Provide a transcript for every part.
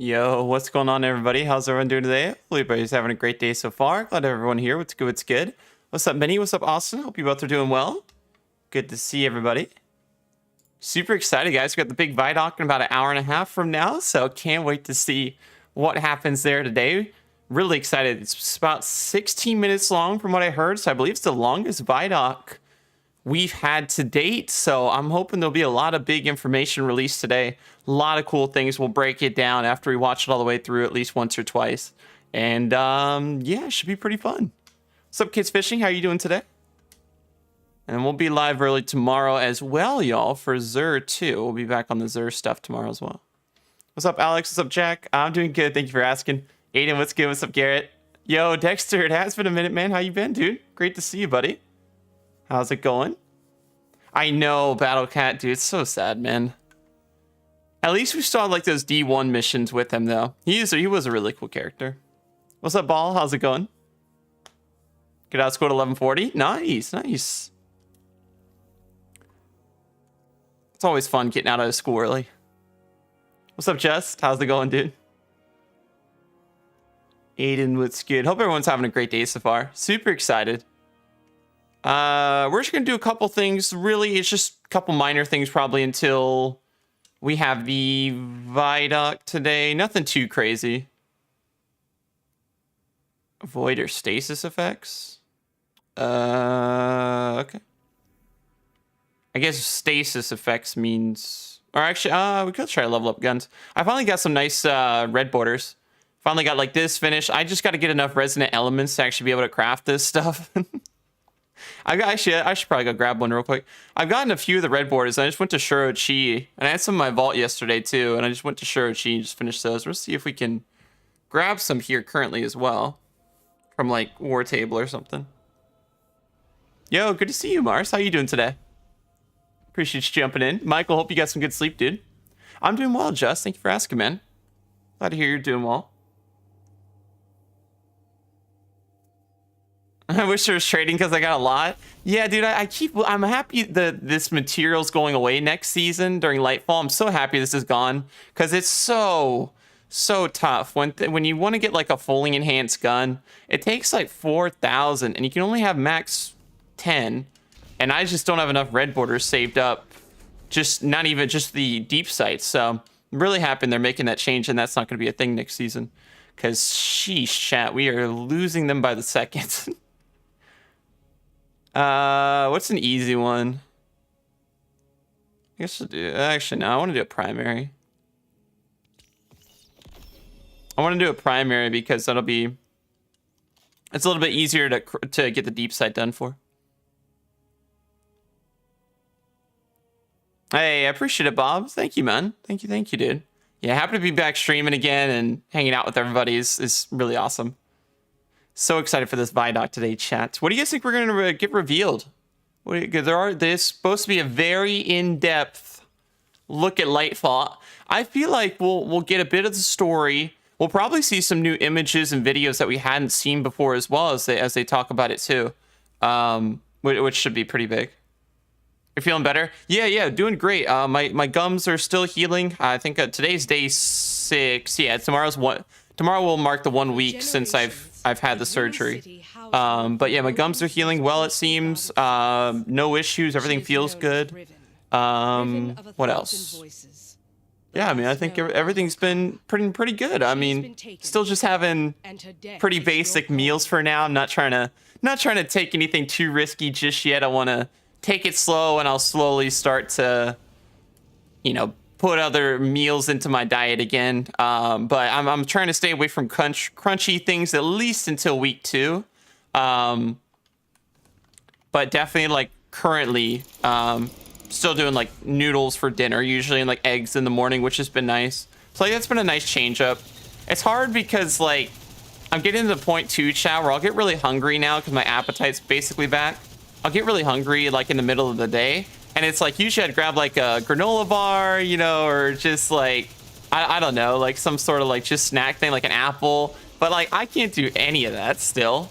Yo, what's going on, everybody? How's everyone doing today? Hopefully everybody's having a great day so far. Glad everyone here. What's good? What's good? What's up, Minnie? What's up, Austin? Hope you both are doing well. Good to see everybody. Super excited, guys. We got the big Viaduct in about an hour and a half from now, so can't wait to see what happens there today. Really excited. It's about 16 minutes long from what I heard, so I believe it's the longest Viaduct we've had to date, so I'm hoping there'll be a lot of big information released today. A lot of cool things. We'll break it down after we watch it all the way through at least once or twice. And yeah, it should be pretty fun. What's up, Kids Fishing? How you doing today? And we'll be live early tomorrow as well, y'all, for Zer too. We'll be back on the Zer stuff tomorrow as well. What's up, Alex? What's up, Jack? I'm doing good. Thank you for asking. Aiden, what's good? What's up, Garrett? Yo, Dexter, it has been a minute, man. How you been, dude? Great to see you, buddy. How's it going? I know, Battle Cat, dude. It's so sad, man. At least we still had like those D1 missions with him, though. He was a really cool character. What's up, Ball? How's it going? Get out of school at 11:40. Nice, nice. It's always fun getting out of school early. What's up, Jess? How's it going, dude? Aiden, what's good? Hope everyone's having a great day so far. Super excited. We're just gonna do a couple things. Really, it's just a couple minor things probably until we have the Viaduct today. Nothing too crazy. Void or stasis effects? Okay. I guess stasis effects means... Or actually, we could try to level up guns. I finally got some nice red borders. Finally got like this finished. I just got to get enough resonant elements to actually be able to craft this stuff. I should probably go grab one real quick. I've gotten a few of the red borders. I just went to Shurochi, and I had some in my vault yesterday too, and I just went to Shurochi and just finished those. We'll see if we can grab some here currently as well from like War Table or something. Yo, good to see you, Mars. How you doing today? Appreciate you jumping in. Michael, hope you got some good sleep, dude. I'm doing well, Jess. Thank you for asking, man. Glad to hear you're doing well. I wish there was trading because I got a lot. Yeah, dude, I'm happy that this material's going away next season during Lightfall. I'm so happy this is gone because it's so tough. When you want to get like a fully enhanced gun, it takes like 4,000 and you can only have max 10. And I just don't have enough red borders saved up. Not even the deep sights. So I'm really happy they're making that change and that's not going to be a thing next season. Because sheesh, chat, we are losing them by the second. What's an easy one? I guess I'll do... Actually, no, I want to do a primary. I want to do a primary because that'll be... It's a little bit easier to get the deep sight done for. Hey, I appreciate it, Bob. Thank you, man. Thank you, dude. Yeah, happy to be back streaming again and hanging out with everybody is really awesome. So excited for this Viaduct today, chat. What do you guys think we're going to get revealed? There's supposed to be a very in-depth look at Lightfall. I feel like we'll get a bit of the story. We'll probably see some new images and videos that we hadn't seen before as well as they talk about it too, which should be pretty big. You're feeling better? Yeah, doing great. My gums are still healing. I think today's day 6. Yeah, tomorrow will mark the 1 week since I've had the surgery. But yeah, my gums are healing well, it seems. No issues. Everything feels good. What else? Yeah, I mean, I think everything's been pretty good. I mean, still just having pretty basic meals for now. I'm not trying to take anything too risky just yet. I want to take it slow, and I'll slowly start to, put other meals into my diet again. But I'm trying to stay away from crunchy things at least until week 2. But definitely like currently still doing like noodles for dinner usually and like eggs in the morning, which has been nice. So like, that's been a nice change up. It's hard because like I'm getting to the point too, chat, where I'll get really hungry now because my appetite's basically back. I'll get really hungry like in the middle of the day. And it's like, usually I'd grab like a granola bar, or just like, I don't know, like some sort of like just snack thing, like an apple. But like, I can't do any of that still.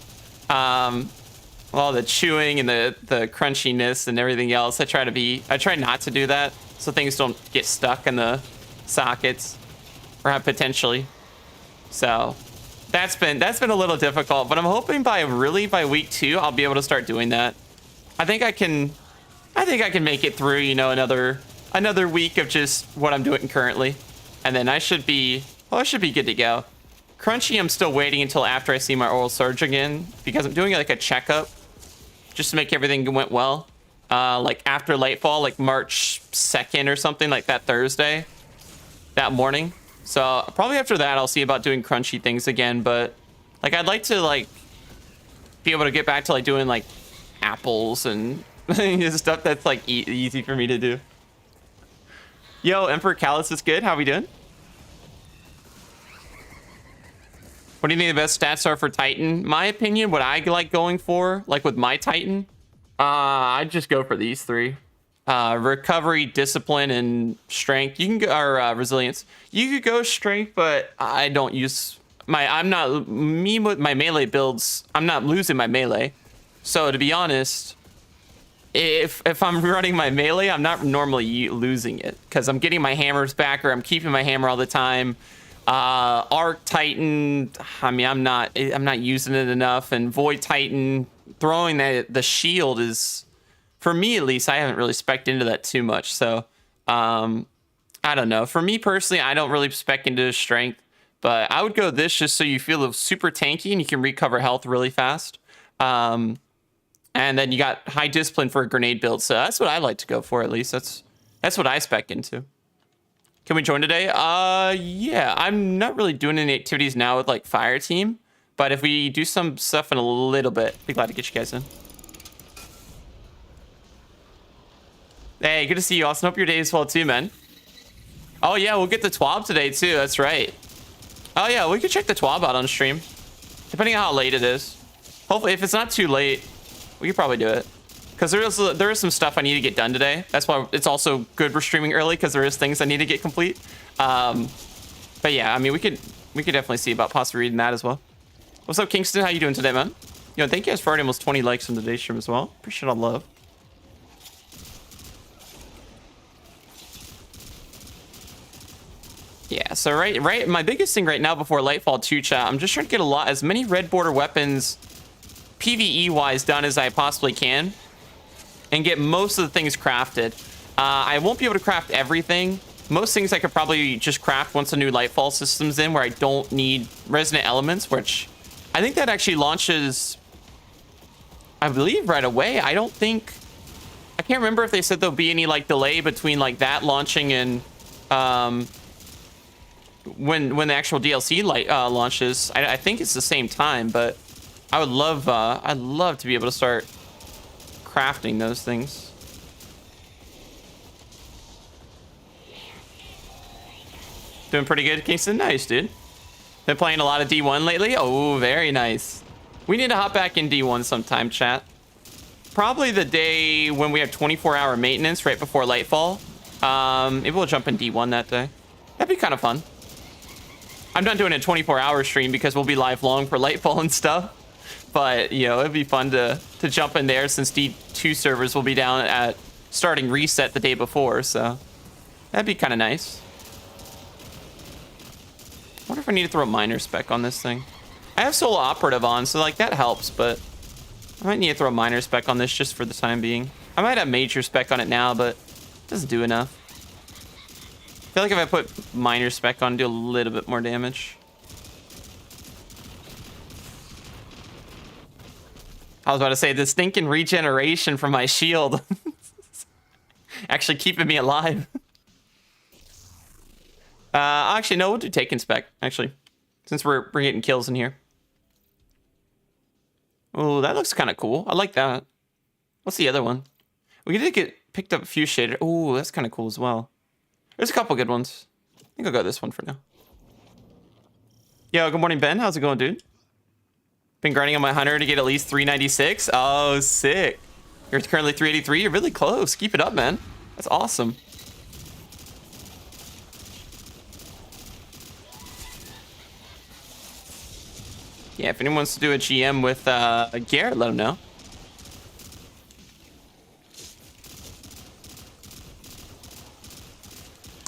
All the chewing and the crunchiness and everything else. I try not to do that so things don't get stuck in the sockets. or have potentially. So that's been a little difficult, but I'm hoping by week 2 I'll be able to start doing that. I think I can make it through, you know, another week of just what I'm doing currently, and then I should be good to go. Crunchy, I'm still waiting until after I see my oral surge again, because I'm doing like a checkup just to make everything went well. Like after Lightfall, like March 2nd or something, like that Thursday, that morning. So probably after that, I'll see about doing crunchy things again. But like, I'd like to like be able to get back to like doing like apples and stuff that's like easy for me to do. Yo, Emperor Callus is good. How we doing? What do you think the best stats are for Titan? My opinion, what I like going for, like with my Titan, I'd just go for these 3. Recovery, discipline, and strength. You can go, or resilience. You could go strength, but I don't use me with my melee builds. I'm not losing my melee. So to be honest, if I'm running my melee, I'm not normally losing it because I'm getting my hammers back, or I'm keeping my hammer all the time. Arc Titan, I mean, I'm not using it enough, and Void Titan, throwing the shield is, for me at least, I haven't really spec'd into that too much. So I don't know, for me personally, I don't really spec into strength, but I would go this just so you feel super tanky and you can recover health really fast. And then you got high discipline for a grenade build, so that's what I like to go for. At least that's what I spec into. Can we join today? Yeah, I'm not really doing any activities now with like Fire Team, but if we do some stuff in a little bit, be glad to get you guys in. Hey, good to see you, Austin. Hope your day is well too, man. Oh yeah, we'll get the TWAB today too. That's right. Oh yeah, we could check the TWAB out on stream, depending on how late it is. Hopefully, if it's not too late, we could probably do it. Because there is some stuff I need to get done today. That's why it's also good we're streaming early, because there is things I need to get complete. But yeah, I mean, we could definitely see about possibly reading that as well. What's up, Kingston? How you doing today, man? Yo, thank you guys for already almost 20 likes on today's stream as well. Appreciate all the love. Yeah, so right, my biggest thing right now before Lightfall 2 chat, I'm just trying to get as many red border weapons PvE wise done as I possibly can, and get most of the things crafted. I won't be able to craft everything. Most things I could probably just craft once a new Lightfall system's in, where I don't need resonant elements, which I think that actually launches, I believe, right away. I can't remember if they said there'll be any like delay between like that launching and when the actual DLC launches. I think it's the same time, but I would love I'd love to be able to start crafting those things. Doing pretty good, Kingston. Nice, dude. Been playing a lot of D1 lately. Oh, very nice. We need to hop back in D1 sometime, chat. Probably the day when we have 24-hour maintenance right before Lightfall. Maybe we'll jump in D1 that day. That'd be kind of fun. I'm not doing a 24-hour stream because we'll be live long for Lightfall and stuff. But, you know, it'd be fun to jump in there, since D2 servers will be down at starting reset the day before. So that'd be kind of nice. I wonder if I need to throw a miner spec on this thing. I have solo operative on, so like that helps, but I might need to throw a miner spec on this just for the time being. I might have major spec on it now, but it doesn't do enough. I feel like if I put miner spec on, do a little bit more damage. I was about to say, the stinking regeneration from my shield actually keeping me alive. Actually, no, we'll do Taken spec, actually, since we're getting kills in here. Oh, that looks kind of cool. I like that. What's the other one? We did get picked up a few shader. Oh, that's kind of cool as well. There's a couple good ones. I think I'll go this one for now. Yo, good morning, Ben. How's it going, dude? Been grinding on my hunter to get at least 396. Oh, sick. You're currently 383. You're really close. Keep it up, man. That's awesome. Yeah, if anyone wants to do a GM with Garrett, let him know.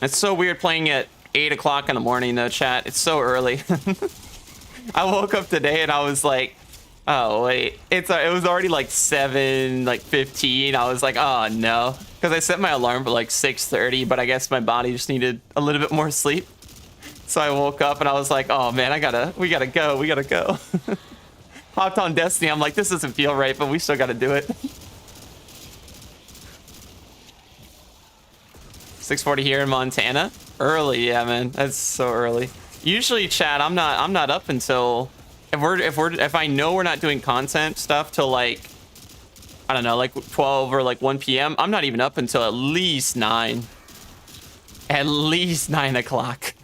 It's so weird playing at 8 o'clock in the morning though, chat. It's so early. I woke up today and I was like, oh wait, it was already like 7:15. I was like, oh no, because I set my alarm for like 6:30, but I guess my body just needed a little bit more sleep. So I woke up and I was like, oh man, we gotta go. Hopped on Destiny. I'm like, this doesn't feel right, but we still gotta do it. 6:40 here in Montana. Early, yeah, man. That's so early. Usually, chat, I'm not up until if I know we're not doing content stuff till like, I don't know, like 12 or like 1 p.m. I'm not even up until at least 9. At least 9 o'clock.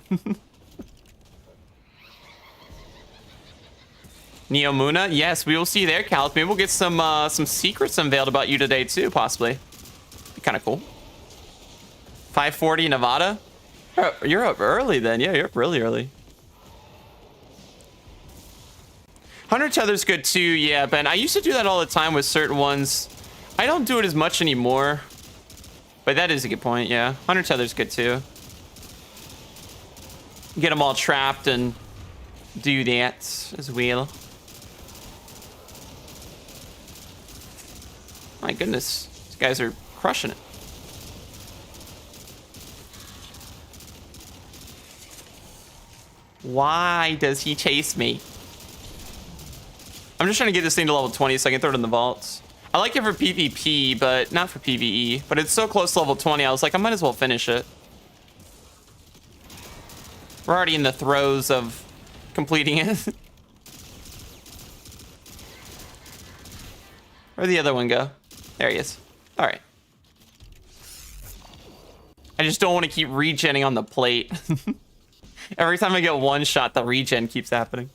Neo Muna, yes, we will see you there, Cal. Maybe we'll get some secrets unveiled about you today too, possibly. Be kind of cool. 5:40 Nevada. You're up early then. Yeah, you're up really early. 100 Tether's good too. Yeah, Ben. I used to do that all the time with certain ones. I don't do it as much anymore. But that is a good point, yeah. 100 Tether's good too. Get them all trapped and do that as well. My goodness. These guys are crushing it. Why does he chase me? I'm just trying to get this thing to level 20 so I can throw it in the vaults. I like it for PvP, but not for PvE. But it's so close to level 20, I was like, I might as well finish it. We're already in the throes of completing it. Where'd the other one go? There he is. All right. I just don't want to keep regenning on the plate. Every time I get one shot, the regen keeps happening.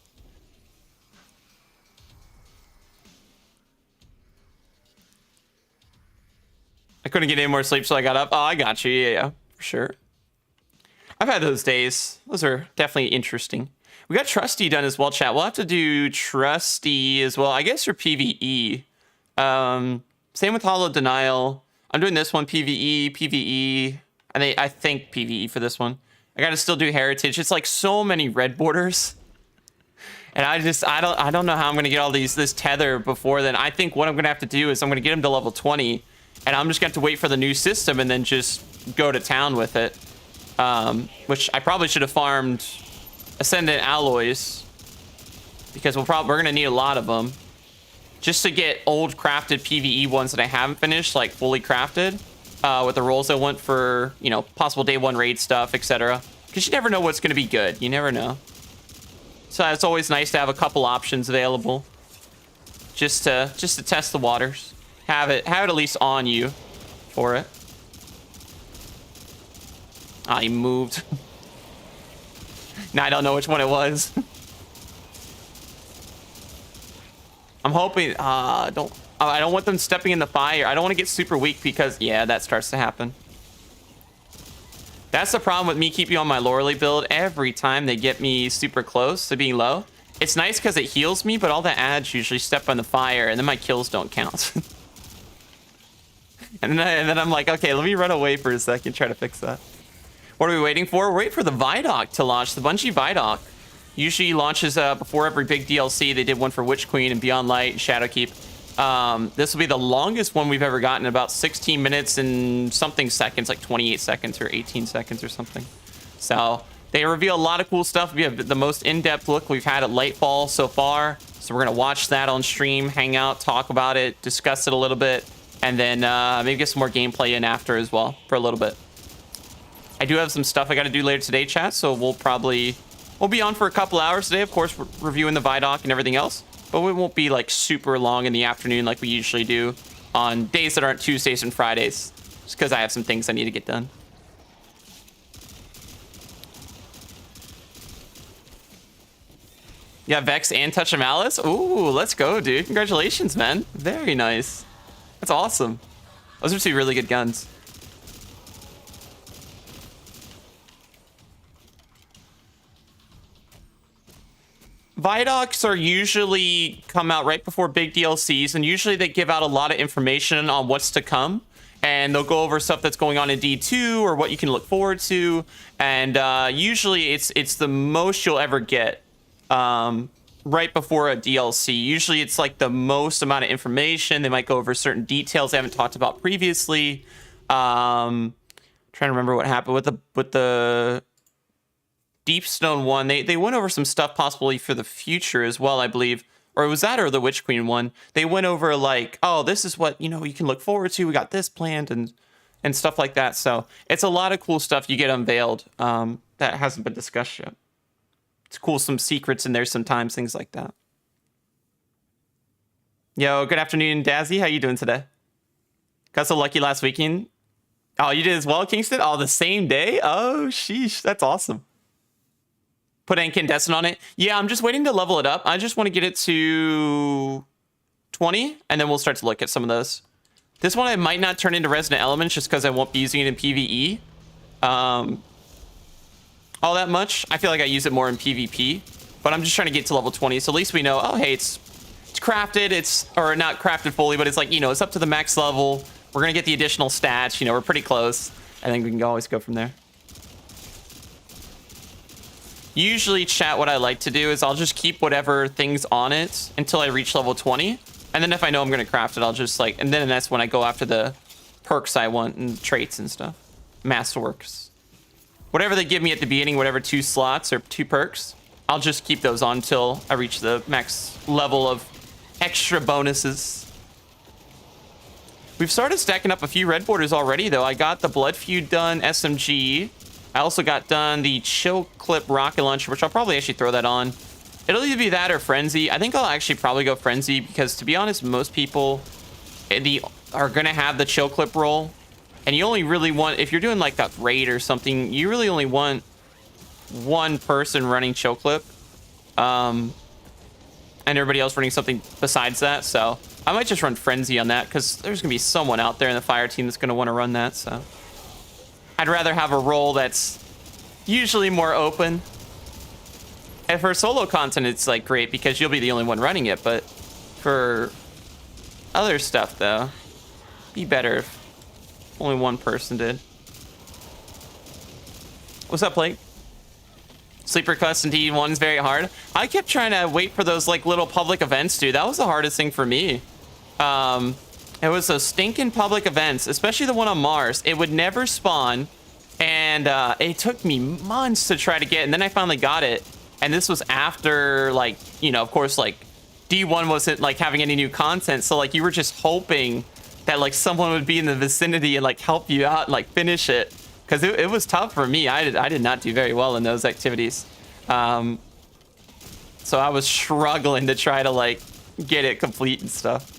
I couldn't get any more sleep, so I got up. Oh, I got you. Yeah, for sure. I've had those days. Those are definitely interesting. We got Trusty done as well, chat. We'll have to do Trusty as well. I guess for PvE. Same with Hollow Denial. I'm doing this one, PvE. I think PvE for this one. I gotta still do Heritage. It's like so many red borders. And I don't know how I'm gonna get all this tether before then. I think what I'm gonna have to do is I'm gonna get him to level 20. And I'm just gonna have to wait for the new system and then just go to town with it. Which I probably should have farmed Ascendant Alloys. Because we're gonna need a lot of them. Just to get old crafted PvE ones that I haven't finished, like fully crafted. With the rolls I want for, you know, possible day 1 raid stuff, etc. Because you never know what's gonna be good. You never know. So it's always nice to have a couple options available. Just to test the waters. Have it at least on you for it. Ah, he moved. Now I don't know which one it was. I'm hoping, I don't want them stepping in the fire. I don't want to get super weak because, yeah, that starts to happen. That's the problem with me keeping on my Loreley build. Every time they get me super close to being low, it's nice because it heals me, but all the ads usually step on the fire and then my kills don't count. and then I'm like, okay, let me run away for a second, try to fix that. What are we waiting for? We're waiting for the Viaduct to launch, the Bungie Viaduct. Usually launches before every big DLC. They did one for Witch Queen and Beyond Light and Shadowkeep. This will be the longest one we've ever gotten, about 16 minutes and something seconds, like 28 seconds or 18 seconds or something. So they reveal a lot of cool stuff. We have the most in-depth look we've had at Lightfall so far. So we're going to watch that on stream, hang out, talk about it, discuss it a little bit, and then maybe get some more gameplay in after as well for a little bit. I do have some stuff I got to do later today, chat, so we'll be on for a couple hours today, of course, reviewing the Viaduct and everything else. But we won't be like super long in the afternoon like we usually do on days that aren't Tuesdays and Fridays. Just because I have some things I need to get done. Yeah, Vex and Touch of Malice? Ooh, let's go, dude. Congratulations, man. Very nice. That's awesome. Those are 2 really good guns. Viaducts are usually come out right before big DLCs, and usually they give out a lot of information on what's to come. and they'll go over stuff that's going on in D2 or what you can look forward to. And usually it's the most you'll ever get right before a DLC. Usually it's like the most amount of information. They might go over certain details they haven't talked about previously. Trying to remember what happened with the Deepstone one. They went over some stuff possibly for the future as well, I believe. Or was that or the Witch Queen one? They went over like, oh, this is what, you know, you can look forward to. We got this planned and stuff like that. So it's a lot of cool stuff you get unveiled that hasn't been discussed yet. It's cool, some secrets in there sometimes, things like that. Yo, good afternoon, Dazzy. How you doing today? Got so lucky last weekend. Oh, you did as well, Kingston? Oh, the same day? Oh, sheesh. That's awesome. Put incandescent on it. Yeah, I'm just waiting to level it up. I just want to get it to 20, and then we'll start to look at some of those. This one I might not turn into resonant elements just because I won't be using it in PvE. All that much. I feel like I use it more in PvP, but I'm just trying to get to level 20, so at least we know, oh, hey, it's crafted, or not crafted fully, but it's like, you know, it's up to the max level. We're going to get the additional stats, you know, we're pretty close. I think we can always go from there. Usually, chat, what I like to do is I'll just keep whatever things on it until I reach level 20. And then if I know I'm going to craft it, I'll just like, and then that's when I go after the perks I want and traits and stuff. Masterworks. Whatever they give me at the beginning, whatever 2 slots or 2 perks, I'll just keep those on until I reach the max level of extra bonuses. We've started stacking up a few red borders already, though. I got the Blood Feud done, SMG. I also got done the Chill Clip rocket launcher, which I'll probably actually throw that on. It'll either be that or Frenzy. I think I'll actually probably go Frenzy because, to be honest, most people are going to have the Chill Clip roll. And you only really want, if you're doing like a raid or something, you really only want one person running Chill Clip. And everybody else running something besides that. So I might just run Frenzy on that because there's going to be someone out there in the fire team that's going to want to run that. So I'd rather have a role that's usually more open. And for solo content, it's like great because you'll be the only one running it. But for other stuff, though, be better if only one person did. What's up, Blake? Sleeper quest indeed, one's very hard. I kept trying to wait for those like little public events, dude. That was the hardest thing for me. It was those stinking public events, especially the one on Mars. It would never spawn, and it took me months to try to get, and then I finally got it. And this was after, like, you know, of course, like, D1 wasn't, like, having any new content, so, like, you were just hoping that, like, someone would be in the vicinity and, like, help you out and, like, finish it. Because it was tough for me. I did not do very well in those activities. So I was struggling to try to, like, get it complete and stuff.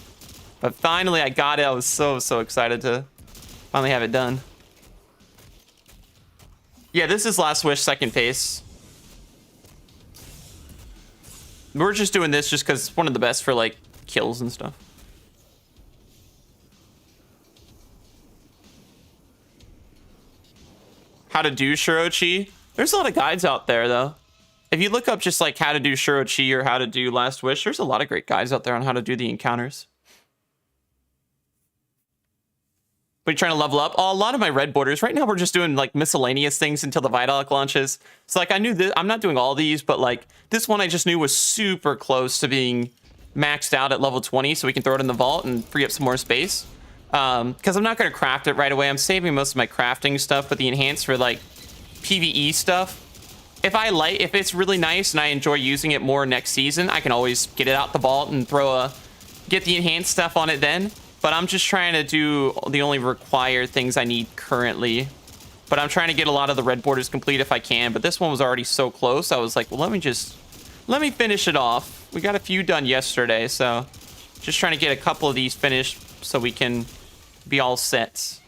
But finally, I got it. I was so excited to finally have it done. Yeah, this is Last Wish second phase. We're just doing this just because it's one of the best for, like, kills and stuff. How to do Shirochi. There's a lot of guides out there, though. If you look up just, like, how to do Shirochi or how to do Last Wish, there's a lot of great guides out there on how to do the encounters. But you're trying to level up? Oh, a lot of my red borders. Right now, we're just doing, like, miscellaneous things until the Viaduct launches. So, like, I knew this. I'm not doing all these, but, like, this one I just knew was super close to being maxed out at level 20, so we can throw it in the vault and free up some more space. Because I'm not going to craft it right away. I'm saving most of my crafting stuff, but the enhanced for, like, PvE stuff. If it's really nice and I enjoy using it more next season, I can always get it out the vault and get the enhanced stuff on it then. But I'm just trying to do the only required things I need currently. But I'm trying to get a lot of the red borders complete if I can. But this one was already so close. I was like, well, let me finish it off. We got a few done yesterday, so just trying to get a couple of these finished so we can be all set.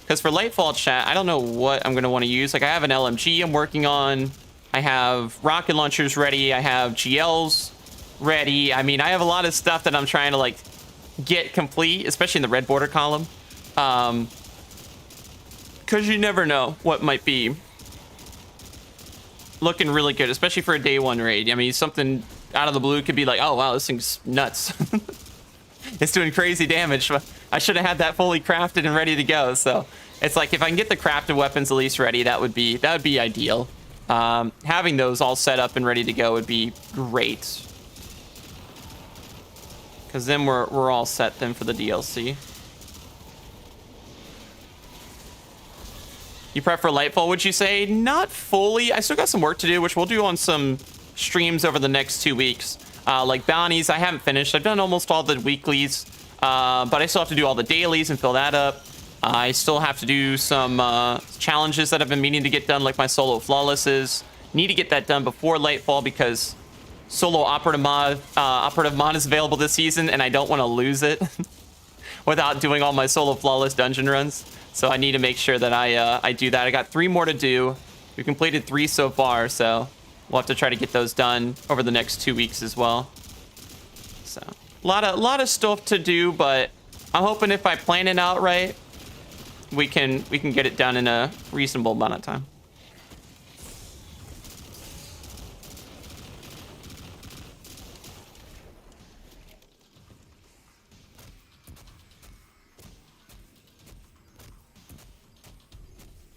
Because for Lightfall, chat, I don't know what I'm going to want to use. Like, I have an LMG I'm working on. I have rocket launchers ready. I have GLs ready. I mean, I have a lot of stuff that I'm trying to, like, get complete, especially in the red border column. Because you never know what might be looking really good, especially for a day one raid. I mean, something out of the blue could be like, oh, wow, this thing's nuts. It's doing crazy damage. I should have had that fully crafted and ready to go. So it's like if I can get the crafted weapons at least ready, that would be ideal. Having those all set up and ready to go would be great. Because then we're all set then for the DLC. You prep for Lightfall, would you say? Not fully. I still got some work to do, which we'll do on some streams over the next 2 weeks. Like bounties, I haven't finished. I've done almost all the weeklies, but I still have to do all the dailies and fill that up. I still have to do some challenges that I've been meaning to get done, like my solo flawlesses. Need to get that done before Lightfall because solo operative mod is available this season, and I don't want to lose it without doing all my solo flawless dungeon runs. So I need to make sure that I do that. I got 3 more to do. We've completed 3 so far, so we'll have to try to get those done over the next 2 weeks as well. So a lot of stuff to do, but I'm hoping if I plan it out right, we can get it done in a reasonable amount of time.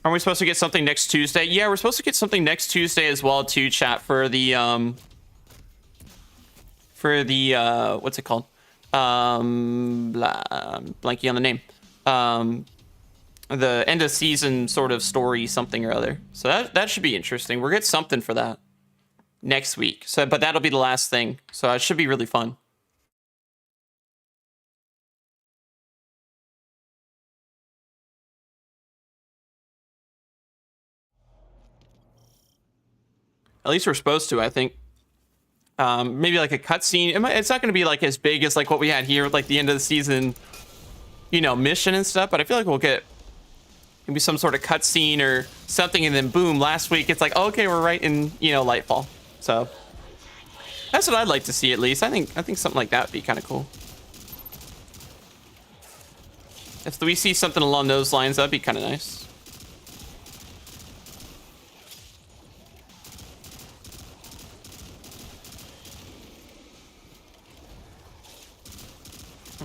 Are we supposed to get something next Tuesday? Yeah, we're supposed to get something next Tuesday as well too, chat, for the what's it called? Blanking on the name. The end of season sort of story something or other. So that should be interesting. We'll get something for that next week. So but that'll be the last thing. So it should be really fun. At least we're supposed to, I think. Maybe like a cutscene. It's not going to be like as big as like what we had here with like the end of the season, you know, mission and stuff. But I feel like we'll get maybe some sort of cutscene or something, and then boom, last week it's like, oh, okay, we're right in, you know, Lightfall. So that's what I'd like to see at least. I think something like that would be kind of cool. If we see something along those lines, that'd be kind of nice.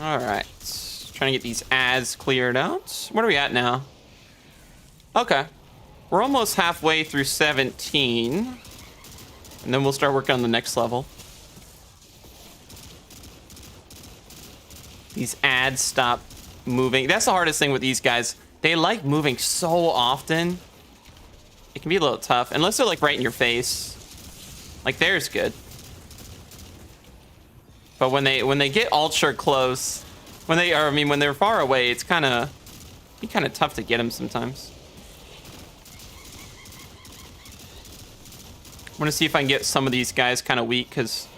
All right, trying to get these ads cleared out. What are we at now? Okay, we're almost halfway through 17, and then we'll start working on the next level. These ads stop moving. That's the hardest thing with these guys. They like moving so often. It can be a little tough, unless they're like right in your face. Like there's good. But when they get ultra close, when they're far away, it's kind of tough to get them sometimes. I want to see if I can get some of these guys kind of weak, because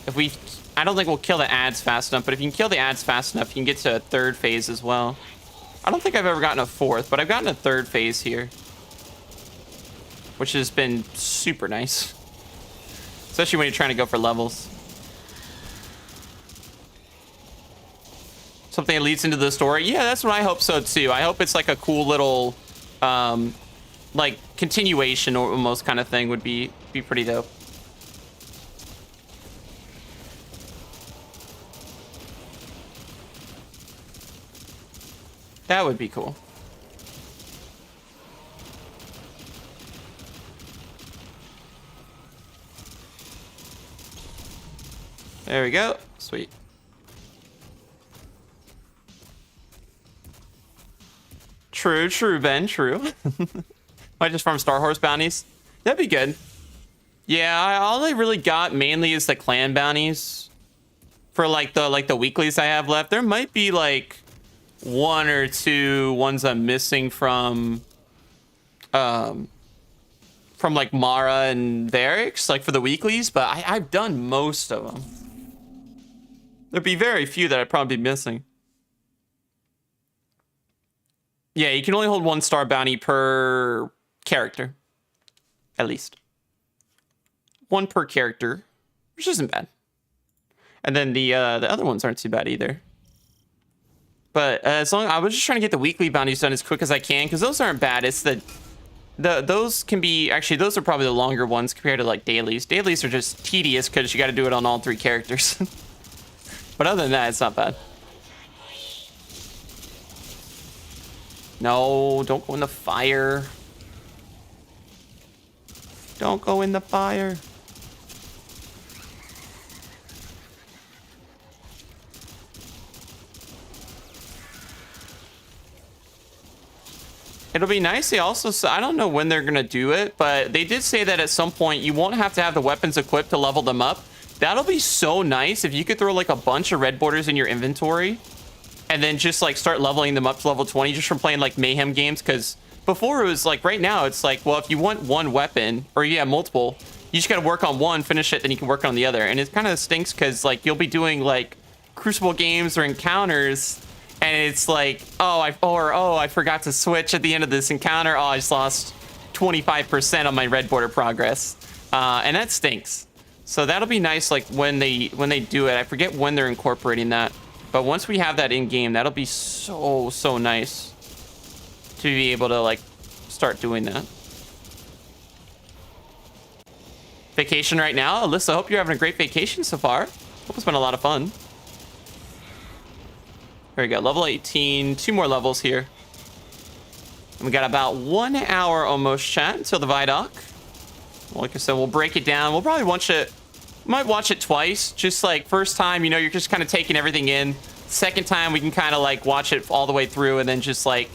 I don't think we'll kill the ads fast enough, but if you can kill the ads fast enough, you can get to a 3rd phase as well. I don't think I've ever gotten a 4th, but I've gotten a 3rd phase here, which has been super nice, especially when you're trying to go for levels. Something that leads into the story. Yeah, that's what I hope so too. I hope it's like a cool little like continuation or almost kind of thing would be pretty dope. That would be cool. There we go. Sweet. True, Ben, true. I just farm Star Horse bounties. That'd be good. Yeah, all I really got mainly is the clan bounties. For like the weeklies I have left. There might be like 1 or 2 ones I'm missing from like Mara and Varix, like for the weeklies, but I've done most of them. There'd be very few that I'd probably be missing. Yeah, you can only hold 1 star bounty per character, at least. 1 per character, which isn't bad. And then the other ones aren't too bad either. But as long I was just trying to get the weekly bounties done as quick as I can, because those aren't bad. It's those can be actually those are probably the longer ones compared to like dailies. Dailies are just tedious because you got to do it on all 3 characters. But other than that, it's not bad. No, don't go in the fire. Don't go in the fire. It'll be nice. They also, I don't know when they're going to do it, but they did say that at some point you won't have to have the weapons equipped to level them up. That'll be so nice if you could throw like a bunch of red borders in your inventory and then just like start leveling them up to level 20 just from playing like mayhem games. Because before it was like, right now it's like, well, if you want one weapon or you have multiple, you just got to work on one, finish it, then you can work on the other. And it kind of stinks because like you'll be doing like crucible games or encounters and it's like, oh, I forgot to switch at the end of this encounter. Oh, I just lost 25% on my red border progress. And that stinks. So that'll be nice, like when they do it. I forget when they're incorporating that. But once we have that in game, that'll be so nice to be able to like start doing that. Vacation right now. Alyssa, hope you're having a great vacation so far. Hope it's been a lot of fun. There we go, level 18, 2 more levels here. And we got about 1 hour almost, chat, until the Viaduct. Like I said, we'll break it down. We'll probably watch it, might watch it twice. Just like first time, you know, you're just kind of taking everything in. Second time, we can kind of like watch it all the way through and then just like,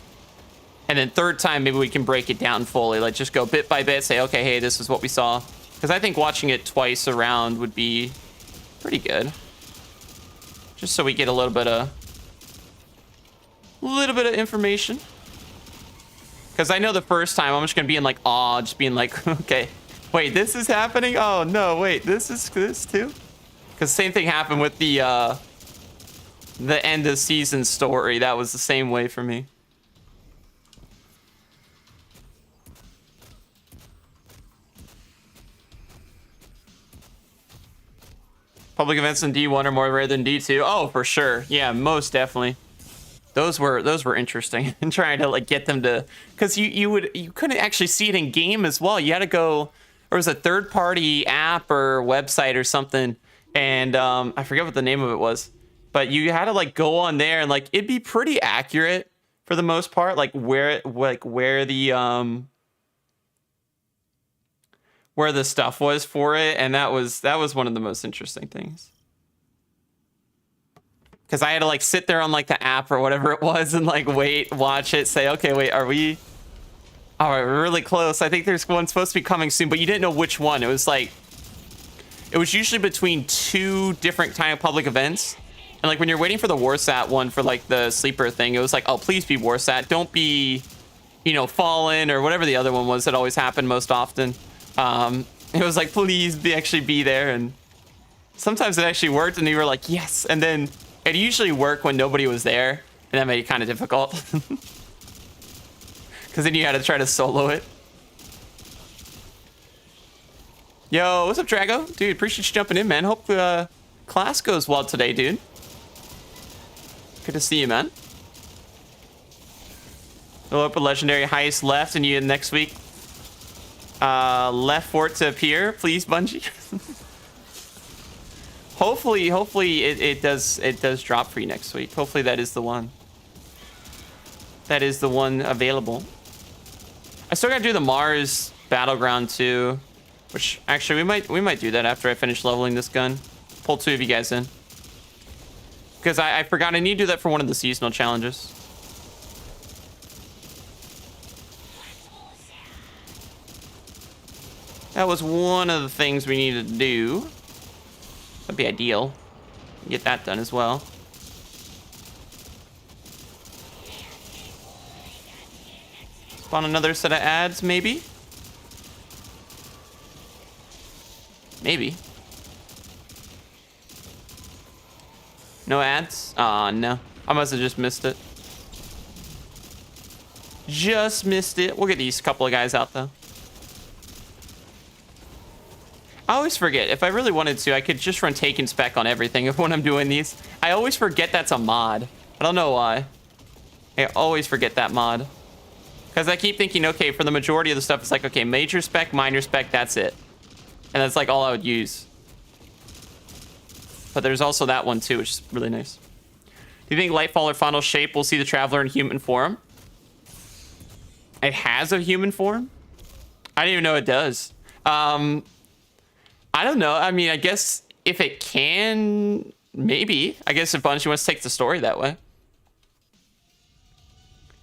and then third time, maybe we can break it down fully. Like just go bit by bit, say, okay, hey, this is what we saw. Because I think watching it twice around would be pretty good. Just so we get a little bit of information. Because I know the first time I'm just gonna be in like awe, just being like, okay, wait, this is happening? Oh no, wait, this too? Because same thing happened with the end of season story. That was the same way for me. Public events in D1 are more rare than D2. Oh, for sure. Yeah, most definitely. Those were interesting. And trying to like get them to, because you couldn't actually see it in game as well. You had to go, there was a third-party app or website or something, and I forget what the name of it was, but you had to like go on there and like it'd be pretty accurate for the most part, like where the stuff was for it, and that was one of the most interesting things. Because I had to like sit there on like the app or whatever it was and like wait, watch it, say, okay, wait, are we? All right, we're really close. I think there's one supposed to be coming soon, but you didn't know which one. It was like, it was usually between 2 different kind of public events. And like when you're waiting for the Warsat one for like the sleeper thing, it was like, oh, please be Warsat. Don't be, you know, Fallen or whatever the other one was that always happened most often. It was like, please actually be there. And sometimes it actually worked and you were like, yes. And then it usually worked when nobody was there, and that made it kind of difficult. Because then you had to try to solo it. Yo, what's up, Drago? Dude, appreciate you jumping in, man. Hope class goes well today, dude. Good to see you, man. We'll open legendary heist left, and you next week. Left for it to appear, please, Bungie. Hopefully it does drop for you next week. Hopefully that is the one. That is the one available. I still gotta do the Mars Battleground too, which actually we might do that after I finish leveling this gun. Pull 2 of you guys in. Because I forgot I need to do that for one of the seasonal challenges. That was one of the things we needed to do. That'd be ideal. Get that done as well. Spawn another set of ads, maybe? Maybe. No ads? Aw, no. I must have just missed it. Just missed it. We'll get these couple of guys out, though. I always forget. If I really wanted to, I could just run take and spec on everything when I'm doing these. I always forget that's a mod. I don't know why. I always forget that mod. Because I keep thinking, okay, for the majority of the stuff, it's like, okay, major spec, minor spec, that's it. And that's like all I would use. but there's also that one too, which is really nice. Do you think Lightfall or Final Shape will see the Traveler in human form? It has a human form? I didn't even know it does. I don't know. I mean, I guess if it can, maybe. I guess if Bungie wants to take the story that way.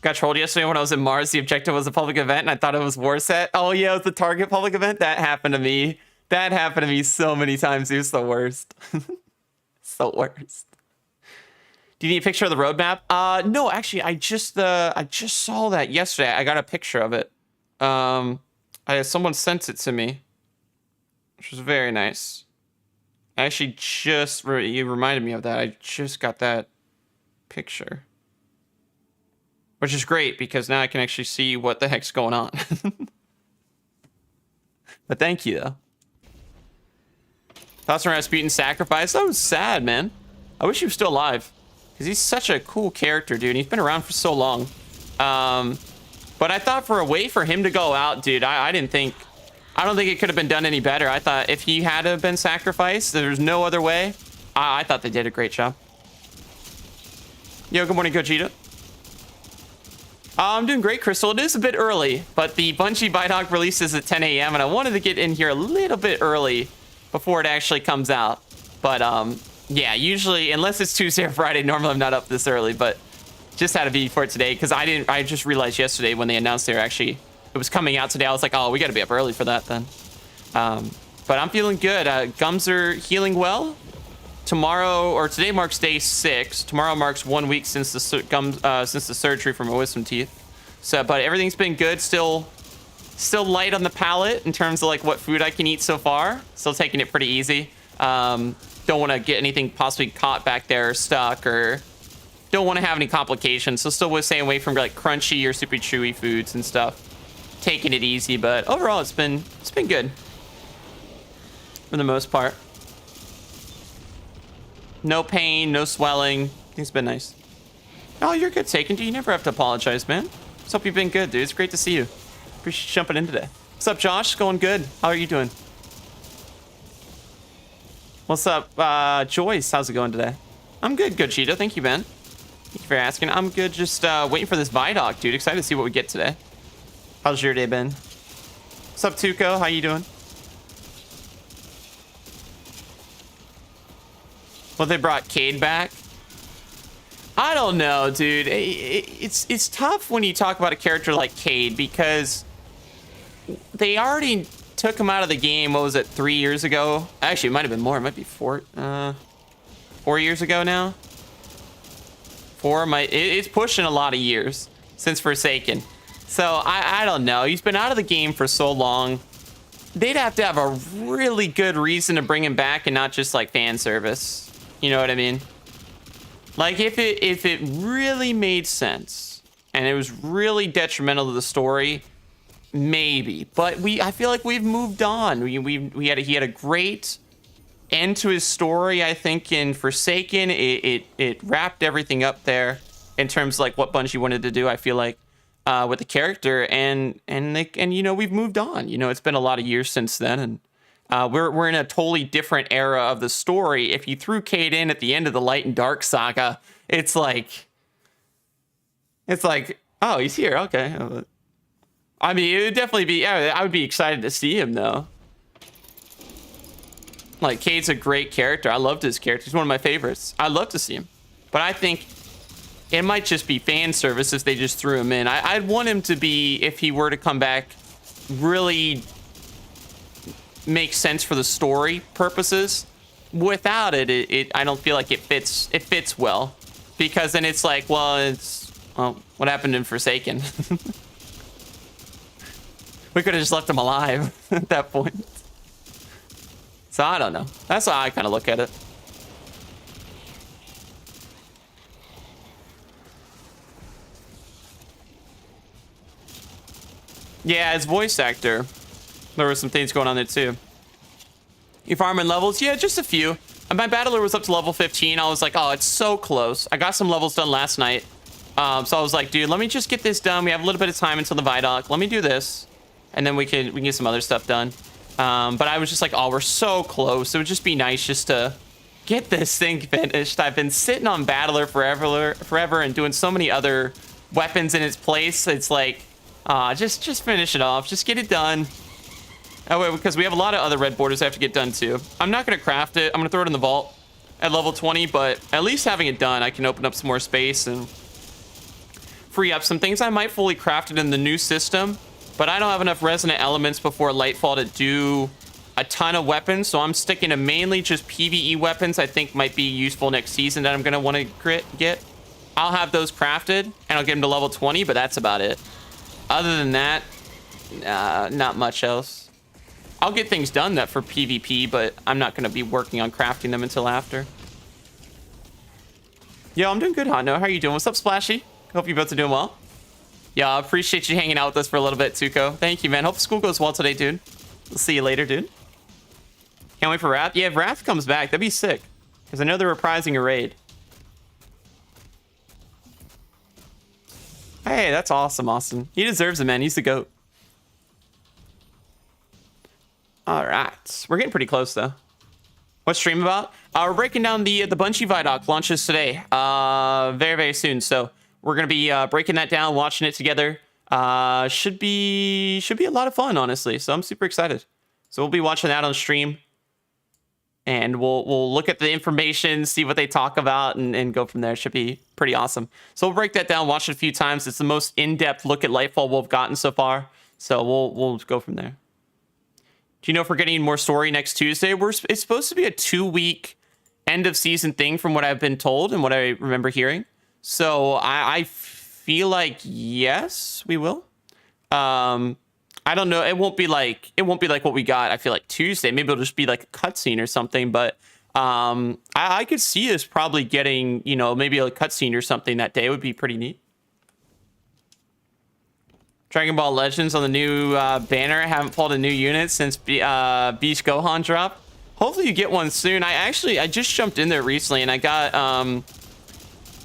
Got trolled yesterday when I was in Mars. The objective was a public event, and I thought it was war set. Oh, yeah, it was the Target public event? That happened to me. That happened to me so many times. It was the worst. It's the worst. Do you need a picture of the roadmap? No, actually, I just saw that yesterday. I got a picture of it. Someone sent it to me, which was very nice. I actually you reminded me of that. I just got that picture, which is great because now I can actually see what the heck's going on. But thank you, though. Thoughts on Rasputin sacrifice? That was sad, man. I wish he was still alive. Because he's such a cool character, dude. He's been around for so long. But I thought for a way for him to go out, dude, I don't think it could have been done any better. I thought if he had to have been sacrificed, there's no other way. I thought they did a great job. Yo, good morning, Vegeta. I'm doing great, Crystal. It is a bit early, but the Bungie Viaduct releases at 10 a.m. and I wanted to get in here a little bit early before it actually comes out. But yeah, usually, unless it's Tuesday or Friday, normally I'm not up this early, but just had to be for it today because I just realized yesterday when they announced it was coming out today. I was like, oh, we got to be up early for that then. But I'm feeling good. Gums are healing well. Today marks day 6. Tomorrow marks 1 week since the surgery for my wisdom teeth. So, but everything's been good. Still light on the palate in terms of like what food I can eat so far. Still taking it pretty easy. Don't want to get anything possibly caught back there or stuck, or don't want to have any complications. So still staying away from like crunchy or super chewy foods and stuff. Taking it easy, but overall it's been good for the most part. No pain, no swelling. It's been nice. Oh, you're good, Taken. You never have to apologize, man. Just hope you've been good, dude. It's great to see you. Appreciate you jumping in today. What's up, Josh? Going good. How are you doing? What's up, Joyce? How's it going today? I'm good, Cheeto. Thank you, man. Thank you for asking. I'm good. Just waiting for this Viaduct, dude. Excited to see what we get today. How's your day been? What's up, Tuco? How you doing? Well, they brought Cade back. I don't know, dude. It's tough when you talk about a character like Cade because they already took him out of the game. What was it, 3 years ago? Actually, it might have been more. It might be 4 years ago now. It's pushing a lot of years since Forsaken. So I don't know. He's been out of the game for so long. They'd have to have a really good reason to bring him back and not just like fan service. You know what I mean? Like if it really made sense and it was really detrimental to the story, maybe. But I feel like we've moved on. He had a great end to his story. I think in Forsaken, it wrapped everything up there in terms of like what Bungie wanted to do. I feel like with the character and you know, we've moved on. You know, it's been a lot of years since then, and we're in a totally different era of the story. If you threw Cade in at the end of the Light and Dark saga, it's like, oh, he's here. Okay. I mean, it would definitely be, yeah, I would be excited to see him though. Like, Cade's a great character. I loved his character. He's one of my favorites. I'd love to see him. But I think it might just be fan service if they just threw him in. I'd want him to be, if he were to come back, really make sense for the story purposes. Without it, I don't feel like it fits well. Because then it's like, well, what happened in Forsaken? We could have just left him alive at that point. So I don't know. That's how I kind of look at it. Yeah, as voice actor, there were some things going on there too. You farming levels? Yeah, just a few. And my battler was up to level 15. I was like, oh, it's so close. I got some levels done last night. So I was like, dude, let me just get this done. We have a little bit of time until the Viaduct. Let me do this. And then we can get some other stuff done. But I was just like, oh, we're so close. It would just be nice just to get this thing finished. I've been sitting on Battler forever and doing so many other weapons in its place. It's like, just finish it off. Just get it done. Oh, wait, because we have a lot of other red borders I have to get done too. I'm not going to craft it. I'm going to throw it in the vault at level 20, but at least having it done, I can open up some more space and free up some things. I might fully craft it in the new system, but I don't have enough resonant elements before Lightfall to do a ton of weapons, so I'm sticking to mainly just PvE weapons I think might be useful next season that I'm going to want to get. I'll have those crafted, and I'll get them to level 20, but that's about it. Other than that, not much else. I'll get things done that for PvP, but I'm not going to be working on crafting them until after. Yo, I'm doing good, Hondo. How are you doing? What's up, Splashy? Hope you both are doing well. Yeah, I appreciate you hanging out with us for a little bit, Tuco. Thank you, man. Hope school goes well today, dude. We'll see you later, dude. Can't wait for Wrath. Yeah, if Wrath comes back, that'd be sick. Because I know they're reprising a raid. Hey, that's awesome, Austin. He deserves it, man. He's the GOAT. All right. We're getting pretty close, though. What's stream about? We're breaking down the BUNGIE VIDOC launches today. Very, very soon. So we're going to be breaking that down, watching it together. Should be a lot of fun, honestly. So I'm super excited. So we'll be watching that on stream. And we'll look at the information, see what they talk about, and go from there. It should be pretty awesome. So we'll break that down, watch it a few times. It's the most in-depth look at Lightfall we've gotten so far. So we'll go from there. Do you know if we're getting more story next Tuesday? It's supposed to be a 2-week end of season thing from what I've been told and what I remember hearing. So I feel like yes, we will. I don't know. It won't be like what we got. I feel like Tuesday. Maybe it'll just be like a cutscene or something. But I could see us probably getting, you know, maybe a cutscene or something that day. It would be pretty neat. Dragon Ball Legends on the new banner. I haven't pulled a new unit since Beast Gohan drop. Hopefully you get one soon. I just jumped in there recently and I got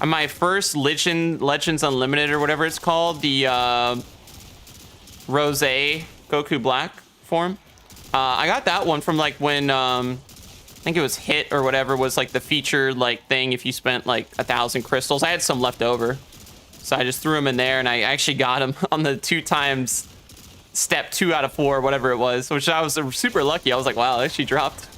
my first Legends Unlimited or whatever it's called, the Rose Goku Black form. I got that one from like when I think it was Hit or whatever was like the featured like thing if you spent like 1,000 crystals. I had some left over. So I just threw him in there, and I actually got him on the 2 times step 2 out of 4, whatever it was, which I was super lucky. I was like, wow, it actually dropped.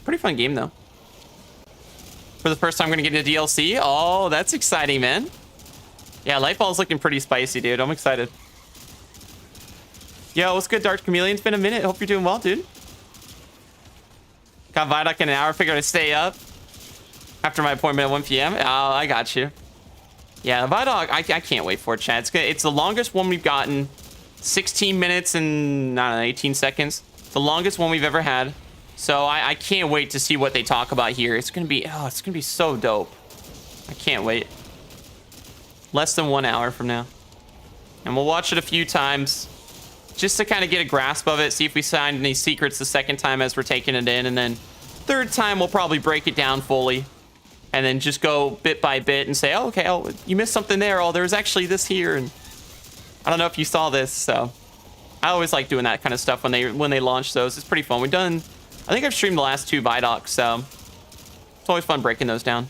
Pretty fun game, though. For the first time, I'm going to get a DLC. Oh, that's exciting, man. Yeah, Lightfall's looking pretty spicy, dude. I'm excited. Yo, what's good, Dark Chameleon? It's been a minute. Hope you're doing well, dude. Got Viaduct in an hour. Figured I'd stay up after my appointment at 1 p.m. Oh, I got you. Yeah, Viaduct, I can't wait for it, Chad. It's the longest one we've gotten. 16 minutes and, I don't know, 18 seconds. The longest one we've ever had. So I can't wait to see what they talk about here. It's gonna be so dope. I can't wait. Less than 1 hour from now. And we'll watch it a few times. Just to kind of get a grasp of it, see if we find any secrets the second time as we're taking it in. And then third time, we'll probably break it down fully. And then just go bit by bit and say, oh, okay, oh, you missed something there. Oh, there's actually this here. And I don't know if you saw this. So I always like doing that kind of stuff when they launch those. It's pretty fun. We've done, I think I've streamed the last 2 Vidocs. So it's always fun breaking those down.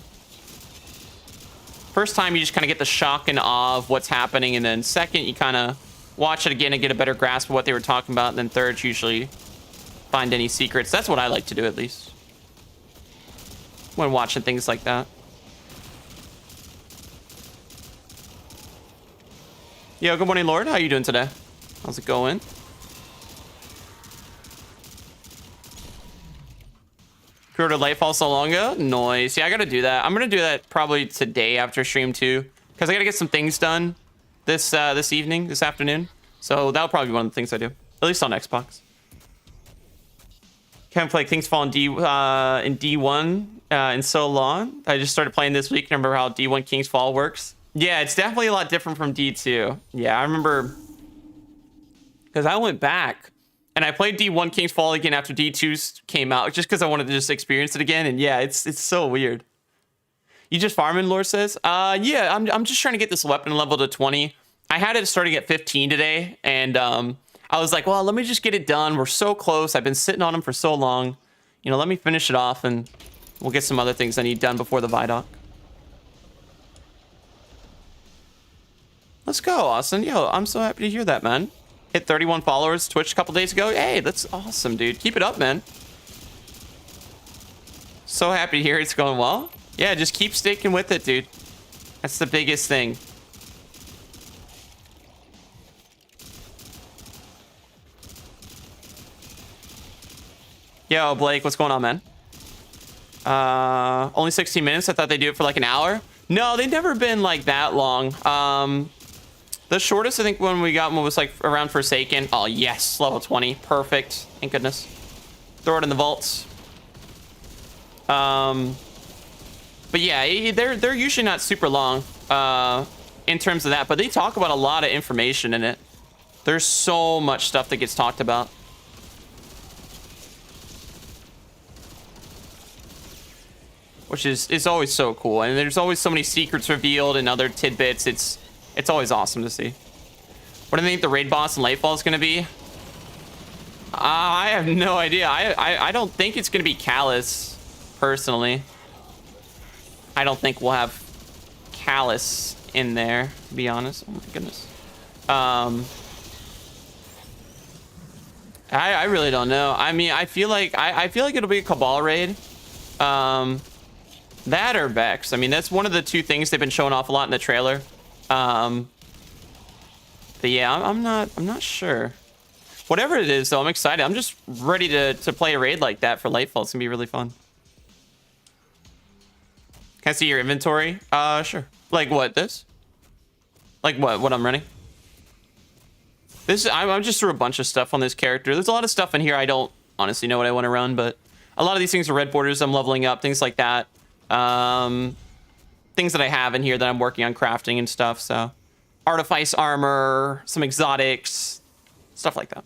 First time, you just kind of get the shock and awe of what's happening. And then second, you kind of watch it again and get a better grasp of what they were talking about. And then third, usually find any secrets. That's what I like to do, at least, when watching things like that. Yo, good morning, Lord. How you doing today? How's it going? Pre-ordered Lightfall so long ago? Nice. Yeah, I gotta do that. I'm gonna do that probably today after stream too, because I gotta get some things done this afternoon. So that'll probably be one of the things I do, at least on Xbox. Can't play King's Fall in D1 in so long. I just started playing this week. Remember how D1 King's Fall works? Yeah, it's definitely a lot different from D2. Yeah, I remember because I went back and I played D1 King's Fall again after D2 came out, just because I wanted to just experience it again. And yeah, it's so weird. You just farming, Lore says? Yeah, I'm just trying to get this weapon level to 20. I had it starting at 15 today, and I was like, well, let me just get it done. We're so close. I've been sitting on them for so long. You know, let me finish it off, and we'll get some other things I need done before the Viaduct. Let's go, Austin. Yo, I'm so happy to hear that, man. Hit 31 followers Twitch a couple days ago. Hey, that's awesome, dude. Keep it up, man. So happy to hear it's going well. Yeah, just keep sticking with it, dude. That's the biggest thing. Yo, Blake, what's going on, man? Only 16 minutes. I thought they'd do it for like an hour. No, they've never been like that long. The shortest, I think, when we got one was like around Forsaken. Oh, yes. Level 20. Perfect. Thank goodness. Throw it in the vaults. But yeah, they're usually not super long in terms of that. But they talk about a lot of information in it. There's so much stuff that gets talked about. Which is always so cool. And there's always so many secrets revealed and other tidbits. It's always awesome to see. What do you think the raid boss in Lightfall is going to be? I have no idea. I don't think it's going to be Callus, personally. I don't think we'll have Callus in there, to be honest. Oh my goodness. I really don't know. I mean, I feel like it'll be a Cabal raid. That or Vex. I mean, that's one of the two things they've been showing off a lot in the trailer. But yeah, I'm not sure. Whatever it is, though, I'm excited. I'm just ready to play a raid like that for Lightfall. It's gonna be really fun. Can I see your inventory? Sure. Like what? This? Like what I'm running? I'm just through a bunch of stuff on this character. There's a lot of stuff in here I don't honestly know what I want to run, but a lot of these things are red borders. I'm leveling up, things like that. Things that I have in here that I'm working on crafting and stuff. So artifice armor, some exotics, stuff like that.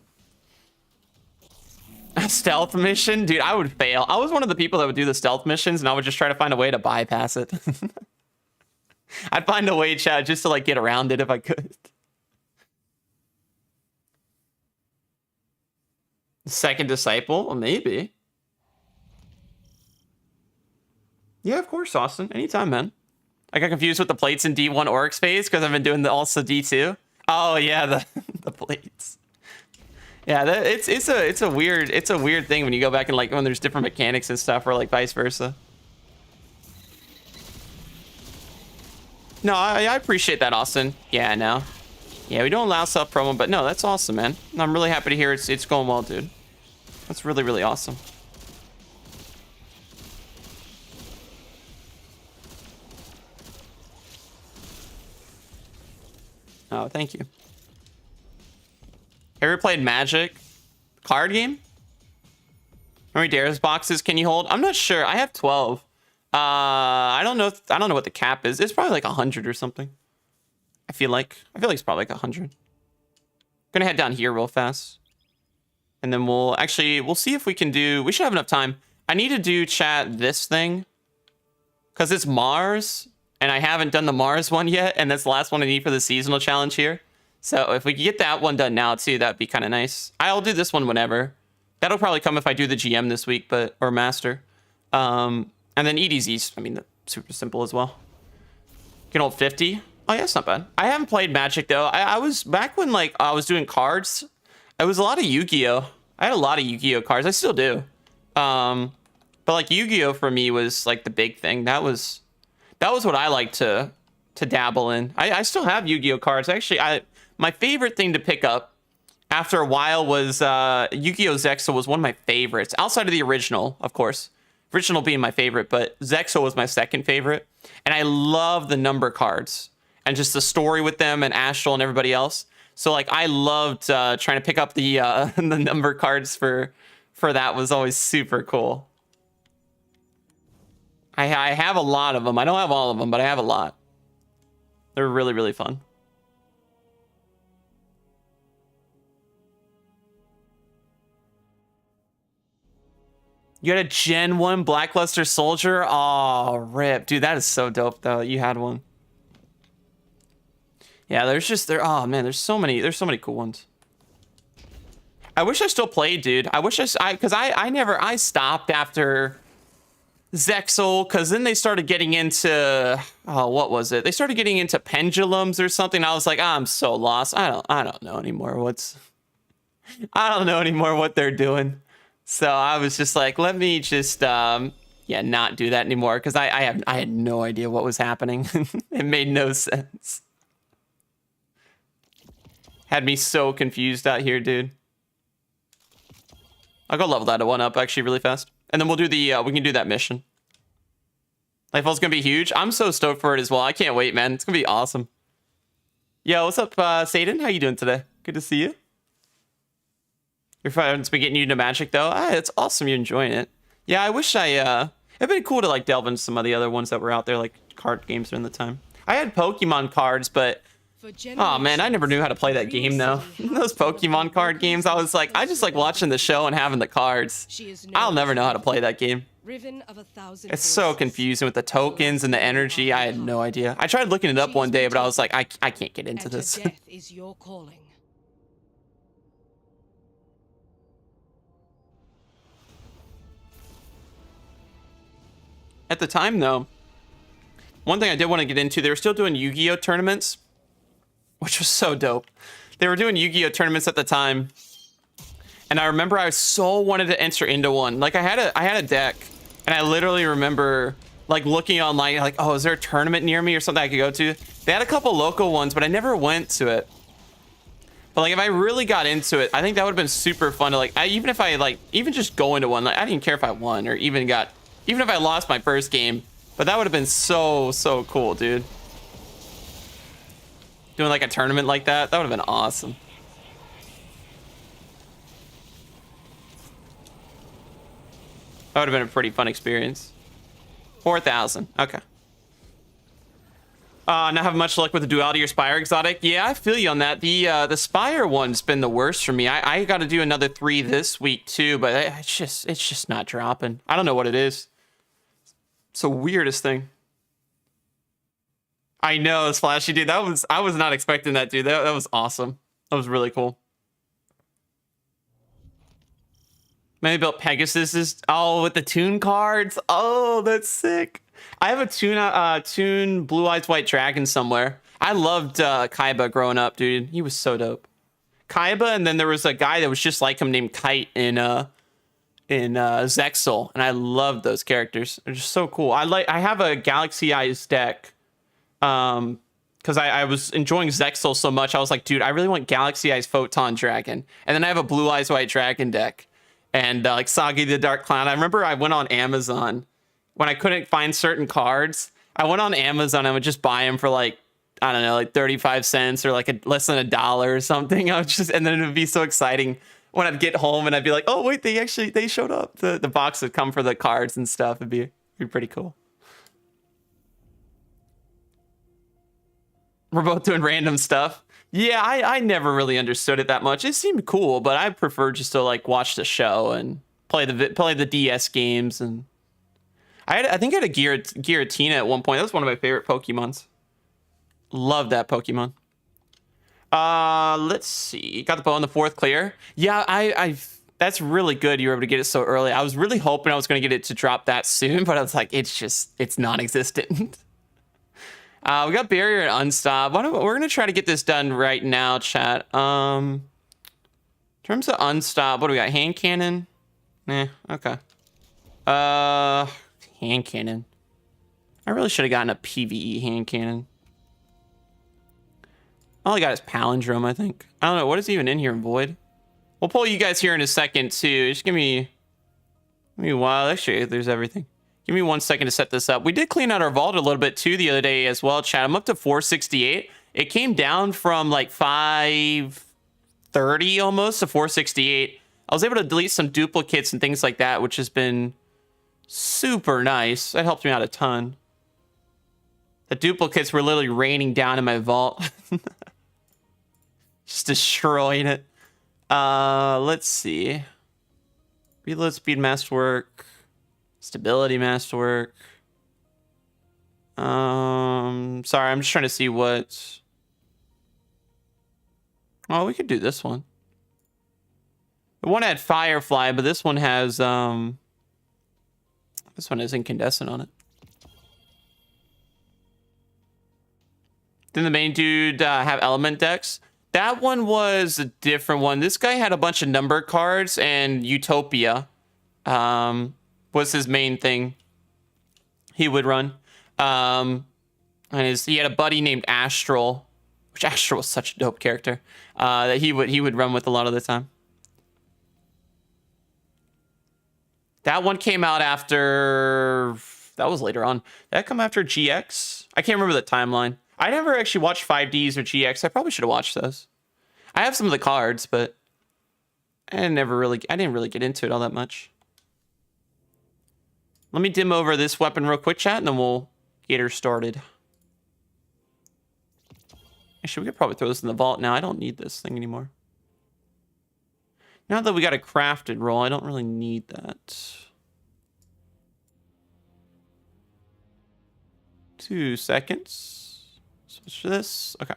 A stealth mission? Dude, I would fail. I was one of the people that would do the stealth missions, and I would just try to find a way to bypass it. I'd find a way, chat, just to like get around it if I could. Second disciple? Well, maybe. Yeah, of course, Austin. Anytime, man. I got confused with the plates in D1 Oryx phase because I've been doing also D2. Oh yeah, the plates. Yeah, it's a weird thing when you go back and like when there's different mechanics and stuff, or like vice versa. No, I appreciate that, Austin. Yeah, no. Yeah, we don't allow self promo, but no, that's awesome, man. I'm really happy to hear it's going well, dude. That's really, really awesome. Oh, thank you. Ever played Magic card game? How many Dares boxes can you hold? I'm not sure. I have 12. I don't know what the cap is. It's probably like 100 or something. I feel like it's probably like 100. Gonna head down here real fast. And then we'll see if we can do, we should have enough time. I need to do chat this thing. Cause it's Mars. And I haven't done the Mars one yet. And that's the last one I need for the seasonal challenge here. So if we could get that one done now too, that'd be kind of nice. I'll do this one whenever. That'll probably come if I do the GM this week, or Master. And then EDZ's, I mean, that's super simple as well. Get old 50. Oh yeah, that's not bad. I haven't played Magic though. I was back when like I was doing cards. It was a lot of Yu-Gi-Oh. I had a lot of Yu-Gi-Oh cards. I still do. But like Yu-Gi-Oh for me was like the big thing. That was what I like to dabble in. I still have Yu-Gi-Oh cards. Actually, my favorite thing to pick up after a while was Yu-Gi-Oh! Zexal was one of my favorites. Outside of the original, of course. Original being my favorite, but Zexal was my second favorite. And I love the number cards. And just the story with them and Astral and everybody else. So like I loved trying to pick up the the number cards for that. Was always super cool. I have a lot of them. I don't have all of them, but I have a lot. They're really, really fun. You had a Gen 1 Blackluster Soldier? Oh, rip. Dude, that is so dope, though. You had one. Yeah, oh man, there's so many cool ones. I wish I still played, dude. I wish because I stopped after Zexal, because then they started getting into, oh, what was it? They started getting into pendulums or something. I was like, I'm so lost. I don't know anymore I don't know anymore what they're doing. So I was just like, let me just yeah, not do that anymore, because I had no idea what was happening. It made no sense. Had me so confused out here, dude. I'll go level that one up actually really fast. And then we'll do the, we can do that mission. Lightfall's gonna be huge. I'm so stoked for it as well. I can't wait, man. It's gonna be awesome. Yo, what's up, Satan? How you doing today? Good to see you. Your friend's been getting you into Magic, though. Ah, it's awesome you're enjoying it. Yeah, I wish it'd been cool to, like, delve into some of the other ones that were out there, like card games during the time. I had Pokemon cards, but oh man, I never knew how to play that game though. Those Pokemon card games, I was like, I just like watching the show and having the cards. I'll never know how to play that game. It's so confusing with the tokens and the energy. I had no idea. I tried looking it up one day, but I was like, I can't get into this. At the time though, one thing I did want to get into, they were still doing Yu-Gi-Oh tournaments, which was so dope. They were doing Yu-Gi-Oh tournaments at the time, and I remember I so wanted to enter into one. Like I had a deck, and I literally remember like looking online, like, oh, is there a tournament near me or something I could go to? They had a couple local ones, but I never went to it. But like if I really got into it, I think that would have been super fun to like, even if I like, even just go into one, like I didn't care if I won or even if I lost my first game, but that would have been so cool, dude. Doing like a tournament like that would have been awesome. That would have been a pretty fun experience. 4,000, okay. Not having much luck with the Duality or Spire exotic. Yeah, I feel you on that. The Spire one's been the worst for me. I got to do another 3 this week too, but it's just not dropping. I don't know what it is. It's the weirdest thing. I know, Splashy, dude. I was not expecting that, dude. That was awesome. That was really cool. Maybe built Pegasus with the Toon cards. Oh, that's sick. I have a Toon Blue Eyes White Dragon somewhere. I loved Kaiba growing up, dude. He was so dope. Kaiba, and then there was a guy that was just like him named Kite in Zexal, and I loved those characters. They're just so cool. I have a Galaxy Eyes deck. Because I was enjoying Zexal so much, I was like, dude, I really want Galaxy Eyes Photon Dragon. And then I have a Blue Eyes White Dragon deck. And like Sagi the Dark Clown. I remember I went on Amazon when I couldn't find certain cards. I went on Amazon and would just buy them for like, I don't know, like 35 cents or like less than $1 or something. And then it would be so exciting when I'd get home and I'd be like, oh wait, they showed up. The box would come for the cards and stuff. It'd be pretty cool. We're both doing random stuff. Yeah, I never really understood it that much. It seemed cool, but I prefer just to like watch the show and play the DS games. And I think I had a Giratina at one point. That was one of my favorite Pokemons. Love that Pokemon. Let's see. Got the bow on the 4th clear. Yeah, I that's really good. You were able to get it so early. I was really hoping I was going to get it to drop that soon, but I was like, it's non-existent. We got Barrier and Unstop. We're going to try to get this done right now, chat. In terms of Unstop, what do we got? Hand Cannon? Okay. Hand Cannon. I really should have gotten a PvE Hand Cannon. All I got is Palindrome, I think. I don't know. What is even in here in Void? We'll pull you guys here in a second, too. Just give me a while. Actually, there's everything. Give me 1 second to set this up. We did clean out our vault a little bit too the other day as well, chat. I'm up to 468. It came down from like 530 almost to 468. I was able to delete some duplicates and things like that, which has been super nice. That helped me out a ton. The duplicates were literally raining down in my vault. Just destroying it. Let's see. Reload speed masterwork. Stability masterwork. Sorry, I'm just trying to see what Oh, we could do this one. The one had Firefly, but this one has incandescent on it. Didn't the main dude have element decks? That one was a different one. This guy had a bunch of number cards, and Utopia was his main thing he would run. And he had a buddy named Astral, which Astral was such a dope character that he would run with a lot of the time. That one came out after... That was later on. Did that come after GX? I can't remember the timeline. I never actually watched 5Ds or GX. I probably should have watched those. I have some of the cards, but I didn't really get into it all that much. Let me dim over this weapon real quick, chat, and then we'll get her started. Actually, we could probably throw this in the vault now. I don't need this thing anymore. Now that we got a crafted roll, I don't really need that. 2 seconds. Switch to this. Okay.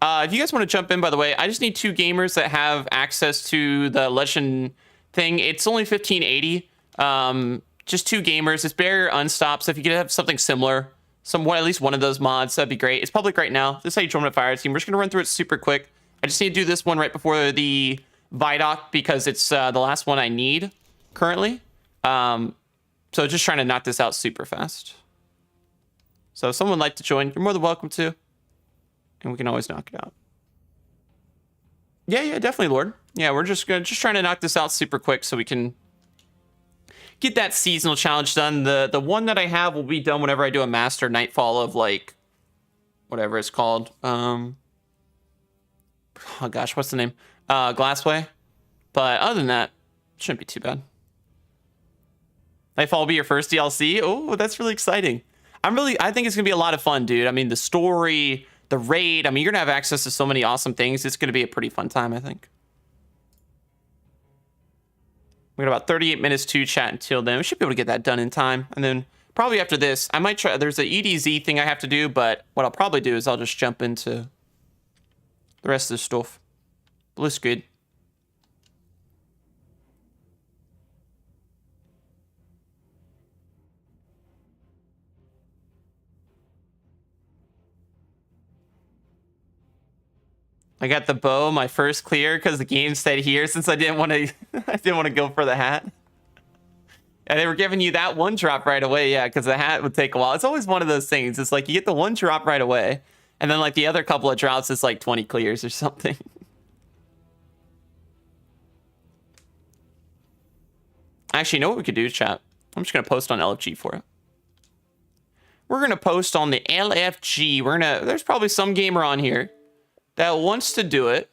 If you guys want to jump in, by the way, I just need 2 gamers that have access to the legend thing. It's only 1580. Just 2 gamers. It's barrier unstop. So if you could have something similar, at least one of those mods, that'd be great. It's public right now. This is how you join a fire team. We're just gonna run through it super quick. I just need to do this one right before the Viaduct because it's the last one I need currently. So just trying to knock this out super fast. So if someone would like to join, you're more than welcome to. And we can always knock it out. Yeah, definitely, Lord. Yeah, we're just trying to knock this out super quick so we can get that seasonal challenge done. The one that I have will be done whenever I do a master Nightfall of like whatever it's called. Oh gosh, what's the name? Glassway. But other than that, it shouldn't be too bad. Nightfall will be your first DLC. Oh, that's really exciting. I think it's gonna be a lot of fun, dude. I mean, the story, the raid. I mean, you're gonna have access to so many awesome things. It's gonna be a pretty fun time, I think. We got about 38 minutes to chat until then. We should be able to get that done in time. And then probably after this, I might try. There's an EDZ thing I have to do, but what I'll probably do is I'll just jump into the rest of the stuff. It looks good. I got the bow, my first clear, because the game said here since I didn't want to I didn't want to go for the hat. And they were giving you that one drop right away, yeah, because the hat would take a while. It's always one of those things. It's like you get the one drop right away, and then like the other couple of drops, it's like 20 clears or something. Actually, you know what we could do, chat? I'm just gonna post on LFG for it. We're gonna post on the LFG. There's probably some gamer on here that wants to do it.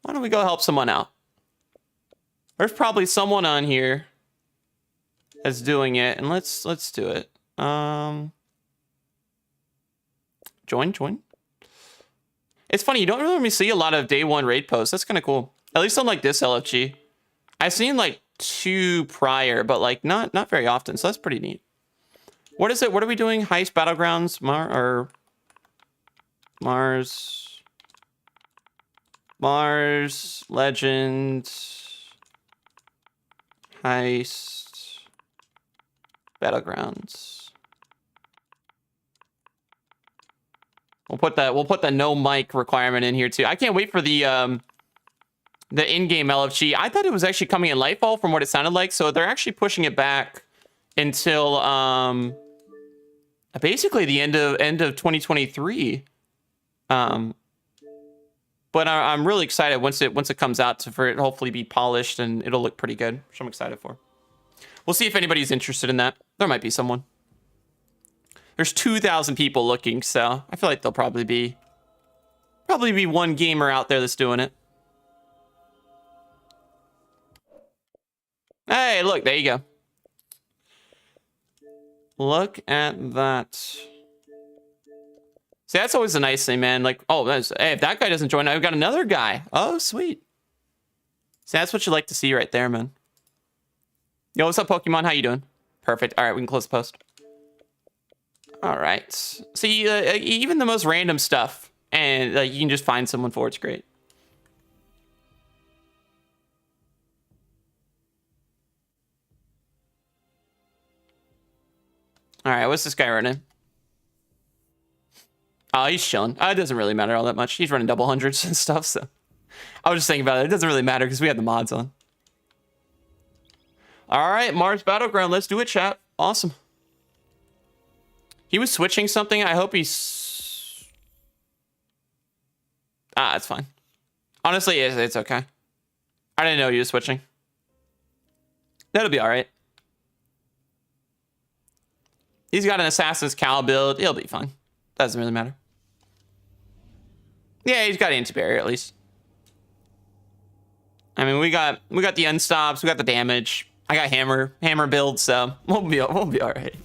Why don't we go help someone out? There's probably someone on here that's doing it, and let's do it. Join. It's funny, you don't really see a lot of day one raid posts. That's kind of cool. At least on like this LFG. I've seen like 2 prior, but like not very often, so that's pretty neat. What is it? What are we doing? Heist, Battlegrounds, Mars, Legend, Heist, Battlegrounds. We'll put the no mic requirement in here too. I can't wait for the in-game LFG. I thought it was actually coming in Lightfall from what it sounded like, so they're actually pushing it back until basically the end of 2023. But I'm really excited once it comes out for it to hopefully be polished and it'll look pretty good, which I'm excited for. We'll see if anybody's interested in that. There might be someone. There's 2,000 people looking, so I feel like there'll probably be one gamer out there that's doing it. Hey, look, there you go. Look at that. See, that's always a nice thing, man. Like, oh, hey, if that guy doesn't join, I've got another guy. Oh, sweet. See, that's what you like to see right there, man. Yo, what's up, Pokemon? How you doing? Perfect. All right, we can close the post. All right. See, even the most random stuff, and you can just find someone for it's great. All right, what's this guy running? Oh, he's chilling. It doesn't really matter all that much. He's running double hundreds and stuff, so. I was just thinking about it. It doesn't really matter because we have the mods on. All right, Mars Battleground. Let's do it, chat. Awesome. He was switching something. I hope he's... it's fine. Honestly, it's okay. I didn't know he was switching. That'll be all right. He's got an Assassin's Cal build. He'll be fine. Doesn't really matter. Yeah, he's got anti-barrier at least. I mean, we got the unstops, we got the damage. I got hammer build, so we'll be all right.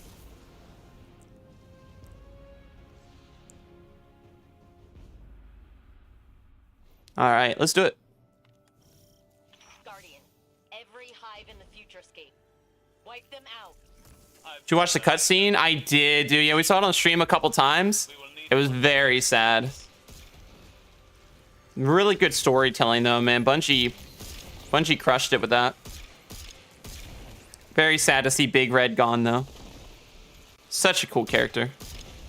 All right, let's do it. Guardian, every hive in the futurescape. Wipe them out. Did you watch the cutscene? I did, dude. Yeah, we saw it on stream a couple times. It was very sad. Really good storytelling, though, man. Bungie crushed it with that. Very sad to see Big Red gone, though. Such a cool character.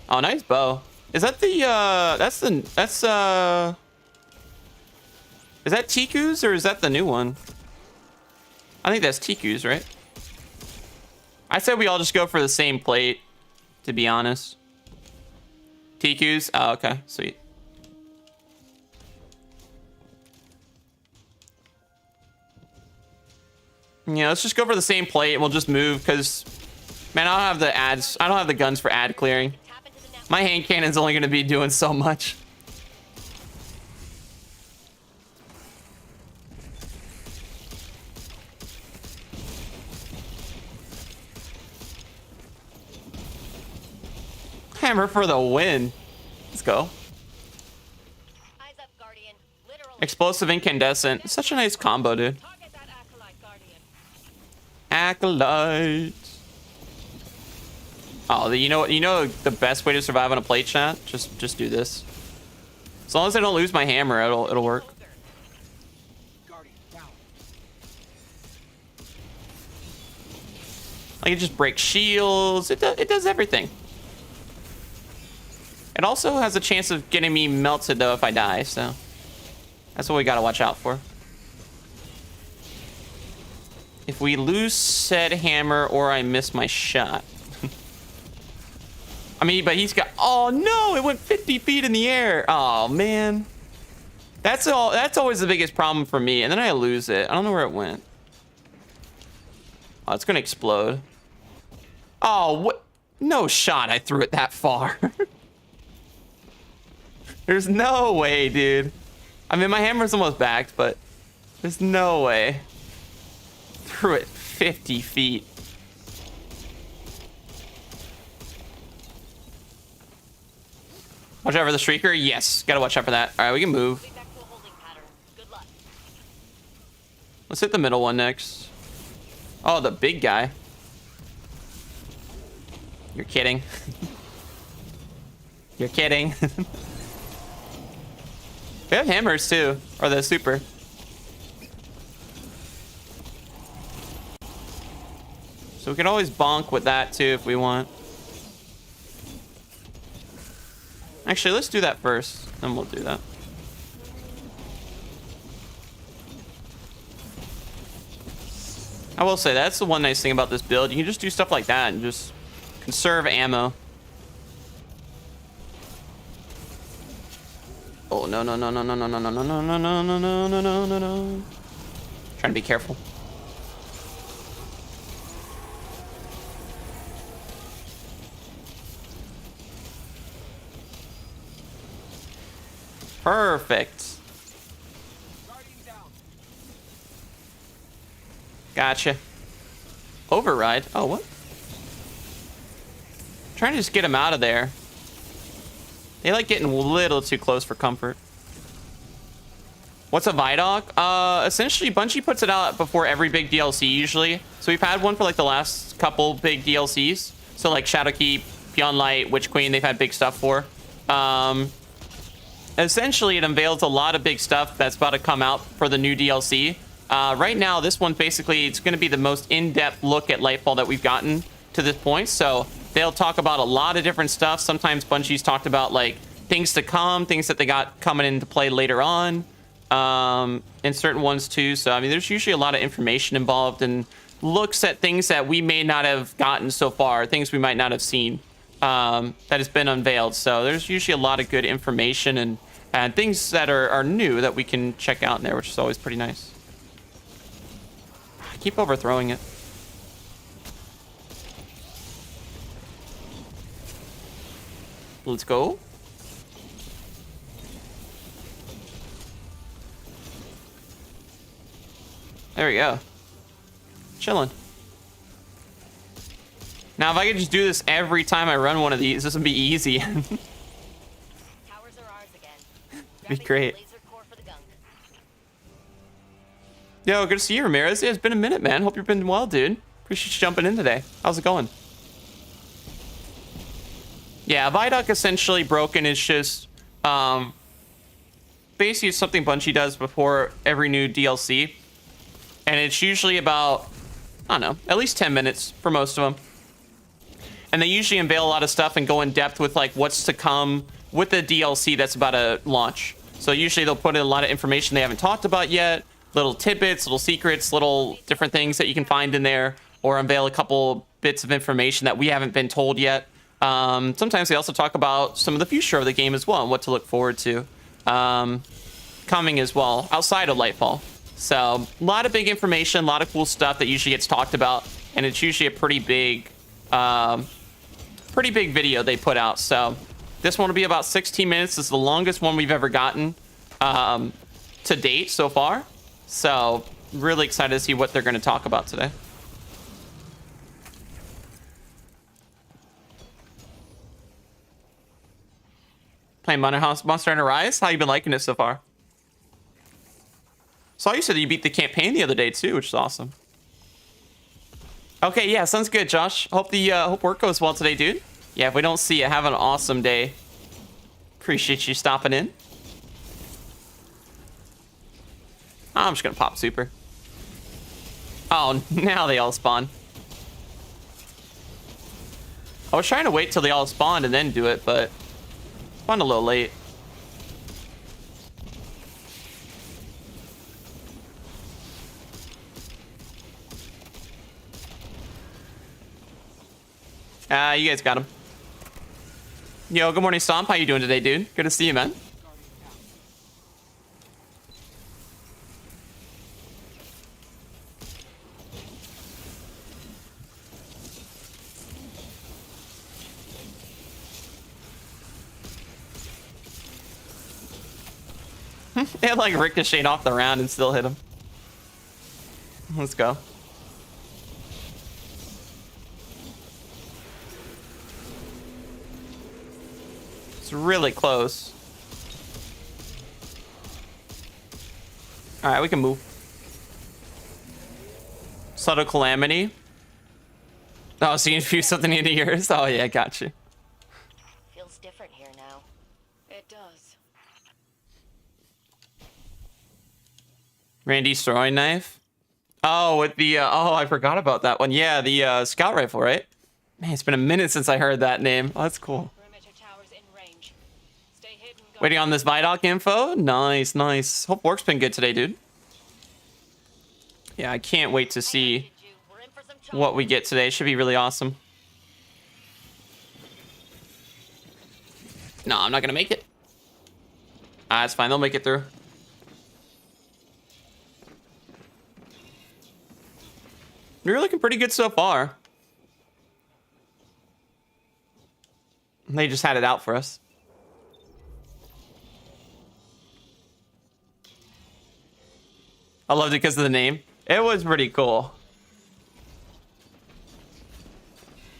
Oh, nice bow. Is that the, is that Tiku's or is that the new one? I think that's Tiku's, right? I said we all just go for the same plate, to be honest. Tiku's? Oh, okay. Sweet. Yeah, let's just go for the same plate and we'll just move because, man, I don't have the ads. I don't have the guns for ad clearing. My hand cannon's only going to be doing so much. Hammer for the win. Let's go. Eyes up, Guardian. Literally. Explosive incandescent. Such a nice combo, dude. Target that acolyte, Guardian. Acolyte. Oh, you know the best way to survive on a plate, chat? Just do this. As long as I don't lose my hammer, it'll work. Like it just breaks shields. It does everything. It also has a chance of getting me melted though if I die, so that's what we gotta watch out for. If we lose said hammer or I miss my shot. I mean, but he's got, oh no, it went 50 feet in the air. Oh man. That's always the biggest problem for me. And then I lose it. I don't know where it went. Oh, it's gonna explode. Oh, what? No shot I threw it that far. There's no way, dude. I mean, my hammer's almost backed, but there's no way. Threw it 50 feet. Watch out for the streaker. Yes, gotta watch out for that. All right, we can move. Let's hit the middle one next. Oh, the big guy. You're kidding. You're kidding. We have hammers too, or the super. So we can always bonk with that too if we want. Actually, let's do that first, then we'll do that. I will say that's the one nice thing about this build. You can just do stuff like that and just conserve ammo. Oh no no no no no no no no no no no no no no no no no. Trying to be careful. Perfect. Gotcha. Override. Oh, what? Trying to just get him out of there. They like getting a little too close for comfort. What's a Viaduct? Essentially, Bungie puts it out before every big DLC usually. So we've had one for like the last couple big DLCs. So like Shadowkeep, Beyond Light, Witch Queen, they've had big stuff for. Essentially, it unveils a lot of big stuff that's about to come out for the new DLC. Right now, this one basically, it's going to be the most in-depth look at Lightfall that we've gotten to this point. So they'll talk about a lot of different stuff. Sometimes Bungie's talked about like things to come, things that they got coming into play later on, in certain ones too. So I mean, there's usually a lot of information involved and looks at things that we may not have gotten so far, things we might not have seen, that has been unveiled. So there's usually a lot of good information and things that are new that we can check out in there, which is always pretty nice. I keep overthrowing it. Let's go. There we go. Chilling. Now, if I could just do this every time I run one of these, this would be easy. Towers are ours again. Be great. Laser core for the gunk. Yo, good to see you, Ramirez. Yeah, it's been a minute, man. Hope you've been well, dude. Appreciate you jumping in today. How's it going? Yeah, Viaduct essentially broken is just basically something Bungie does before every new DLC. And it's usually about, I don't know, at least 10 minutes for most of them. And they usually unveil a lot of stuff and go in depth with like what's to come with the DLC that's about to launch. So usually they'll put in a lot of information they haven't talked about yet, little tidbits, little secrets, little different things that you can find in there, or unveil a couple bits of information that we haven't been told yet. Sometimes they also talk about some of the future of the game as well and what to look forward to coming as well outside of Lightfall. So a lot of big information, a lot of cool stuff that usually gets talked about, and it's usually a pretty big video they put out. So this one will be about 16 minutes. This is the longest one we've ever gotten to date so far. So really excited to see what they're going to talk about today. Playing Monster Hunter Rise. How you been liking it so far? Saw you said you beat the campaign the other day too, which is awesome. Okay, yeah, sounds good, Josh. Hope work goes well today, dude. Yeah, if we don't see you, have an awesome day. Appreciate you stopping in. I'm just gonna pop super. Oh, now they all spawn. I was trying to wait till they all spawned and then do it, but spawned a little late. You guys got him. Yo, good morning, Stomp. How you doing today, dude? Good to see you, man. It like ricocheted off the round and still hit him. Let's go. It's really close. All right, we can move. Subtle Calamity. Oh, so you infused something into yours? Oh yeah, got you. Feels different here now. It does. Randy's throwing knife. Oh, with the oh, I forgot about that one. Yeah, the scout rifle, right? Man, it's been a minute since I heard that name. Oh, that's cool. Waiting on this Viaduct info. Nice, nice. Hope work's been good today, dude. Yeah, I can't wait to see what we get today. Should be really awesome. No, I'm not gonna make it. Ah, it's fine. They'll make it through. You're looking pretty good so far. They just had it out for us. I loved it because of the name. It was pretty cool.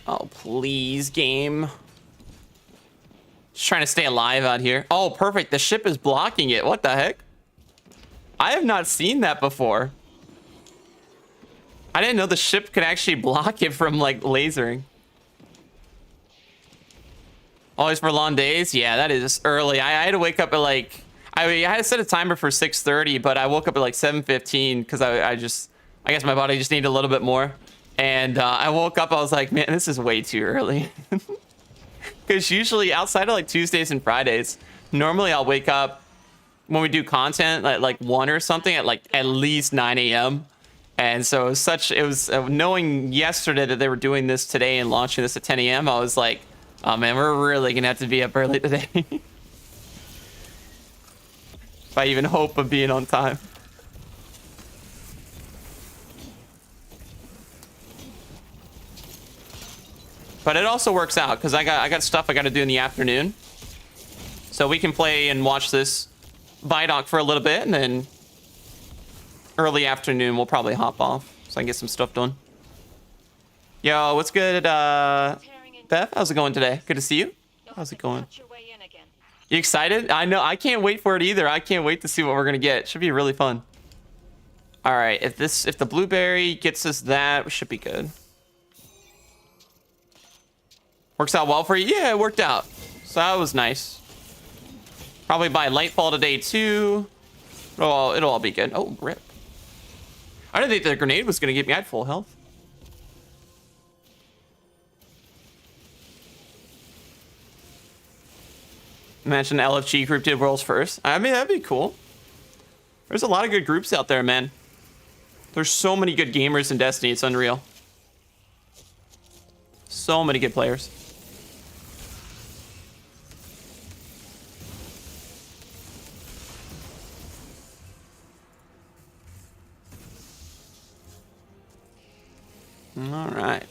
Oh, please, game. Just trying to stay alive out here. Oh, perfect. The ship is blocking it. What the heck? I have not seen that before. I didn't know the ship could actually block it from, like, lasering. Always for long days? Yeah, that is early. I had to wake up at, like... I had to set a timer for 6:30, but I woke up at like 7:15 because I guess my body just needed a little bit more. And I woke up, I was like, man, this is way too early. Because usually outside of like Tuesdays and Fridays, normally I'll wake up when we do content at like 1 or something at least 9 a.m. And so it was knowing yesterday that they were doing this today and launching this at 10 a.m. I was like, oh man, we're really gonna have to be up early today. If I even hope of being on time. But it also works out because I got stuff I got to do in the afternoon, so we can play and watch this Viaduct for a little bit, and then early afternoon we'll probably hop off so I can get some stuff done. Yo, what's good, Beth? How's it going today? Good to see you. How's it going? You excited? I know. I can't wait for it either. I can't wait to see what we're gonna get. Should be really fun. All right, if the blueberry gets us that, we should be good. Works out well for you? Yeah, it worked out. So that was nice. Probably buy Lightfall today too. It'll all be good. Oh, rip. I didn't think the grenade was gonna get me. I had full health. Imagine the LFG group did worlds first. I mean, that'd be cool. There's a lot of good groups out there, man. There's so many good gamers in Destiny. It's unreal. So many good players. All right.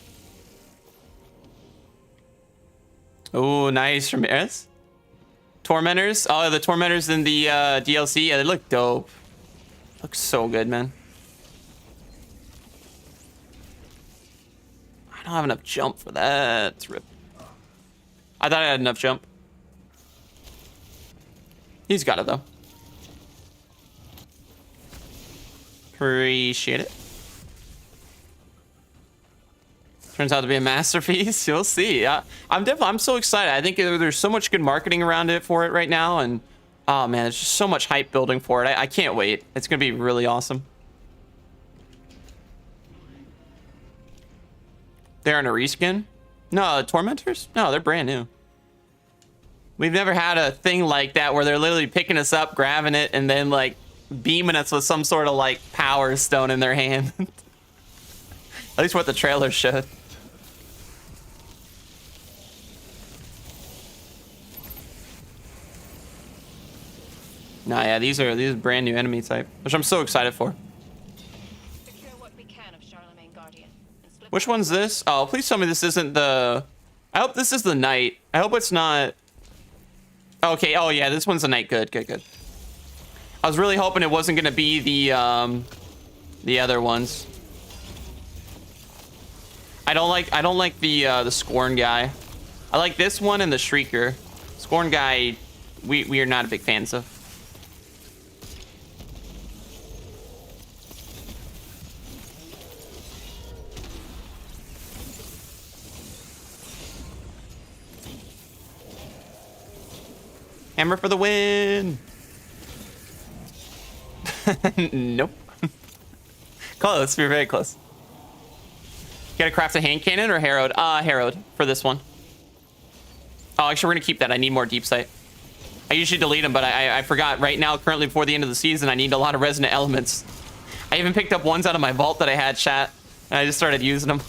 Oh, nice from Eris. Tormentors. Oh, the Tormentors in the DLC. Yeah, they look dope. Looks so good, man. I don't have enough jump for that. Rip. I thought I had enough jump. He's got it, though. Appreciate it. Turns out to be a masterpiece. You'll see. I'm so excited. I think there's so much good marketing around it for it right now, and oh man, there's just so much hype building for it. I can't wait. It's gonna be really awesome. They're in a reskin? No, Tormentors? No, they're brand new. We've never had a thing like that where they're literally picking us up, grabbing it, and then like beaming us with some sort of like power stone in their hand. At least what the trailer showed. Nah, yeah, these are brand new enemy type, which I'm so excited for. Which one's this? Oh, please tell me this isn't the... I hope this is the knight. I hope it's not... Okay, oh yeah, this one's the knight. Good, good, good. I was really hoping it wasn't gonna be the other ones. I don't like the Scorn guy. I like this one and the Shrieker. Scorn guy, we are not big fans of. Hammer for the win. Nope. Close. We're very close. Gotta craft a hand cannon or Harrowed? Harrowed for this one. Oh, actually, we're gonna keep that. I need more deep sight. I usually delete them, but I forgot right now, currently before the end of the season, I need a lot of resonant elements. I even picked up ones out of my vault that I had, chat, and I just started using them.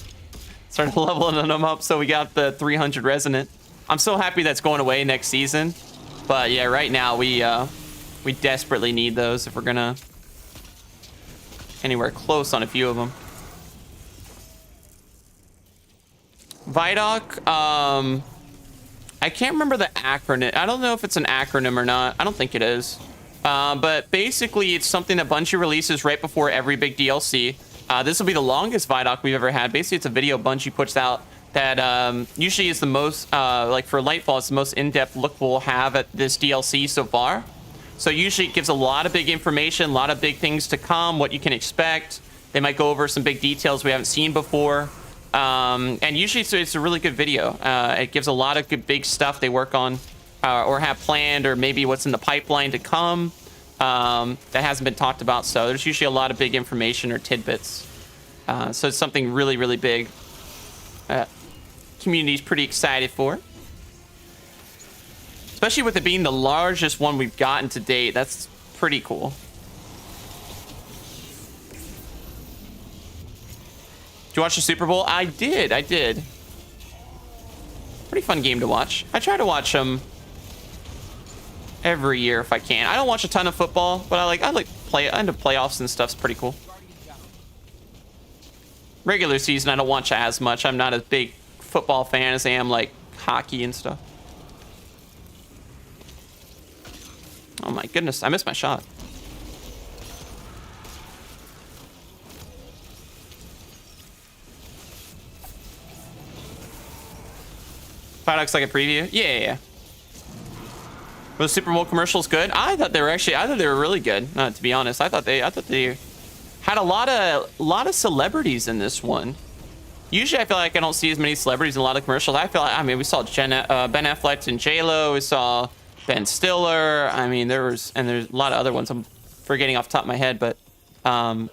Started leveling them up, so we got the 300 resonant. I'm so happy that's going away next season. But yeah, right now we desperately need those if we're gonna anywhere close on a few of them. Vidoc, I can't remember the acronym. I don't know if it's an acronym or not. I don't think it is. But basically, it's something that Bungie releases right before every big DLC. This will be the longest Vidoc we've ever had. Basically, it's a video Bungie puts out that usually is the most, like for Lightfall, it's the most in-depth look we'll have at this DLC so far. So usually it gives a lot of big information, a lot of big things to come, what you can expect. They might go over some big details we haven't seen before. And usually it's a really good video. It gives a lot of good big stuff they work on or have planned, or maybe what's in the pipeline to come that hasn't been talked about. So there's usually a lot of big information or tidbits. So it's something really, really big. Community's pretty excited for. Especially with it being the largest one we've gotten to date. That's pretty cool. Did you watch the Super Bowl? I did. Pretty fun game to watch. I try to watch them every year if I can. I don't watch a ton of football, but I like into playoffs and stuff's pretty cool. Regular season, I don't watch as much. I'm not as big football fan as I am like hockey and stuff. Oh my goodness, I missed my shot. Viadoc's like a preview? Yeah. Were the Super Bowl commercials good? I thought they were really good. To be honest, I thought they had a lot of celebrities in this one. Usually, I feel like I don't see as many celebrities in a lot of commercials. I mean, we saw Ben Affleck and J-Lo. We saw Ben Stiller. I mean, there's a lot of other ones I'm forgetting off the top of my head, but yeah,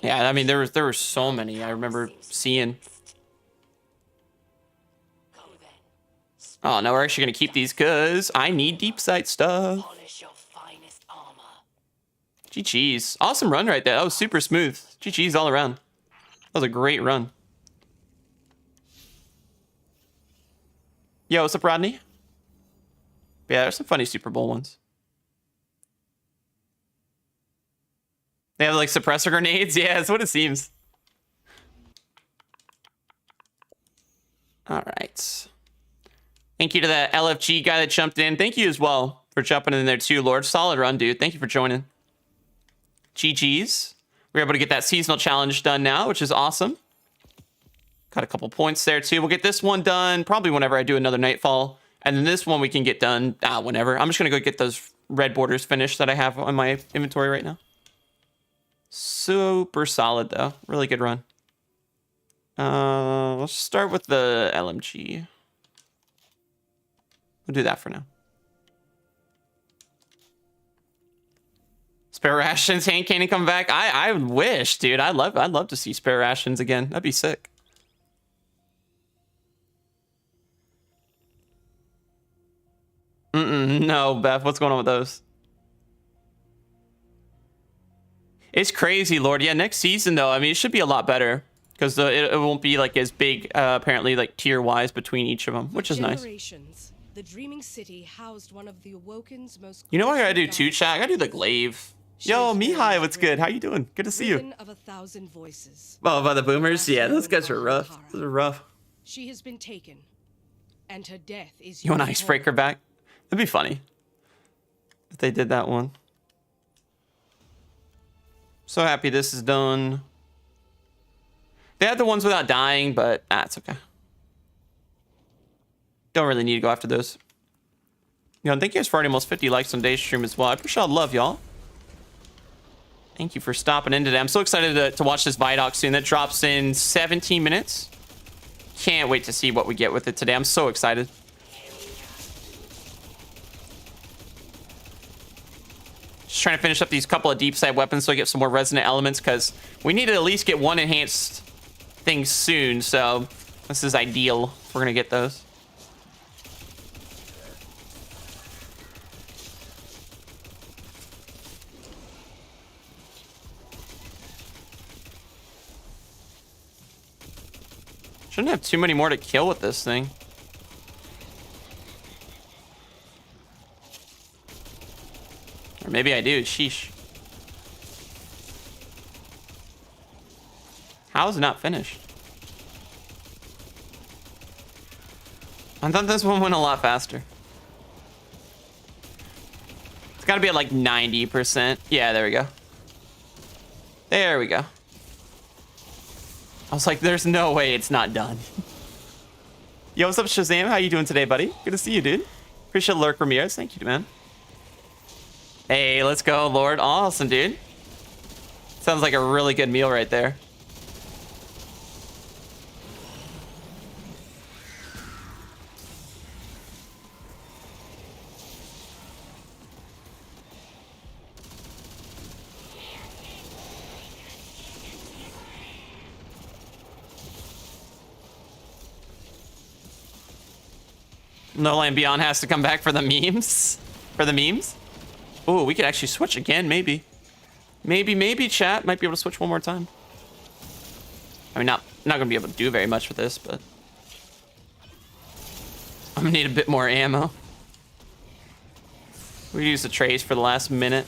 I mean, there were so many I remember seeing. Oh no, we're actually gonna keep these because I need deep sight stuff. GG's. Awesome run right there. That was super smooth. GG's all around. That was a great run. Yo, what's up, Rodney? Yeah, there's some funny Super Bowl ones. They have like suppressor grenades. Yeah, that's what it seems. All right. Thank you to that LFG guy that jumped in. Thank you as well for jumping in there too, Lord. Solid run, dude. Thank you for joining. GG's. We're able to get that seasonal challenge done now, which is awesome. Got a couple points there too. We'll get this one done probably whenever I do another Nightfall. And then this one we can get done whenever. I'm just going to go get those red borders finished that I have on my inventory right now. Super solid though. Really good run. Let's start with the LMG. We'll do that for now. Spare rations, hand cannon come back. I wish, dude. I'd love to see spare rations again. That'd be sick. No, Beth. What's going on with those? It's crazy, Lord. Yeah, next season though. I mean, it should be a lot better because it won't be like as big, apparently, like tier-wise between each of them, which is nice. The dreaming city housed one of the Awoken's most. You know what I gotta do too, chat? I gotta do the glaive. Yo, Mihai, what's good? How you doing? Good to see you. Of 1,000 voices. Oh, by the boomers? Yeah, those guys are rough. Those are rough. She has been taken, and her death is. You want Icebreaker back? That'd be funny if they did that one. So happy this is done. They had the ones without dying, but it's okay. Don't really need to go after those. Yo, thank you guys for already almost 50 likes on today's stream as well. I appreciate all the love, y'all. Thank you for stopping in today. I'm so excited to watch this Viaduct soon. That drops in 17 minutes. Can't wait to see what we get with it today. I'm so excited. Just trying to finish up these couple of deep side weapons so I get some more resonant elements because we need to at least get one enhanced thing soon. So this is ideal. We're going to get those. Shouldn't have too many more to kill with this thing. Or maybe I do. Sheesh. How is it not finished? I thought this one went a lot faster. It's got to be at like 90%. Yeah, there we go. There we go. I was like, there's no way it's not done. Yo, what's up, Shazam? How you doing today, buddy? Good to see you, dude. Appreciate Lurk Ramirez. Thank you, man. Hey, let's go, Lord. Awesome, dude. Sounds like a really good meal right there. No Land Beyond has to come back for the memes. For the memes. Oh, we could actually switch again, maybe. Maybe chat might be able to switch one more time. I mean, not gonna be able to do very much with this, but I'm gonna need a bit more ammo. We use the trays for the last minute.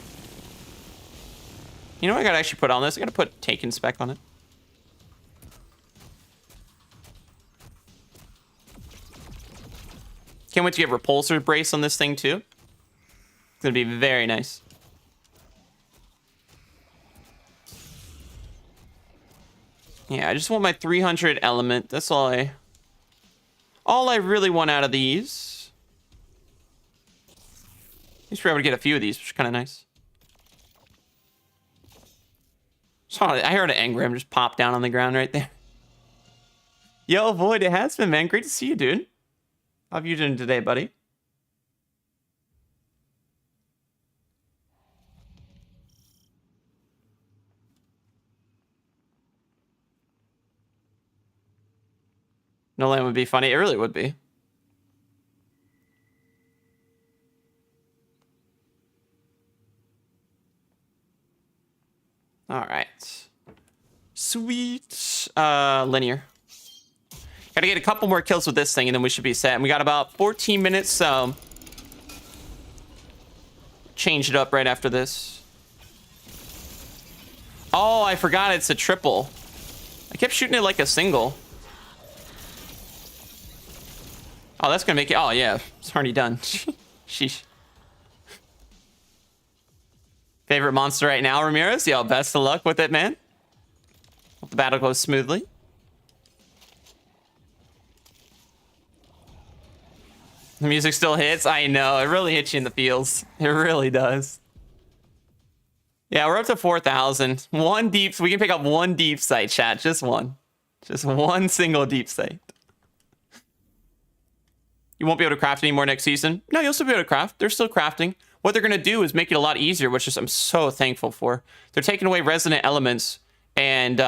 You know what I gotta actually put on this? I gotta put Taken Spec on it. Can't wait to get repulsor brace on this thing too. It's gonna be very nice. Yeah, I just want my 300 element. That's all I really want out of these. At least we're able to get a few of these, which is kind of nice. So I heard an engram just pop down on the ground right there. Yo, Void, it has been, man. Great to see you, dude. How have you doing today, buddy? No Land would be funny. It really would be. All right. Sweet. Linear. Gotta get a couple more kills with this thing, and then we should be set. And we got about 14 minutes, so change it up right after this. Oh, I forgot it's a triple. I kept shooting it like a single. Oh, that's gonna make it. Oh, yeah. It's already done. Sheesh. Favorite monster right now, Ramirez? Yo, best of luck with it, man. Hope the battle goes smoothly. The music still hits. I know. It really hits you in the feels. It really does. Yeah, we're up to 4,000. One deep. We can pick up one deep site, chat. Just one. Just one single deep site. You won't be able to craft anymore next season. No, you'll still be able to craft. They're still crafting. What they're going to do is make it a lot easier, which is I'm so thankful for. They're taking away resonant elements, and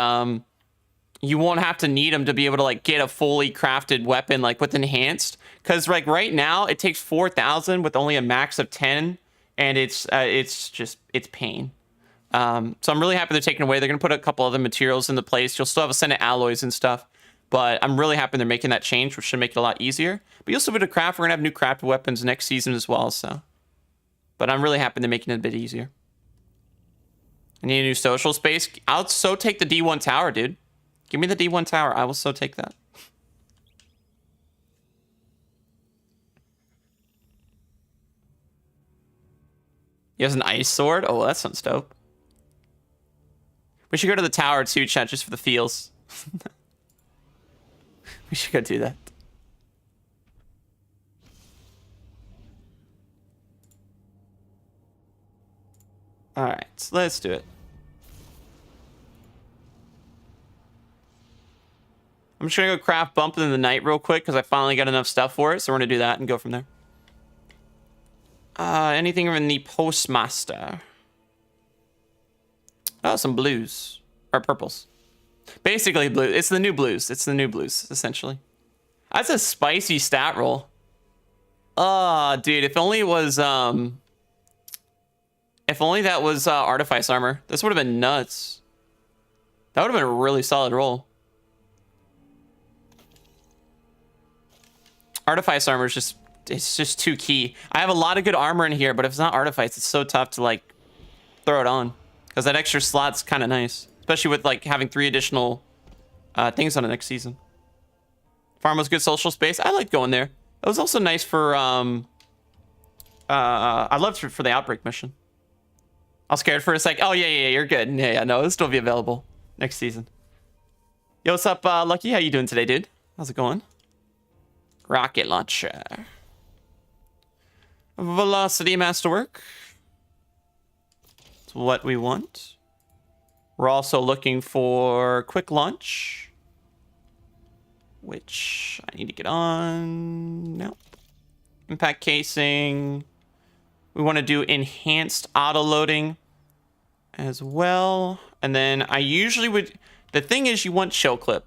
you won't have to need them to be able to like get a fully crafted weapon like with enhanced. Because like right now it takes 4,000 with only a max of 10, and it's pain. So I'm really happy they're taking away. They're going to put a couple other materials into place. You'll still have Ascendant alloys and stuff. But I'm really happy they're making that change, which should make it a lot easier. But you'll still be able to craft. We're going to have new crafted weapons next season as well, so. But I'm really happy they're making it a bit easier. I need a new social space. I'll so take the D1 tower, dude. Give me the D1 tower. I will so take that. He has an ice sword? Oh, that sounds dope. We should go to the tower too, chat, just for the feels. We should go do that. All right, so let's do it. I'm just gonna go craft Bump in the Night real quick because I finally got enough stuff for it. So we're gonna do that and go from there. Anything in the Postmaster? Oh, some blues or purples. Basically blue. It's the new blues. It's the new blues, essentially. That's a spicy stat roll. Oh, dude, if only it was if only that was Artifice Armor. This would have been nuts. That would have been a really solid roll. Artifice Armor is just, it's just too key. I have a lot of good armor in here, but if it's not Artifice, it's so tough to like throw it on. Because that extra slot's kind of nice. Especially with like having 3 additional things on it next season. Farm was good social space. I liked going there. It was also nice for I loved it for the Outbreak mission. I was scared for a sec. Oh yeah, you're good. Yeah, no, it'll still be available next season. Yo, what's up, Lucky? How you doing today, dude? How's it going? Rocket launcher. Velocity Masterwork. That's what we want. We're also looking for quick launch, which I need to get on. Nope. Impact casing. We want to do enhanced auto loading as well. And then I usually would, the thing is you want chill clip.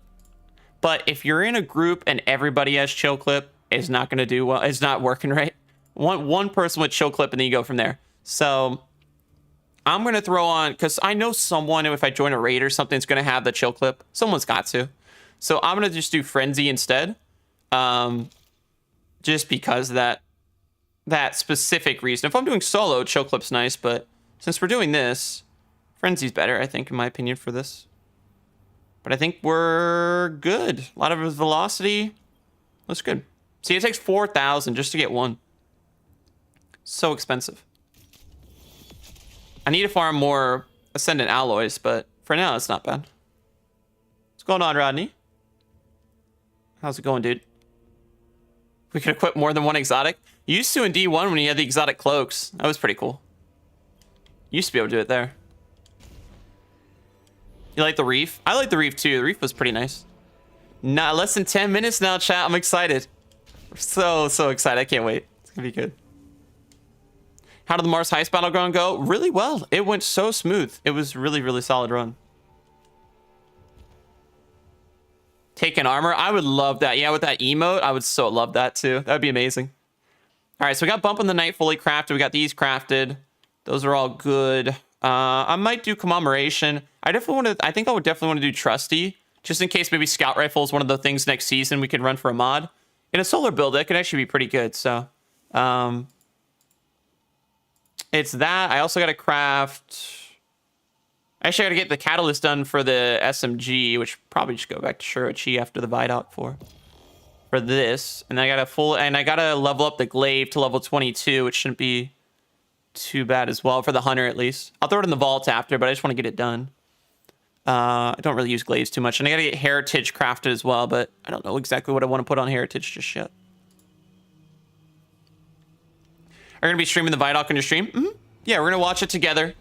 But if you're in a group and everybody has chill clip, is not going to do well. It's not working right. One person with chill clip, and then you go from there. So I'm going to throw on, because I know someone, if I join a raid or something, is going to have the chill clip. Someone's got to. So I'm going to just do Frenzy instead. Just because of that specific reason. If I'm doing solo, chill clip's nice, but since we're doing this, Frenzy's better, I think, in my opinion, for this. But I think we're good. A lot of velocity. Looks good. See, it takes 4,000 just to get one. So expensive. I need to farm more Ascendant Alloys, but for now, it's not bad. What's going on, Rodney? How's it going, dude? We could equip more than one exotic. You used to in D1 when you had the exotic cloaks. That was pretty cool. Used to be able to do it there. You like the reef? I like the reef too. The reef was pretty nice. Not less than 10 minutes now, chat. I'm excited. So excited. I can't wait. It's gonna be good. How did the Mars Heist Battleground go? Really well. It went so smooth. It was really solid run. Taking armor. I would love that. Yeah, with that emote, I would so love that too. That would be amazing. All right, so we got Bump in the Night fully crafted. We got these crafted. Those are all good. I might do Commemoration. I think I would definitely want to do Trusty, just in case maybe Scout Rifle is one of the things next season we could run for a mod. In a solar build, that could actually be pretty good. So, it's that. I also got to craft. Actually, I got to get the catalyst done for the SMG, which probably just go back to Shurichi after the Viaduct for this. And I got to level up the glaive to level 22, which shouldn't be too bad as well for the hunter at least. I'll throw it in the vault after, but I just want to get it done. I don't really use glaives too much, and I got to get heritage crafted as well, but I don't know exactly what I want to put on heritage just yet. Are you gonna be streaming the Viaduct on your stream? Mm-hmm. Yeah, we're gonna watch it together.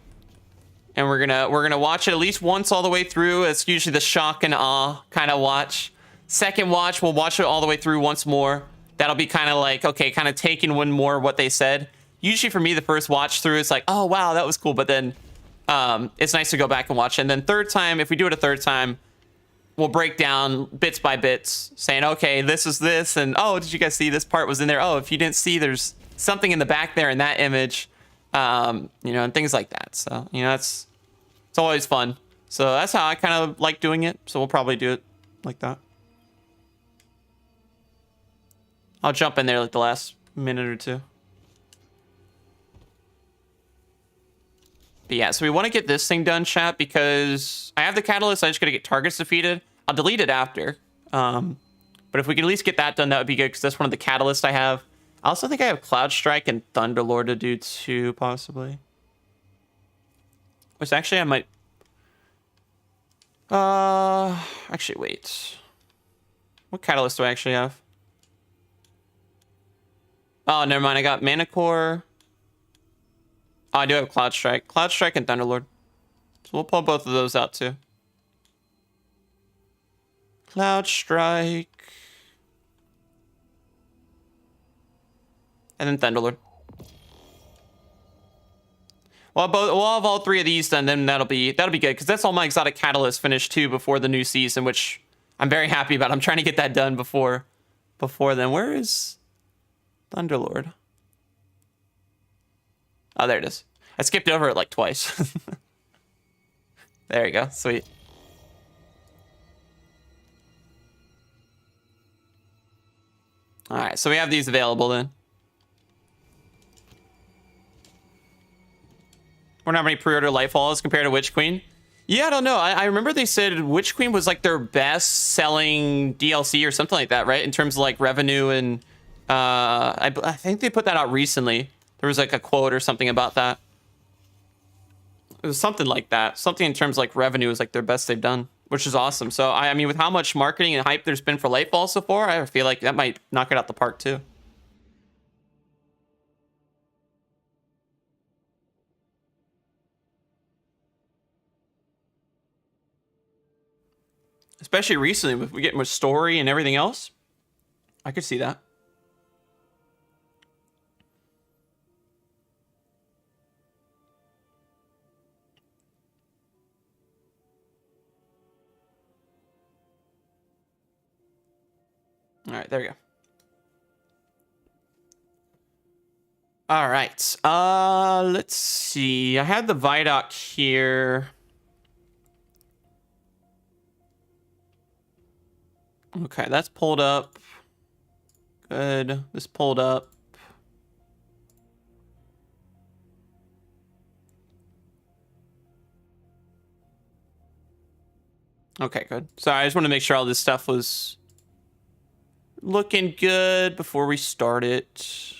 And we're gonna watch it at least once all the way through. It's usually the shock and awe kind of watch. Second watch, we'll watch it all the way through once more. That'll be kind of like, okay, kind of taking one more what they said. Usually for me, the first watch through, it's like, oh, wow, that was cool. But then it's nice to go back and watch it. And then third time, if we do it a third time, we'll break down bits by bits, saying, okay, this is this. And, oh, did you guys see this part was in there? Oh, if you didn't see, there's something in the back there in that image. You know, and things like that. So, you know, it's always fun. So that's how I kind of like doing it. So we'll probably do it like that. I'll jump in there like the last minute or two. But yeah, so we want to get this thing done, chat, because I have the catalyst. I just got to get targets defeated. I'll delete it after. But if we can at least get that done, that would be good, because that's one of the catalysts I have. I also think I have Cloud Strike and Thunderlord to do too, possibly. Which actually I might... Actually, wait. What catalyst do I actually have? Oh, never mind. I got Mana Core. Oh, I do have Cloud Strike. Cloud Strike and Thunderlord. So we'll pull both of those out too. Cloud Strike. And then Thunderlord. Well, we'll have all three of these done, then that'll be good, because that's all my exotic catalysts finished too before the new season, which I'm very happy about. I'm trying to get that done before then. Where is Thunderlord? Oh, there it is. I skipped over it like twice. There you go. Sweet. All right, so we have these available then. Wonder how many pre-order Lightfall is compared to Witch Queen. Yeah, I don't know. I remember they said Witch Queen was like their best selling DLC or something like that, right? In terms of like revenue and I think they put that out recently. There was like a quote or something about that. It was something like that. Something in terms of like revenue is like their best they've done, which is awesome. So I mean, with how much marketing and hype there's been for Lightfall so far, I feel like that might knock it out the park too. Especially recently, if we get more story and everything else, I could see that. All right, there we go. All right. Let's see. I had the Viaduct here. Okay, that's pulled up. Good. This pulled up. Okay, good. Sorry, I just want to make sure all this stuff was looking good before we start it.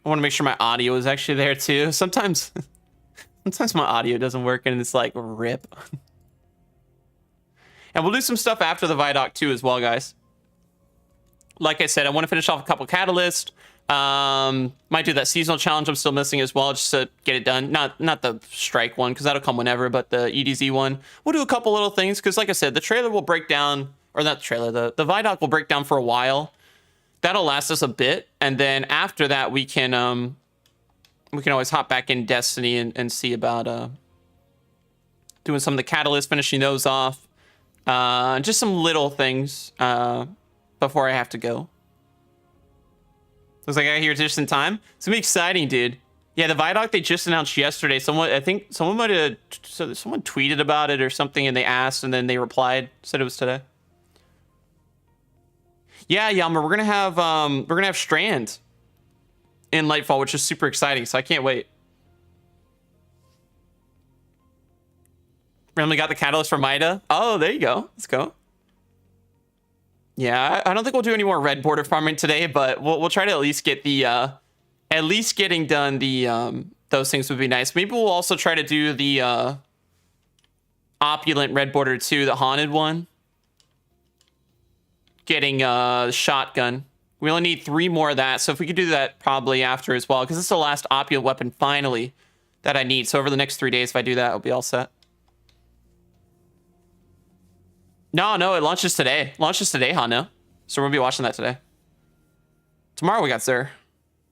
I want to make sure my audio is actually there too. Sometimes my audio doesn't work and it's like rip. And we'll do some stuff after the Viaduct too as well, guys. Like I said, I want to finish off a couple catalysts. Might do that seasonal challenge I'm still missing as well, just to get it done. Not the strike one, because that'll come whenever, but the EDZ one. We'll do a couple little things, because like I said, the trailer will break down, or not the trailer, the Viaduct will break down for a while. That'll last us a bit, and then after that we can always hop back in Destiny and see about doing some of the catalysts, finishing those off. Just some little things before I have to go. Looks like I got here just in time. It's gonna be exciting, dude. Yeah, the Viaduct they just announced yesterday. I think someone might have, someone tweeted about it or something, and they asked, and then they replied, said it was today. Yeah, Yama, we're gonna have Strand in Lightfall, which is super exciting. So I can't wait. Randomly got the catalyst for Mida. Oh, there you go. Let's go. Yeah, I don't think we'll do any more red border farming today, but we'll try to at least get the at least getting done the those things would be nice. Maybe we'll also try to do the opulent red border 2, the haunted one. Getting the shotgun. We only need 3 more of that, so if we could do that probably after as well, because this is the last opulent weapon finally that I need. So over the next 3 days, if I do that, I'll be all set. No, it launches today. Launches today, Hano. So we'll be watching that today. Tomorrow we got Sir.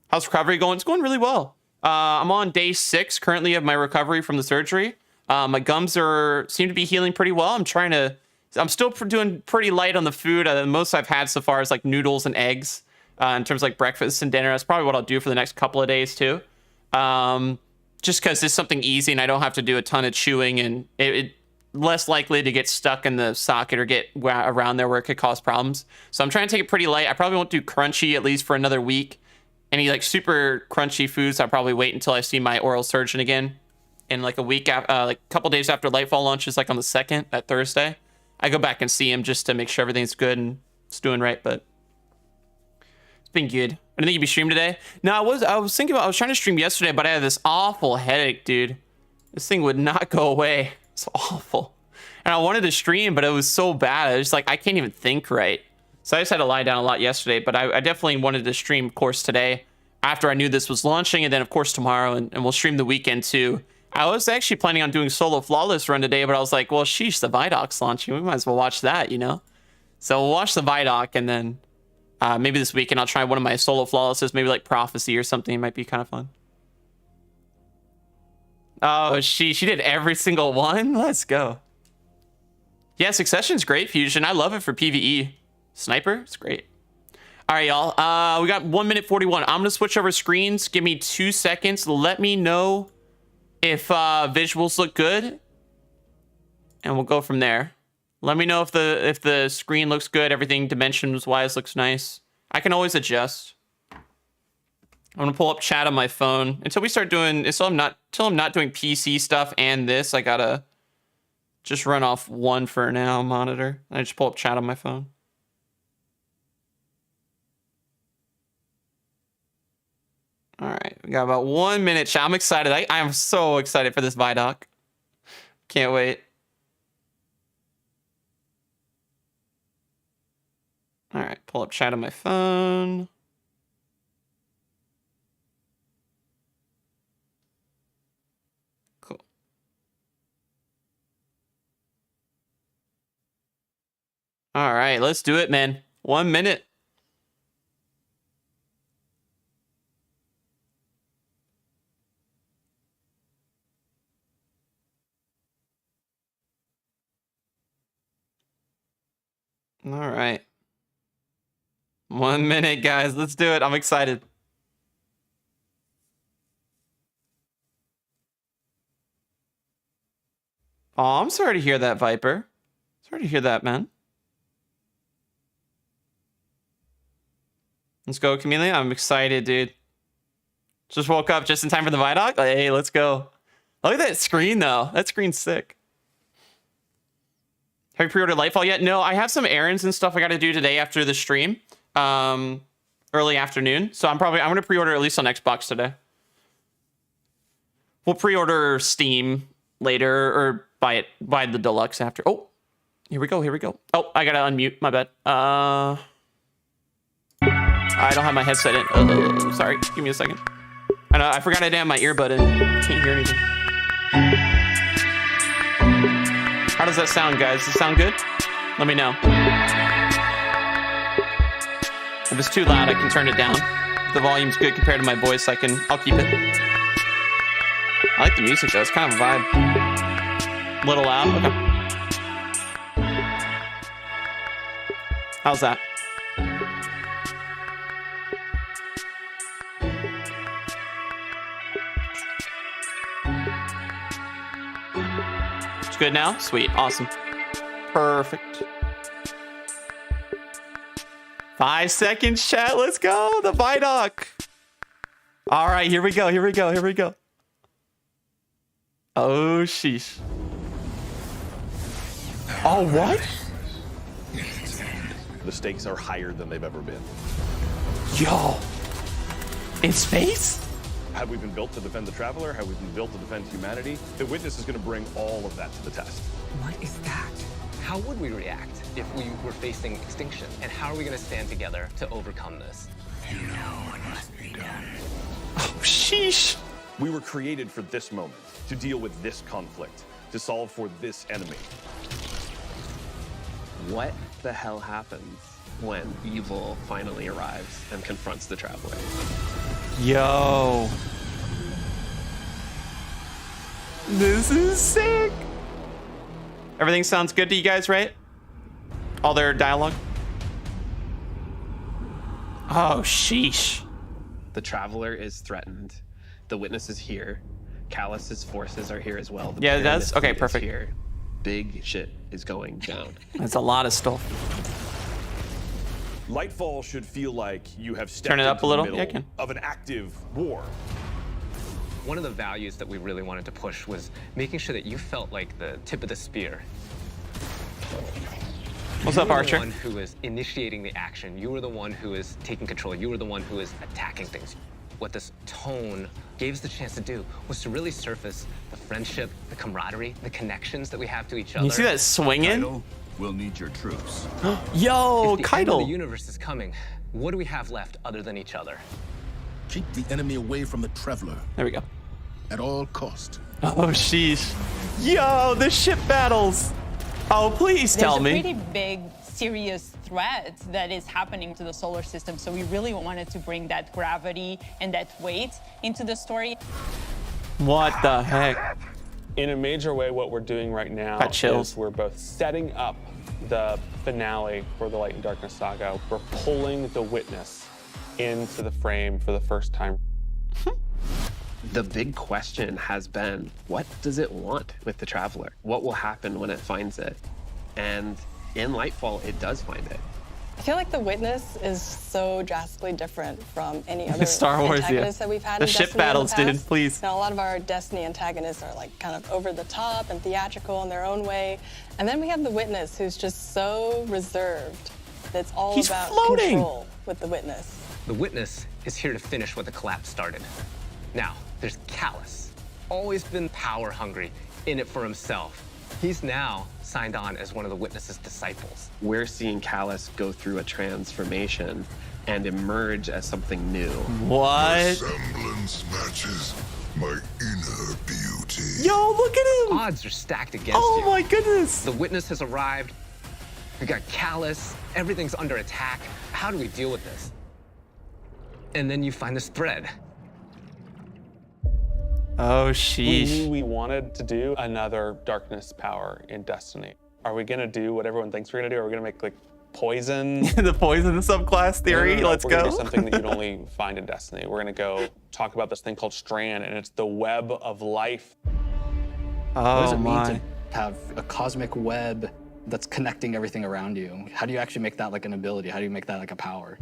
How's recovery going? It's going really well. I'm on day 6 currently of my recovery from the surgery. My gums seem to be healing pretty well. I'm still doing pretty light on the food. The most I've had so far is like noodles and eggs in terms of like breakfast and dinner. That's probably what I'll do for the next couple of days too. Just because it's something easy and I don't have to do a ton of chewing, and it less likely to get stuck in the socket or get around there where it could cause problems. So I'm trying to take it pretty light. I probably won't do crunchy at least for another week. Any like super crunchy foods, I'll probably wait until I see my oral surgeon again in like a week, like a couple days after Lightfall launches, like on the 2nd, that Thursday. I go back and see him just to make sure everything's good and it's doing right, but it's been good. I didn't think you'd be streaming today. No, I was thinking about, I was trying to stream yesterday, but I had this awful headache, dude. This thing would not go away. It's awful. And I wanted to stream, but it was so bad. I was just like, I can't even think right. So I just had to lie down a lot yesterday, but I definitely wanted to stream, of course, today after I knew this was launching, and then, of course, tomorrow, and we'll stream the weekend, too. I was actually planning on doing solo flawless run today, but I was like, well, sheesh, the Vidoc's launching. We might as well watch that, you know? So we'll watch the Vidoc, and then maybe this weekend I'll try one of my solo flawlesses, maybe like Prophecy or something. It might be kind of fun. Oh, she did every single one? Let's go. Yeah, Succession's great, Fusion. I love it for PvE. Sniper, it's great. All right, y'all. We got 1 minute 41. I'm gonna switch over screens. Give me 2 seconds. Let me know if visuals look good, and we'll go from there. Let me know if the screen looks good. Everything dimensions wise looks nice. I can always adjust. I'm gonna pull up chat on my phone until we start doing. Until I'm not doing PC stuff and this. I gotta just run off one for now monitor. I just pull up chat on my phone. All right, we got about 1 minute chat. I'm excited. I am so excited for this Vidoc. Can't wait. All right, pull up chat on my phone. Cool. All right, let's do it, man. 1 minute. All right. 1 minute, guys. Let's do it. I'm excited. Oh, I'm sorry to hear that, Viper. Sorry to hear that, man. Let's go, Chameleon. I'm excited, dude. Just woke up just in time for the Viaduct. Hey, let's go. Look at that screen, though. That screen's sick. Have you pre-ordered Lightfall yet? No, I have some errands and stuff I got to do today after the stream. Early afternoon. So I'm going to pre-order at least on Xbox today. We'll pre-order Steam later or buy the deluxe after. Oh, here we go. Oh, I got to unmute. My bad. I don't have my headset in. Oh, sorry. Give me a second. I know I forgot I didn't have my earbud in. Can't hear anything. How does that sound, guys? Does it sound good? Let me know. If it's too loud, I can turn it down. If the volume's good compared to my voice, I'll keep it. I like the music though. It's kind of a vibe. A little loud. Okay. How's that? It's good now? Sweet. Awesome. Perfect. 5 seconds, chat. Let's go. The Viaduct. All right, here we go. Oh, sheesh. Oh, what? The stakes are higher than they've ever been. Yo. In space? Have we been built to defend the Traveler? Have we been built to defend humanity? The Witness is going to bring all of that to the test. What is that? How would we react if we were facing extinction? And how are we going to stand together to overcome this? You know what must be done. Oh, sheesh. We were created for this moment, to deal with this conflict, to solve for this enemy. What the hell happens when evil finally arrives and confronts the Traveler? Yo. This is sick. Everything sounds good to you guys, right? All their dialogue? Oh, sheesh. The Traveler is threatened. The Witness is here. Callus's forces are here as well. Yeah, it does? Okay, Pyramid perfect. is here. Big shit is going down. That's a lot of stuff. Lightfall should feel like you have stepped Turn it up into a little? the Yeah, I middle can. of an active war. One of the values that we really wanted to push was making sure that you felt like the tip of the spear. What's up, Archer? You were the one who is initiating the action. You were the one who is taking control. You were the one who is attacking things. What this tone gave us the chance to do was to really surface the friendship, the camaraderie, the connections that we have to each other. You see that swinging? Kaido, we'll need your troops. Yo, If the end of the Kaido. universe is coming, what do we have left other than each other? Keep the enemy away from the Traveler There we go. at all cost. Oh, sheesh. Yo, the ship battles. Oh, please tell There's a me. pretty big, serious threat that is happening to the solar system. So we really wanted to bring that gravity and that weight into the story. What the heck? In a major way, what we're doing right now Got chills. is we're both setting up the finale for the Light and Darkness saga. We're pulling the Witness into the frame for the first time. The big question has been, what does it want with the Traveler? What will happen when it finds it? And in Lightfall, it does find it. I feel like the Witness is so drastically different from any other Star Wars, yeah. antagonist that we've had The in ship Destiny battles, in the dude, past. please. Now, a lot of our Destiny antagonists are like kind of over the top and theatrical in their own way. And then we have the Witness, who's just so reserved. It's all He's about floating. control with the Witness. The Witness is here to finish what the collapse started. Now, there's Callus. Always been power hungry, in it for himself. He's now signed on as one of the Witness's disciples. We're seeing Callus go through a transformation and emerge as something new. What? Semblance matches my inner beauty. Yo, look at him. Odds are stacked against Oh you. my goodness. The Witness has arrived. We got Callus. Everything's under attack. How do we deal with this? And then you find this thread. Oh, We sheesh. knew we wanted to do another Darkness power in Destiny. Are we gonna do what everyone thinks we're gonna do? Are we gonna make like poison? The poison subclass theory. No, Let's we're gonna go. do something that you'd only find in Destiny. We're gonna go talk about this thing called Strand, and it's the web of life. What does Oh it mean my. have a cosmic web that's connecting everything around you. How do you actually make that like an ability? How do you make that like a power?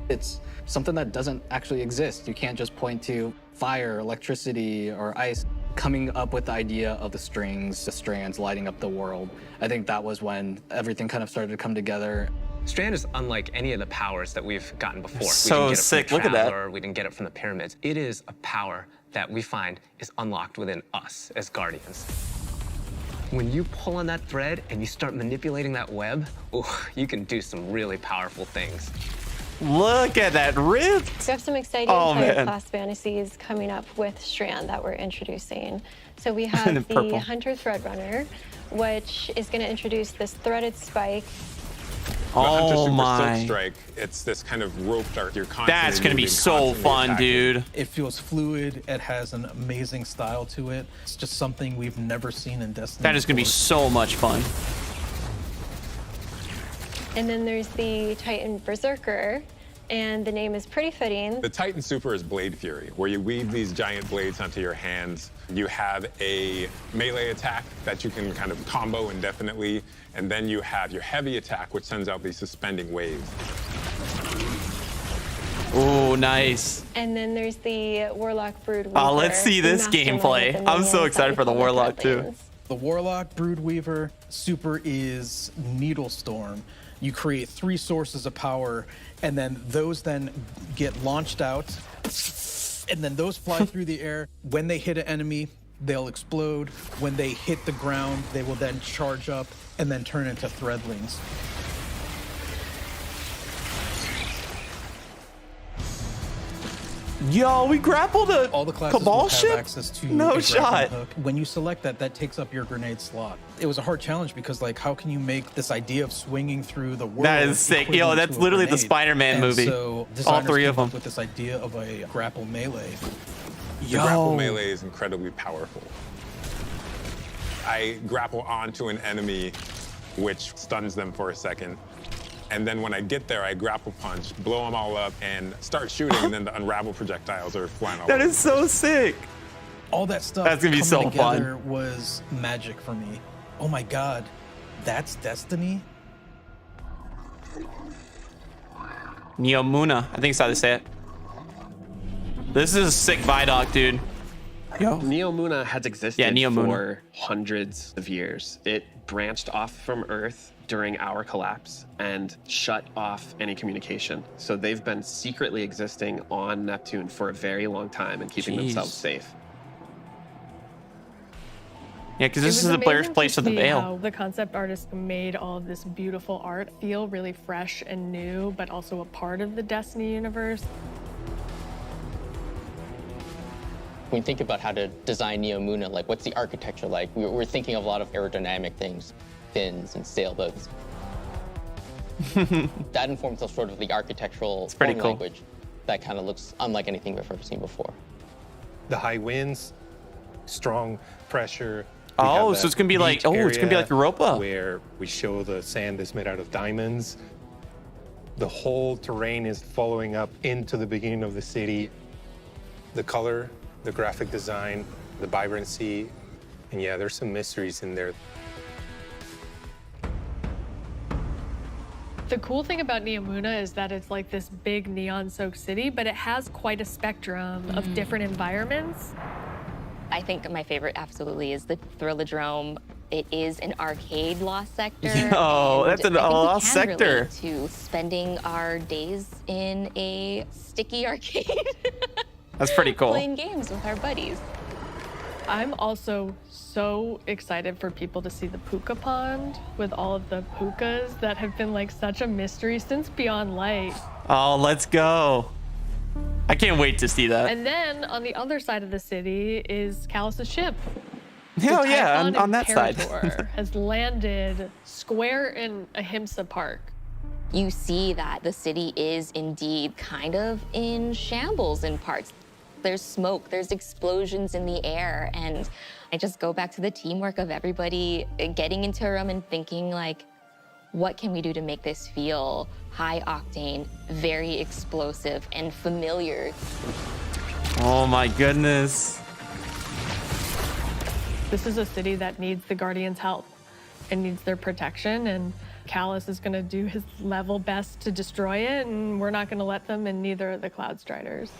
It's something that doesn't actually exist. You can't just point to fire, electricity, or ice. Coming up with the idea of the strings, the strands lighting up the world. I think that was when everything kind of started to come together. Strand is unlike any of the powers that we've gotten before. So we didn't get it sick. From the Look at that. Traveler, we didn't get it from the pyramids. It is a power that we find is unlocked within us as Guardians. When you pull on that thread and you start manipulating that web, ooh, you can do some really powerful things. Look at that rip. We have some exciting higher class fantasies coming up with Strand that we're introducing. So we have the Hunter Threadrunner, which is going to introduce this threaded spike. Oh my. Silk Strike, it's this kind of rope dart. You're That's going to be so fun, dude. It feels fluid. It has an amazing style to it. It's just something we've never seen in Destiny. That is going to be so much fun. And then there's the Titan Berserker, and the name is pretty fitting. The Titan Super is Blade Fury, where you weave these giant blades onto your hands. You have a melee attack that you can kind of combo indefinitely, and then you have your heavy attack, which sends out these suspending waves. Oh, nice. And then there's the Warlock Broodweaver. Oh, let's see this gameplay. I'm so excited for the Warlock, too. The Warlock Broodweaver Super is Needlestorm. You create 3 sources of power, and then those then get launched out, and then those fly through the air. When they hit an enemy, they'll explode. When they hit the ground, they will then charge up and then turn into threadlings. Yo, we grappled a All the classes Cabal will have ship? access to No a shot. grappling hook. When you select that, that takes up your grenade slot. It was a hard challenge because, like, how can you make this idea of swinging through the world? That is sick. Yo, equivalent that's to a literally the grenade? Spider-Man And movie. So All designers 3 came of them. up with this idea of a grapple melee. The grapple melee is incredibly powerful. I grapple onto an enemy, which stuns them for a second. And then when I get there, I grapple punch, blow them all up, and start shooting, and then the unravel projectiles are flying all That over. is so sick. All that stuff That's gonna be so coming fun. together was magic for me. Oh my God, that's Destiny? Neomuna. I think that's how they say it. This is a sick Viaduct, dude. Yo. Neomuna has existed Neomuna. for hundreds of years. It branched off from Earth during our collapse and shut off any communication. So they've been secretly existing on Neptune for a very long time and keeping themselves safe. Yeah, because this is the player's place with the veil. How the concept artist made all of this beautiful art feel really fresh and new, but also a part of the Destiny universe. When you think about how to design Neomuna, like what's the architecture like? We're thinking of a lot of aerodynamic things, fins and sailboats. That informs us sort of the architectural pretty form cool. language that kind of looks unlike anything we've ever seen before. The high winds, strong pressure. Oh, so it's gonna be like, oh, it's gonna be like Europa. Where we show the sand is made out of diamonds. The whole terrain is following up into the beginning of the city. The color, the graphic design, the vibrancy, and yeah, there's some mysteries in there. The cool thing about Neomuna is that it's like this big neon-soaked city, but it has quite a spectrum of different environments. I think my favorite absolutely is the Thrillodrome. It is an arcade lost sector. Yo, and that's a I think we lost can sector. relate to spending our days in a sticky arcade. That's pretty cool. Playing games with our buddies. I'm also so excited for people to see the puka pond with all of the pukas that have been like such a mystery since Beyond Light. Oh, let's go. I can't wait to see that. And then on the other side of the city is Callus's ship. Hell The yeah, Typhon on that side. Imperator has landed square in Ahimsa Park. You see that the city is indeed kind of in shambles in parts. There's smoke, there's explosions in the air, and I just go back to the teamwork of everybody getting into a room and thinking like, what can we do to make this feel high octane, very explosive, and familiar? Oh my goodness. This is a city that needs the Guardians' help and needs their protection, and Callus is going to do his level best to destroy it, and we're not going to let them, and neither are the Cloud Striders.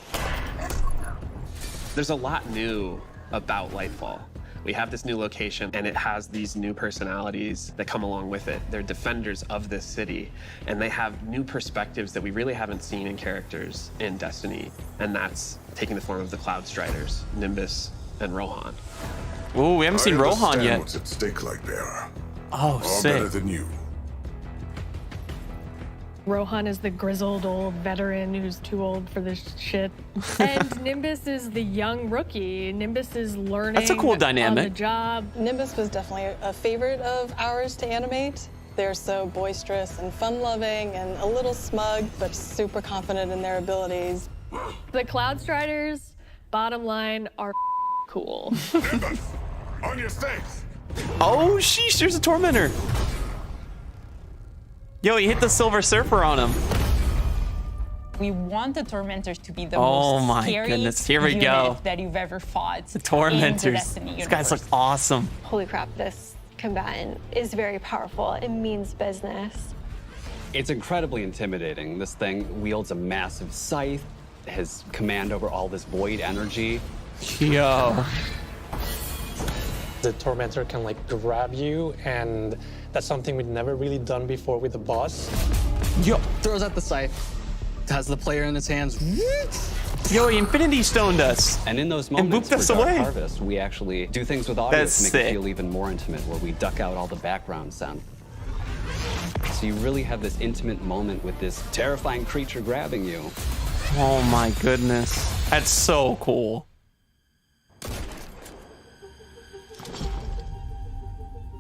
There's a lot new about Lightfall. We have this new location, and it has these new personalities that come along with it. They're defenders of this city, and they have new perspectives that we really haven't seen in characters in Destiny, and that's taking the form of the Cloud Striders, Nimbus and Rohan. Oh, we haven't seen Rohan yet. What's at stake, Lightbearer. Oh, Far sick. better than you. Rohan is the grizzled old veteran who's too old for this shit. And Nimbus is the young rookie. Nimbus is learning That's a cool dynamic. on the job. Nimbus was definitely a favorite of ours to animate. They're so boisterous and fun-loving and a little smug, but super confident in their abilities. The Cloud Striders, bottom line, are cool. On your face! Oh, sheesh, there's a Tormentor. Yo, he hit the Silver Surfer on him. We want the Tormentors to be the Oh most my scary goodness, here we unit go. that you've ever fought. The In the Tormentors. Destiny These guys look universe. awesome. Holy crap, this combatant is very powerful. It means business. It's incredibly intimidating. This thing wields a massive scythe, has command over all this void energy. Yo. The Tormentor can like grab you, and that's something we've never really done before with the boss. Yo. Throws out the scythe, has the player in his hands. Yo, he Infinity Stoned us. And in those And moments booped for us Dark away. Harvest, we actually do things with audio That's to make sick. it feel even more intimate, where we duck out all the background sound. So you really have this intimate moment with this terrifying creature grabbing you. Oh my goodness. That's so cool.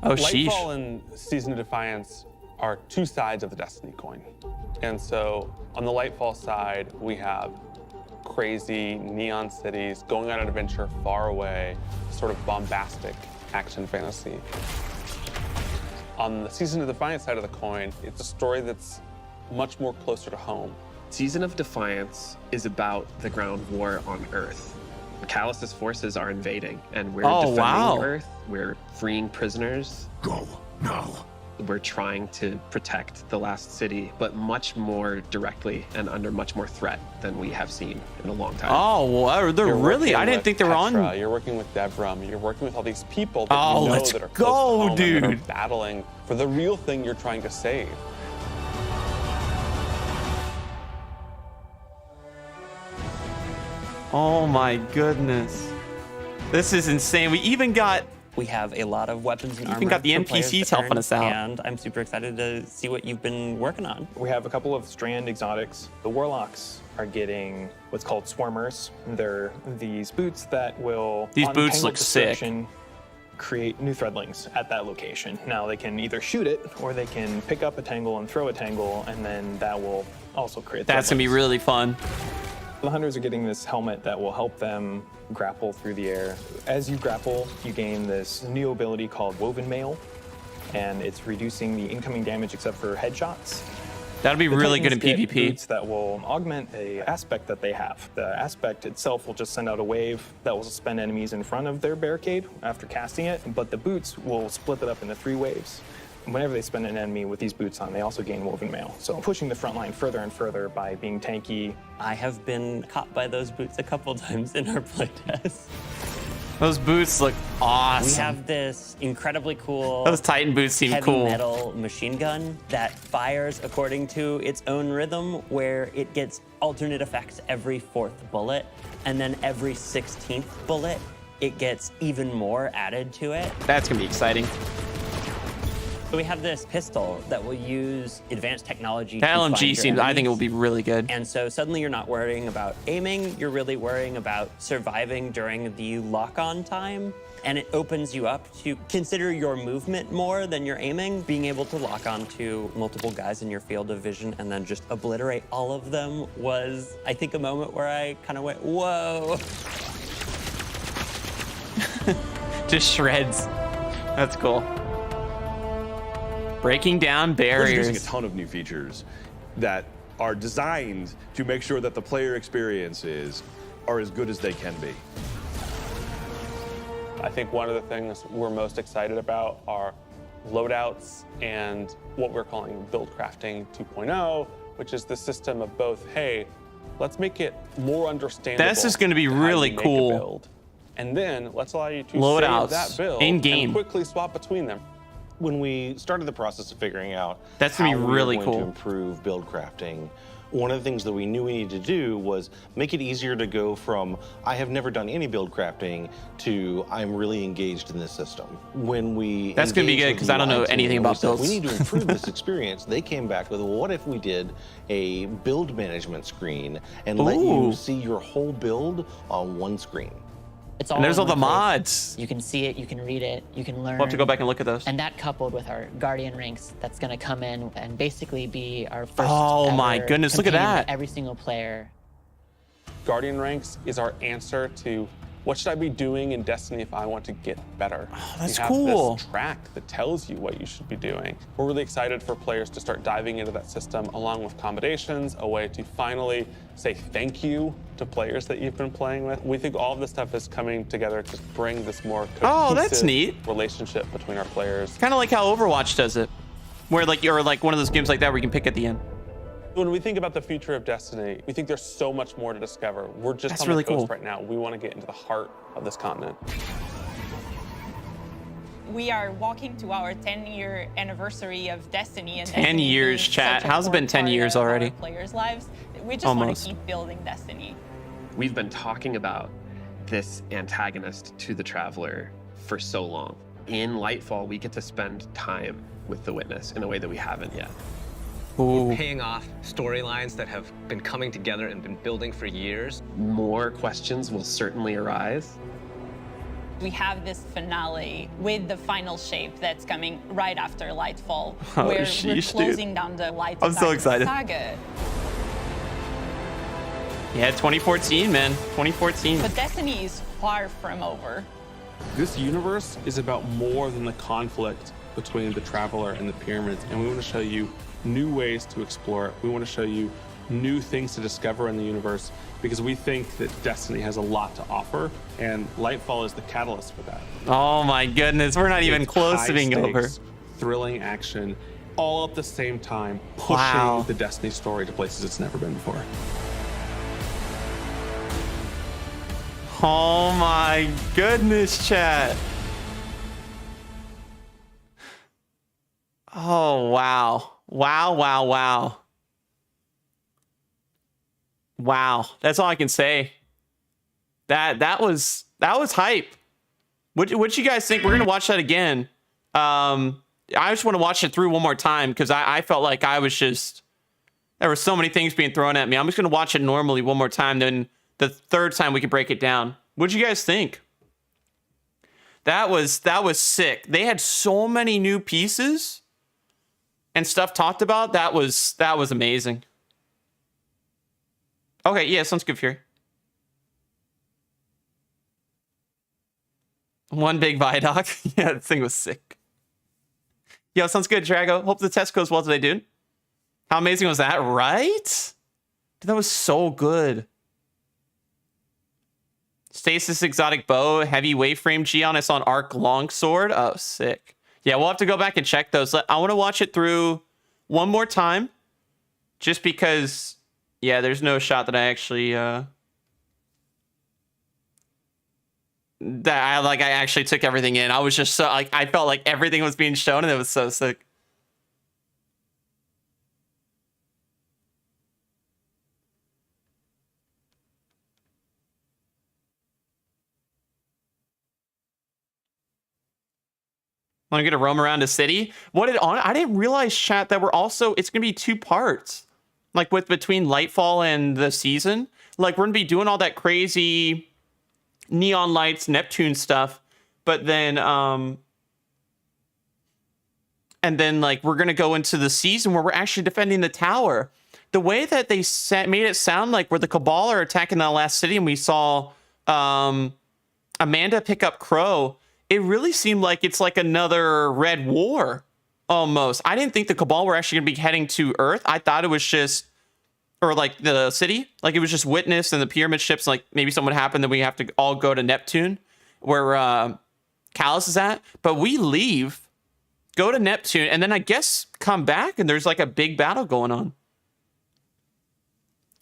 Oh, sheesh. Lightfall and Season of Defiance are two sides of the Destiny coin. And so on the Lightfall side, we have crazy neon cities going on an adventure far away, sort of bombastic action fantasy. On the Season of Defiance side of the coin, it's a story that's much more closer to home. Season of Defiance is about the ground war on Earth. Callus's forces are invading, and we're defending Earth. We're freeing prisoners. Go now. We're trying to protect the last city, but much more directly and under much more threat than we have seen in a long time. Oh, well, they're You're really, I working didn't with think they were Petra, on. You're working with Devram, you're working with all these people that Oh, you know let's that are go, close to home and that are dude. battling for the real thing you're trying to save. Oh my goodness. This is insane. We even got We have a lot of weapons and You armor. even got the for players NPCs to helping earn, us out. And I'm super excited to see what you've been working on. We have a couple of Strand exotics. The Warlocks are getting what's called Swarmers. They're these boots that will, These on boots Tangled look sick. Destruction, create new threadlings at that location. Now they can either shoot it or they can pick up a tangle and throw a tangle, and then that will also create That's gonna be threadlings. really fun. The hunters are getting this helmet that will help them grapple through the air. As you grapple, you gain this new ability called Woven Mail, and it's reducing the incoming damage except for headshots. That'll be The really good in Titans get PvP. boots that will augment a aspect that they have. The aspect itself will just send out a wave that will suspend enemies in front of their barricade after casting it, but the boots will split it up into 3 waves. Whenever they spin an enemy with these boots on, they also gain Woven Mail. So pushing the front line further and further by being tanky. I have been caught by those boots a couple times in our playtest. Those boots look awesome. We have this incredibly cool Those Titan boots seem heavy cool. metal machine gun that fires according to its own rhythm, where it gets alternate effects every 4th bullet, and then every 16th bullet, it gets even more added to it. That's gonna be exciting. So we have this pistol that will use advanced technology. That to find LMG your seems, I think it will enemies. be really good. And so suddenly you're not worrying about aiming, you're really worrying about surviving during the lock-on time. And it opens you up to consider your movement more than your aiming. Being able to lock on to multiple guys in your field of vision and then just obliterate all of them was, I think, a moment where I kind of went, whoa. Just shreds. That's cool. Breaking down We're barriers. introducing a ton of new features that are designed to make sure that the player experiences are as good as they can be. I think one of the things we're most excited about are loadouts and what we're calling build crafting 2.0, which is the system of both, hey, let's make it more understandable. This is going to be really cool. And then let's allow you to Loadouts save that build in-game. and quickly swap between them. When we started the process of figuring out that's gonna be really how we were going cool to improve build crafting, one of the things that we knew we needed to do was make it easier to go from I have never done any build crafting to I'm really engaged in this system. When we That's gonna be good because I don't know anything about builds. We need to improve this experience. They came back with, well, what if we did a build management screen and let you see your whole build on one screen? It's all and there's all the in one place. mods. You can see it, you can read it, you can learn. We'll have to go back and look at those. And that coupled with our Guardian ranks, that's going to come in and basically be our first Oh my ever goodness, look at companion that. for every single player. Guardian ranks is our answer to what should I be doing in Destiny if I want to get better? Oh, that's we have cool. this track that tells you what you should be doing. We're really excited for players to start diving into that system along with accommodations, a way to finally say thank you to players that you've been playing with. We think all of this stuff is coming together to bring this more Oh, that's cohesive neat. relationship between our players. Kind of like how Overwatch does it, where like you're like one of those games like that where you can pick at the end. When we think about the future of Destiny, we think there's so much more to discover. We're just That's on really the coast cool. right now. We want to get into the heart of this continent. We are walking to our 10-year anniversary of Destiny. And 10 Destiny years, is chat. such a How's it been core 10 years part of already? our players' lives. We just want Almost. to keep building Destiny. We've been talking about this antagonist to the Traveler for so long. In Lightfall, we get to spend time with the Witness in a way that we haven't yet. Ooh. Paying off storylines that have been coming together and been building for years. More questions will certainly arise. We have this finale with the final shape that's coming right after Lightfall, Oh, where we're sheesh, closing dude. down the Light I'm so excited. saga. Yeah, 2014, man. 2014. But Destiny is far from over. This universe is about more than the conflict between the Traveler and the Pyramids, and we want to show you new ways to explore it. We want to show you new things to discover in the universe because we think that Destiny has a lot to offer, and Lightfall is the catalyst for that. Oh my goodness, we're not even It's close to high being over. stakes, thrilling action, all at the same time, pushing Wow. the Destiny story to places it's never been before. Oh my goodness, chat. Oh, wow. Wow, wow, wow. Wow. That's all I can say. That was hype. What you guys think? We're gonna watch that again. I just want to watch it through one more time because I felt like I was just there were so many things being thrown at me. I'm just gonna watch it normally one more time, then the third time we can break it down. What'd you guys think? That was sick. They had so many new pieces and stuff talked about. That was amazing. Okay, yeah, sounds good, Fury. One big Viaduct. Yeah, this thing was sick. Yo, sounds good, Drago. Hope the test goes well today, dude. How amazing was that, right? Dude, that was so good. Stasis exotic bow, heavy waveframe Geonis on arc longsword. Oh, sick. Yeah, we'll have to go back and check those. I want to watch it through one more time, just because. Yeah, there's no shot that I actually that I actually took everything in. I was just so like I felt like everything was being shown, and it was so sick. I'm gonna roam around the city. I didn't realize, chat, that we're also it's gonna be 2 parts. Like between Lightfall and the season. Like we're gonna be doing all that crazy neon lights, Neptune stuff, but then and then like we're gonna go into the season where we're actually defending the tower. The way that they made it sound like where the Cabal are attacking the last city and we saw Amanda pick up Crow, it really seemed like it's like another Red War almost. I didn't think the Cabal were actually gonna be heading to Earth. I thought it was just or like the city, like it was just Witness and the pyramid ships. Like maybe something would happen, then we have to all go to Neptune, where Callus is at, but we leave, go to Neptune, and then I guess come back, and there's like a big battle going on.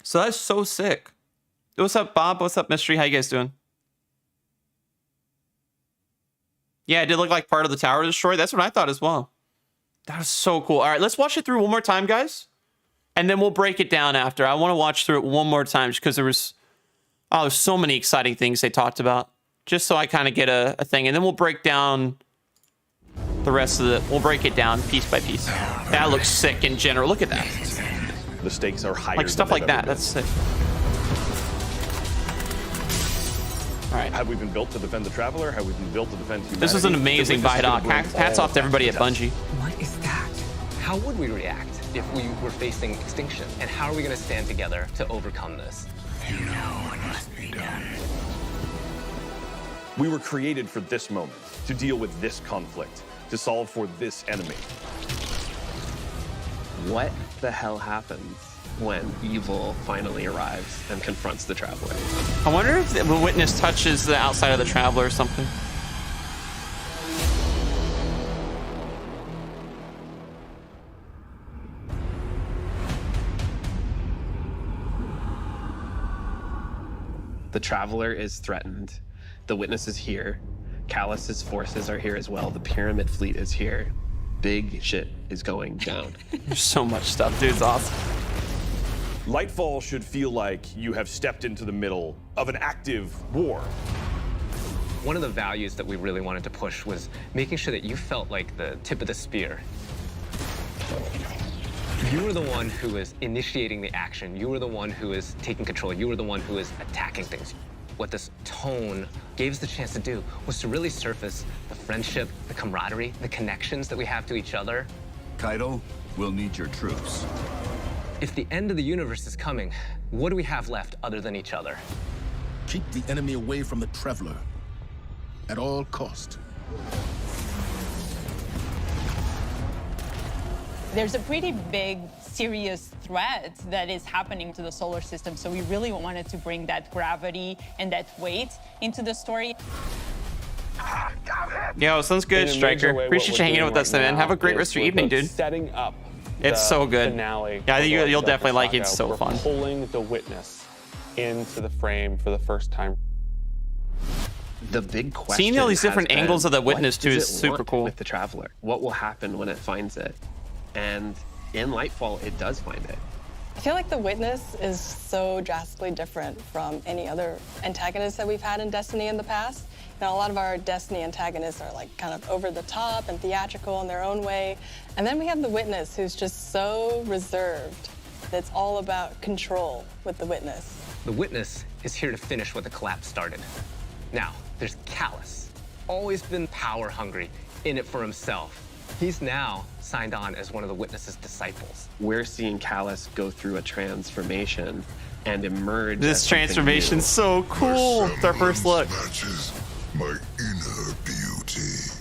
So that's so sick. What's up, Bob? What's up, Mystery? How you guys doing? Yeah, it did look like part of the tower destroyed. That's what I thought as well. That was so cool. All right, let's watch it through one more time, guys. And then we'll break it down after. I want to watch through it one more time just because there's so many exciting things they talked about. Just so I kind of get a thing. And then we'll break down the rest of it. We'll break it down piece by piece. That looks sick in general. Look at that. The stakes are higher. Like stuff like that. That's sick. All right. Have we been built to defend the traveler? Have we been built to defend humanity? This is an amazing Viaduct. Hats off to everybody at Bungie. What is that? How would we react if we were facing extinction? And how are we going to stand together to overcome this? You know what must be done. We were created for this moment, to deal with this conflict, to solve for this enemy. What the hell happens when evil finally arrives and confronts the traveler? I wonder if the witness touches the outside of the traveler or something. The traveler is threatened. The witness is here. Callus's forces are here as well. The pyramid fleet is here. Big shit is going down. There's so much stuff, dude. It's awesome. Lightfall should feel like you have stepped into the middle of an active war. One of the values that we really wanted to push was making sure that you felt like the tip of the spear. You were the one who is initiating the action. You were the one who is taking control. You were the one who is attacking things. What this tone gave us the chance to do was to really surface the friendship, the camaraderie, the connections that we have to each other. Kaido, we'll need your troops. If the end of the universe is coming, what do we have left other than each other? Keep the enemy away from the traveler at all cost. There's a pretty big, serious threat that is happening to the solar system, so we really wanted to bring that gravity and that weight into the story. Yo, sounds good, Striker. Appreciate you hanging out with us, man. Have a great rest of your evening, dude. Setting up. It's so good. Finale. Yeah, you'll definitely like it. It's so fun. We're pulling the witness into the frame for the first time. The big question. Seeing all these different angles of the witness too is super cool. With the traveler, what will happen when it finds it? And in Lightfall, it does find it. I feel like the witness is so drastically different from any other antagonist that we've had in Destiny in the past. You know, a lot of our Destiny antagonists are like kind of over the top and theatrical in their own way. And then we have the witness who's just so reserved. It's all about control with the witness. The witness is here to finish what the collapse started. Now, there's Callus. Always been power hungry, in it for himself. He's now signed on as one of the witness's disciples. We're seeing Callus go through a transformation and emerge. This transformation's so cool. It's our first look. Matches my inner beauty.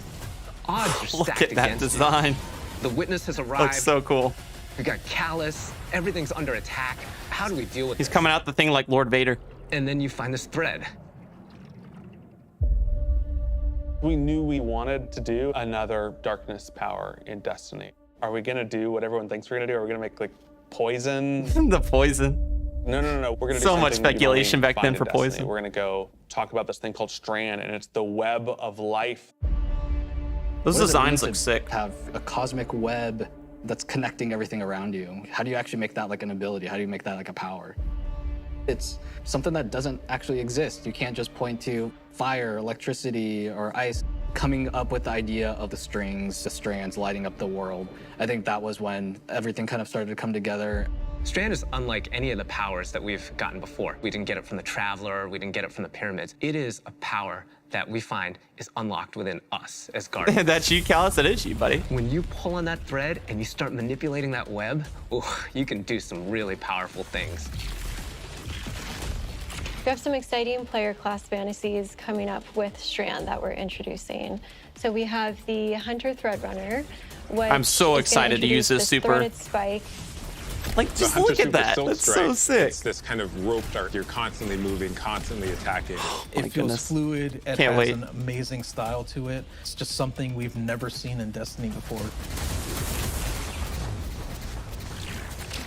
Odds are Look stacked at that against design. you. The witness has arrived. Looks so cool. We got Callus. Everything's under attack. How do we deal with He's this? coming out the thing like Lord Vader. And then you find this thread. We knew we wanted to do another darkness power in Destiny. Are we gonna do what everyone thinks we're gonna do? Are we gonna make like poison? The poison. No. We're gonna do So much something speculation we don't back then find for in Destiny. poison. We're gonna go talk about this thing called Strand, and it's the web of life. Those What does it mean designs to look sick. Have a cosmic web that's connecting everything around you. How do you actually make that like an ability? How do you make that like a power? It's something that doesn't actually exist. You can't just point to fire, electricity, or ice. Coming up with the idea of the strings, the strands lighting up the world. I think that was when everything kind of started to come together. Strand is unlike any of the powers that we've gotten before. We didn't get it from the Traveler, we didn't get it from the pyramids. It is a power that we find is unlocked within us as Guardians. That's you, Callus. That is you, buddy. When you pull on that thread and you start manipulating that web, ooh, you can do some really powerful things. We have some exciting player class fantasies coming up with Strand that we're introducing. So we have the Hunter Threadrunner, which I'm so is gonna excited to use introduce this super. threaded spike. Like, just The Hunter look at Super that. Silk That's Strike, so sick. It's this kind of rope dart. You're constantly moving, constantly attacking. It feels fluid. It Can't has wait. an amazing style to it. It's just something we've never seen in Destiny before.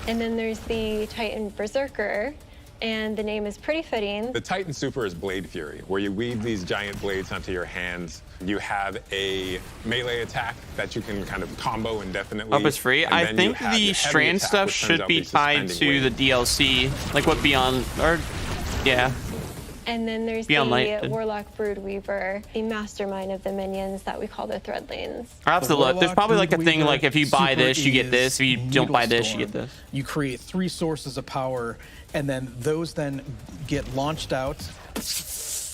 And then there's the Titan Berserker, and the name is pretty fitting. The Titan Super is Blade Fury, where you weave these giant blades onto your hands. You have a melee attack that you can kind of combo indefinitely. Up is free. and I then think you have the your heavy strand attack, stuff which turns should out be tied suspending to the DLC, like what Beyond, or yeah. And then there's Beyond the Light did. Warlock Broodweaver, the mastermind of the minions that we call the Threadlings. I'll have to look. There's probably like a thing Broodweaver like if you buy super this, you get this. If you is don't buy this, you get Needlestorm. this. You create 3 sources of power, and then those then get launched out,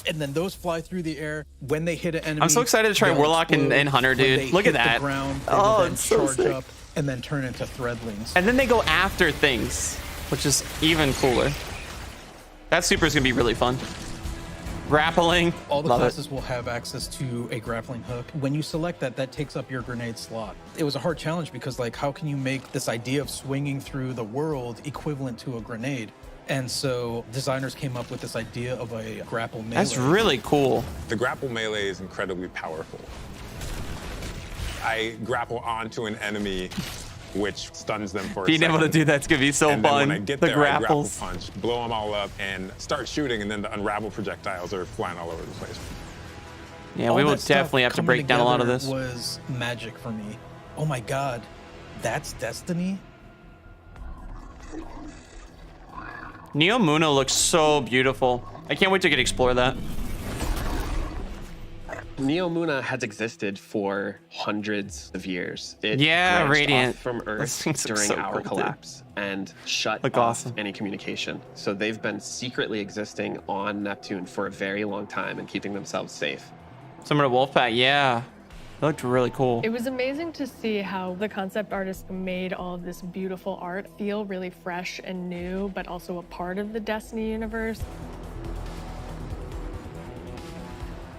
and then those fly through the air. When they hit an enemy, I'm so excited to try they'll Warlock and explode. Hunter, When dude. they Look at hit the that. ground, they Oh, will then it's so charge sick. up and then turn into Threadlings. And then they go after things, which is even cooler. That super is gonna be really fun. Grappling. All the Love it. classes will have access to a grappling hook. When you select that, that takes up your grenade slot. It was a hard challenge because, like, how can you make this idea of swinging through the world equivalent to a grenade? And so designers came up with this idea of a grapple melee. That's really cool. The grapple melee is incredibly powerful. I grapple onto an enemy, which stuns them for Being a able to second. do that's gonna be so And then fun. when I get The there, I grapple grapples. punch, blow them all up, and start shooting, and then the unravel projectiles are flying all over the place. Yeah, All we will that stuff definitely have to coming break down a lot of together this. Was magic for me. Oh my God, that's Destiny? Neo Muna looks so beautiful. I can't wait to get to explore that. Neo Muna has existed for hundreds of years. It Yeah, branched Radiant. off from Those Earth things look during so our cool, dude. collapse and shut Look off awesome. any communication. So they've been secretly existing on Neptune for a very long time and keeping themselves safe. Similar to Wolfpack, yeah. It looked really cool. It was amazing to see how the concept artist made all of this beautiful art feel really fresh and new, but also a part of the Destiny universe.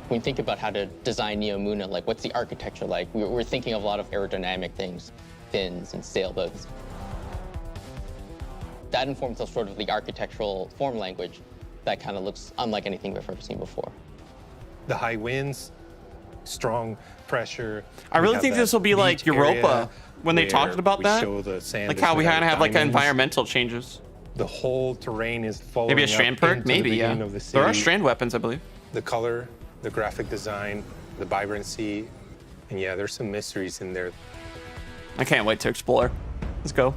When you think about how to design Neo Muna, like what's the architecture like? We're thinking of a lot of aerodynamic things, fins and sailboats. That informs sort of the architectural form language that kind of looks unlike anything we've ever seen before. The high winds, strong pressure. I really think this will be like Europa when they talked about that. Like how we kind of have like environmental changes. The whole terrain is following Maybe a strand up perk? into Maybe, the yeah. beginning of the There are city. strand weapons, I believe. The color, the graphic design, the vibrancy, and yeah, there's some mysteries in there. I can't wait to explore. Let's go.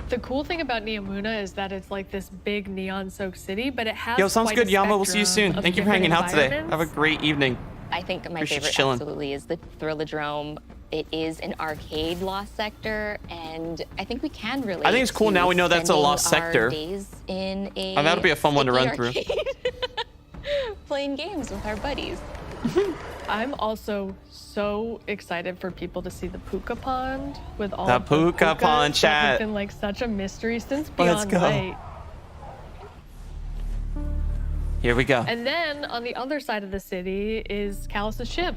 The cool thing about Neo Muna is that it's like this big neon-soaked city, but it has Yo, sounds quite good, a Yama. We'll see you soon. spectrum of Thank you for different hanging out today. environments. Have a great evening. I think my Appreciate you favorite chilling. absolutely is the Thrillodrome. It is an arcade lost sector, and I think we can relate. I think it's cool now we know that's a spending lost our sector. days in a Oh, that'll be a fun one to sticky run through. arcade, playing games with our buddies. I'm also so excited for people to see the Puka Pond with all The of the Puka pukas Pond, that chat. have been like such a mystery since Let's Beyond go. Light. Here we go. And then on the other side of the city is Callus's ship,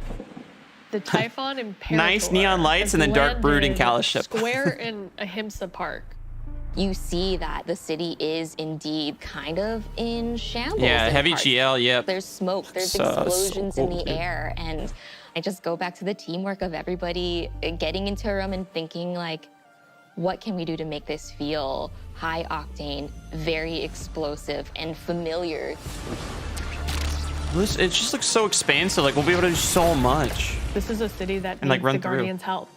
the Typhon Imperator. Nice neon lights has and then dark brood in landed Callus ship. Square in Ahimsa Park. You see that the city is indeed kind of in shambles. Yeah, in heavy parts. GL, yep. There's smoke, there's So explosions in cool, the dude. air, and I just go back to the teamwork of everybody getting into a room and thinking like, what can we do to make this feel high octane, very explosive, and familiar? It just looks so expansive. Like we'll be able to do so much. This is a city that And, like, needs run the through. Guardians' help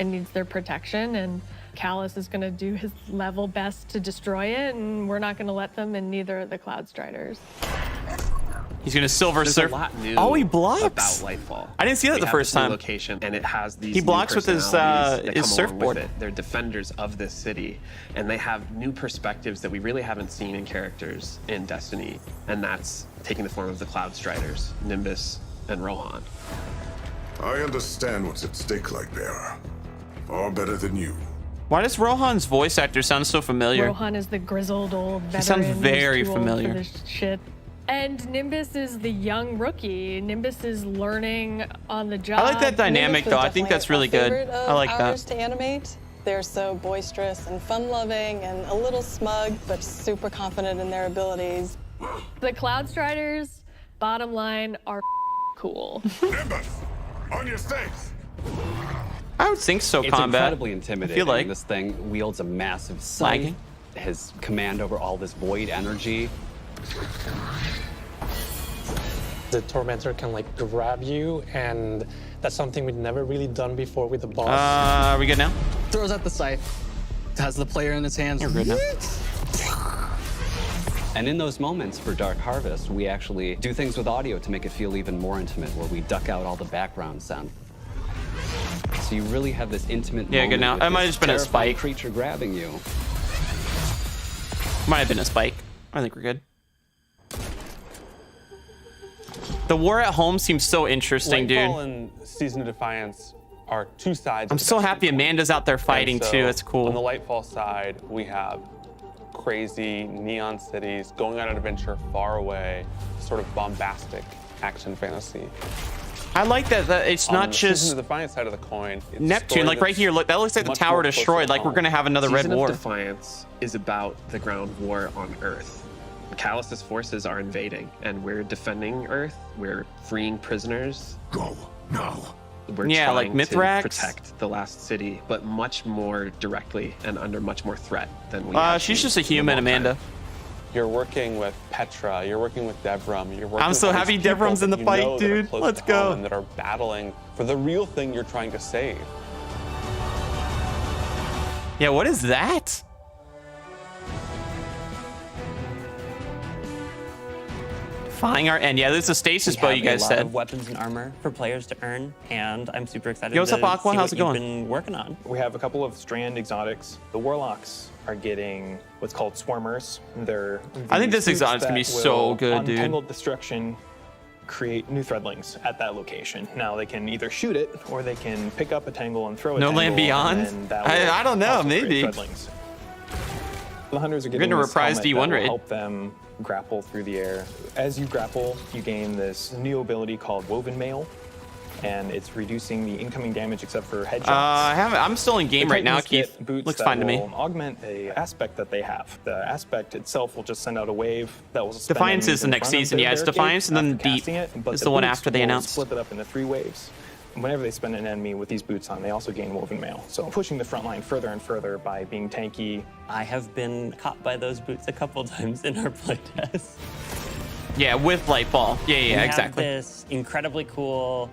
and needs their protection, and Callus is going to do his level best to destroy it, and we're not going to let them, and neither are the Cloud Striders. He's gonna silver There's surf. a lot new Oh, he blocks. about Lightfall. I didn't see that We the have first this new time. Location, and it has these He new blocks with his, personalities that his come along surfboard. with it. They're defenders of this city, and they have new perspectives that we really haven't seen in characters in Destiny, and that's taking the form of the Cloud Striders, Nimbus, and Rohan. I understand what's at stake, Lightbearer. Far better than you. Why does Rohan's voice actor sound so familiar? Rohan is the grizzled old veteran. sounds who's very too old for familiar. this shit. And Nimbus is the young rookie. Nimbus is learning on the job. I like that dynamic Nimbus was though. I think definitely that's really a good. favorite of I like ours that. to animate. they're so boisterous and fun-loving and a little smug, but super confident in their abilities. The Cloud Striders, bottom line, are cool. On your stakes. I would think so. It's Combat. incredibly intimidating. I feel like This thing wields a massive scythe, lagging. has command over all this void energy. The Tormentor can like grab you, and that's something we'd never really done before with the boss. Are we good now? Throws out the scythe, has the player in its hands. You're good now. And in those moments for Dark Harvest, we actually do things with audio to make it feel even more intimate, where we duck out all the background sound. So you really have this intimate moment good now. with That might this have just been a terrifying spike. creature grabbing you. Might have been a spike. I think we're good. The war at home seems so interesting, Lightfall dude. and Season of Defiance are two sides. I'm of the so Destiny happy coin. Amanda's out there fighting And so too. That's cool. On the Lightfall side, we have crazy neon cities going on an adventure far away, sort of bombastic action fantasy. I like that it's On not the just Season of Defiance side of the coin, it's a Neptune. story Like right that's here, look, that looks like the much tower more closer destroyed. to Like we're home. gonna have another Season red war. of Defiance is about the ground war on Earth. Callus's forces are invading, and we're defending Earth. We're freeing prisoners. Go now. We're Yeah, like trying to Mithrax? protect the last city, but much more directly and under much more threat than we. She's just a human, Amanda. You're working with Petra, you're working with Devram, you're working I'm with so all happy these people Devram's in the that you fight, know that are dude. close Let's to go. home and that are battling for the real thing you're trying to save. Yeah, what is that? Defying our end. Yeah, this is a stasis bow, you guys a lot said. of weapons and armor for players to earn, and I'm super excited Yo, what's to up, Aqua? see How's what it going? you've been working on. We have a couple of Strand exotics. The Warlocks are getting what's called Swarmers. They're I think this these exotic's gonna be boots that so will, good, on dude. Tangled Destruction, create new threadlings at that location. Now they can either shoot it or they can pick up a tangle and throw a No tangle. Land Beyond? and then that will I don't know, also create maybe. threadlings. The hunters are We're getting gonna this reprise helmet D1 that will raid. help them grapple through the air. As you grapple, you gain this new ability called Woven Mail, and it's reducing the incoming damage except for headshots. I'm still in game The right now, Titans get Keith. boots Looks that fine to me. will augment a aspect that they have. The aspect itself will just send out a wave that will suspend Defiance enemies is the in next front of season. their Yeah, it's barricade Defiance and then after Deep casting it, but is the one boots after they will announced. Split it up into 3 waves. Whenever they spin an enemy with these boots on, they also gain Woven Mail. So pushing the front line further and further by being tanky. I have been caught by those boots a couple times in our playtest. Yeah, with Lightfall. Yeah, We exactly. have this incredibly cool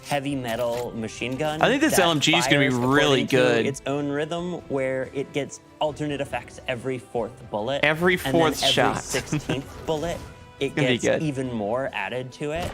heavy metal machine gun. I think this that LMG is gonna be fires really according to good. Its own rhythm, where it gets alternate effects every 4th bullet. Every and then 4th shot. Every 16th bullet, it gonna be gets good. even more added to it.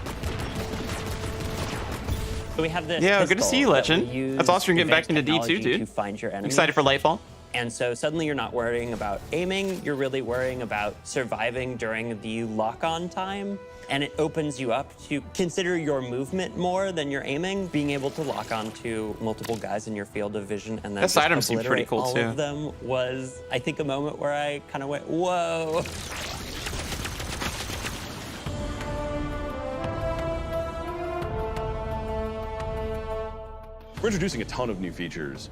So we have this. Yeah, good to pistol see you, that Legend. we use That's awesome you're getting back into advanced D2, technology dude. To find your enemies. Excited for Lightfall? And so suddenly you're not worrying about aiming, you're really worrying about surviving during the lock-on time. And it opens you up to consider your movement more than your aiming, being able to lock on to multiple guys in your field of vision and then This just item seems pretty obliterate cool, all too. of them was, I think, a moment where I kind of went, whoa. We're introducing a ton of new features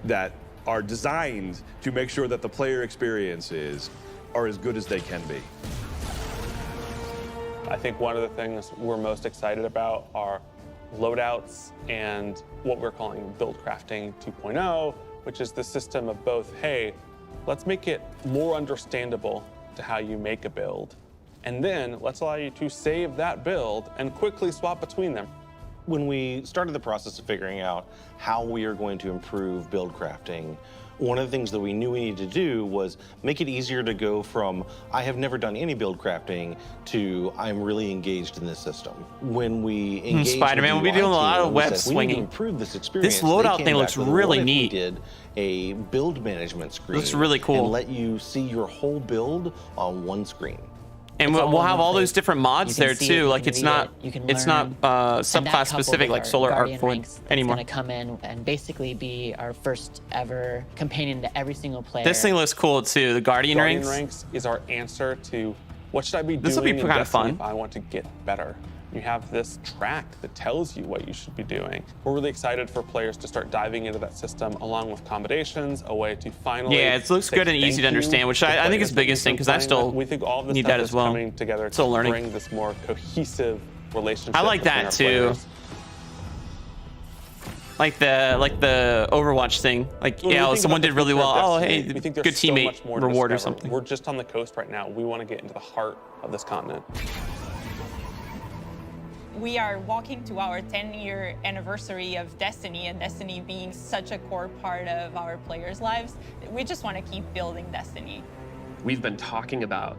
that are designed to make sure that the player experiences are as good as they can be. I think one of the things we're most excited about are loadouts and what we're calling build crafting 2.0, which is the system of both, hey, let's make it more understandable to how you make a build, and then let's allow you to save that build and quickly swap between them. When we started the process of figuring out how we are going to improve build crafting, one of the things that we knew we needed to do was make it easier to go from I have never done any build crafting to I'm really engaged in this system. When we engaged Spider-Man will be doing a lot of web we need swinging. to improve this experience. This loadout They came thing back looks with, really what if we neat. did a build management screen. Looks really cool. And let you see your whole build on one screen. And It's all we'll in have one all place. those different mods You can there see it, too. you Like can it's read not it, you can it's not learn. subclass And that coupled specific with like our Solar Arc Guardian Void ranks, anymore. It's gonna come in and basically be our first ever companion to every single player. This thing looks cool too. The Guardian ranks. Ranks is our answer to what should I be This will doing be in kind of Destiny fun. if I want to get better. You have this track that tells you what you should be doing. We're really excited for players to start diving into that system along with accommodations, a way to finally. Yeah, it looks good and easy to understand, which I think is the biggest thing because I still we think all of this need stuff that is as well. coming together Still to learning. bring this more cohesive relationship. I like between that our too. players. Like the Overwatch thing. Like, When we yeah, think someone about did the really future of well. Oh, Destiny, hey, we think there's good so much teammate more to reward or discover. something. We're just on the coast right now. We want to get into the heart of this continent. We are walking to our 10-year anniversary of Destiny, and Destiny being such a core part of our players' lives. We just want to keep building Destiny. We've been talking about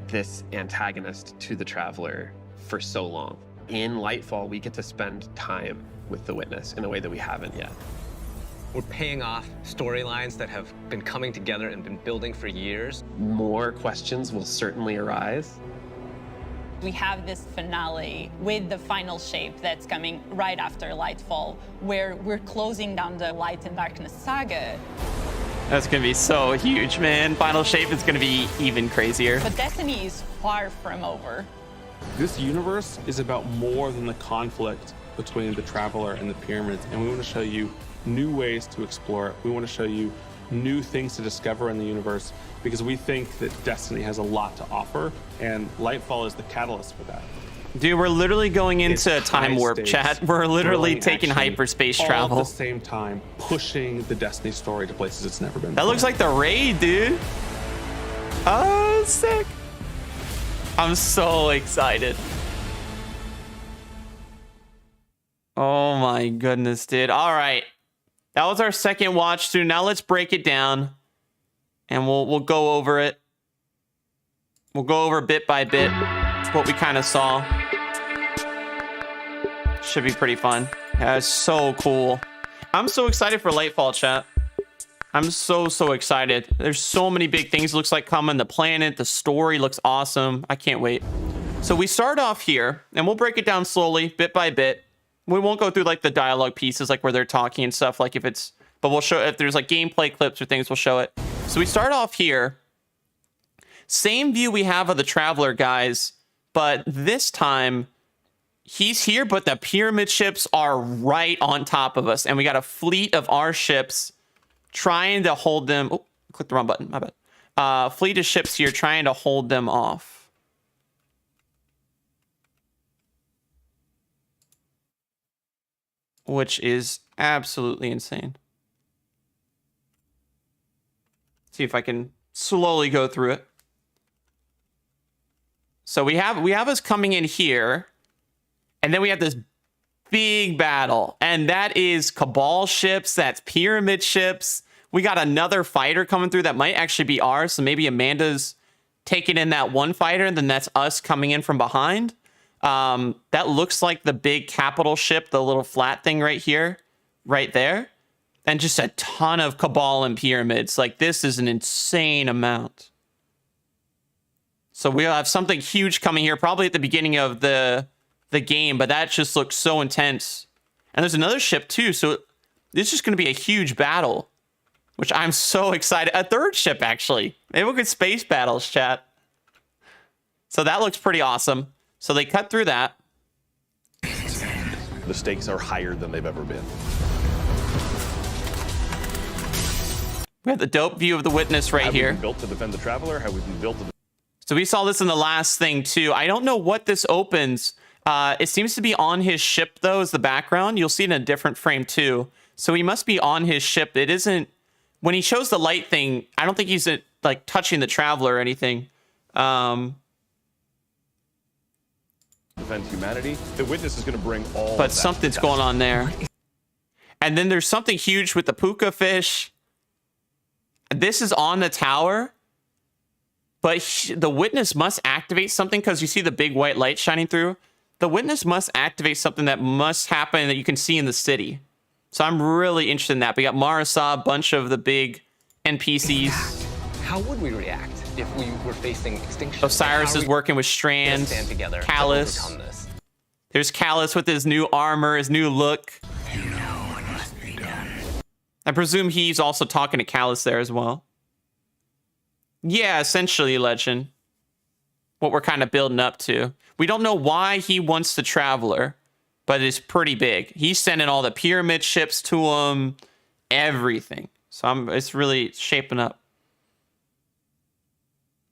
this antagonist to the Traveler for so long. In Lightfall, we get to spend time with the Witness in a way that we haven't yet. We're paying off storylines that have been coming together and been building for years. More questions will certainly arise. We have this finale with the final shape that's coming right after Lightfall, where we're closing down the Light and Darkness saga. That's gonna be so huge, man. Final shape is gonna be even crazier. But Destiny is far from over. This universe is about more than the conflict between the Traveler and the Pyramids, and we want to show you new ways to explore it. We want to show you new things to discover in the universe because we think that Destiny has a lot to offer, and Lightfall is the catalyst for that. Dude, we're literally going into a time warp, High-stakes, chat. We're literally thrilling taking action, hyperspace all travel. at the same time, pushing the Destiny story to places it's never been. That looks like the raid, dude. Oh, sick. I'm so excited. Oh my goodness, dude. All right. That was our second watch through. Now let's break it down and we'll go over it. We'll go over bit by bit what we kind of saw. Should be pretty fun. That's so cool. I'm so excited for Lightfall, chat. I'm so excited. There's so many big things looks like coming. The planet, the story looks awesome. I can't wait. So we start off here and we'll break it down slowly, bit by bit. We won't go through like the dialogue pieces, like where they're talking and stuff, like if it's, but we'll show, if there's like gameplay clips or things, we'll show it. So we start off here. Same view we have of the Traveler, guys, but this time he's here, but the pyramid ships are right on top of us. And we got a fleet of our ships trying to hold them. Oh, click the wrong button. My bad. Fleet of ships here trying to hold them off. Which is absolutely insane. See if I can slowly go through it. So we have us coming in here, and then we have this big battle, and that is Cabal ships, that's Pyramid ships. We got another fighter coming through that might actually be ours, so maybe Amanda's taking in that one fighter, and then that's us coming in from behind. That looks like the big capital ship, the little flat thing right here, right there. And just a ton of Cabal and Pyramids. Like, this is an insane amount. So we'll have something huge coming here, probably at the beginning of the game, but that just looks so intense. And there's another ship too, so this is just going to be a huge battle, which I'm so excited. A third ship, actually. Maybe we'll get space battles, chat. So that looks pretty awesome. So they cut through that. The stakes are higher than they've ever been. We have the dope view of the Witness right here. Have we been built to defend the Traveler? Have we been built to... So we saw this in the last thing too. I don't know what this opens. It seems to be on his ship though, is the background. You'll see it in a different frame too. So he must be on his ship. It isn't, when he shows the light thing, I don't think he's like touching the Traveler or anything. Defend humanity. The Witness is going to bring all. But something's going on there. And then there's something huge with the puka fish. This is on the tower. But the Witness must activate something because you see the big white light shining through. The Witness must activate something that must happen that you can see in the city. So I'm really interested in that. We got Marasa, a bunch of the big NPCs. How would we react if we were facing extinction? Osiris is working with Strand, stand together Callus. to overcome this? There's Callus with his new armor, his new look. You know what must be done. I presume he's also talking to Callus there as well. Yeah, essentially, Legend. What we're kind of building up to. We don't know why he wants the Traveler, but it's pretty big. He's sending all the pyramid ships to him, everything. So it's really shaping up.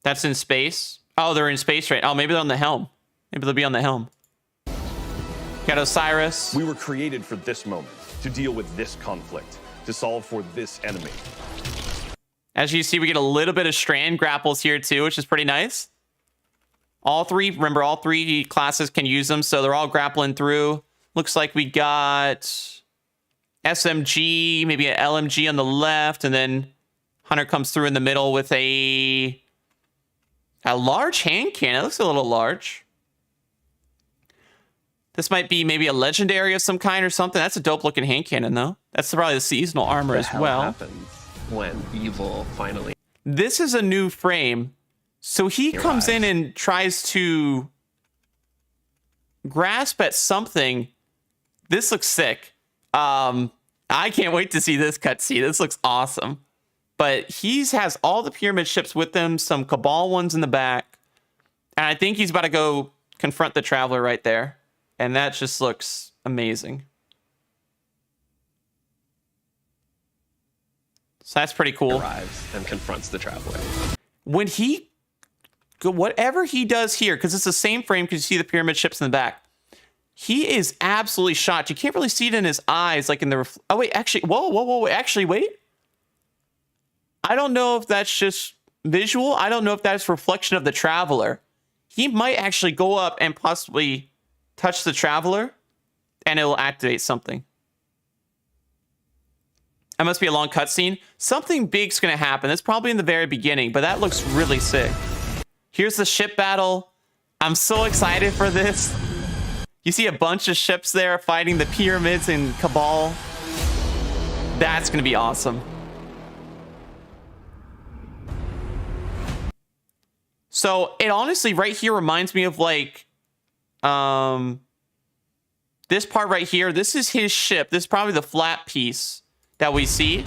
That's in space. Oh, they're in space right. Oh, maybe they're on the helm. Maybe they'll be on the helm. Got Osiris. We were created for this moment, to deal with this conflict, to solve for this enemy. As you see, we get a little bit of strand grapples here too, which is pretty nice. All three, remember, all three classes can use them, so they're all grappling through. Looks like we got SMG, maybe an LMG on the left, and then Hunter comes through in the middle with a large hand cannon. It looks a little large. This might be maybe a legendary of some kind or something. That's a dope looking hand cannon though. That's probably the seasonal armor as well. What happens when evil finally... This is a new frame. So he comes in and tries to grasp at something. This looks sick. I can't wait to see this cutscene. This looks awesome. But he has all the pyramid ships with him, some Cabal ones in the back. And I think he's about to go confront the Traveler right there. And that just looks amazing. So that's pretty cool. Arrives and confronts the Traveler. When he... Whatever he does here, because it's the same frame because you see the pyramid ships in the back. He is absolutely shot. You can't really see it in his eyes, like in the... Oh, wait, actually... Whoa. Actually, wait. I don't know if that's just visual. I don't know if that's reflection of the Traveler. He might actually go up and possibly touch the Traveler, and it'll activate something. That must be a long cutscene. Something big's going to happen. That's probably in the very beginning, but that looks really sick. Here's the ship battle. I'm so excited for this. You see a bunch of ships there fighting the pyramids and Cabal. That's going to be awesome. So it honestly right here reminds me of like this part right here. This is his ship. This is probably the flat piece that we see.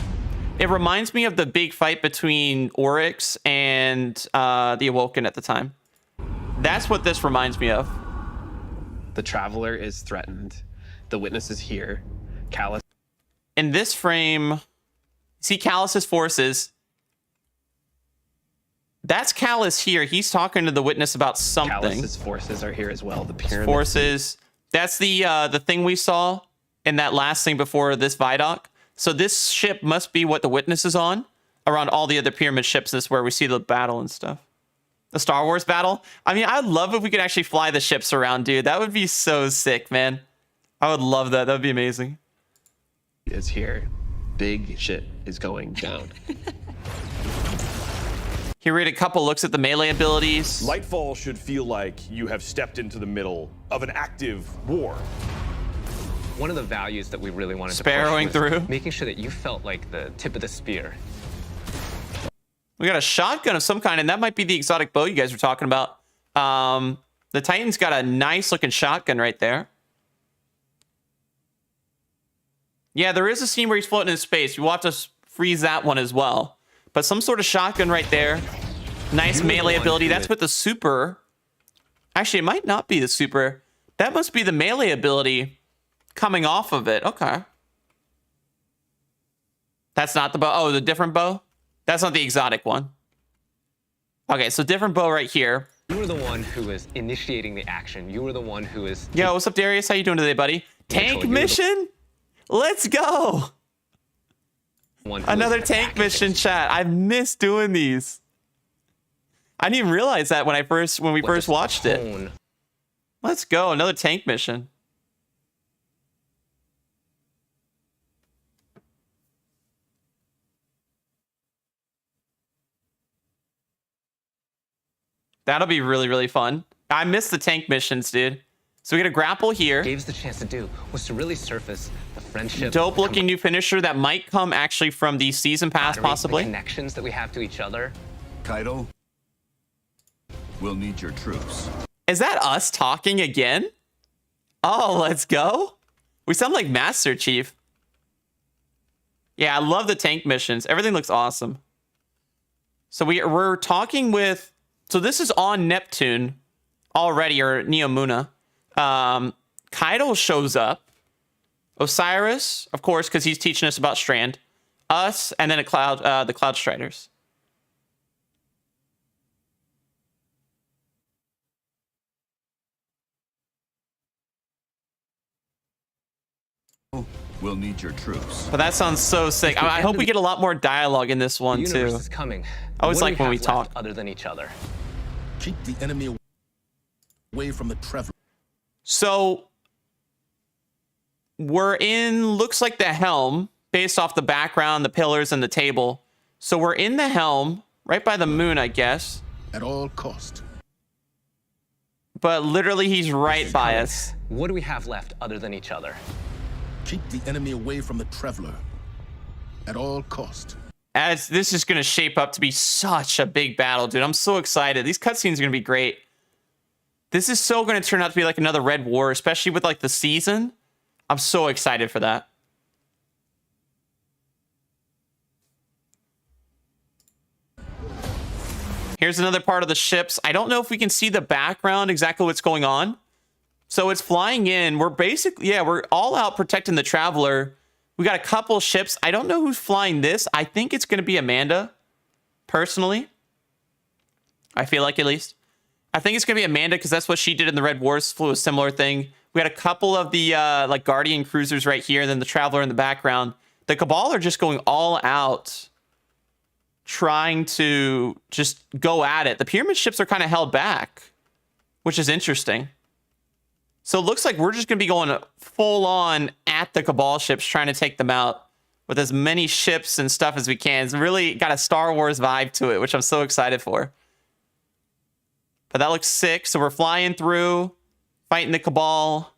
It reminds me of the big fight between Oryx and the Awoken at the time. That's what this reminds me of. The Traveler is threatened. The Witness is here. Callus. In this frame, see Callus's forces. That's Callus here. He's talking to the Witness about something. Callus's forces are here as well. The pyramid forces. That's the thing we saw in that last thing before this Viaduct. So this ship must be what the Witness is on around all the other pyramid ships. This is where we see the battle and stuff. The Star Wars battle. I mean, I'd love if we could actually fly the ships around, dude. That would be so sick, man. I would love that. That would be amazing. Is here. Big shit is going down. Here we had a couple looks at the melee abilities. Lightfall should feel like you have stepped into the middle of an active war. One of the values that we really wanted Sparrowing to push was through. making sure that you felt like the tip of the spear. We got a shotgun of some kind, and that might be the exotic bow you guys were talking about. The Titan's got a nice looking shotgun right there. Yeah, there is a scene where he's floating in space. We'll have to freeze that one as well. But some sort of shotgun right there. Nice melee ability. That's with the super. Actually, it might not be the super. That must be the melee ability coming off of it. Okay. That's not the bow. Oh, the different bow? That's not the exotic one. Okay, so different bow right here. You were the one who was initiating the action. You were the one who was... Yo, what's up, Darius? How you doing today, buddy? Tank mission? Let's go. Another tank mission, chat. I miss doing these. I didn't even realize that when we first watched it. Let's go. Another tank mission. That'll be really, really fun. I miss the tank missions, dude. So we get a grapple here. Gave us the chance to do was to really surface the friendship. Dope looking new finisher that might come actually from the season pass, possibly. The connections that we have to each other. Kaido, we'll need your troops. Is that us talking again? Oh, let's go. We sound like Master Chief. Yeah, I love the tank missions. Everything looks awesome. So we're talking with... So this is on Neptune. already, or Neomuna. Kaido shows up. Osiris, of course, because he's teaching us about Strand. Us, and then the Cloud Striders. We'll need your troops. But that sounds so sick. I hope we get a lot more dialogue in this one, The too. universe is coming. I always What do like when we have talk. left other than each other. Keep the enemy away from the traveler. So we're in, looks like the helm, based off the background, the pillars, and the table. So we're in the helm, right by the moon, I guess. At all cost. But literally, he's right by us. What do we have left other than each other? Keep the enemy away from the traveler. At all cost. As this is going to shape up to be such a big battle, dude. I'm so excited. These cutscenes are going to be great. This is so going to turn out to be like another Red War, especially with like the season. I'm so excited for that. Here's another part of the ships. I don't know if we can see the background, exactly what's going on. So it's flying in. We're basically, yeah, we're all out protecting the Traveler. We got a couple ships. I don't know who's flying this. I think it's going to be Amanda, personally. I feel like, at least. I think it's going to be Amanda because that's what she did in the Red Wars, flew a similar thing. We had a couple of the like Guardian cruisers right here, and then the Traveler in the background. The Cabal are just going all out, trying to just go at it. The Pyramid ships are kind of held back, which is interesting. So it looks like we're just going to be going full on at the Cabal ships, trying to take them out with as many ships and stuff as we can. It's really got a Star Wars vibe to it, which I'm so excited for. But that looks sick. So we're flying through, fighting the Cabal.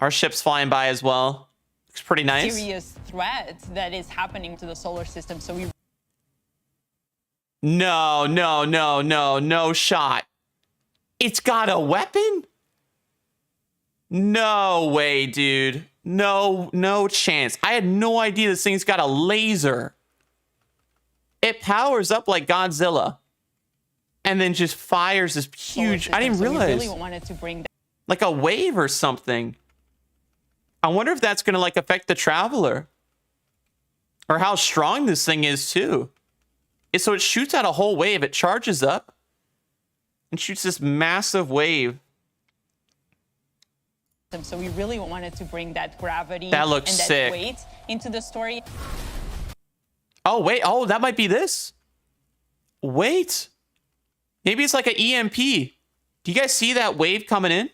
Our ship's flying by as well. Looks pretty nice. Serious threat that is happening to the solar system. So we No shot. It's got a weapon? No way, dude. No chance. I had no idea this thing's got a laser. It powers up like Godzilla. And then just fires this huge... I didn't realize. We really wanted to bring that. Like a wave or something. I wonder if that's going to like affect the Traveler. Or how strong this thing is too. So it shoots out a whole wave. It charges up. And shoots this massive wave. So we really wanted to bring that gravity That looks and that sick. weight into the story. Oh, wait. Oh, that might be this. Wait. Maybe it's like an EMP. Do you guys see that wave coming in?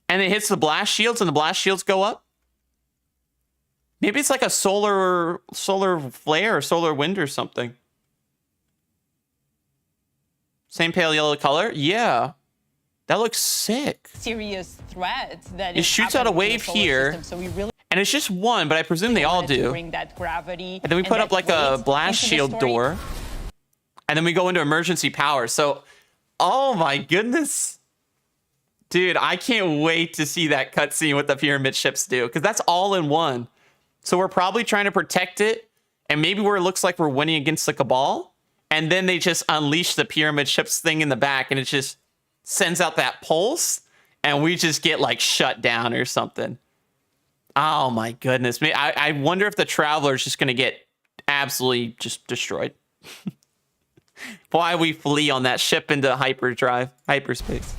And it hits the blast shields and the blast shields go up? Maybe it's like a solar flare or solar wind or something. Same pale yellow color? Yeah. That looks sick. Serious threat that It is shoots out a happening to the wave solar here. system. So we really And it's just one, but I presume they all wanted to do. bring that gravity And then we put up that like a weight blast into the shield story. door. And then we go into emergency power. So, oh my goodness. Dude, I can't wait to see that cutscene what the pyramid ships do. Because that's all in one. So we're probably trying to protect it. And maybe where it looks like we're winning against the Cabal. And then they just unleash the pyramid ships thing in the back. And it just sends out that pulse. And we just get like shut down or something. Oh my goodness. I wonder if the Traveler is just going to get absolutely just destroyed. Why we flee on that ship into hyperspace.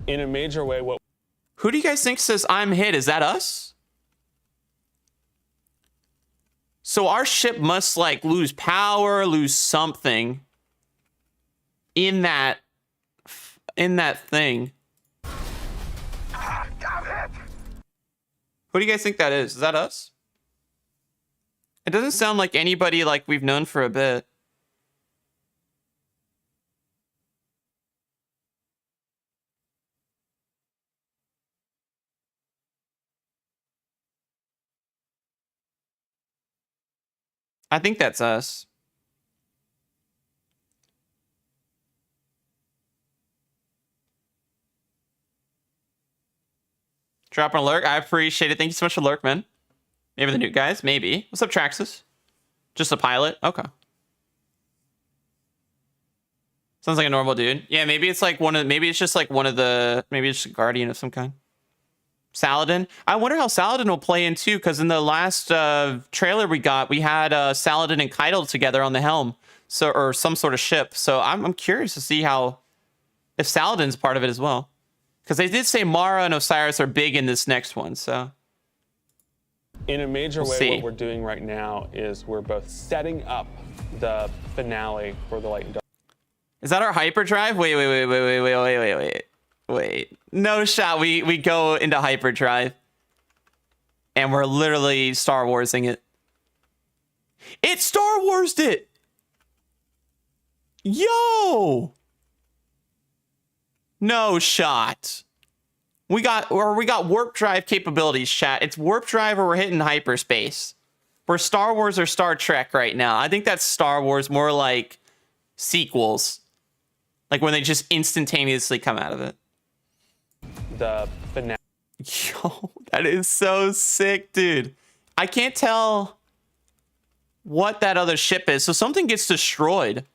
In a major way, what... Who do you guys think says I'm hit? Is that us? So our ship must like lose power, lose something in that thing. Who do you guys think that is? Is that us? It doesn't sound like anybody like we've known for a bit. I think that's us. Drop an alert. I appreciate it. Thank you so much for lurk, man. Maybe the new guys. Maybe. What's up, Traxxas? Just a pilot? Okay. Sounds like a normal dude. Yeah, maybe it's like maybe it's just like one of the, maybe it's a guardian of some kind. Saladin. I wonder how Saladin will play in too, because in the last trailer we got, we had Saladin and Keitel together on the helm, so, or some sort of ship. So I'm curious to see how, if Saladin's part of it as well, because they did say Mara and Osiris are big in this next one. So in a major we'll way, see. what we're doing right now is we're both setting up the finale for the Light and Dark. Is that our hyperdrive? Wait. No shot. We go into hyperdrive. And we're literally Star Warsing it. It Star Wars'd it! Yo! No shot. We got warp drive capabilities, chat. It's warp drive or we're hitting hyperspace. We're Star Wars or Star Trek right now. I think that's Star Wars, more like sequels. Like when they just instantaneously come out of it. The finale. Yo, that is so sick, dude. I can't tell what that other ship is. So something gets destroyed.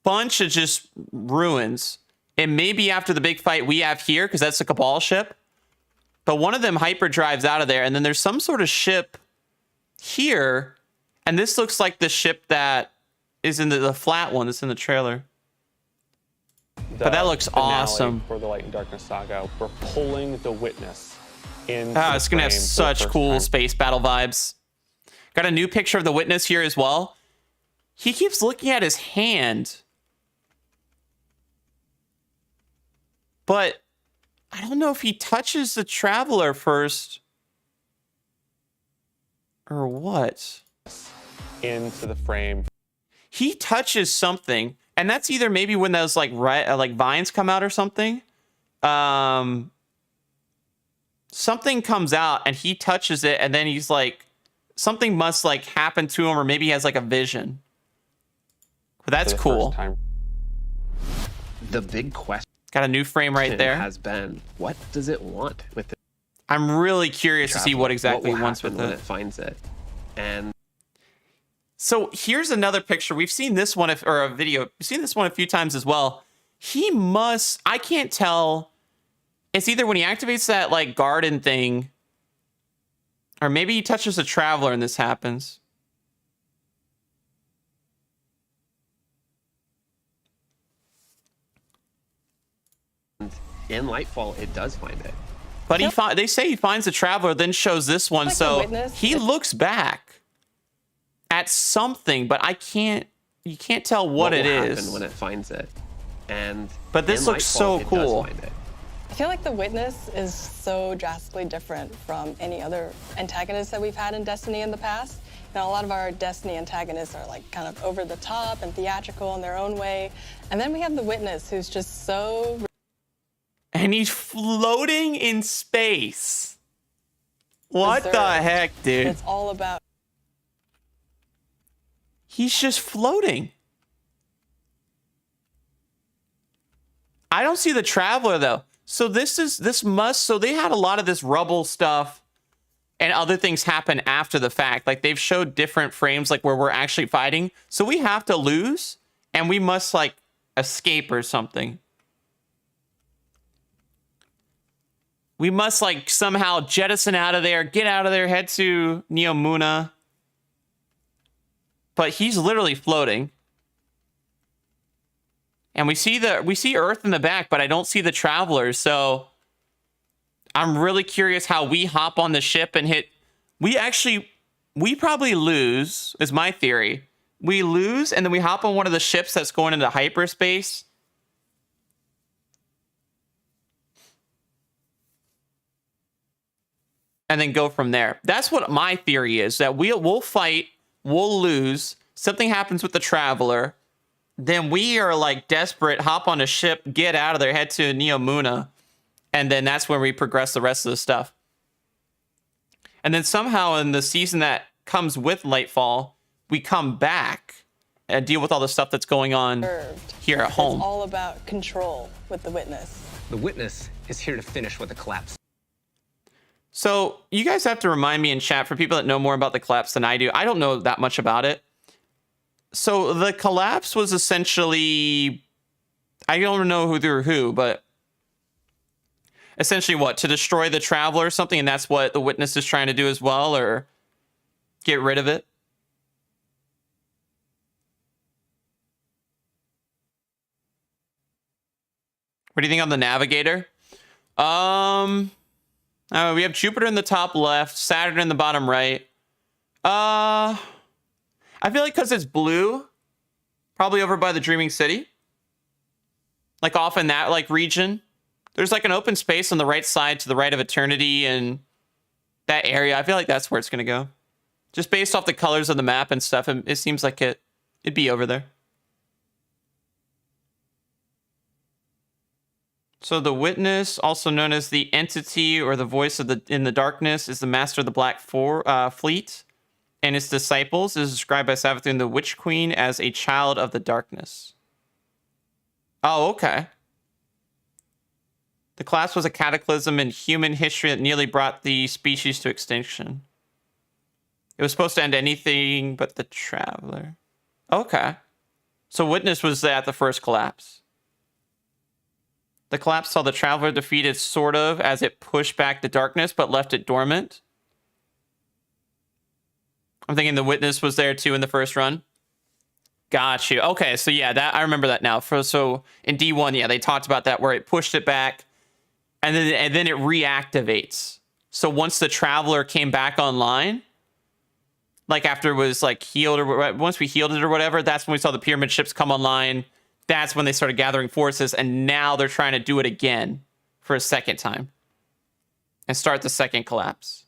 Bunch of just ruins. It may be after the big fight we have here, because that's the Cabal ship. But one of them hyperdrives out of there, and then there's some sort of ship here. And this looks like the ship that is in the flat one that's in the trailer. But that looks awesome. For the Light and Darkness saga, we're pulling the Witness in. It's gonna have such cool space battle vibes. Got a new picture of the Witness here as well. He keeps looking at his hand, but I don't know if he touches the Traveler first or what. Into the frame. He touches something. And that's either maybe when those like vines come out or something. Something comes out and he touches it, and then he's like, something must like happen to him, or maybe he has like a vision. But that's cool. The big question. Got a new frame right there. Has been, what does it want with it? I'm really curious to see what exactly it wants with when it. It finds it, and. So here's another picture. We've seen this one, or a video. We've seen this one a few times as well. He must, I can't tell. It's either when he activates that like garden thing, or maybe he touches a Traveler and this happens. In Lightfall, it does find it. But they say he finds the Traveler, then shows this one. Like so Witness. He looks back at something, but you can't tell what it is when it finds it. But this looks so cool. I feel like the Witness is so drastically different from any other antagonist that we've had in Destiny in the past. You know, a lot of our Destiny antagonists are like kind of over the top and theatrical in their own way. And then we have the Witness, who's just so... And he's floating in space. What the heck, dude? It's all about... He's just floating. I don't see the Traveler though. So so they had a lot of this rubble stuff and other things happen after the fact. Like they've showed different frames like where we're actually fighting. So we have to lose and we must like escape or something. We must like somehow jettison out of there, get out of there, head to Neomuna. But he's literally floating. And we see Earth in the back, but I don't see the Travelers. So I'm really curious how we hop on the ship and hit. We probably lose, is my theory. We lose, and then we hop on one of the ships that's going into hyperspace. And then go from there. That's what my theory is, that we'll fight. We'll lose. Something happens with the Traveler. Then we are like desperate, hop on a ship, get out of there, head to Neomuna. And then that's when we progress the rest of the stuff. And then somehow in the season that comes with Lightfall, we come back and deal with all the stuff that's going on here at home. It's all about control with the Witness. The Witness is here to finish what the collapse. So you guys have to remind me in chat, for people that know more about the collapse than I do. I don't know that much about it. So the collapse was essentially I don't know who they're who, but essentially what? To destroy the Traveler or something, and that's what the Witness is trying to do as well, or get rid of it? What do you think on the Navigator? We have Jupiter in the top left, Saturn in the bottom right. I feel like because it's blue, probably over by the Dreaming City. Like off in that like region. There's like an open space on the right side to the right of Eternity and that area. I feel like that's where it's going to go. Just based off the colors of the map and stuff, it seems like it'd be over there. So the Witness, also known as the Entity or the Voice of in the Darkness, is the master of the Black Fleet, and its disciples is described by Savathun the Witch Queen as a child of the darkness. Oh, okay. The class was a cataclysm in human history that nearly brought the species to extinction. It was supposed to end anything but the Traveler. Okay. So Witness was at the first collapse. The collapse saw the Traveler defeated sort of as it pushed back the darkness, but left it dormant. I'm thinking the Witness was there too in the first run. Got you. Okay, so yeah, that I remember that now. So in D1, yeah, they talked about that where it pushed it back, and then it reactivates. So once the Traveler came back online, like after it was like healed or once we healed it or whatever, that's when we saw the pyramid ships come online. That's when they started gathering forces, and now they're trying to do it again for a second time and start the second collapse.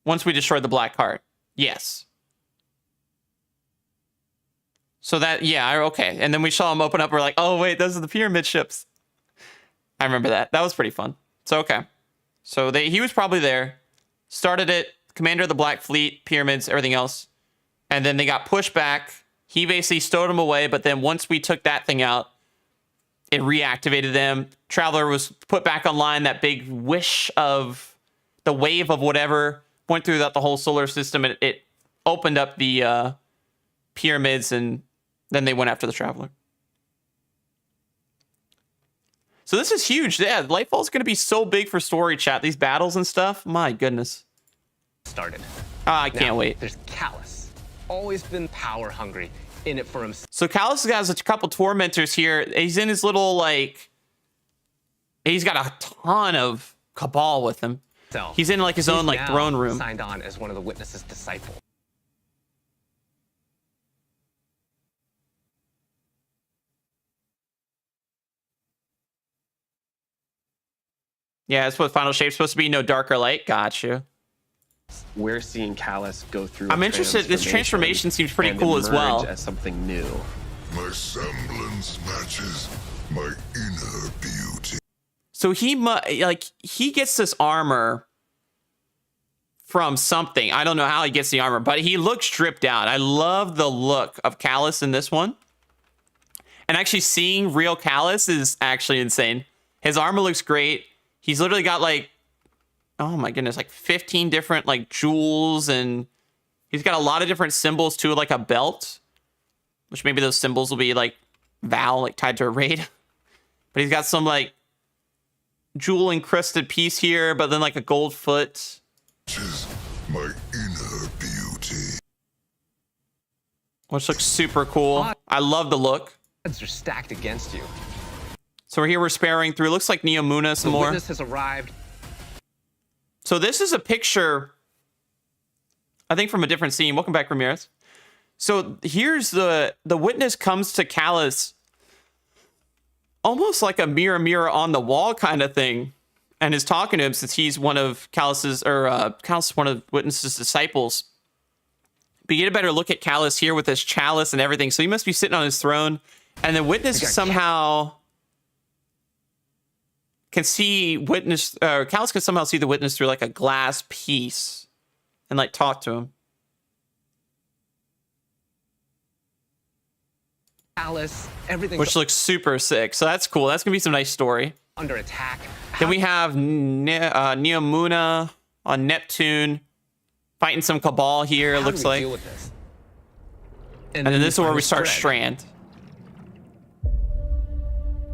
Once we destroyed the Black Heart. Yes. So that, yeah, okay. And then we saw them open up. We're like, oh, wait, those are the pyramid ships. I remember that. That was pretty fun. So, okay. So he was probably there. Started it. Commander of the Black Fleet, pyramids, everything else. And then they got pushed back. He basically stowed them away, but then once we took that thing out, it reactivated them. Traveler was put back online. That big wish of the wave of whatever went through the whole solar system, and it opened up the pyramids, and then they went after the Traveler. So this is huge. Yeah, Lightfall is going to be so big for story chat. These battles and stuff. My goodness. Started. I can't wait. There's Callus. Always been power hungry. In it for himself. So Callus has a couple tormentors here. He's in his little, like... He's got a ton of Cabal with him. He's in, like, his own, like, throne room. Signed on as one of the Witness's disciples. Yeah, that's what Final Shape's supposed to be. No darker light. Got you. We're seeing Callus go through. I'm interested. This transformation seems pretty cool as well. As something new. My semblance matches my inner beauty. So he gets this armor from something. I don't know how he gets the armor, but he looks stripped out. I love the look of Callus in this one. And actually seeing real Callus is actually insane. His armor looks great. He's literally got like, oh my goodness, like 15 different like jewels, and he's got a lot of different symbols too, like a belt, which maybe those symbols will be like Val, like tied to a raid. But he's got some like jewel encrusted piece here, but then like a gold foot. My inner beauty. Which looks super cool. I love the look. Odds are stacked against you. So we're sparing through. Looks like Neomuna some more. The Witness has arrived. So this is a picture, I think, from a different scene. Welcome back, Ramirez. So here's the Witness comes to Callus almost like a mirror on the wall kind of thing, and is talking to him since he's one of Callus's, or Callus, one of Witness's disciples. But you get a better look at Callus here with his chalice and everything. So he must be sitting on his throne, and the Witness somehow can see Witness, Callus can somehow see the Witness through like a glass piece and like talk to him. Callus, everything. Which looks super sick. So that's cool. That's gonna be some nice story. Under attack. Then we have Neomuna on Neptune fighting some Cabal here. It looks like. Deal with this? And then this is where we start Strand.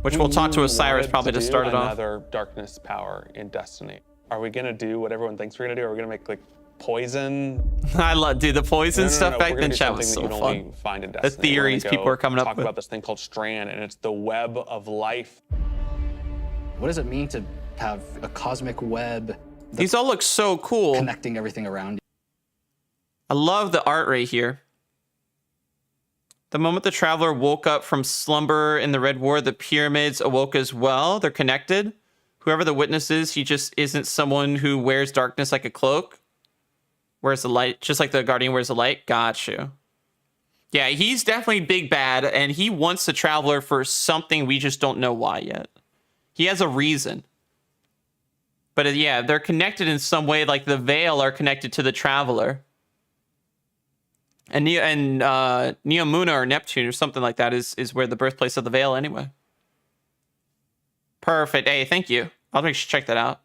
Which we'll talk to We Osiris wanted probably to do start it off. another darkness power in Destiny. Are we gonna do what everyone thinks we're gonna do? Are we gonna make like poison? I love, dude, the poison No, stuff back we're then. gonna do Chat was so something that you can fun. only find in The Destiny. We're theories gonna people go are coming up talk with. about this thing called Strand, and it's the web of life. What does it mean to have a cosmic web? These all look so cool. Connecting everything around you. I love the art right here. The moment the traveler woke up from slumber in the Red War, the pyramids awoke as well. They're connected. Whoever the witness is, he just isn't someone who wears darkness like a cloak. Wears the light, just like the Guardian wears the light. Got you. Yeah, he's definitely big bad, and he wants the traveler for something we just don't know why yet. He has a reason. But yeah, they're connected in some way, like the Veil are connected to the traveler. And Neomuna or Neptune or something like that is where the birthplace of the Veil anyway. Perfect. Hey, thank you. I'll make sure to check that out.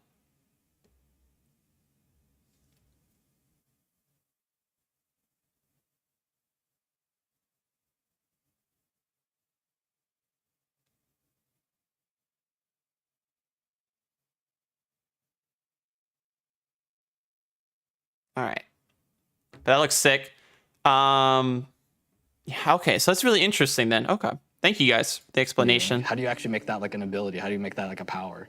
All right. That looks sick. Yeah, okay, so that's really interesting then. Okay. Thank you guys for the explanation. How do you actually make that like an ability? How do you make that like a power?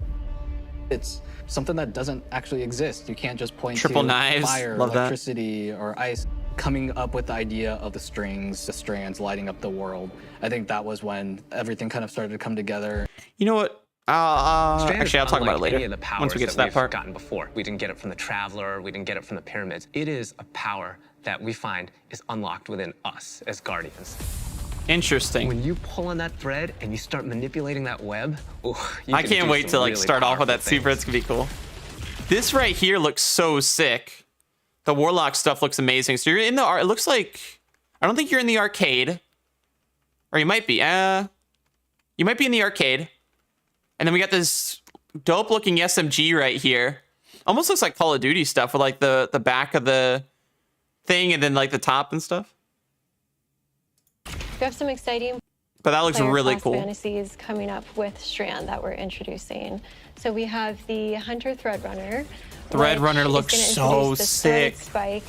It's something that doesn't actually exist. You can't just point Triple to knives. fire, Love that. electricity, or ice. Coming up with the idea of the strings, the strands lighting up the world. I think that was when everything kind of started to come together. You know what? Actually, I'll talk about it later. Any of the powers once we get to that that we've part. gotten before. We didn't get it from the Traveler. We didn't get it from the pyramids. It is a power that we find is unlocked within us as Guardians. Interesting. When you pull on that thread and you start manipulating that web, ooh, you I can can't do wait some to like really start off with powerful that super. It's gonna be cool. This right here looks so sick. The Warlock stuff looks amazing. So you're in the it looks like, I don't think you're in the arcade, or you might be. You might be in the arcade, and then we got this dope looking SMG right here. Almost looks like Call of Duty stuff with like the back of the thing and then like the top and stuff. We have some exciting But that looks really cool. fantasies coming up with Strand that we're introducing. So we have the Hunter Threadrunner. Threadrunner looks so sick. Spike.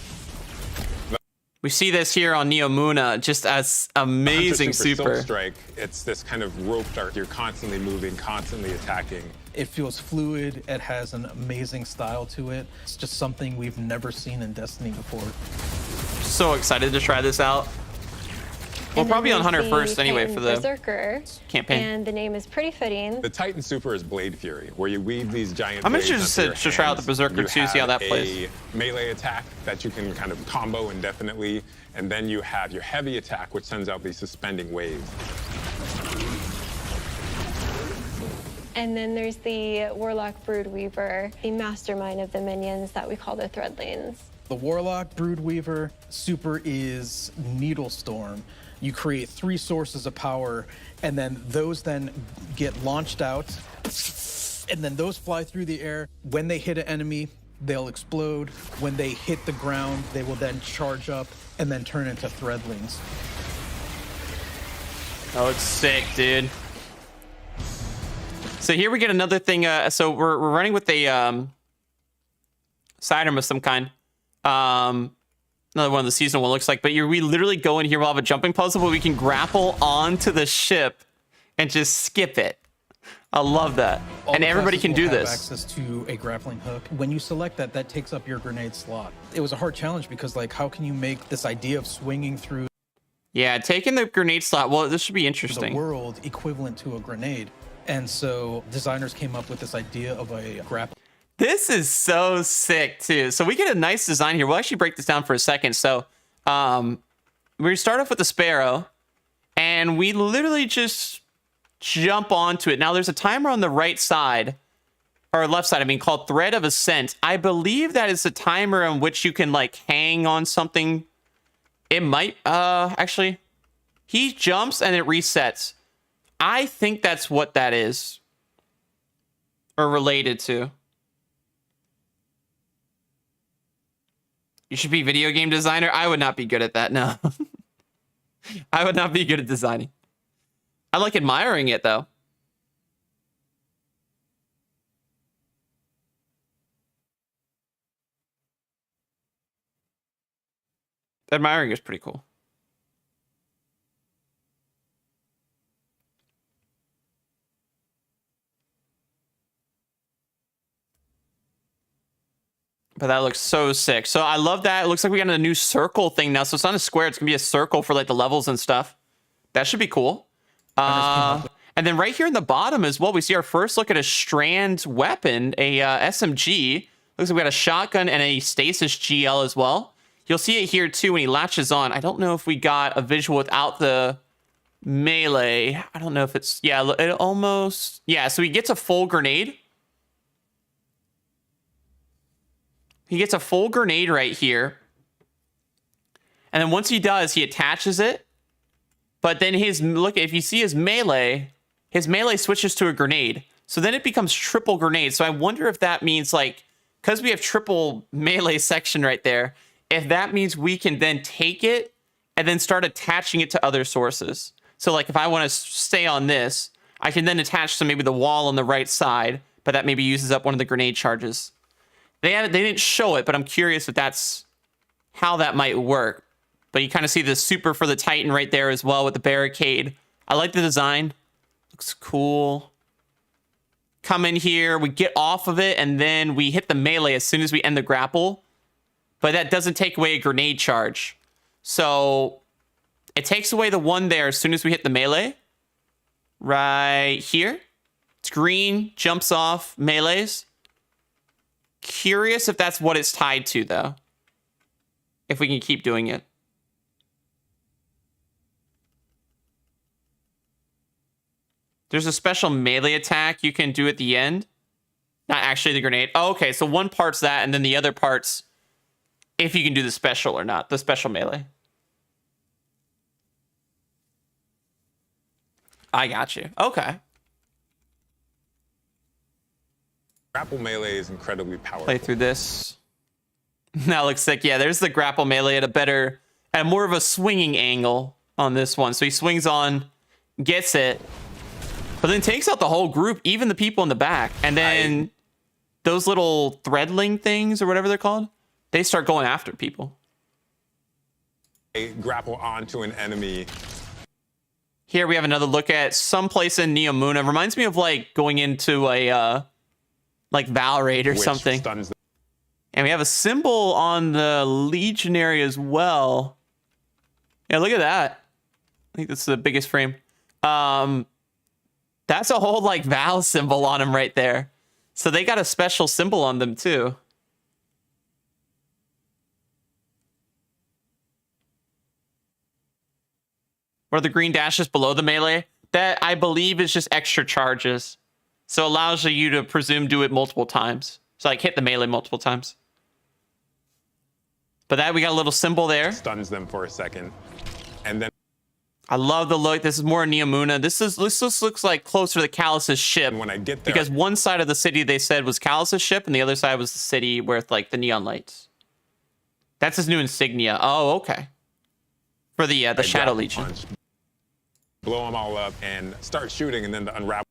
We see this here on Neomuna, just as amazing Hunter super. Silk Strike, it's this kind of rope dart. You're constantly moving, constantly attacking. It feels fluid. It has an amazing style to it. It's just something we've never seen in Destiny before. So excited to try this out. We'll And probably then on Hunter there's first the anyway Titan for the Berserker, campaign. And the name is pretty fitting. The Titan Super is Blade Fury, where you weave these giant I'm blades interested onto your to try out the hands. Berserker You too, see how have that plays. a melee attack that you can kind of combo indefinitely, and then you have your heavy attack, which sends out these suspending waves. And then there's the Warlock Broodweaver, the mastermind of the minions that we call the Threadlings. The Warlock Broodweaver super is Needle Storm. You create 3 sources of power, and then those then get launched out, and then those fly through the air. When they hit an enemy, they'll explode. When they hit the ground, they will then charge up and then turn into Threadlings. That looks sick, dude. So here we get another thing. So we're running with a sidearm of some kind. Another one of the seasonal one looks like. But we literally go in here. We'll have a jumping puzzle where we can grapple onto the ship and just skip it. I love that. All And the everybody classes can will do have this. access to a grappling hook. When you select that, that takes up your grenade slot. It was a hard challenge because, like, how can you make this idea of swinging through Yeah, taking the grenade slot. Well, this should be the interesting. world equivalent to a grenade? And so designers came up with this idea of a grapple. This is so sick too. So we get a nice design here. We'll actually break this down for a second. So we start off with the Sparrow, and we literally just jump onto it. Now there's a timer on the right side, or left side, I mean, called Thread of Ascent. I believe that is a timer on which you can like hang on something. It might actually, he jumps and it resets. I think that's what that is, or related to. You should be video game designer. I would not be good at that. No, I would not be good at designing. I like admiring it though. That admiring is pretty cool. But that looks so sick. So I love that. It looks like we got a new circle thing now. So it's not a square. It's going to be a circle for like the levels and stuff. That should be cool. And then right here in the bottom as well, we see our first look at a strand weapon, a SMG. Looks like we got a shotgun and a stasis GL as well. You'll see it here too when he latches on. I don't know if we got a visual without the melee. I don't know if it's... Yeah, it almost... Yeah, so he gets a full grenade. He gets a full grenade right here. And then once he does, he attaches it. But then look, if you see his melee switches to a grenade. So then it becomes triple grenade. So I wonder if that means like, because we have triple melee section right there, if that means we can then take it and then start attaching it to other sources. So like if I want to stay on this, I can then attach to maybe the wall on the right side, but that maybe uses up one of the grenade charges. They didn't show it, but I'm curious if that's how that might work. But you kind of see the super for the Titan right there as well with the barricade. I like the design. Looks cool. Come in here, we get off of it, and then we hit the melee as soon as we end the grapple. But that doesn't take away a grenade charge. So it takes away the one there as soon as we hit the melee. Right here. It's green, jumps off, melees. Curious if that's what it's tied to, though. If we can keep doing it. There's a special melee attack you can do at the end. Not actually the grenade. Oh, okay, so one part's that, and then the other part's if you can do the special or not. The special melee. I got you. Okay. Grapple melee is incredibly powerful. Play through this. That looks sick. Yeah, there's the grapple melee at more of a swinging angle on this one. So he swings on, gets it, but then takes out the whole group, even the people in the back. And then those little threadling things or whatever they're called, they start going after people. They grapple onto an enemy. Here we have another look at someplace in Neomuna. Reminds me of like going into a like Valorate or something. And we have a symbol on the Legionary as well. Yeah, look at that. I think that's the biggest frame. That's a whole like Val symbol on him right there. So they got a special symbol on them too. Or the green dashes below the melee. That I believe is just extra charges. So it allows you to presume do it multiple times. So like hit the melee multiple times. But that we got a little symbol there. Stuns them for a second. And then I love the look. This is more Neomuna. This looks like closer to Callus's ship. When I get there, because one side of the city they said was Callus's ship, and the other side was the city with like the neon lights. That's his new insignia. Oh, okay. For the Shadow Legion. Blow them all up and start shooting, and then to unravel.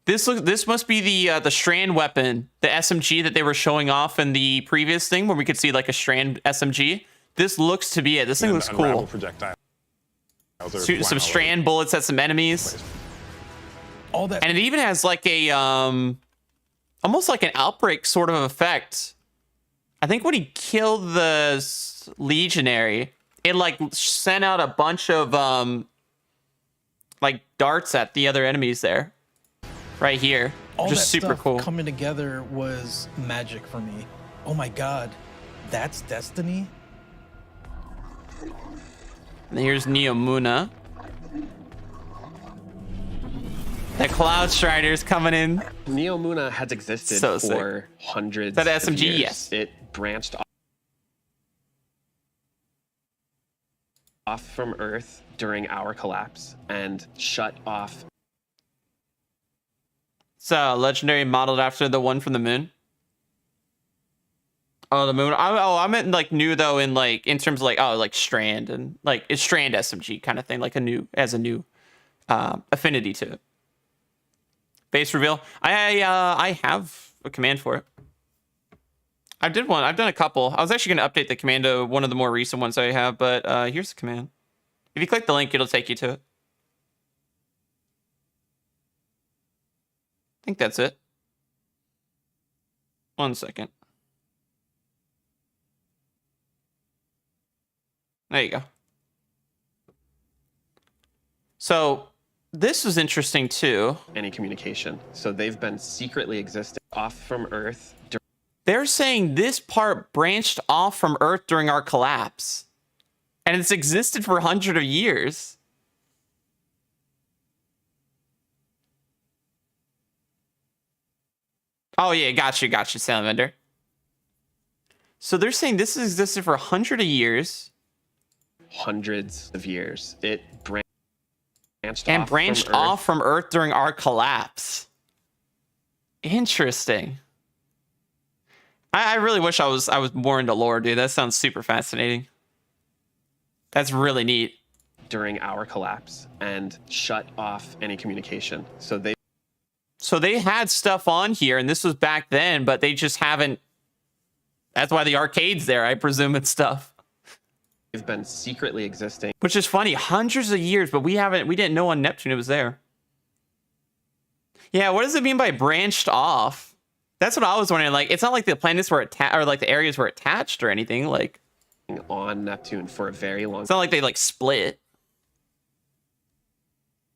This must be the strand weapon, the SMG that they were showing off in the previous thing, where we could see like a strand SMG. This looks to be it. This thing looks cool. Shooting some strand bullets at some enemies. All that, and it even has like a almost like an outbreak sort of effect. I think when he killed the Legionary, it like sent out a bunch of like darts at the other enemies there. Right here. All just that super stuff cool. Coming together was magic for me. Oh my god. That's Destiny? And here's Neomuna. The Cloud Strider's coming in. Neomuna has existed So for hundreds that of SMG? years. Yes. It branched off from Earth during our collapse and shut off. It's legendary modeled after the one from the moon. Oh, the moon. I meant like new though in terms of like like strand and like it's strand SMG kind of thing, like a new affinity to it. Base reveal. I have a command for it. I did one. I've done a couple. I was actually going to update the commando, one of the more recent ones I have, but here's the command. If you click the link, it'll take you to it. I think that's it. 1 second. There you go. So this was interesting too. Any communication. So they've been secretly existing off from Earth. They're saying this part branched off from Earth during our collapse. And it's existed for hundreds of years. Oh yeah, got you, Salamander. So they're saying this has existed for 100 of years. Hundreds of years. It branched off from Earth during our collapse. Interesting. I really wish I was more into lore, dude. That sounds super fascinating. That's really neat. During our collapse and shut off any communication. So they had stuff on here, and this was back then, but they just haven't. That's why the arcade's there, I presume, and stuff. They've been secretly existing. Which is funny, hundreds of years, but we didn't know on Neptune it was there. Yeah, what does it mean by branched off? That's what I was wondering. Like, it's not like the planets were attached, or like the areas were attached or anything. Like, on Neptune for a very long time. It's not like they like split.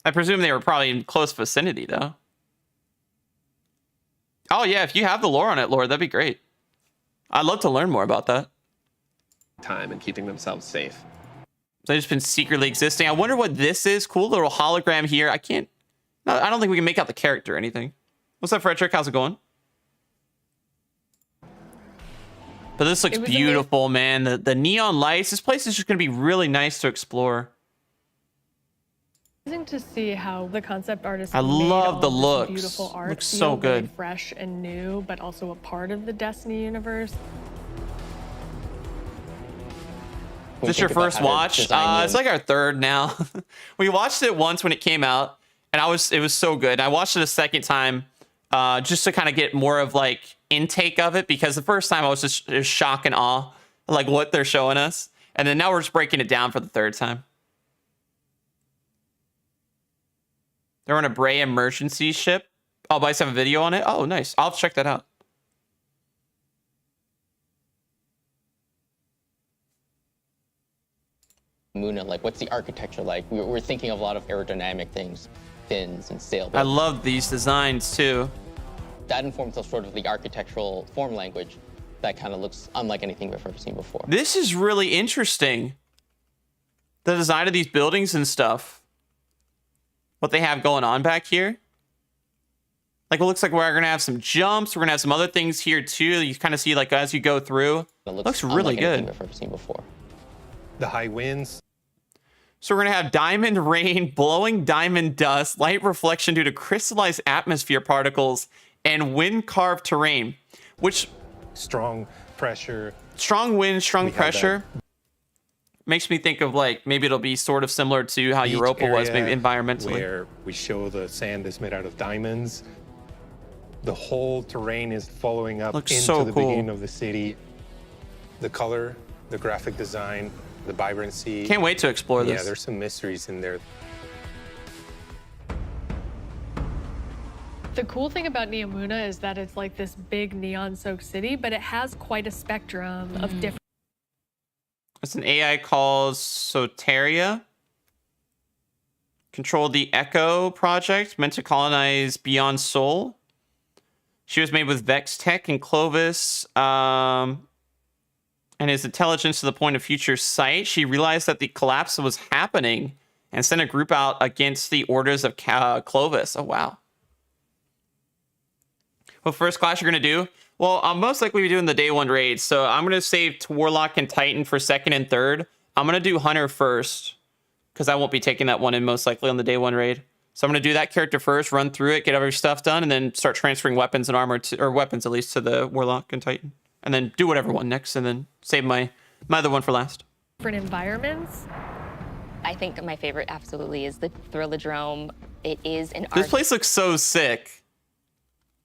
I presume they were probably in close vicinity though. Oh yeah, if you have the lore on it, Lord, that'd be great. I'd love to learn more about that. Time and keeping themselves safe. They've just been secretly existing. I wonder what this is. Cool little hologram here. I don't think we can make out the character or anything. What's up, Frederick? How's it going? But this looks beautiful, man. The neon lights. This place is just going to be really nice to explore. Amazing to see how the concept artist I love the looks. Beautiful art. Looks so good. Really fresh and new, but also a part of the Destiny universe. Is this your first watch? It's like our third now. We watched it once when it came out, and it was so good. I watched it a second time just to kind of get more of like intake of it, because the first time I was just shock and awe, like what they're showing us, and then now we're just breaking it down for the third time. They're on a Bray emergency ship. Oh, but I have a video on it. Oh, nice. I'll have to check that out. Muna, like, what's the architecture like? We're thinking of a lot of aerodynamic things, fins and sail. I love these designs too. That informs us sort of the architectural form language that kind of looks unlike anything we've ever seen before. This is really interesting. The design of these buildings and stuff. What they have going on back here. Like, it looks like we're going to have some jumps. We're going to have some other things here too. You kind of see like as you go through. It looks really good. We've ever seen before. The high winds. So we're going to have diamond rain, blowing diamond dust, light reflection due to crystallized atmosphere particles, and wind-carved terrain, which... Strong pressure. Strong wind, strong pressure. Makes me think of, like, maybe it'll be sort of similar to how Europa was, maybe environmentally. Where we show the sand is made out of diamonds. The whole terrain is following up into the beginning of the city. The color, the graphic design, the vibrancy. Can't wait to explore this. Yeah, there's some mysteries in there. The cool thing about Neomuna is that it's like this big neon-soaked city, but it has quite a spectrum of different... It's an AI called Soteria. Controlled the Echo project, meant to colonize Beyond Soul. She was made with Vex Tech and Clovis, and his intelligence to the point of future sight. She realized that the collapse was happening and sent a group out against the orders of Clovis. Oh, wow. What first class you're going to do? Well, I'll most likely be doing the day one raid. So I'm going to save Warlock and Titan for second and third. I'm going to do Hunter first, because I won't be taking that one in most likely on the day one raid. So I'm going to do that character first, run through it, get every stuff done, and then start transferring weapons and armor to, or weapons at least, to the Warlock and Titan. And then do whatever one next, and then save my other one for last. Different environments. I think my favorite absolutely is the Thrillodrome. It is an This place looks so sick.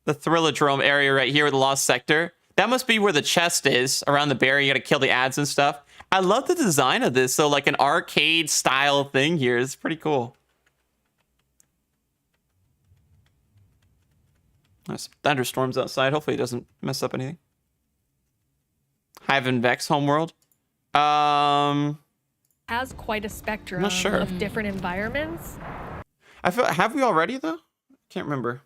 The Thrillodrome area right here with the Lost Sector. That must be where the chest is, around the barrier. You gotta kill the ads and stuff. I love the design of this. So like an arcade style thing here. It's pretty cool. There's thunderstorms outside. Hopefully it doesn't mess up anything. Hive and Vex homeworld. Has quite a spectrum not sure. of different environments. I feel, have we already though? Can't remember.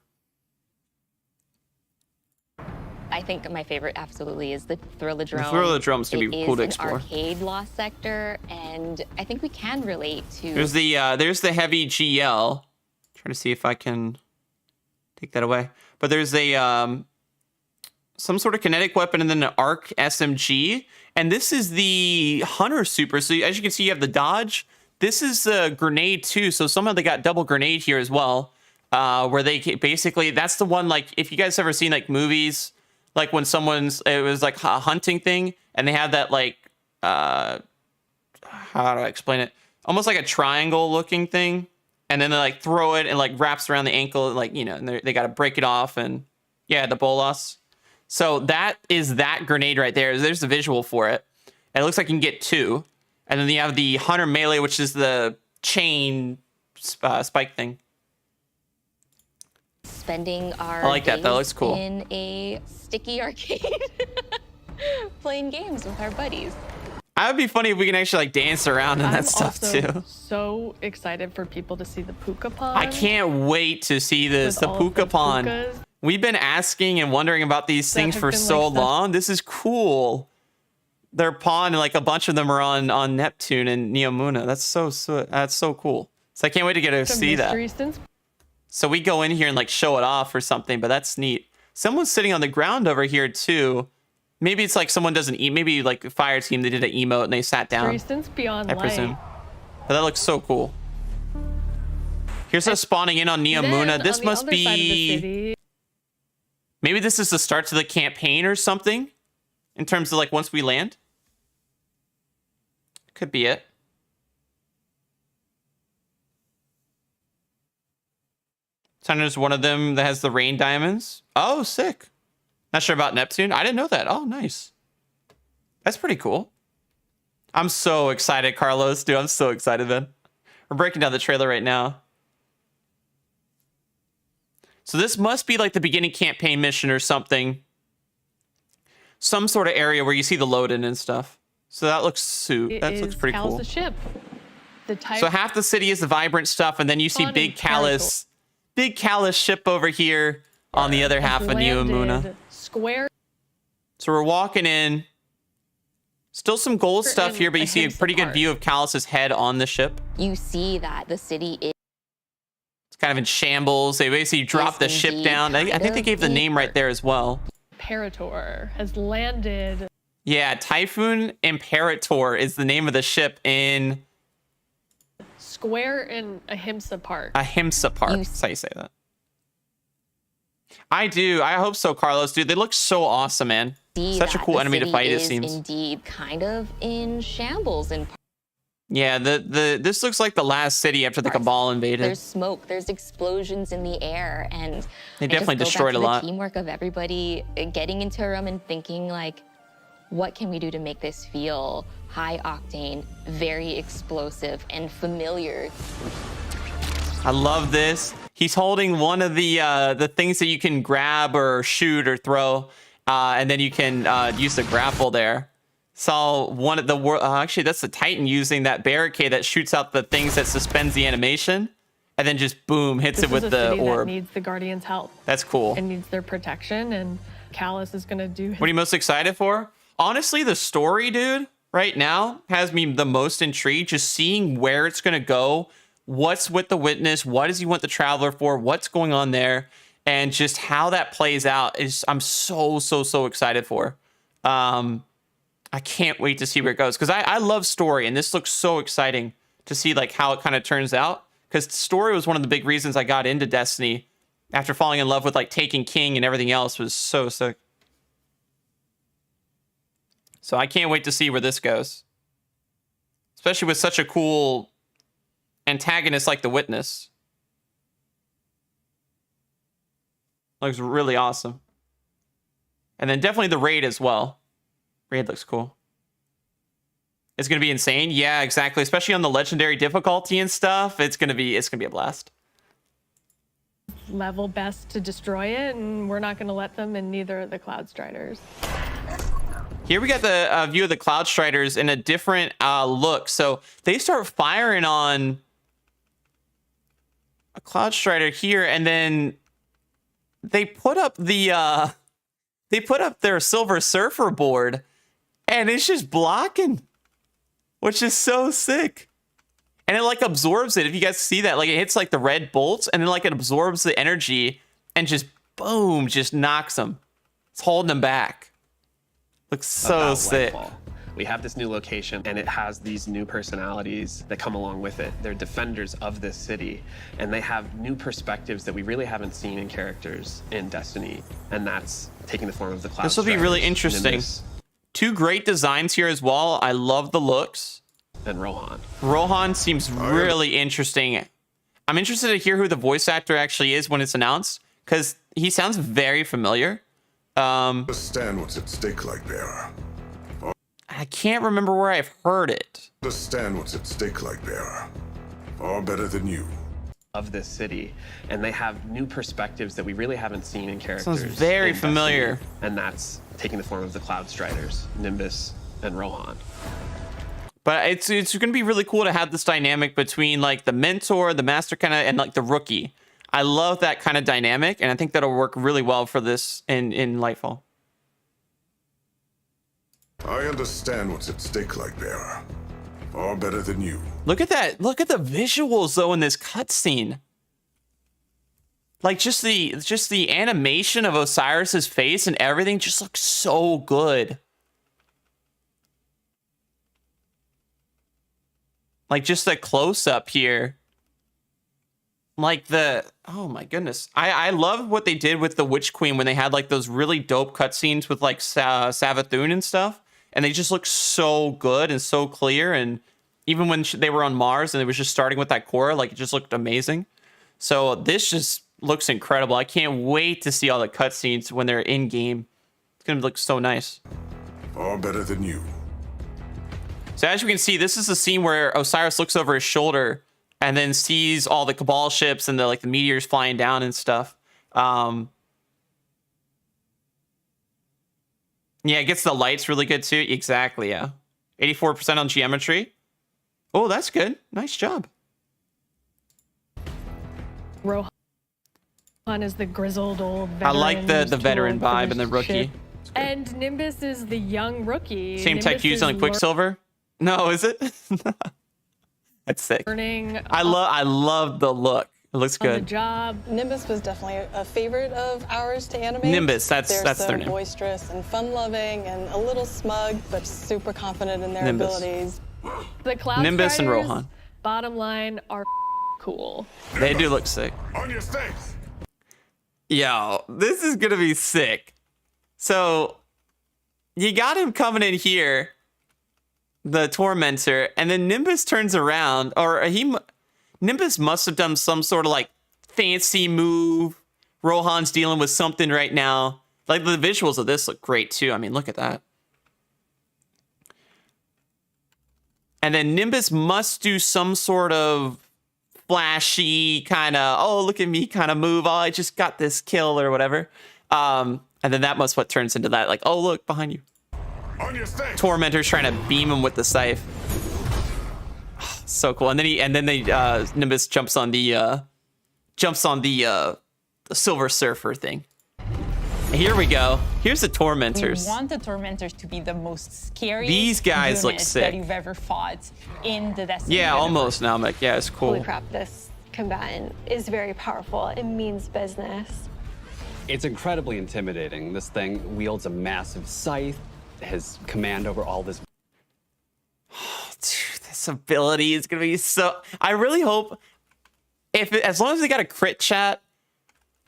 I think my favorite absolutely is the Thrillodrome. The Thrillodrome's gonna be cool to explore. It is an arcade lost sector, and I think we can relate to... There's the heavy GL. Trying to see if I can take that away. But there's a some sort of kinetic weapon and then an arc SMG. And this is the Hunter Super. So as you can see, you have the dodge. This is a grenade too. So somehow they got double grenade here as well. Where they basically, that's the one, like, if you guys ever seen like movies, like when it was like a hunting thing and they have that like, how do I explain it? Almost like a triangle looking thing. And then they like throw it and like wraps around the ankle, like, you know, and they got to break it off. And yeah, the bolas. So that is that grenade right there. There's the visual for it. And it looks like you can get two. And then you have the Hunter Melee, which is the chain spike thing. Spending our I like that. That looks cool. In a sticky arcade, playing games with our buddies. That would be funny if we can actually like dance around and that stuff too. So excited for people to see the puka pond. I can't wait to see this. The puka pond. We've been asking and wondering about these things for so long. This is cool. Their pond, like a bunch of them are on Neptune and Neomuna. That's so cool. So I can't wait to get to see that. So we go in here and like show it off or something, but that's neat. Someone's sitting on the ground over here too. Maybe it's like someone doesn't eat. Maybe like the fire team, they did an emote and they sat down. Distance beyond I presume. But that looks so cool. Here's us spawning in on Neomuna. This must be... Maybe this is the start to the campaign or something. In terms of like once we land. Could be it. There's one of them that has the rain diamonds. Oh, sick. Not sure about Neptune. I didn't know that. Oh, nice. That's pretty cool. I'm so excited, Carlos. Dude, I'm so excited, man. We're breaking down the trailer right now. So this must be like the beginning campaign mission or something. Some sort of area where you see the load-in and stuff. So that looks that looks pretty cool. Ship. So half the city is the vibrant stuff, and then you see Big Callus ship over here on the other half of Neomuna. Square. So we're walking in. Still some gold stuff here, but you see a pretty good view of Callus's head on the ship. You see that the city is kind of in shambles. They basically dropped the ship down. I think they gave the name right there as well. Imperator has landed. Yeah, Typhoon Imperator is the name of the ship in... Square in Ahimsa Park. Ahimsa Park. That's how you say that. I do. I hope so, Carlos. Dude, they look so awesome, man. Such a cool enemy to fight, it seems. Indeed kind of in shambles in Yeah, this looks like the last city after the Cabal invaded. There's smoke, there's explosions in the air, and they definitely destroyed a lot. The teamwork of everybody getting into a room and thinking like, what can we do to make this feel high octane, very explosive, and familiar? I love this. He's holding one of the things that you can grab or shoot or throw, and then you can use the grapple there. Saw one of the actually that's the Titan using that barricade that shoots out the things that suspends the animation, and then just boom hits it with the orb. That needs the Guardians' help. That's cool. And needs their protection, and Callus is gonna do. What are you most excited for? Honestly, the story, dude, right now has me the most intrigued. Just seeing where it's gonna go, what's with the Witness, what does he want the Traveler for, what's going on there, and just how that plays out is I'm so excited for. I can't wait to see where it goes because I love story, and this looks so exciting to see like how it kind of turns out. Because story was one of the big reasons I got into Destiny after falling in love with like Taken King and everything else was so sick. So I can't wait to see where this goes, especially with such a cool antagonist like the Witness. Looks really awesome. And then definitely the raid as well. Raid looks cool. It's gonna be insane. Yeah, exactly. Especially on the legendary difficulty and stuff. It's gonna be a blast. Level best to destroy it, and we're not going to let them, and neither are the Cloud Striders. Here we got the view of the Cloud Striders in a different look. So they start firing on a Cloud Strider here, and then they put up the their Silver Surfer board, and it's just blocking, which is so sick. And it like absorbs it. If you guys see that, like it hits like the red bolts, and then like it absorbs the energy and just boom, just knocks them. It's holding them back. Looks so sick. Lightfall. We have this new location, and it has these new personalities that come along with it. They're defenders of this city, and they have new perspectives that we really haven't seen in characters in Destiny, and that's taking the form of the Cloud This will be really interesting. Nimbus. Two great designs here as well. I love the looks. And Rohan. Rohan seems really interesting. I'm interested to hear who the voice actor actually is when it's announced, because he sounds very familiar. Understand what's at stake, Lightbearer. I can't remember where I've heard it. Understand what's at stake, Lightbearer. Far better than you. Of this city, and they have new perspectives that we really haven't seen in characters. Sounds very in familiar. Destiny, and that's taking the form of the Cloud Striders, Nimbus, and Rohan. But it's going to be really cool to have this dynamic between like the mentor, the master kind of, and like the rookie. I love that kind of dynamic, and I think that'll work really well for this in Lightfall. I understand what's at stake, Lightbearer. Far better than you. Look at that. Look at the visuals though in this cutscene. Like just the animation of Osiris's face and everything just looks so good. Like just the close up here. Like oh my goodness. I love what they did with the Witch Queen when they had like those really dope cutscenes with like Savathun and stuff. And they just look so good and so clear. And even when they were on Mars and it was just starting with that core, like it just looked amazing. So this just looks incredible. I can't wait to see all the cutscenes when they're in game. It's gonna look so nice. Far better than you. So as you can see, this is the scene where Osiris looks over his shoulder and then sees all the Cabal ships and the meteors flying down and stuff. Yeah, it gets the lights really good too. Exactly, yeah. 84% on geometry. Oh, that's good. Nice job. Rohan is the grizzled old veteran. I like the veteran vibe and the rookie. Ship. And Nimbus is the young rookie. Same tech used on Quicksilver? No, is it? That's sick. I love the look. It looks good. The job. Nimbus was definitely a favorite of ours to animate. Nimbus, that's They're so their name. Boisterous and fun-loving and a little smug, but super confident in their Nimbus. abilities. The Cloud Nimbus and Striders, Rohan. bottom line, are cool. They do look sick. On your stakes. Yo, this is gonna be sick. So you got him coming in here, the Tormentor, and then Nimbus turns around, or Nimbus must have done some sort of like fancy move. Rohan's dealing with something right now. Like the visuals of this look great too. I mean, look at that. And then Nimbus must do some sort of flashy kind of, oh, look at me kind of move. Oh, I just got this kill or whatever. And then that must what turns into that, like, oh, look behind you. Tormentor's trying to beam him with the scythe. Oh, so cool. And then Nimbus jumps on the Silver Surfer thing. Here we go. Here's the Tormentors. We want the Tormentors to be the most scary. These guys look units sick. that you've ever fought in the Destiny. Yeah, universe. almost now. I'm like, yeah, it's cool. Holy crap, this combatant is very powerful. It means business. It's incredibly intimidating. This thing wields a massive scythe, has command over all this. Oh, dude, this ability is gonna be so. I really hope, as long as they got a crit chat,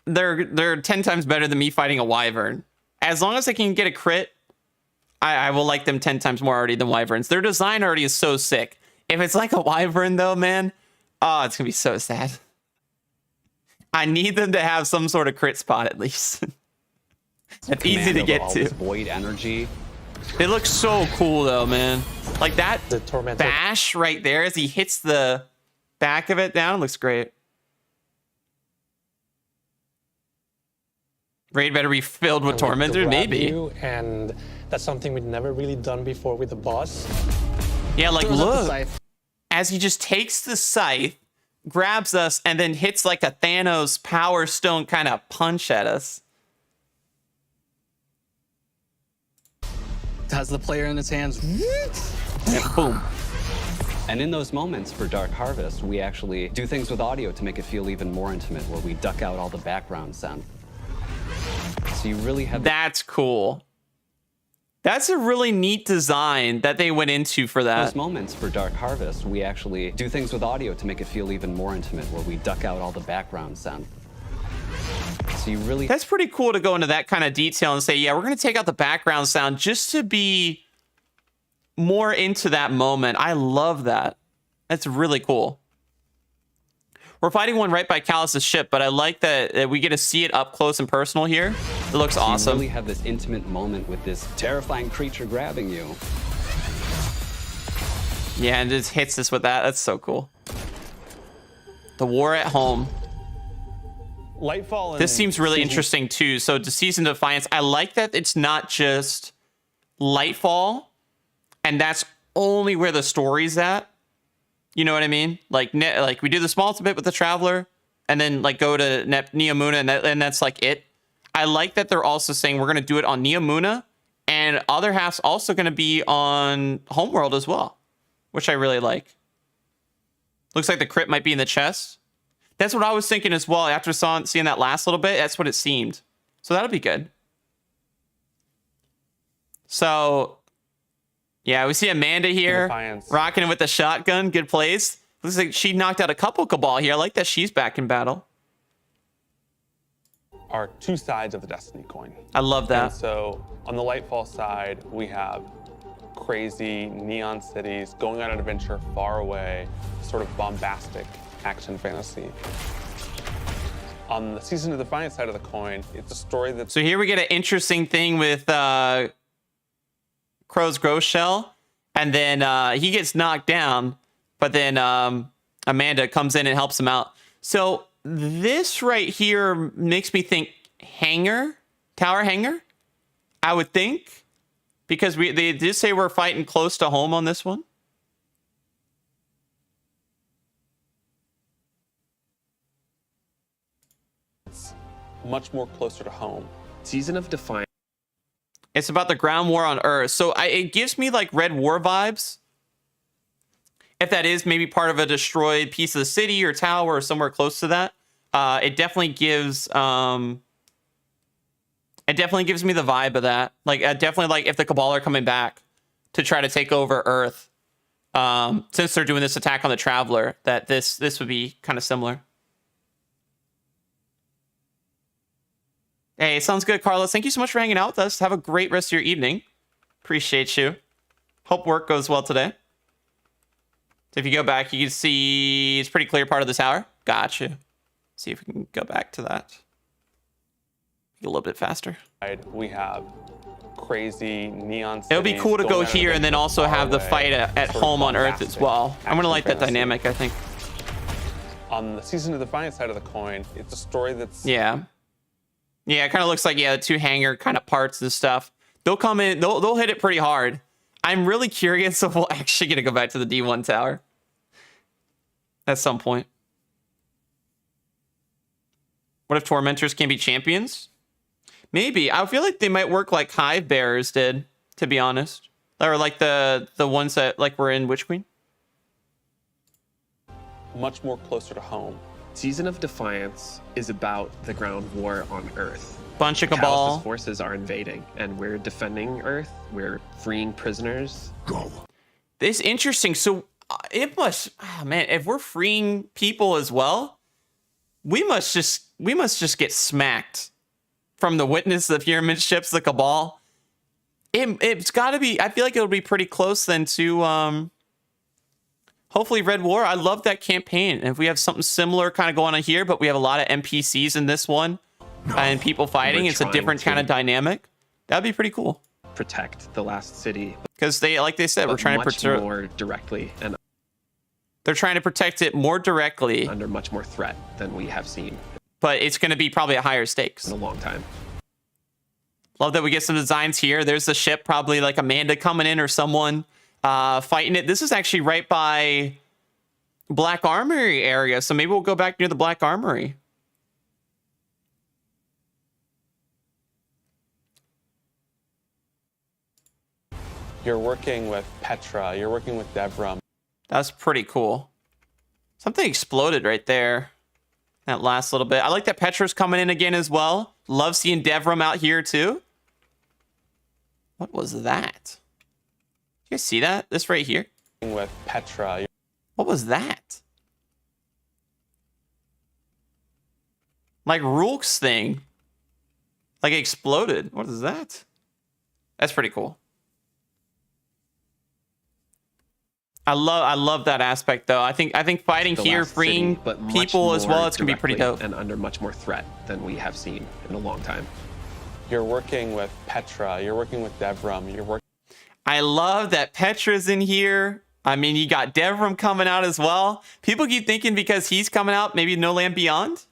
they're 10 times better than me fighting a Wyvern. As long as they can get a crit, I will like them 10 times more already than Wyverns. Their design already is so sick. If it's like a Wyvern though, man, oh, it's gonna be so sad. I need them to have some sort of crit spot at least. It's easy to Command over get all to. this void energy. It looks so cool though, man. Like that The Tormentor. bash right there as he hits the back of it down looks great. Raid better be filled with And we Tormentor, grab maybe. you, and that's something we've never really done before with the boss. Yeah, like Throws up the look. scythe. As he just takes the scythe, grabs us, and then hits like a Thanos Power Stone kind of punch at us. Has the player in his hands. And boom. And in those moments for Dark Harvest, we actually do things with audio to make it feel even more intimate, where we duck out all the background sound. So you really have... That's cool. That's a really neat design that they went into for that. Those moments for Dark Harvest, we actually do things with audio to make it feel even more intimate, where we duck out all the background sound. So you really... That's pretty cool to go into that kind of detail and say, yeah, we're going to take out the background sound just to be more into that moment. I love that. That's really cool. We're fighting one right by Callus's ship, but I like that we get to see it up close and personal here. It looks awesome. You really have this intimate moment with this terrifying creature grabbing you. Yeah, and just hits us with that. That's so cool. The war at home. Lightfall. This seems really interesting too. So to Season of Defiance, I like that it's not just Lightfall, and that's only where the story's at. You know what I mean? Like we do the smallest bit with the Traveler, and then like go to Neomuna, and that's like it. I like that they're also saying we're gonna do it on Neomuna, and other half's also gonna be on Homeworld as well, which I really like. Looks like the crit might be in the chest. That's what I was thinking as well. After seeing that last little bit, that's what it seemed. So that'll be good. So, yeah, we see Amanda here rocking with the shotgun. Good plays. Looks like she knocked out a couple Cabal here. I like that she's back in battle. Are two sides of the Destiny coin. I love that. And so on the Lightfall side, we have crazy neon cities going on an adventure far away, sort of bombastic action fantasy. On the Season of Defiance side of the coin, it's a story that's... So here we get an interesting thing with Crow's Growth Shell, and then he gets knocked down, but then Amanda comes in and helps him out. So this right here makes me think tower hangar, I would think, because they did say we're fighting close to home on this one. Much more closer to home. Season of Defiance. It's about the ground war on Earth. So it gives me like Red War vibes. If that is maybe part of a destroyed piece of the city or tower or somewhere close to that, it definitely gives me the vibe of that. Like definitely like if the Cabal are coming back to try to take over Earth, since they're doing this attack on the Traveler, that this would be kind of similar. Hey, sounds good, Carlos. Thank you so much for hanging out with us. Have a great rest of your evening. Appreciate you. Hope work goes well today. So if you go back, you can see it's pretty clear part of the tower. Gotcha. See if we can go back to that. A little bit faster. We have crazy neon cities. It would be cool to go going on here and then also far have the away, fight at sort of home on Earth as bombastic well. I'm going to like that action dynamic, I think. On the Season of Defiance side of the coin, it's a story that's... Yeah. Yeah, it kind of looks like, the two hangar kind of parts and stuff. They'll come in, they'll hit it pretty hard. I'm really curious if we'll actually get to go back to the D1 tower at some point. What if Tormentors can be champions? Maybe. I feel like they might work like Hive Bearers did, to be honest. Or like the ones that like were in Witch Queen. Much more closer to home. Season of Defiance is about the ground war on Earth. Bunch of Cabal. Callus's forces are invading, and we're defending Earth. We're freeing prisoners. Go. This is interesting. So it must, man, if we're freeing people as well, we must just get smacked from the Witness, the Pyramid ships, the Cabal. It's got to be. I feel like it'll be pretty close then to hopefully Red War. I love that campaign. And if we have something similar kind of going on here, but we have a lot of NPCs in this one, and people fighting. It's a trying different kind of to- dynamic. That'd be pretty cool. Protect the last city. Because they, like they said, we're but trying to much protect. more directly and They're trying to protect it more directly, under much more threat than we have seen but it's going to be probably at higher stakes. in a long time. Love that we get some designs here. There's the ship, probably like Amanda coming in or someone fighting it. This is actually right by Black Armory area, so maybe we'll go back near the Black Armory. You're working with Petra. You're working with Devram. That's pretty cool. Something exploded right there. That last little bit. I like that Petra's coming in again as well. Love seeing Devram out here too. What was that? You guys see that? This right here? With Petra. What was that? Like Roolk's thing. Like it exploded. What is that? That's pretty cool. I love that aspect though. I think fighting The here, last freeing city, but much people as more well, it's gonna be pretty directly dope. and under much more threat than we have seen in a long time. You're working with Petra. You're working with Devram. You're working. I love that Petra's in here. I mean, you got Devram coming out as well. People keep thinking because he's coming out, maybe No Land Beyond.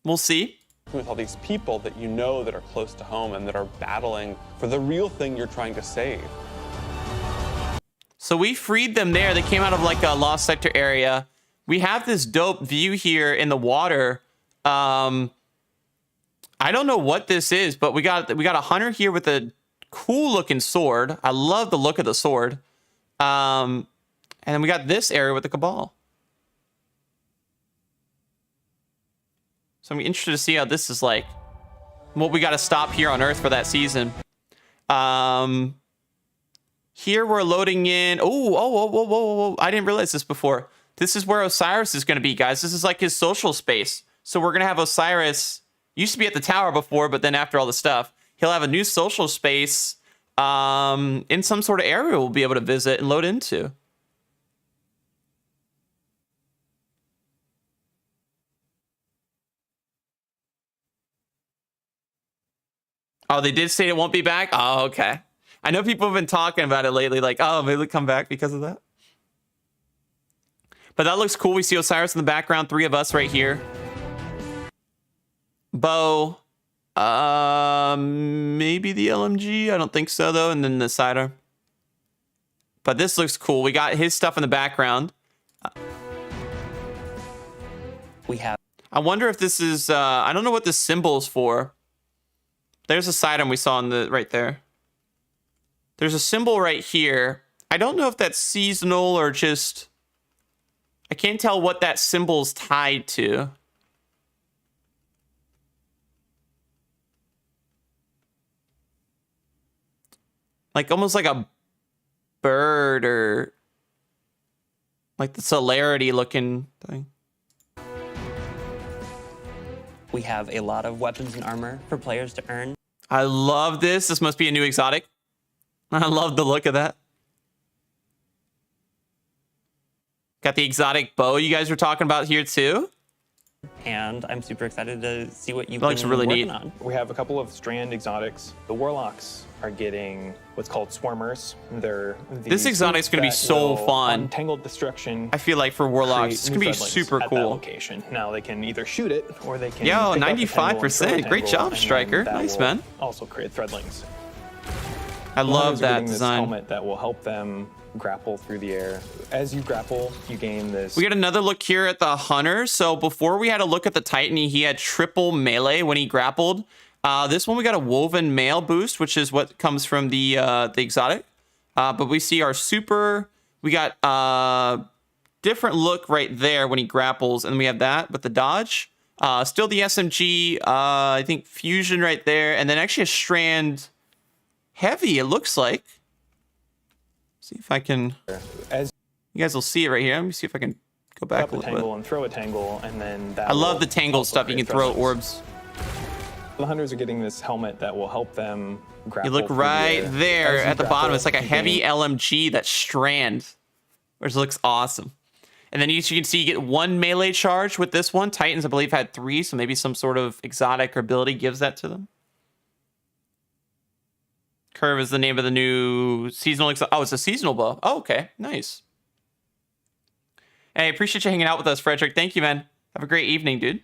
We'll see. With all these people that you know that are close to home and that are battling for the real thing you're trying to save. So we freed them there. They came out of like a Lost Sector area. We have this dope view here in the water. I don't know what this is, but we got a hunter here with a cool looking sword. I love the look of the sword. And then we got this area with the Cabal. So I'm interested to see how this is like. What we got to stop here on Earth for that season. Here we're loading in. Oh, I didn't realize this before. This is where Osiris is going to be, guys. This is like his social space. So we're going to have Osiris. Used to be at the tower before, but then after all the stuff, he'll have a new social space in some sort of area we'll be able to visit and load into. Oh, they did say it won't be back? Oh, okay. I know people have been talking about it lately, like, oh, maybe it'll come back because of that. But that looks cool. We see Osiris in the background, 3 of us right here. Bow. Maybe the LMG. I don't think so, though. And then the sidearm. But this looks cool. We got his stuff in the background. We have. I wonder if this is... I don't know what this symbol is for. There's a sidearm we saw in the right there. There's a symbol right here. I don't know if that's seasonal or just... I can't tell what that symbol's tied to. Like almost like a bird or like the celerity looking thing. We have a lot of weapons and armor for players to earn. I love this. This must be a new exotic. I love the look of that. Got the exotic bow you guys were talking about here too. And I'm super excited to see what you've That looks been really working neat. on. We have a couple of strand exotics. The warlocks are getting what's called swarmers. They're This exotic's gonna be so fun. Untangled destruction. I feel like for warlocks, it's gonna be create new super threadlings at that cool. location. Now they can either shoot it or they can. Yo, pick up a tangle and throw a 95%. Great tangle, job, and Striker. that Nice, will man. Also create threadlings. I love Hunters are that getting design. This helmet that will help them grapple through the air. As you grapple, you gain this. We got another look here at the Hunter. So before we had a look at the Titan, he had triple melee when he grappled. This one we got a woven mail boost, which is what comes from the exotic. But we see our super. We got different look right there when he grapples, and we have that with the dodge. Still the SMG. I think fusion right there, and then actually a strand heavy. It looks like. See if I can. You guys will see it right here. Let me see if I can go back a a little tangle bit. and throw a tangle, and then that I love will the tangle also stuff. You can create throw threadlings. orbs. The hunters are getting this helmet that will help them grapple. You look through the right air. there As you at the bottom. grapple, It's like a you heavy gain- LMG, that strand, which looks awesome. And then you can see you get 1 melee charge with this one. Titans, I believe, had 3, so maybe some sort of exotic or ability gives that to them. Curve is the name of the new seasonal. Oh, it's a seasonal bow. Oh, okay. Nice. Hey, appreciate you hanging out with us, Frederick. Thank you, man. Have a great evening, dude.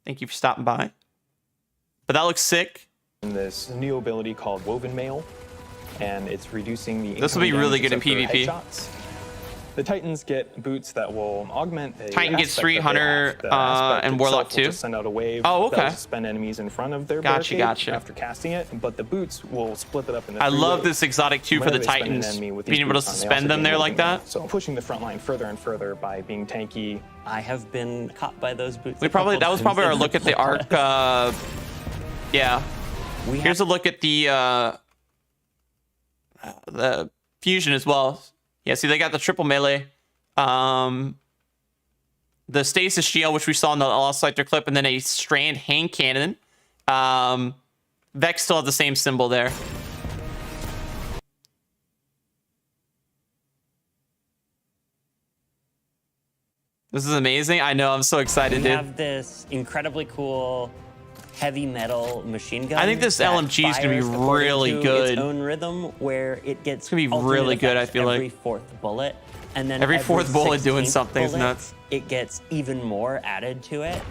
Thank you for stopping by. But that looks sick. And this new ability called Woven Mail, and it's reducing the. This will be really good in PvP. Headshots. The Titans get boots that will augment a Titan gets aspect 3 that they Hunter have. The aspect and itself Warlock will 2. just send out a wave Oh, that will okay. suspend enemies in front of their Gotcha, barricade gotcha. after casting it, but the boots will split it up into I 3 love waves. this exotic too for the Whenever they spend an Titans, enemy with being these able to boots on, they suspend also them gain there like movement. that. So pushing the front line further and further by being tanky. I have been caught by those boots. We probably that was probably our look at the arc. Yeah. Here's a look at the fusion as well. Yeah, see they got the triple melee. The stasis shield, which we saw in the Lost Sector clip, and then a strand hand cannon. Vex still has the same symbol there. This is amazing. I know. I'm so excited, We dude. have this incredibly cool heavy metal machine gun. I think this that LMG is gonna be fires according really to good. Its own rhythm, where it gets. It's gonna be alternate really good, I effects feel every like. 4th bullet, and then Every 4th bullet doing 16th something is bullet, nuts. It gets even more added to it.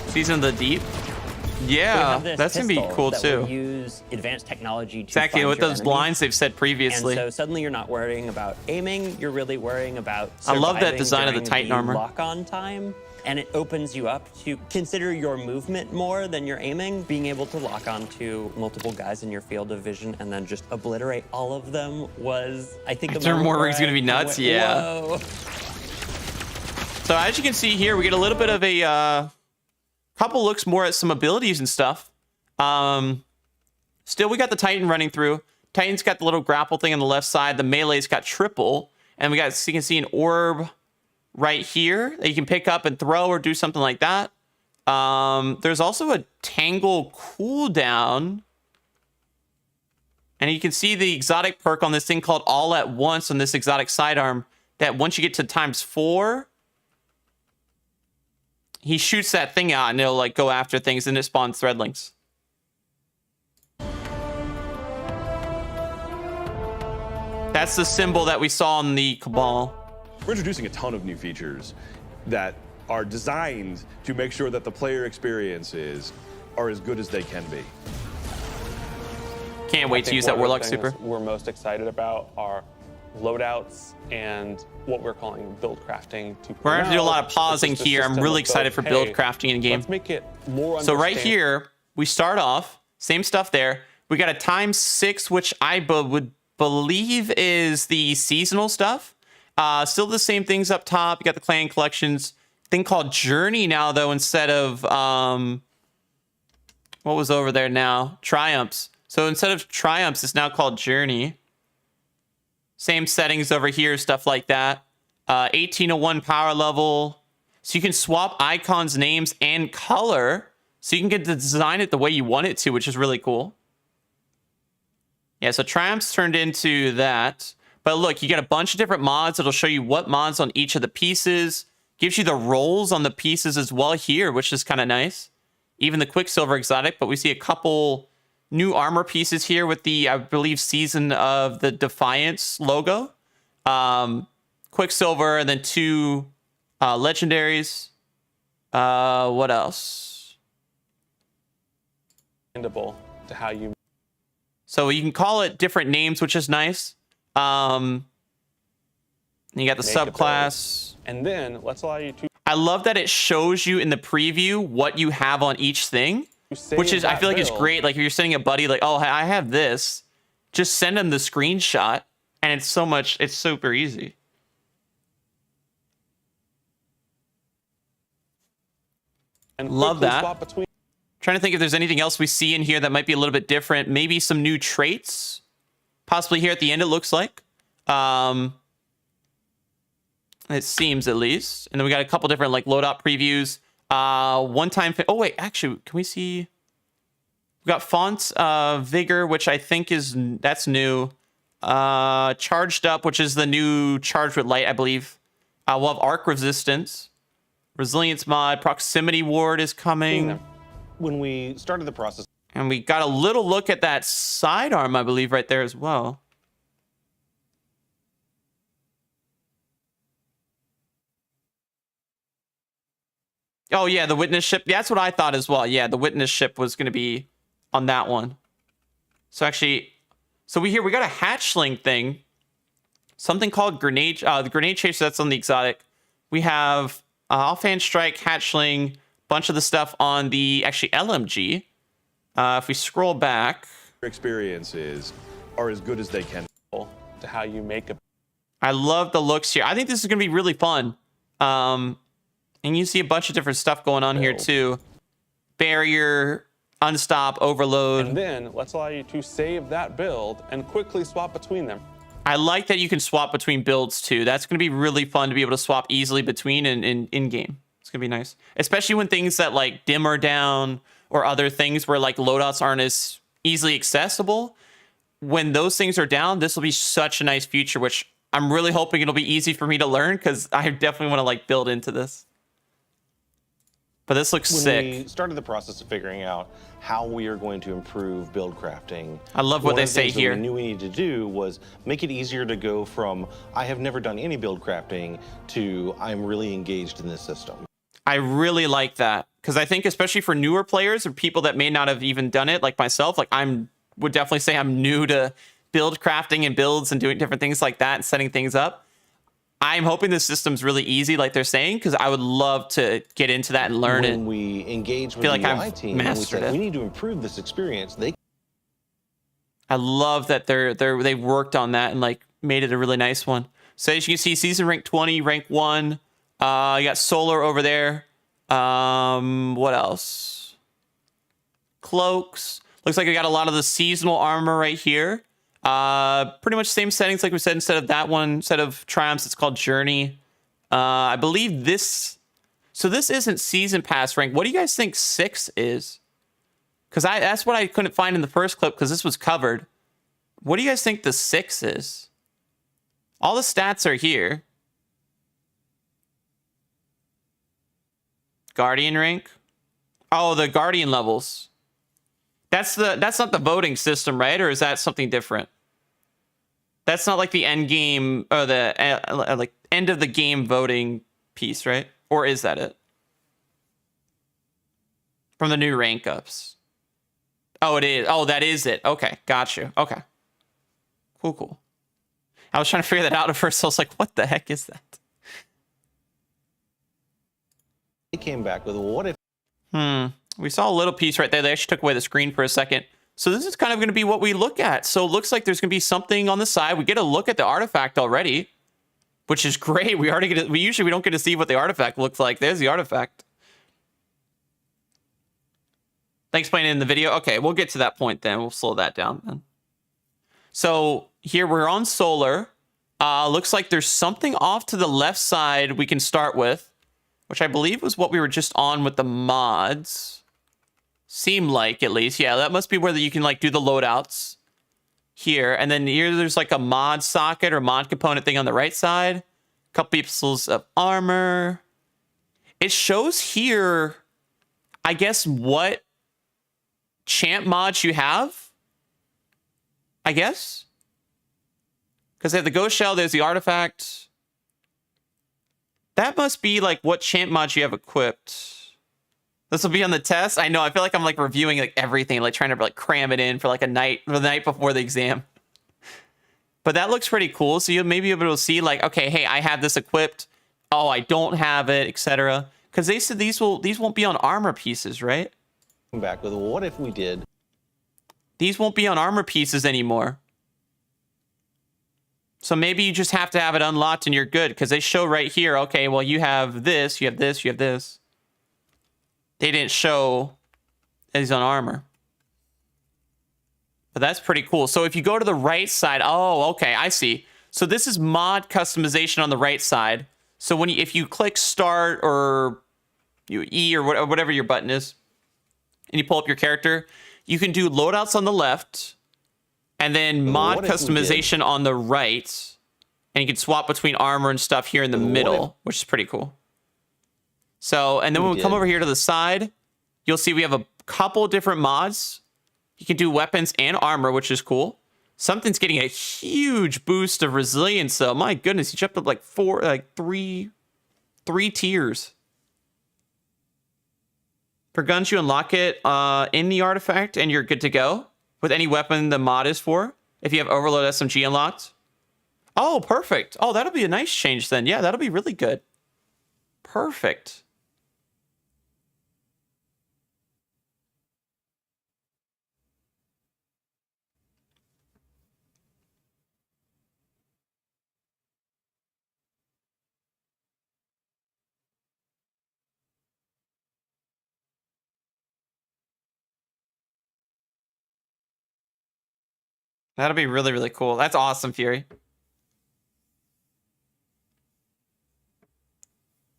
Season of the Deep. We Yeah, have this that's gonna be pistol cool that too. will use advanced technology to Exactly find with your those enemies. lines they've said previously. And so suddenly you're not worrying about aiming, you're really worrying about I love that surviving design of the during Titan armor. lock-on time. And it opens you up to consider your movement more than your aiming. Being able to lock on to multiple guys in your field of vision and then just obliterate all of them was, I think, the moment where Ring's gonna be I nuts, went, yeah. Whoa. So as you can see here, we get a little bit of a couple looks more at some abilities and stuff. Still, we got the Titan running through. Titan's got the little grapple thing on the left side. The melee's got triple, and we got, so you can see an orb right here that you can pick up and throw or do something like that. There's also a Tangle cooldown. And you can see the exotic perk on this thing called All at Once on this exotic sidearm, that once you get to ×4, he shoots that thing out and it'll like go after things and it spawns threadlings. That's the symbol that we saw in the Cabal. We're introducing a ton of new features that are designed to make sure that the player experiences are as good as they can be. Can't wait to use that One of the Warlock things super. We're most excited about are loadouts and what we're calling build crafting. We're going to do a lot of pausing here. I'm really excited for build crafting in game. Let's make it more So right here, we start off, same stuff there. We got a ×6, which I would believe is the seasonal stuff. Still the same things up top. You got the clan collections. Thing called Journey now, though, instead of, what was over there now? Triumphs. So instead of Triumphs, it's now called Journey. Same settings over here, stuff like that. 1801 power level. So you can swap icons, names, and color. So you can get to design it the way you want it to, which is really cool. Yeah, so Triumphs turned into that. But look, you got a bunch of different mods. It'll show you what mods on each of the pieces. Gives you the rolls on the pieces as well here, which is kind of nice. Even the Quicksilver exotic, but we see a couple new armor pieces here with the, I believe, Season of the Defiance logo. Quicksilver, and then 2 legendaries. What else? To how you. So you can call it different names, which is nice. You got the Make a subclass. And then let's allow you to. I love that it shows you in the preview what you have on each thing, which is, I feel like it's great. Like if you're sending a buddy, like, oh, I have this, just send them the screenshot, and it's super easy. And Love quickly that. swap between. Trying to think if there's anything else we see in here that might be a little bit different. Maybe some new traits, possibly here at the end. It looks like. It seems, at least. And then we got a couple different like loadout previews. One-time. Oh wait, actually, can we see? We got font vigor, which I think that's new. Charged up, which is the new charged with light, I believe. We'll have arc resistance, resilience mod, proximity ward is coming. When we started the process. And we got a little look at that sidearm, I believe, right there as well. Oh, yeah, the witness ship. That's what I thought as well. Yeah, the witness ship was going to be on that one. So actually, so we got a hatchling thing. Something called grenade. The grenade chaser, that's on the exotic. We have offhand strike, hatchling, bunch of the stuff on the actually LMG. If we scroll back, experiences are as good as they can. To how you make a. I love the looks here. I think this is going to be really fun. And you see a bunch of different stuff going on here too. Barrier, unstop, overload. And then let's allow you to save that build and quickly swap between them. I like that you can swap between builds too. That's going to be really fun to be able to swap easily between in game. It's going to be nice, especially when things that like dim are down or other things where like loadouts aren't as easily accessible. When those things are down, this will be such a nice feature, which I'm really hoping it'll be easy for me to learn because I definitely want to like build into this. But this looks sick. When we started the process of figuring out how we are going to improve build crafting, I love what they say here. What we knew we needed to do was make it easier to go from I have never done any build crafting to I'm really engaged in this system. I really like that because I think especially for newer players or people that may not have even done it, like myself, like would definitely say I'm new to build crafting and builds and doing different things like that and setting things up. I'm hoping the system's really easy, like they're saying, because I would love to get into that and learn it. When we engage with the UI team, and we said we need to improve this experience. I love that they worked on that and like made it a really nice one. So as you can see, season rank 20, rank 1. You got solar over there. What else? Cloaks. Looks like I got a lot of the seasonal armor right here. Pretty much same settings like we said. Instead of that one set of triumphs, it's called Journey. I believe this. So this isn't season pass rank. What do you guys think 6 is? Because that's what I couldn't find in the first clip because this was covered. What do you guys think the 6 is? All the stats are here. Guardian rank. Oh, the Guardian levels. That's not the voting system, right? Or is that something different? That's not like the end game or the like end of the game voting piece, right? Or is that it? From the new rank ups. Oh, it is. Oh, that is it. Okay, got you. Okay. Cool. I was trying to figure that out at first. I was like, what the heck is that? They came back with, well, what if... We saw a little piece right there. They actually took away the screen for a second. So this is kind of going to be what we look at. So it looks like there's going to be something on the side. We get a look at the artifact already, which is great. We already get it. We don't get to see what the artifact looks like. There's the artifact. Thanks for playing in the video. Okay, we'll get to that point then. We'll slow that down then. So here we're on solar. Looks like there's something off to the left side we can start with, which I believe was what we were just on with the mods. Seem like, at least. Yeah, that must be where you can like do the loadouts here. And then here there's like a mod socket or mod component thing on the right side. A couple pieces of armor. It shows here, I guess, what champ mods you have. I guess. Because they have the ghost shell, there's the artifact. That must be like what champ mods you have equipped. This will be on the test. I know. I feel like I'm like reviewing like everything, like trying to like cram it in for like the night before the exam. But that looks pretty cool. So you'll maybe be able to see like, okay, hey, I have this equipped. Oh, I don't have it, etc. Because they said these won't be on armor pieces, right? Back with, well, what if we did? These won't be on armor pieces anymore. So maybe you just have to have it unlocked and you're good. Because they show right here, okay, well, you have this, you have this, you have this. They didn't show that he's on armor. But that's pretty cool. So if you go to the right side, oh, okay, I see. So this is mod customization on the right side. So if you click start or E or whatever your button is, and you pull up your character, you can do loadouts on the left, and then mod customization on the right. And you can swap between armor and stuff here in the middle, which is pretty cool. So, and then when we come over here to the side, you'll see we have a couple different mods. You can do weapons and armor, which is cool. Something's getting a huge boost of resilience, though. My goodness, you jumped up like three tiers. For guns, you unlock it in the artifact, and you're good to go with any weapon the mod is for. If you have Overload SMG unlocked. Oh, perfect. Oh, that'll be a nice change then. Yeah, that'll be really good. Perfect. That'll be really, really cool. That's awesome, Fury.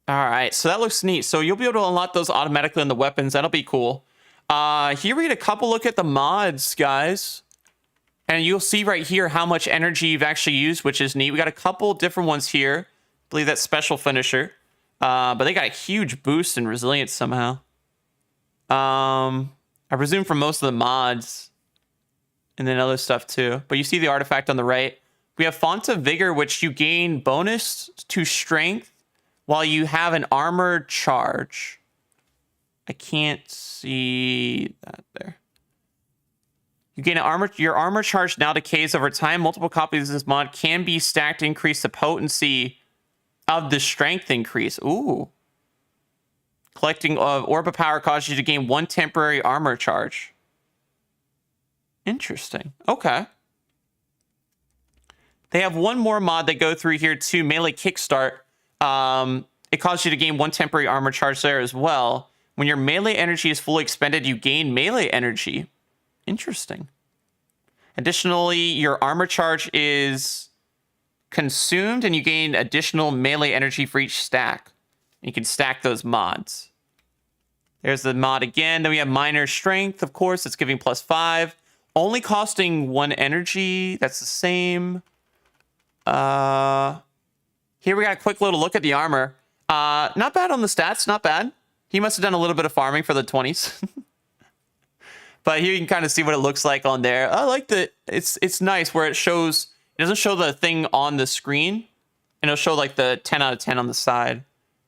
All right, so that looks neat. So you'll be able to unlock those automatically on the weapons. That'll be cool. Here we get a couple look at the mods, guys. And you'll see right here how much energy you've actually used, which is neat. We got a couple different ones here. I believe that's Special Finisher. But they got a huge boost in resilience somehow. I presume for most of the mods. And then other stuff too. But you see the artifact on the right. We have Font of Vigor, which you gain bonus to strength while you have an armor charge. I can't see that there. You gain your armor charge now decays over time. Multiple copies of this mod can be stacked to increase the potency of the strength increase. Ooh. Collecting Orb of Power causes you to gain 1 temporary armor charge. Interesting. Okay. They have one more mod they go through here too, Melee Kickstart. It causes you to gain 1 temporary armor charge there as well. When your melee energy is fully expended, you gain melee energy. Interesting. Additionally, your armor charge is consumed and you gain additional melee energy for each stack. You can stack those mods. There's the mod again. Then we have Minor Strength, of course. It's giving +5. Only costing 1 energy. That's the same. Here we got a quick little look at the armor. Not bad on the stats. Not bad. He must have done a little bit of farming for the 20s. But here you can kind of see what it looks like on there. I like that. It's nice where it shows. It doesn't show the thing on the screen. And it'll show like the 10 out of 10 on the side.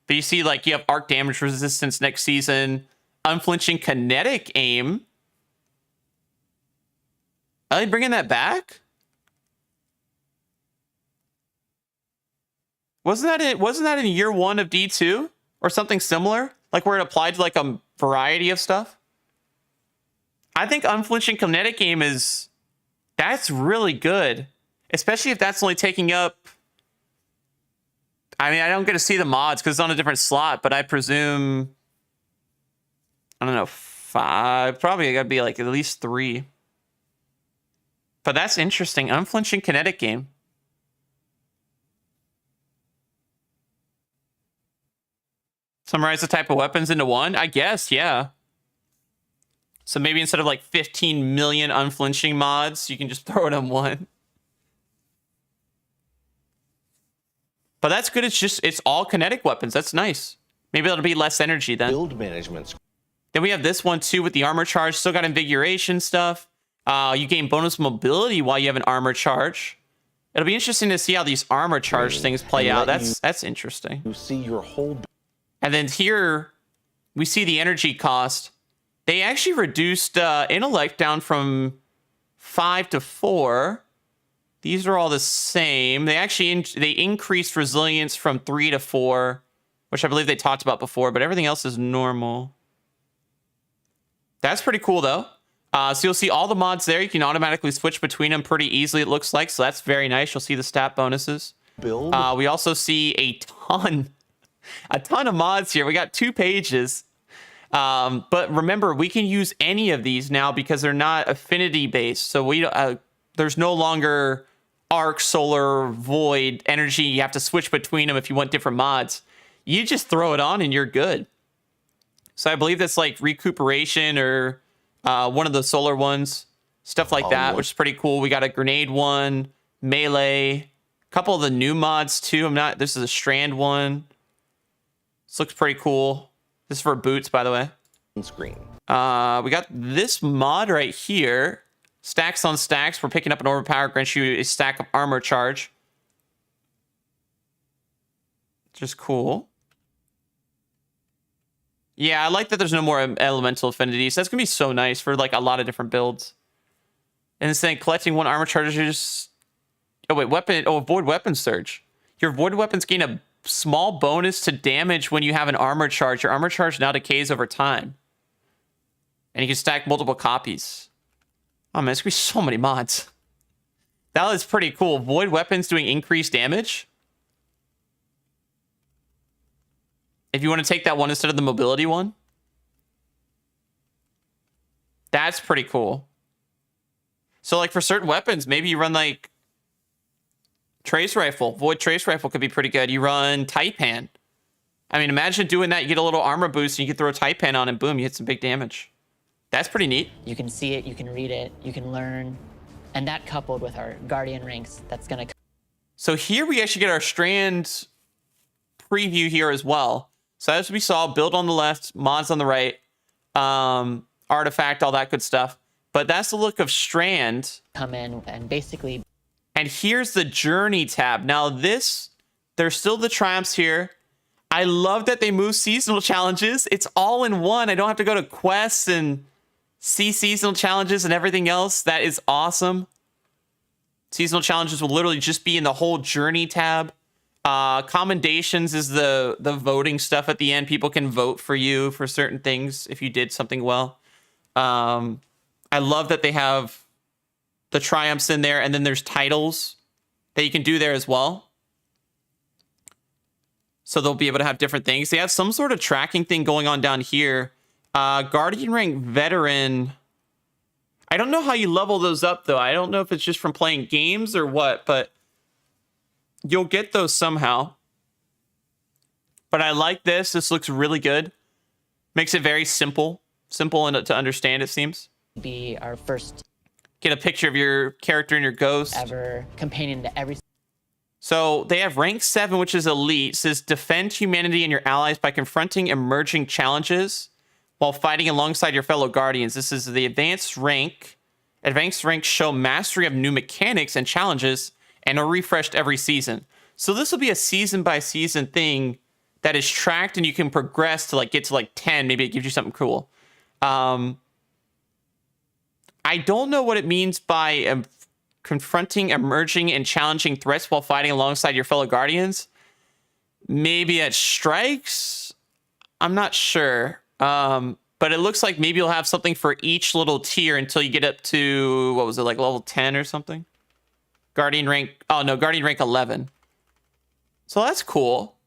But you see like you have arc damage resistance next season. Unflinching kinetic aim. Are they bringing that back? Wasn't that in year 1 of D2 or something similar? Like where it applied to like a variety of stuff? I think unflinching kinetic aim that's really good. Especially if that's only taking up, I mean, I don't get to see the mods because it's on a different slot, but I presume, I don't know, 5, probably gotta be like at least 3. But that's interesting. Unflinching kinetic game. Summarize the type of weapons into 1? I guess, yeah. So maybe instead of like 15 million unflinching mods, you can just throw it on 1. But that's good. It's all kinetic weapons. That's nice. Maybe that'll be less energy then. Build management. Then we have this one too with the armor charge. Still got invigoration stuff. You gain bonus mobility while you have an armor charge. It'll be interesting to see how these armor charge things play out. That's interesting. You see your whole. And then here we see the energy cost. They actually reduced intellect down from 5 to 4. These are all the same. They actually they increased resilience from 3 to 4, which I believe they talked about before, but everything else is normal. That's pretty cool though. So you'll see all the mods there. You can automatically switch between them pretty easily, it looks like. So that's very nice. You'll see the stat bonuses. Build. We also see a ton of mods here. We got 2 pages. But remember, we can use any of these now because they're not affinity based. So there's no longer arc, solar, void, energy. You have to switch between them if you want different mods. You just throw it on and you're good. So I believe that's like recuperation or one of the solar ones, stuff like that, which is pretty cool. We got a grenade one, melee, couple of the new mods too. This is a strand one. This looks pretty cool. This is for boots, by the way. Screen. We got this mod right here. Stacks on stacks. We're picking up an overpower, grants you a stack of armor charge. Just cool. Yeah, I like that there's no more elemental affinities. That's gonna be so nice for like a lot of different builds. And it's saying collecting 1 armor charge is... Oh wait, avoid weapon surge. Your avoided weapons gain a small bonus to damage when you have an armor charge. Your armor charge now decays over time. And you can stack multiple copies. Oh man, there's gonna be so many mods. That is pretty cool. Void weapons doing increased damage. If you want to take that one instead of the mobility one. That's pretty cool. So like for certain weapons, maybe you run like trace rifle. Void trace rifle could be pretty good. You run Taipan. I mean, imagine doing that. You get a little armor boost and you can throw a Taipan on and boom, you hit some big damage. That's pretty neat. You can see it, you can read it, you can learn. And that coupled with our Guardian ranks, that's gonna... So here we actually get our Strand preview here as well. So as we saw, build on the left, mods on the right, artifact, all that good stuff. But that's the look of Strand. Come in and basically... And here's the Journey tab. Now this, there's still the triumphs here. I love that they move seasonal challenges. It's all in one. I don't have to go to quests and see seasonal challenges and everything else. That is awesome. Seasonal challenges will literally just be in the whole Journey tab. Commendations is the voting stuff at the end. People can vote for you for certain things if you did something well. I love that they have the triumphs in there, and then there's titles that you can do there as well. So they'll be able to have different things. They have some sort of tracking thing going on down here. Guardian rank veteran. I don't know how you level those up, though. I don't know if it's just from playing games or what, but you'll get those somehow. But I like this. This looks really good. Makes it very simple. Simple to understand, it seems. Be our first... Get a picture of your character and your ghost. Ever companion to every... So they have rank 7, which is elite. It says defend humanity and your allies by confronting emerging challenges while fighting alongside your fellow guardians. This is the advanced rank. Advanced ranks show mastery of new mechanics and challenges and are refreshed every season. So this will be a season by season thing that is tracked, and you can progress to like get to like 10. Maybe it gives you something cool. I don't know what it means by confronting emerging and challenging threats while fighting alongside your fellow guardians. Maybe it strikes. I'm not sure. But it looks like maybe you'll have something for each little tier until you get up to, what was it, like level 10 or something? Guardian rank, oh no, Guardian rank 11. So that's cool.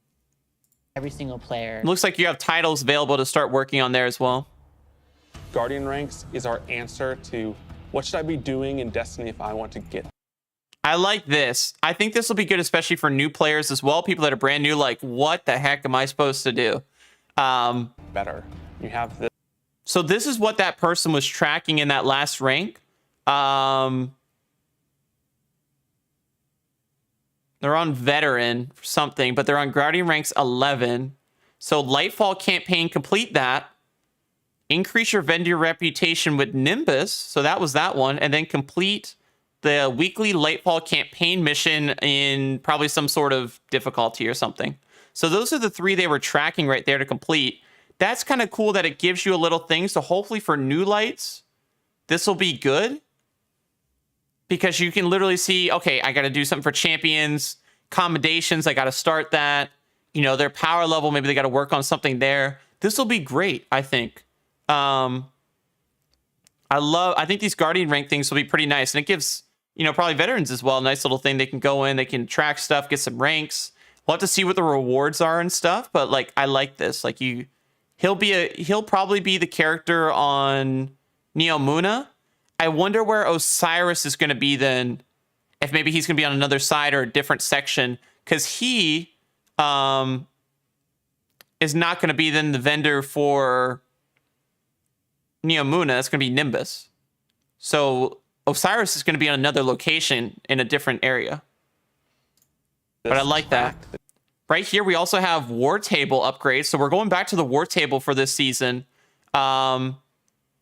Every single player. Looks like you have titles available to start working on there as well. Guardian ranks is our answer to what should I be doing in Destiny if I want to get. I like this. I think this will be good, especially for new players as well. People that are brand new, like, what the heck am I supposed to do? Better. You have this. So this is what that person was tracking in that last rank. They're on veteran for something, but they're on Guardian ranks 11. So Lightfall campaign, complete that. Increase your vendor reputation with Nimbus. So that was that one. And then complete the weekly Lightfall campaign mission in probably some sort of difficulty or something. So those are the 3 they were tracking right there to complete. That's kind of cool that it gives you a little thing. So hopefully for new lights, this will be good. Because you can literally see, okay, I got to do something for champions. Commendations, I got to start that. You know, their power level, maybe they got to work on something there. This will be great, I think. I think these Guardian rank things will be pretty nice. And it gives, you know, probably veterans as well a nice little thing. They can go in, they can track stuff, get some ranks. We'll have to see what the rewards are and stuff. But, like, I like this. Like, he'll probably be the character on Neomuna. I wonder where Osiris is going to be then, if maybe he's going to be on another side or a different section, because he is not going to be then the vendor for Neomuna. That's going to be Nimbus. So Osiris is going to be on another location in a different area. But I like that. Right here, we also have War Table upgrades. So we're going back to the War Table for this season. We got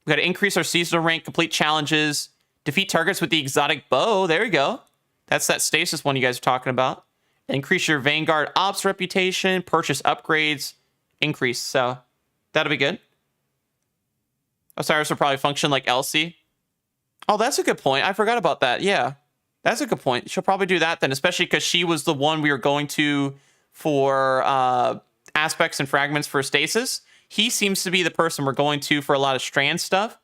to increase our seasonal rank, complete challenges, defeat targets with the exotic bow. There we go. That's that stasis one you guys are talking about. Increase your Vanguard Ops reputation, purchase upgrades, increase. So that'll be good. Osiris will probably function like Elsie. Oh, that's a good point. I forgot about that. Yeah, that's a good point. She'll probably do that then, especially because she was the one we were going to for aspects and fragments for stasis. He seems to be the person we're going to for a lot of strand stuff.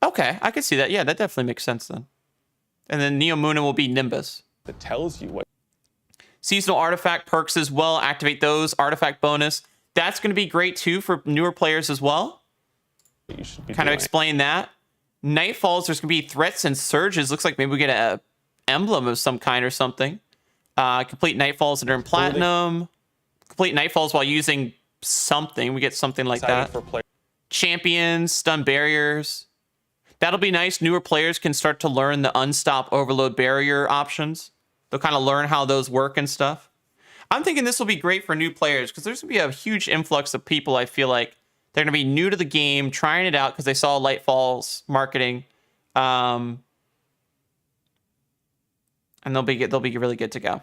Okay, I can see that. Yeah, that definitely makes sense then. And then Neomuna will be Nimbus. That tells you what. Seasonal artifact perks as well. Activate those. Artifact bonus. That's going to be great too for newer players as well. You should be kind of explain that. Nightfalls, there's going to be threats and surges. Looks like maybe we get a emblem of some kind or something. Complete Nightfalls and earn platinum. Complete Nightfalls while using something. We get something like that. Champions, stun barriers. That'll be nice. Newer players can start to learn the unstop overload barrier options. They'll kind of learn how those work and stuff. I'm thinking this will be great for new players because there's going to be a huge influx of people. I feel like they're going to be new to the game, trying it out because they saw Lightfall's marketing. And they'll be really good to go.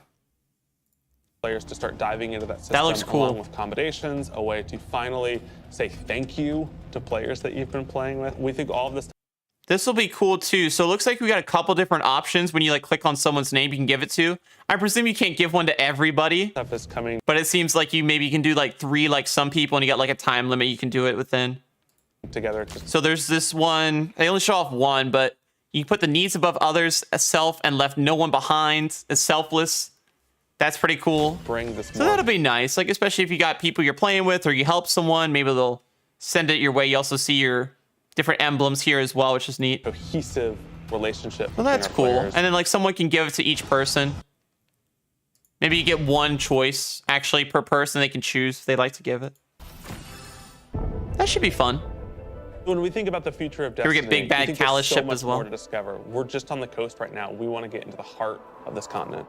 Players to start diving into that system. That looks cool. Along with combinations, a way to finally say thank you to players that you've been playing with. We think all of this. This will be cool too. So it looks like we got a couple different options when you like click on someone's name you can give it to. I presume you can't give one to everybody. Stuff is coming. But it seems like you maybe can do like 3 like some people and you got like a time limit you can do it within. Together. So there's this one. They only show off one, but you can put the needs above others as self and left no one behind as selfless. That's pretty cool. Bring this. So that'll be nice. Like especially if you got people you're playing with or you help someone, maybe they'll send it your way. You also see your different emblems here as well, which is neat. Cohesive relationship. Well, that's cool. And then like someone can give it to each person. Maybe you get one choice actually per person they can choose if they'd like to give it. That should be fun. When we think about the future of Here Destiny, we get Big Bad Callus ship as well. More to discover. We're just on the coast right now. We want to get into the heart of this continent.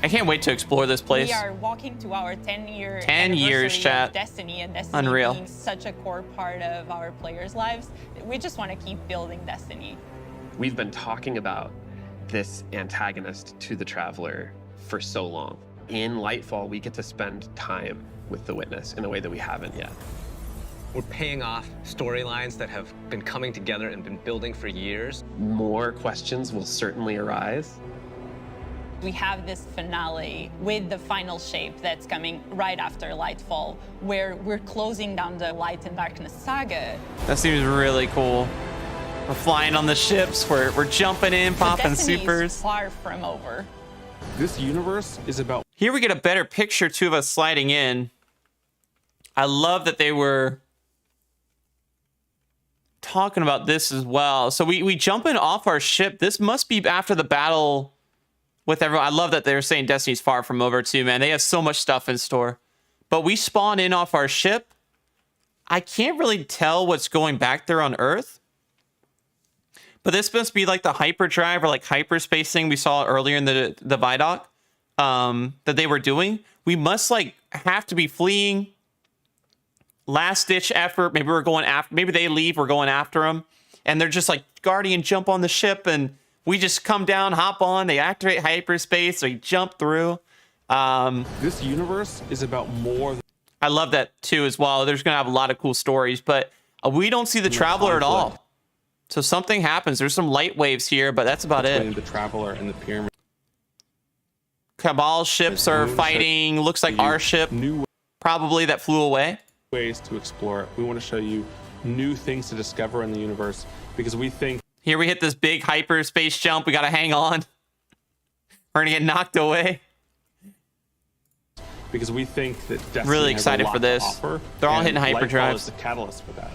I can't wait to explore this place. We are walking to our 10-year 10 years, chat. of Destiny, and Destiny Unreal. being such a core part of our players' lives. We just want to keep building Destiny. We've been talking about this antagonist to the Traveler for so long. In Lightfall, we get to spend time with the Witness in a way that we haven't yet. We're paying off storylines that have been coming together and been building for years. More questions will certainly arise. We have this finale with the final shape that's coming right after Lightfall, where we're closing down the Light and Darkness saga. That seems really cool. We're flying on the ships. We're jumping in, popping supers. Is far from over. This universe is about. Here we get a better picture too of us sliding in. I love that they were talking about this as well. So we jump in off our ship. This must be after the battle with everyone. I love that they're saying Destiny's far from over too, man. They have so much stuff in store. But we spawn in off our ship. I can't really tell what's going back there on Earth. But this must be like the hyperdrive or like hyperspace thing we saw earlier in the Viaduct that they were doing. We must like have to be fleeing. Last ditch effort. Maybe we're going after. Maybe they leave. We're going after them, and they're just like Guardian jump on the ship, and we just come down, hop on. They activate hyperspace. They jump through. This universe is about more. I love that too as well. There's gonna have a lot of cool stories, but we don't see the Traveler at all. So something happens. There's some light waves here, but that's about it. The Traveler and the Pyramid. Cabal ships are fighting. Looks like our ship, probably that flew away. Ways to explore it. We want to show you new things to discover in the universe because we think. Here we hit this big hyperspace jump. We got to hang on. We're going to get knocked away. Because we think that Destiny really excited has a lot for this. To offer, they're all hitting Lightfall hyperdrives. is the catalyst for that.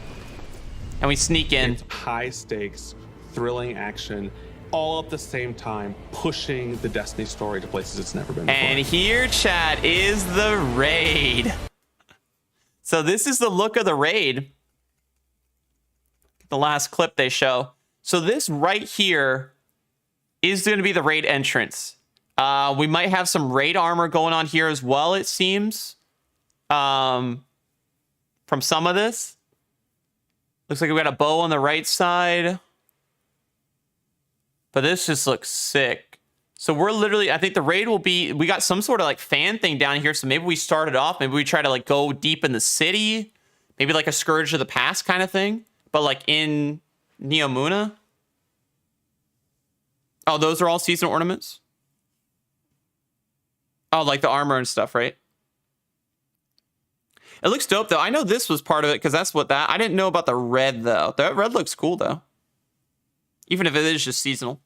And we sneak in. It's high stakes, thrilling action, all at the same time, pushing the Destiny story to places it's never been before. And here, chat, is the raid. So this is the look of the raid. The last clip they show. So this right here is going to be the raid entrance. We might have some raid armor going on here as well, it seems. From some of this. Looks like we got a bow on the right side. But this just looks sick. So we're literally, I think the raid will be, we got some sort of like fan thing down here. So maybe we start it off. Maybe we try to like go deep in the city. Maybe like a Scourge of the Past kind of thing. But like in Neomuna. Oh, those are all seasonal ornaments? Oh, like the armor and stuff, right? It looks dope, though. I know this was part of it, because that's what that... I didn't know about the red, though. That red looks cool, though. Even if it is just seasonal.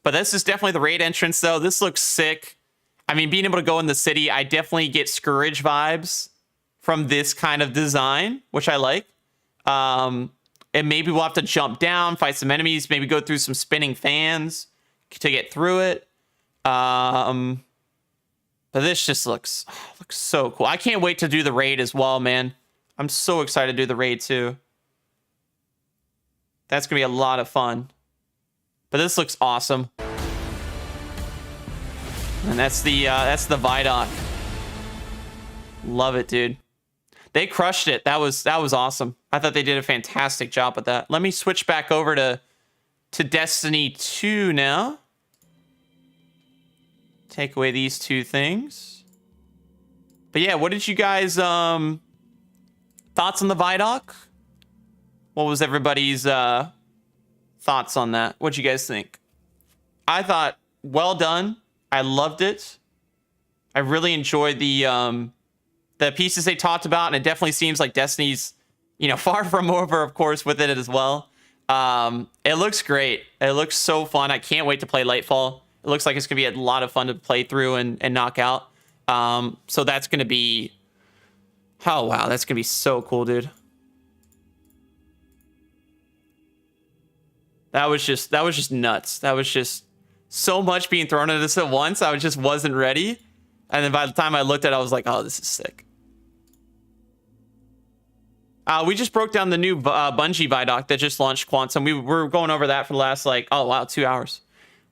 But this is definitely the raid entrance, though. This looks sick. I mean, being able to go in the city, I definitely get Scourge vibes from this kind of design, which I like. And maybe we'll have to jump down, fight some enemies, maybe go through some spinning fans to get through it. But this just looks so cool. I can't wait to do the raid as well, man. I'm so excited to do the raid too. That's gonna be a lot of fun. But this looks awesome. And that's the Viaduct. Love it, dude. They crushed it. That was awesome. I thought they did a fantastic job with that. Let me switch back over to Destiny 2 now. Take away these two things. But yeah, what did you guys thoughts on the Viaduct? What was everybody's thoughts on that? What'd you guys think? I thought well done. I loved it. I really enjoyed the pieces they talked about, and it definitely seems like Destiny's, you know, far from over, of course, with it as well. It looks great. It looks so fun. I can't wait to play Lightfall. It looks like it's going to be a lot of fun to play through and knock out. So that's going to be... Oh, wow. That's going to be so cool, dude. That was just nuts. That was just so much being thrown at us at once. I just wasn't ready. And then by the time I looked at it, I was like, oh, this is sick. We just broke down the new Bungie Vidoc that just launched Quantum. We were going over that for the last, like, oh, wow, 2 hours.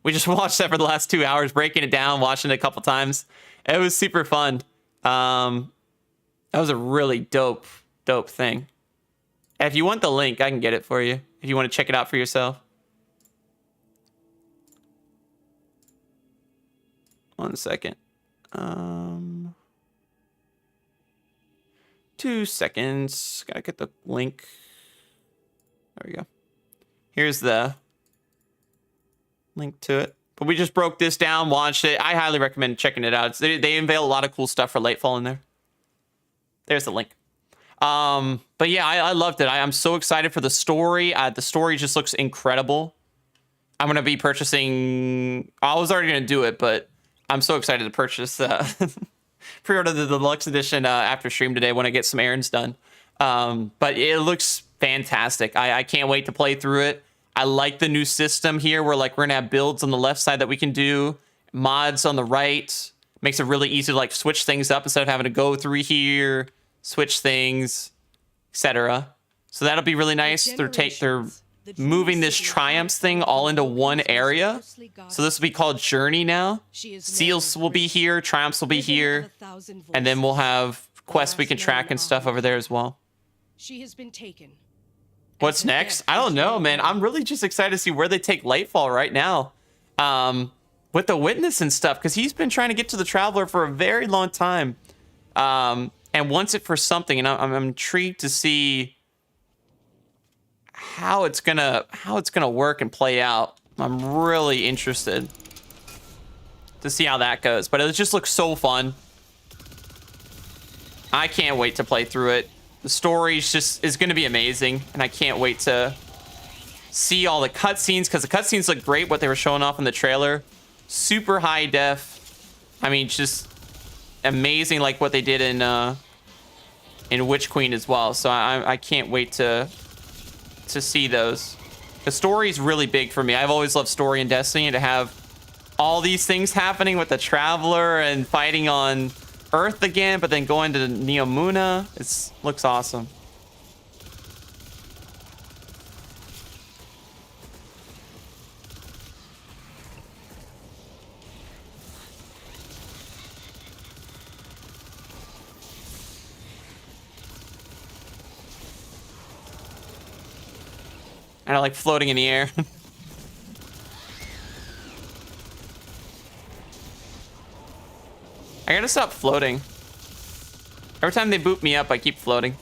We just watched that for the last 2 hours, breaking it down, watching it a couple times. It was super fun. That was a really dope thing. If you want the link, I can get it for you. If you want to check it out for yourself. 1 second. 2 seconds. Gotta get the link. There we go. Here's the link to it. But we just broke this down, watched it. I highly recommend checking it out. They unveil a lot of cool stuff for Lightfall in there. There's the link. But yeah, I loved it. I'm so excited for the story. The story just looks incredible. I'm going to be purchasing... I was already going to do it, but I'm so excited to purchase... pre-order the deluxe edition after stream today when I get some errands done. But it looks fantastic. I can't wait to play through it. I like the new system here where like we're gonna have builds on the left side that we can do, mods on the right. Makes it really easy to like switch things up instead of having to go through here, switch things, etc. So that'll be really nice. They're moving this Triumphs thing all into one area. So this will be called Journey now. Seals will be here, Triumphs will be here, and then we'll have quests we can track and stuff over there as well. She has been taken. What's next? I don't know, man. I'm really just excited to see where they take Lightfall right now. With the Witness and stuff, because he's been trying to get to the Traveler for a very long time. And wants it for something, and I'm intrigued to see how it's gonna work and play out. I'm really interested to see how that goes. But it just looks so fun. I can't wait to play through it. The story is going to be amazing, and I can't wait to see all the cutscenes, because the cutscenes look great, what they were showing off in the trailer. Super high def. I mean, just amazing, like what they did in Witch Queen as well. So I can't wait to see those. The story is really big for me. I've always loved story in Destiny, and to have all these things happening with the Traveler and fighting on Earth again, but then going to Neomuna, it looks awesome. And I like floating in the air. I gotta stop floating. Every time they boot me up, I keep floating.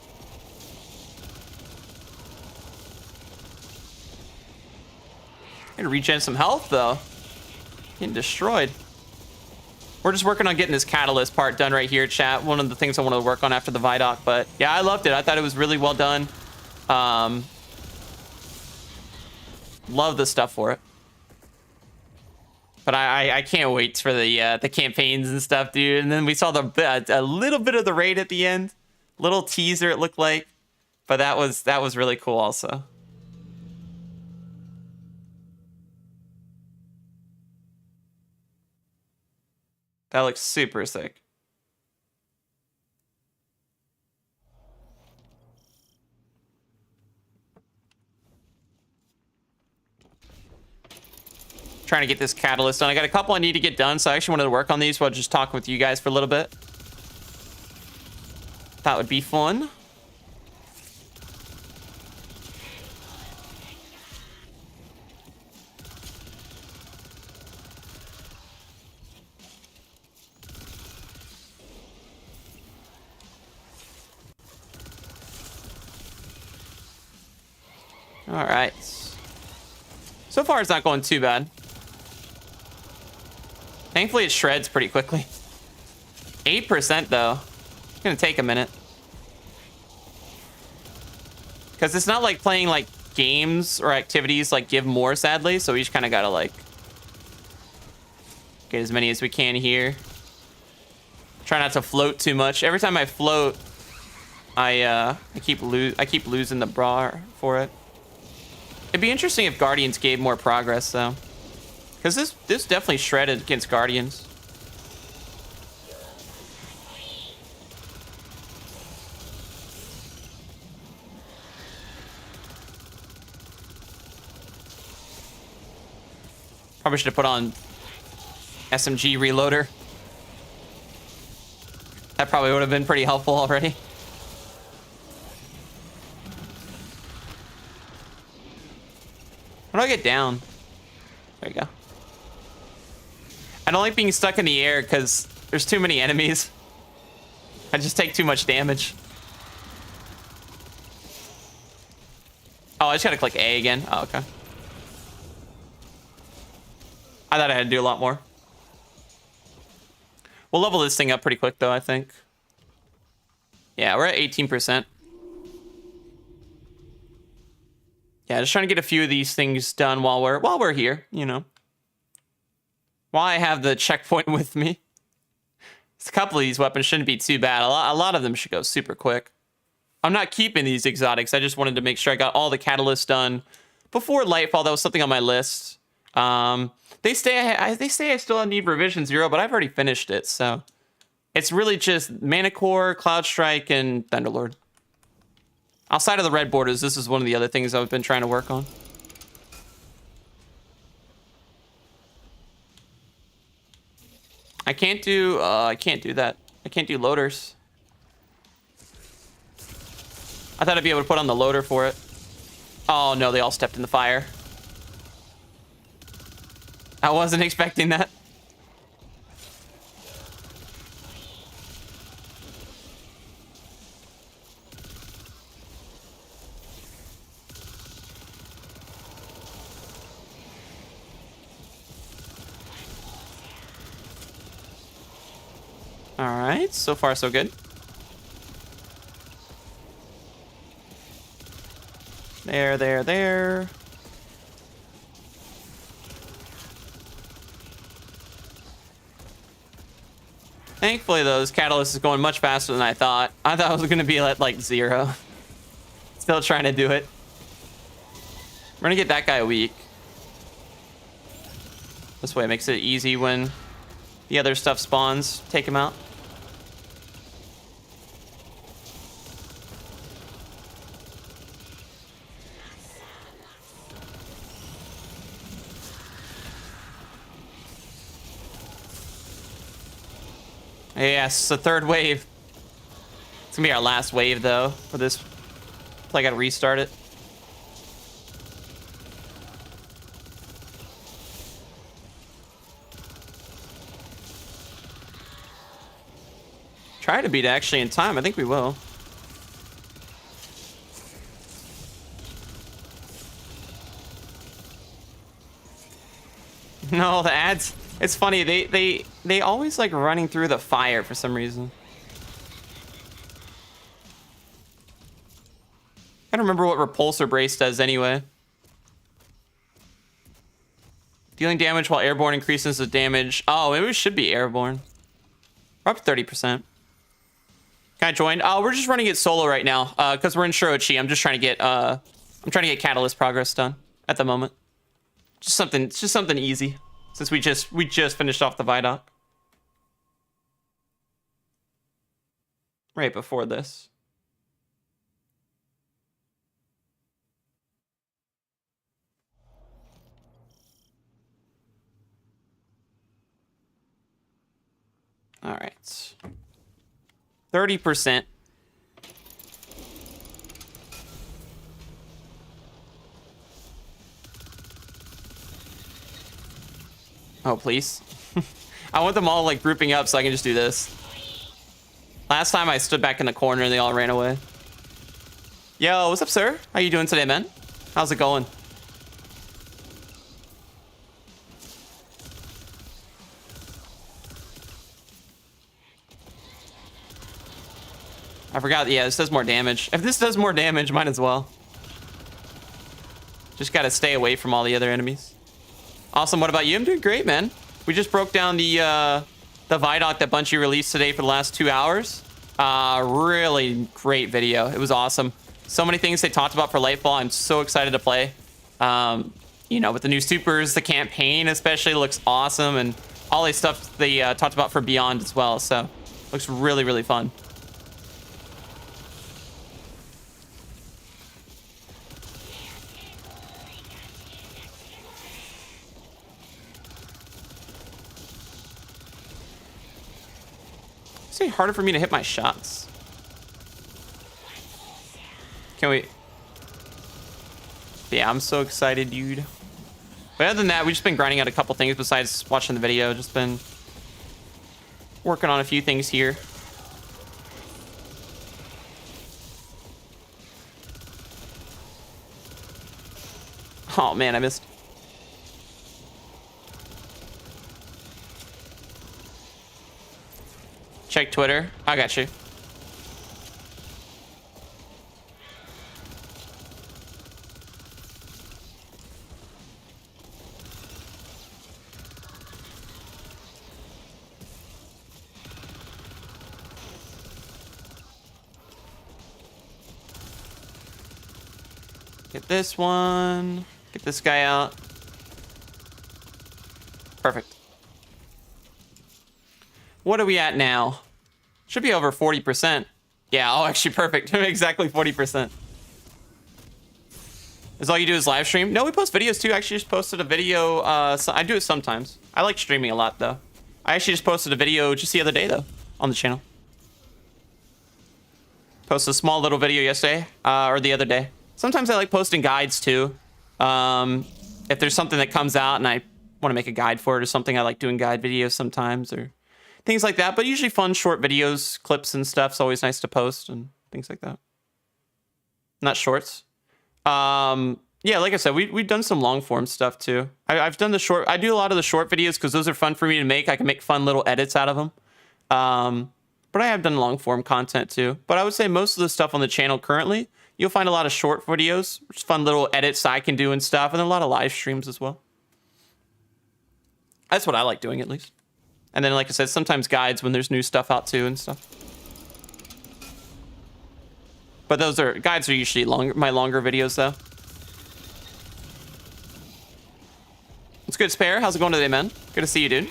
Gonna regen some health though. Getting destroyed. We're just working on getting this catalyst part done right here, chat. One of the things I want to work on after the Viaduct, but yeah, I loved it. I thought it was really well done. Love the stuff for it. But I can't wait for the campaigns and stuff, dude. And then we saw a little bit of the raid at the end, little teaser it looked like, but that was really cool also. That looks super sick. Trying to get this catalyst done. I got a couple I need to get done, so I actually wanted to work on these while just talking with you guys for a little bit. That would be fun. All right. So far, it's not going too bad. Thankfully, it shreds pretty quickly. 8% though. It's gonna take a minute. Because it's not like playing like games or activities like give more, sadly. So we just kind of gotta like get as many as we can here. Try not to float too much. Every time I float, I keep losing the bra for it. It'd be interesting if Guardians gave more progress though. Because this definitely shredded against Guardians. Probably should have put on SMG reloader. That probably would have been pretty helpful already. How do I get down? There you go. I don't like being stuck in the air because there's too many enemies. I just take too much damage. Oh, I just gotta click A again. Oh, okay. I thought I had to do a lot more. We'll level this thing up pretty quick though, I think. Yeah, we're at 18%. Yeah, just trying to get a few of these things done while we're here, you know. While I have the checkpoint with me. A couple of these weapons shouldn't be too bad. A lot of them should go super quick. I'm not keeping these exotics. I just wanted to make sure I got all the catalysts done before Lightfall. That was something on my list. They say I still need Revision 0, but I've already finished it, so it's really just Mana Core, Cloud Strike, and Thunderlord. Outside of the red borders, this is one of the other things I've been trying to work on. I can't do that. I can't do loaders. I thought I'd be able to put on the loader for it. Oh no, they all stepped in the fire. I wasn't expecting that. All right, so far so good. There. Thankfully, those catalysts is going much faster than I thought. I thought it was gonna be at like 0. Still trying to do it. We're gonna get that guy weak. This way it makes it easy when the other stuff spawns. Take him out. Yes, the third wave. It's gonna be our last wave though for this. I gotta restart it. Try to beat it actually in time. I think we will. No, the ads. It's funny. They always like running through the fire for some reason. I don't remember what repulsor brace does anyway. Dealing damage while airborne increases the damage. Oh, maybe it should be airborne. We're up to 30%. Can I join? Oh, we're just running it solo right now because we're in Shirochi. I'm just trying to get catalyst progress done at the moment. Just something easy since we just finished off the Viaduct right before this. All right. 30%. Oh, please. I want them all like grouping up so I can just do this. Last time I stood back in the corner and they all ran away. Yo, what's up, sir? How you doing today, man? How's it going? I forgot. Yeah, this does more damage. If this does more damage, might as well. Just got to stay away from all the other enemies. Awesome. What about you? I'm doing great, man. We just broke down the Viaduct that Bungie released today for the last 2 hours. Really great video. It was awesome. So many things they talked about for Lightfall. I'm so excited to play. You know, with the new supers, the campaign especially looks awesome, and all the stuff they talked about for Beyond as well. So looks really, really fun. It's harder for me to hit my shots. Can we? Yeah, I'm so excited, dude. But other than that, we've just been grinding out a couple things besides watching the video. Just been working on a few things here. Oh man, I missed. Check Twitter. I got you. Get this one. Get this guy out. Perfect. What are we at now? Should be over 40%. Yeah, oh, actually perfect. Exactly 40%. Is all you do is live stream? No, we post videos too. I actually just posted a video. So I do it sometimes. I like streaming a lot though. I actually just posted a video just the other day though on the channel. Posted a small little video yesterday or the other day. Sometimes I like posting guides too. If there's something that comes out and I want to make a guide for it or something, I like doing guide videos sometimes or things like that. But usually fun short videos, clips and stuff's always nice to post and things like that. Not shorts. Yeah, like I said, we've done some long form stuff too. I've done the short. I do a lot of the short videos because those are fun for me to make. I can make fun little edits out of them. But I have done long form content too. But I would say most of the stuff on the channel currently, you'll find a lot of short videos, just fun little edits I can do and stuff, and then a lot of live streams as well. That's what I like doing, at least. And then, like I said, sometimes guides when there's new stuff out too and stuff. But those are guides are usually my longer videos though. What's good, Spare? How's it going today, man? Good to see you, dude.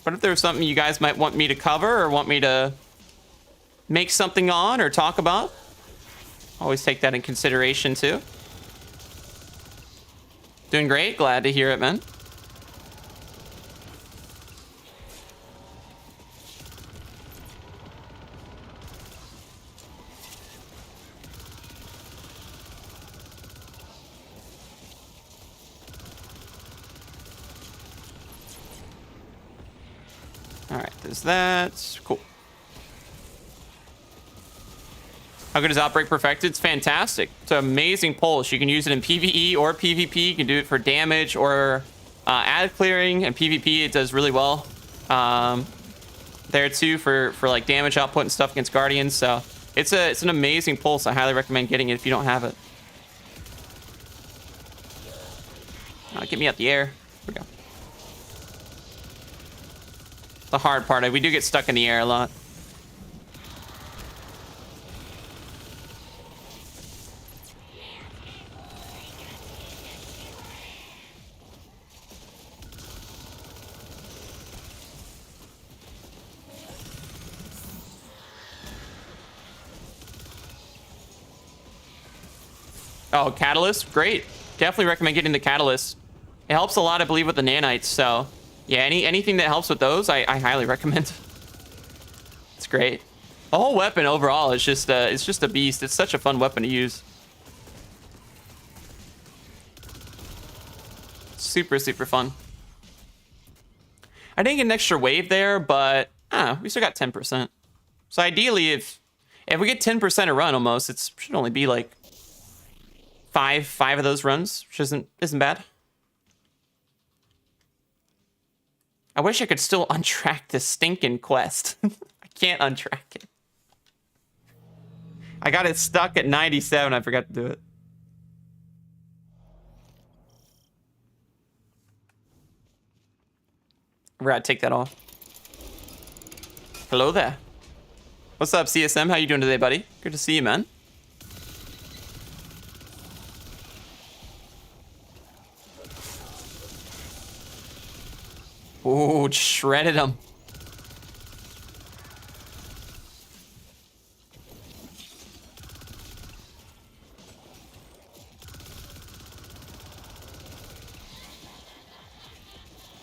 What if there's something you guys might want me to cover or want me to make something on or talk about? Always take that in consideration too. Doing great. Glad to hear it, man. All right, there's that. Cool. How good is Outbreak Perfected? It's fantastic. It's an amazing pulse. You can use it in PvE or PvP. You can do it for damage or ad clearing. And PvP, it does really well. There too for like damage output and stuff against Guardians. So it's an amazing pulse. I highly recommend getting it if you don't have it. Get me out the air. Here we go. The hard part. We do get stuck in the air a lot. Oh, Catalyst, great. Definitely recommend getting the Catalyst. It helps a lot, I believe, with the nanites. So, yeah, anything that helps with those, I highly recommend. It's great. The whole weapon overall is just it's just a beast. It's such a fun weapon to use. Super, super fun. I didn't get an extra wave there, but we still got 10%. So ideally, if we get 10% a run almost, it should only be like five of those runs, which isn't bad. I wish I could still untrack this stinking quest. I can't untrack it. I got it stuck at 97. I forgot to do it. We're gonna take that off. Hello there. What's up, CSM? How you doing today, buddy? Good to see you, man. Ooh, shredded him.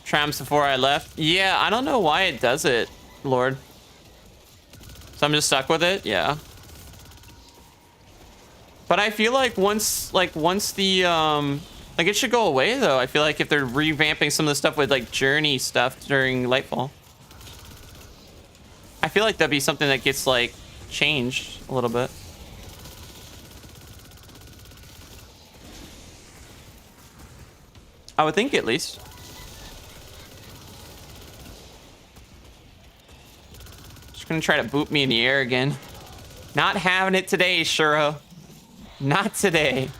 Trams before I left. Yeah, I don't know why it does it, Lord. So I'm just stuck with it. Yeah. But I feel like once the like it should go away though. I feel like if they're revamping some of the stuff with like journey stuff during Lightfall, I feel like that'd be something that gets like changed a little bit. I would think at least. Just gonna try to boot me in the air again. Not having it today, Shuro. Not today.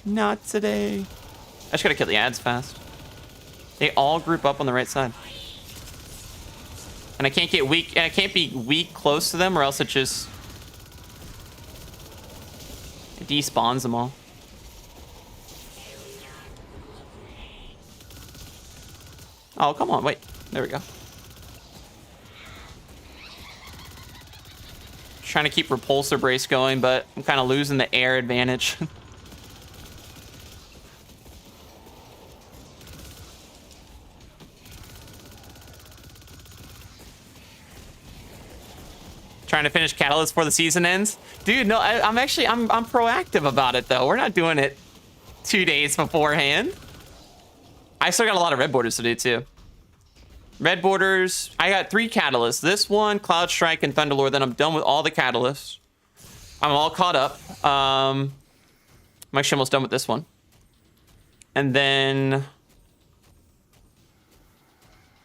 Not today. I just gotta kill the ads fast. They all group up on the right side. And I can't get weak, and I can't be weak close to them or else it just despawns them all. Oh, come on, wait. There we go. Trying to keep repulsor brace going, but I'm kind of losing the air advantage. Trying to finish Catalyst before the season ends. Dude, no, I'm proactive about it though. We're not doing it 2 days beforehand. I still got a lot of red borders to do too. Red borders, I got 3 catalysts. This one, Cloud Strike, and Thunderlord. Then I'm done with all the catalysts. I'm all caught up. I'm actually almost done with this one. And then,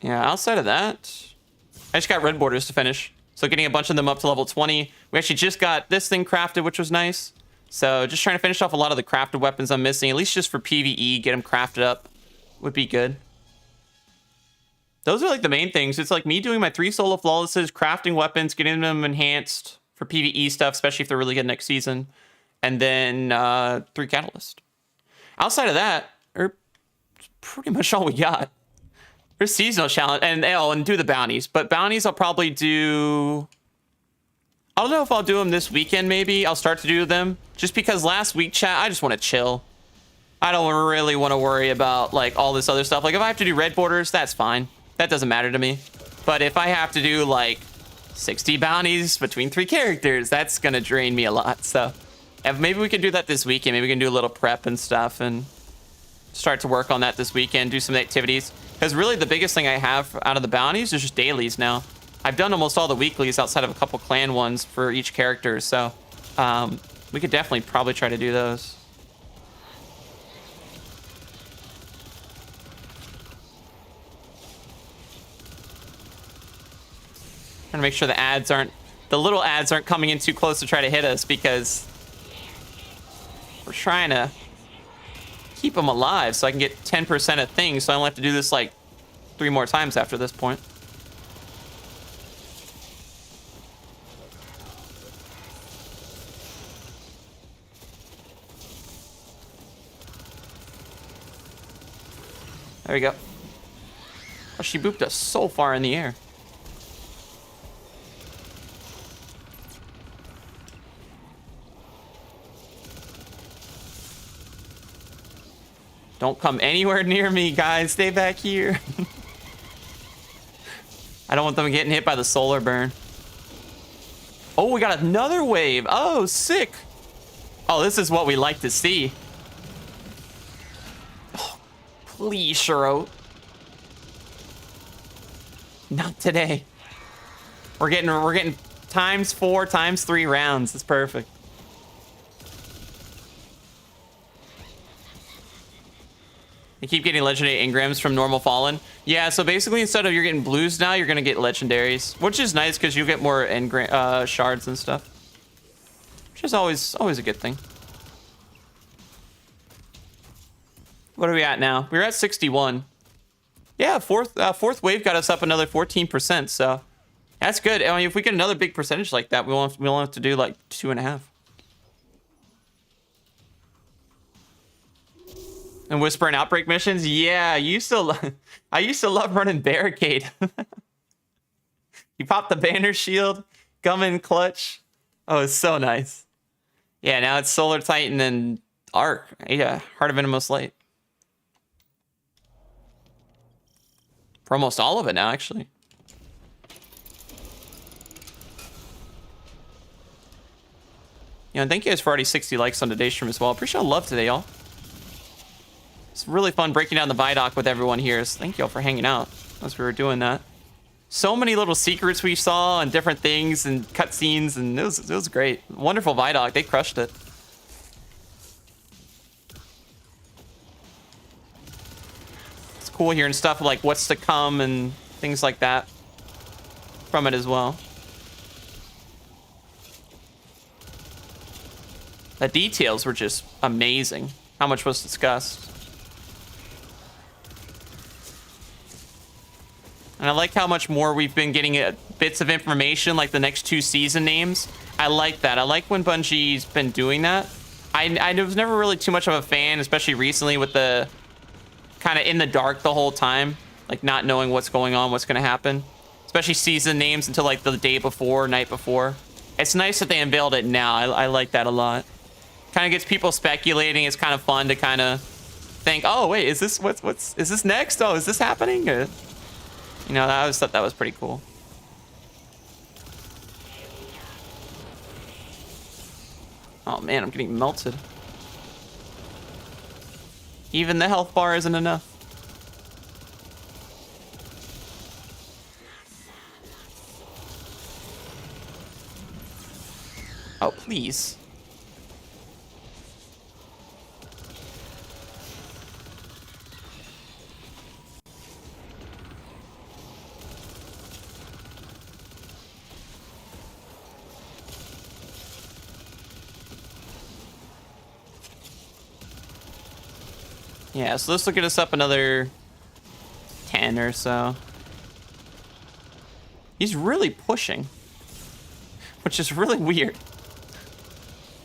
yeah, outside of that, I just got red borders to finish. So getting a bunch of them up to level 20. We actually just got this thing crafted, which was nice. So just trying to finish off a lot of the crafted weapons I'm missing, at least just for PvE, get them crafted up would be good. Those are like the main things. It's like me doing my 3 solo flawlesses, crafting weapons, getting them enhanced for PvE stuff, especially if they're really good next season. And then 3 catalysts. Outside of that, are pretty much all we got. There's seasonal challenge and do the bounties. But bounties I'll probably do. I don't know if I'll do them this weekend, maybe. I'll start to do them. Just because last week, chat, I just want to chill. I don't really want to worry about like all this other stuff. Like if I have to do red borders, that's fine. That doesn't matter to me. But if I have to do like 60 bounties between 3 characters, that's going to drain me a lot. So maybe we can do that this weekend. Maybe we can do a little prep and stuff and start to work on that this weekend. Do some activities. Because really the biggest thing I have out of the bounties is just dailies now. I've done almost all the weeklies outside of a couple clan ones for each character, so we could definitely probably try to do those. Trying to make sure the little ads aren't coming in too close to try to hit us, because we're trying to keep them alive so I can get 10% of things, so I only have to do this like 3 more times after this point. There we go. Oh, she booped us so far in the air. Don't come anywhere near me, guys. Stay back here. I don't want them getting hit by the solar burn. Oh, we got another wave. Oh, sick. Oh, this is what we like to see. Oh, please, Shiro. Not today. We're getting ×4, ×3 rounds. That's perfect. You keep getting legendary engrams from normal fallen. Yeah, so basically instead of you're getting blues now, you're gonna get legendaries, which is nice because you get more engram shards and stuff, which is always a good thing. What are we at now? We're at 61. Yeah, fourth wave got us up another 14%, so that's good. I mean, if we get another big percentage like that, we won't have to do like 2.5. And Whisper and Outbreak missions? Yeah, I used to love running Barricade. You pop the banner shield, come in clutch. Oh, it's so nice. Yeah, now it's Solar Titan and Arc. Yeah, Heart of Innermost Light. For almost all of it now, actually. Yeah, and thank you guys for already 60 likes on today's stream as well. Appreciate all the love today, y'all. It's really fun breaking down the Viaduct with everyone here. So thank y'all for hanging out as we were doing that. So many little secrets we saw and different things and cutscenes, and it was great. Wonderful Viaduct. They crushed it. It's cool hearing stuff like what's to come and things like that from it as well. The details were just amazing. How much was discussed. And I like how much more we've been getting bits of information, like the next 2 season names. I like that. I like when Bungie's been doing that. I was never really too much of a fan, especially recently with the kind of in the dark the whole time. Like not knowing what's going on, what's going to happen. Especially season names until like the day before, night before. It's nice that they unveiled it now. I like that a lot. Kind of gets people speculating. It's kind of fun to kind of think, oh, wait, is this is this next? Oh, is this happening? You know, I always thought that was pretty cool. Oh man, I'm getting melted. Even the health bar isn't enough. Oh, please. Yeah, so this will get us up another 10 or so. He's really pushing, which is really weird.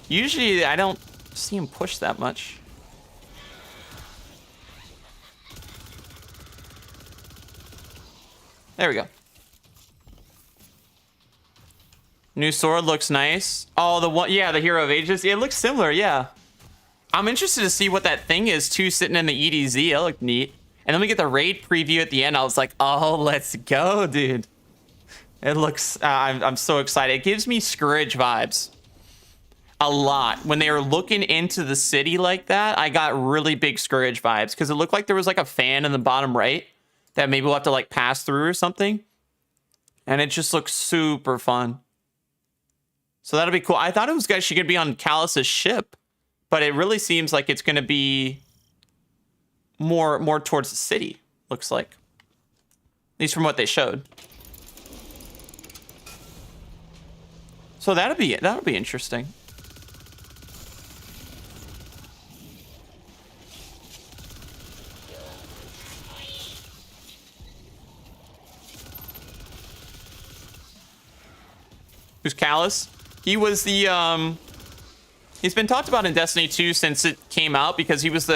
Usually I don't see him push that much. There we go. New sword looks nice. Oh, the one, yeah, the Hero of Ages. Yeah, it looks similar, yeah. I'm interested to see what that thing is too, sitting in the EDZ. It looked neat. And then we get the raid preview at the end. I was like, oh, let's go, dude. It looks, I'm so excited. It gives me Scourge vibes a lot. When they were looking into the city like that, I got really big Scourge vibes because it looked like there was like a fan in the bottom right that maybe we'll have to like pass through or something. And it just looks super fun. So that'll be cool. I thought it was actually going to be on Callus's ship, but it really seems like it's going to be more towards the city, looks like. At least from what they showed. So that'll be interesting. Who's Callus? He was the he's been talked about in Destiny 2 since it came out, because he was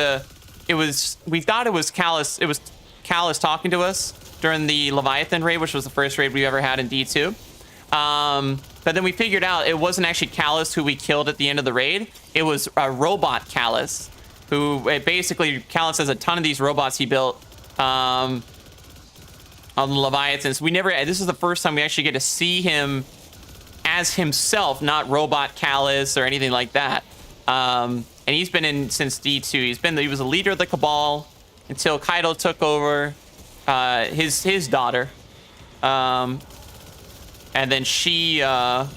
we thought it was Callus. It was Callus talking to us during the Leviathan raid, which was the first raid we ever had in D2. But then we figured out it wasn't actually Callus who we killed at the end of the raid. It was a robot Callus, who basically Callus has a ton of these robots he built on the Leviathans. This is the first time we actually get to see him as himself, not robot Callus or anything like that. And he's been in since D2. He was a leader of the Cabal until Kaido took over his daughter. And then she kind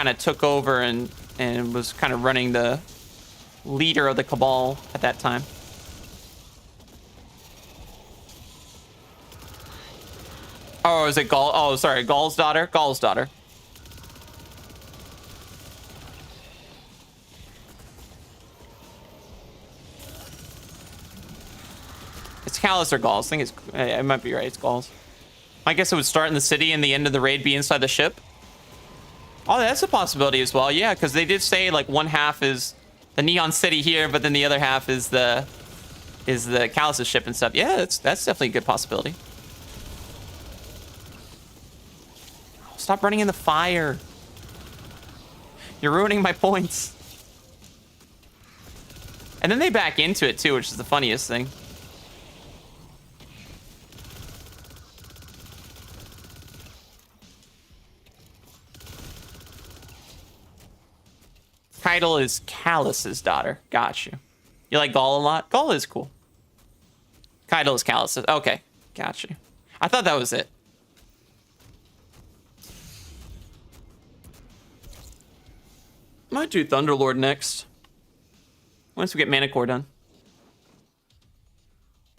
of took over and was kind of running the leader of the Cabal at that time. Oh, is it Gaul? Oh, sorry, Gaul's daughter? Gaul's daughter. It's Callus or Gaul's. I think it might be right. It's Gaul's. I guess it would start in the city and the end of the raid be inside the ship. Oh, that's a possibility as well. Yeah, because they did say like one half is the Neon City here, but then the other half is the Callus's ship and stuff. Yeah, that's definitely a good possibility. Stop running in the fire. You're ruining my points. And then they back into it too, which is the funniest thing. Keitel is Callus's daughter. Got you. You like Gaul a lot? Gaul is cool. Keitel is Callus's. Okay, got you. I thought that was it. Might do Thunderlord next. Once we get Mana Core done.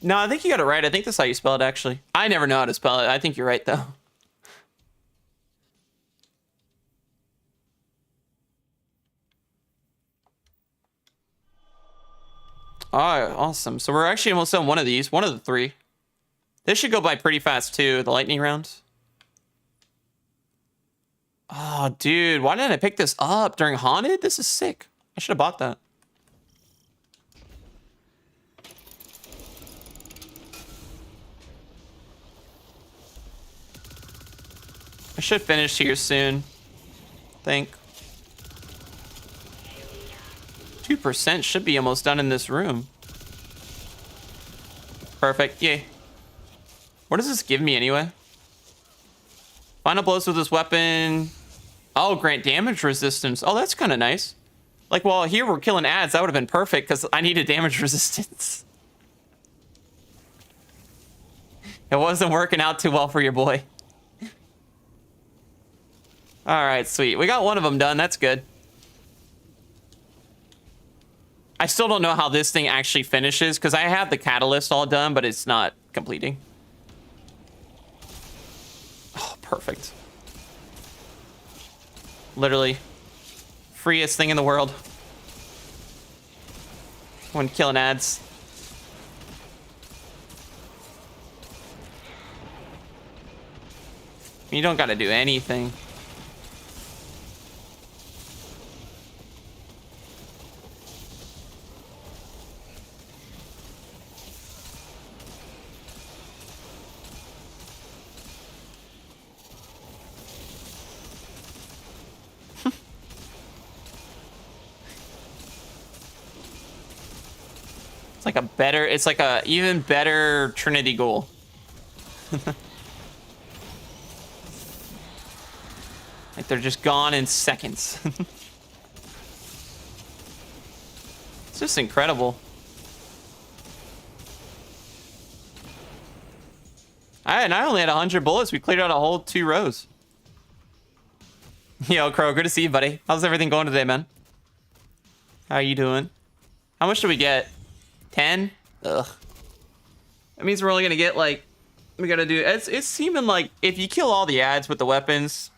No, I think you got it right. I think that's how you spell it, actually. I never know how to spell it. I think you're right, though. Oh, awesome. So we're actually almost done one of these. One of the three. This should go by pretty fast, too. The lightning round. Oh, dude. Why didn't I pick this up during Haunted? This is sick. I should have bought that. I should finish here soon. I think. 2% should be almost done in this room. Perfect. Yay. What does this give me anyway? Final blows with this weapon. Oh, grant damage resistance. Oh, that's kind of nice. Like, well, here we're killing ads. That would have been perfect because I needed damage resistance. It wasn't working out too well for your boy. All right, sweet. We got one of them done. That's good. I still don't know how this thing actually finishes because I have the catalyst all done, but it's not completing. Oh, perfect. Literally. Freest thing in the world. When killing ads. You don't gotta do anything. It's like a even better Trinity goal. Like they're just gone in seconds. It's just incredible. I only had 100 bullets. We cleared out a whole 2 rows. Yo, Crow, good to see you, buddy. How's everything going today, man? How you doing? How much do we get? 10? Ugh. That means we're only gonna get like, we gotta do, it's seeming like if you kill all the ads with the weapons,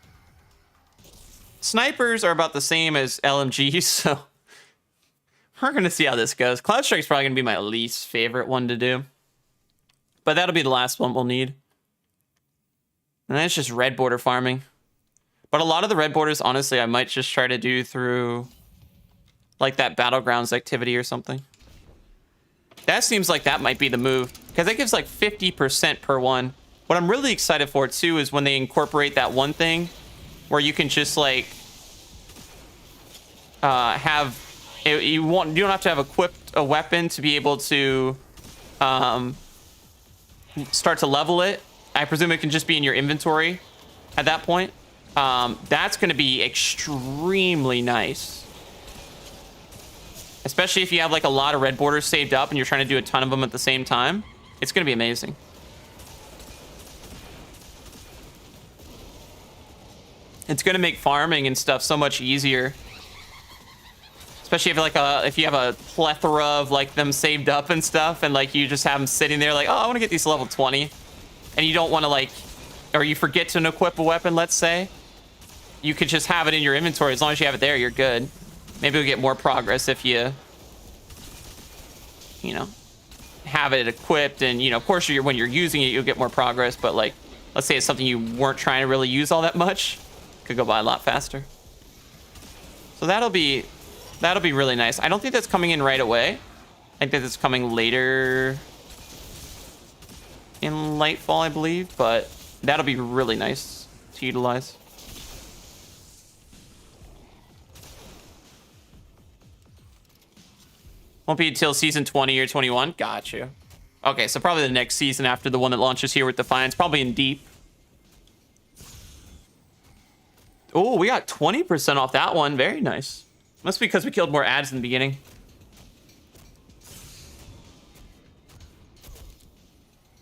snipers are about the same as LMGs, so we're gonna see how this goes. Cloud Strike's probably gonna be my least favorite one to do, but that'll be the last one we'll need. And then it's just red border farming. But a lot of the red borders, honestly, I might just try to do through like that Battlegrounds activity or something. That seems like that might be the move, because that gives like 50% per one. What I'm really excited for too is when they incorporate that one thing where you can just like have it, you don't have to have equipped a weapon to be able to start to level it. I presume it can just be in your inventory at that point. That's going to be extremely nice. Especially if you have like a lot of red borders saved up and you're trying to do a ton of them at the same time. It's going to be amazing. It's going to make farming and stuff so much easier. Especially if like if you have a plethora of like them saved up and stuff, and like you just have them sitting there like, oh, I want to get these to level 20. And you don't want to like, or you forget to equip a weapon, let's say. You could just have it in your inventory. As long as you have it there, you're good. Maybe you'll get more progress if you know, have it equipped. And, you know, of course, when you're using it, you'll get more progress. But, like, let's say it's something you weren't trying to really use all that much. Could go by a lot faster. So that'll be really nice. I don't think that's coming in right away. I think that's coming later in Lightfall, I believe. But that'll be really nice to utilize. Won't be until season 20 or 21. Got you. Okay, so probably the next season after the one that launches here with Defiance. Probably in Deep. Oh, we got 20% off that one. Very nice. Must be because we killed more ads in the beginning.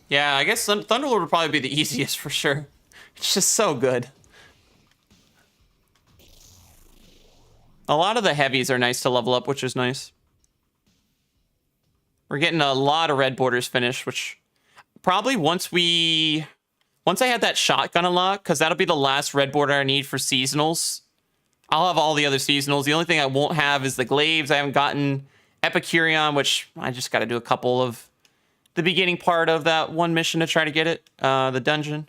Yeah, I guess Thunderlord would probably be the easiest for sure. It's just so good. A lot of the heavies are nice to level up, which is nice. We're getting a lot of red borders finished, which probably once I had that shotgun unlocked, because that'll be the last red border I need for seasonals. I'll have all the other seasonals. The only thing I won't have is the glaives. I haven't gotten Epicurean, which I just got to do a couple of the beginning part of that one mission to try to get it. The dungeon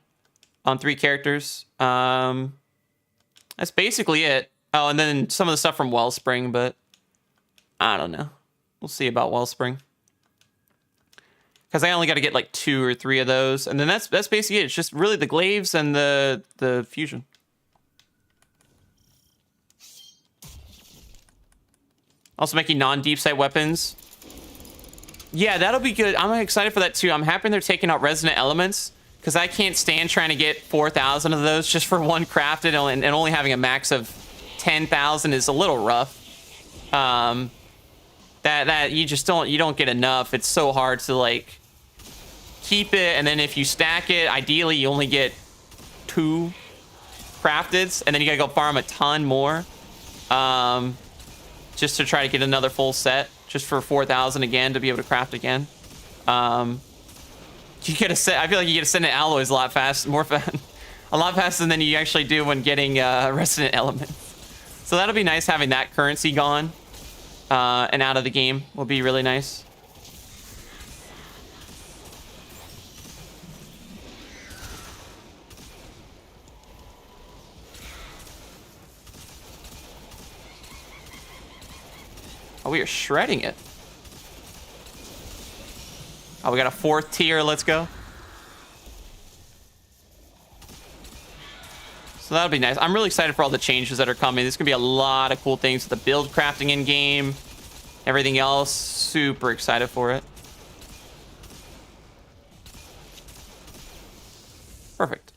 on 3 characters. That's basically it. Oh, and then some of the stuff from Wellspring, but I don't know. We'll see about Wellspring. Because I only got to get like 2 or 3 of those. And then that's basically it. It's just really the glaives and the fusion. Also making non-deep sight weapons. Yeah, that'll be good. I'm excited for that too. I'm happy they're taking out resonant elements, because I can't stand trying to get 4,000 of those just for one crafted, and only having a max of 10,000 is a little rough. That you just don't get enough. It's so hard to like keep it, and then if you stack it, ideally you only get 2 crafteds, and then you gotta go farm a ton more, just to try to get another full set, just for 4,000 again to be able to craft again. You get a set. I feel like you get to send in alloys a lot faster, a lot faster than you actually do when getting resonant elements. So that'll be nice having that currency gone. And out of the game will be really nice. Oh, we are shredding it. Oh, we got a 4th tier. Let's go. So that'll be nice. I'm really excited for all the changes that are coming. There's going to be a lot of cool things with the build crafting in game. Everything else, super excited for it. Perfect.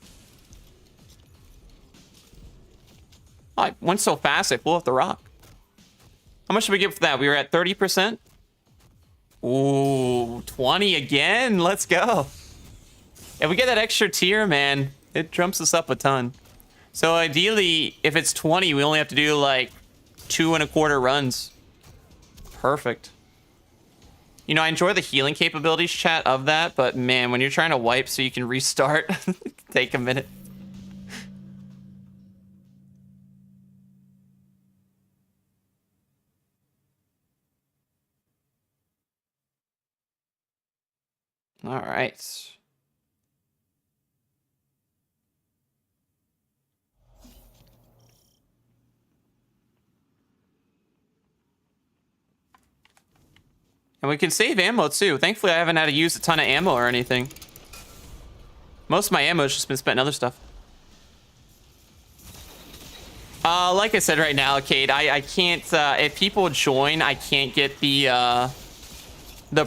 Oh, I went so fast, I flew off the rock. How much did we get for that? We were at 30%. Ooh, 20 again. Let's go. If we get that extra tier, man, it jumps us up a ton. So ideally, if it's 20, we only have to do like 2.25 runs. Perfect. You know, I enjoy the healing capabilities, chat, of that, but man, when you're trying to wipe so you can restart, take a minute. All right. And we can save ammo too. Thankfully, I haven't had to use a ton of ammo or anything. Most of my ammo has just been spent in other stuff. Like I said right now, Kate, I can't, if people join, I can't get the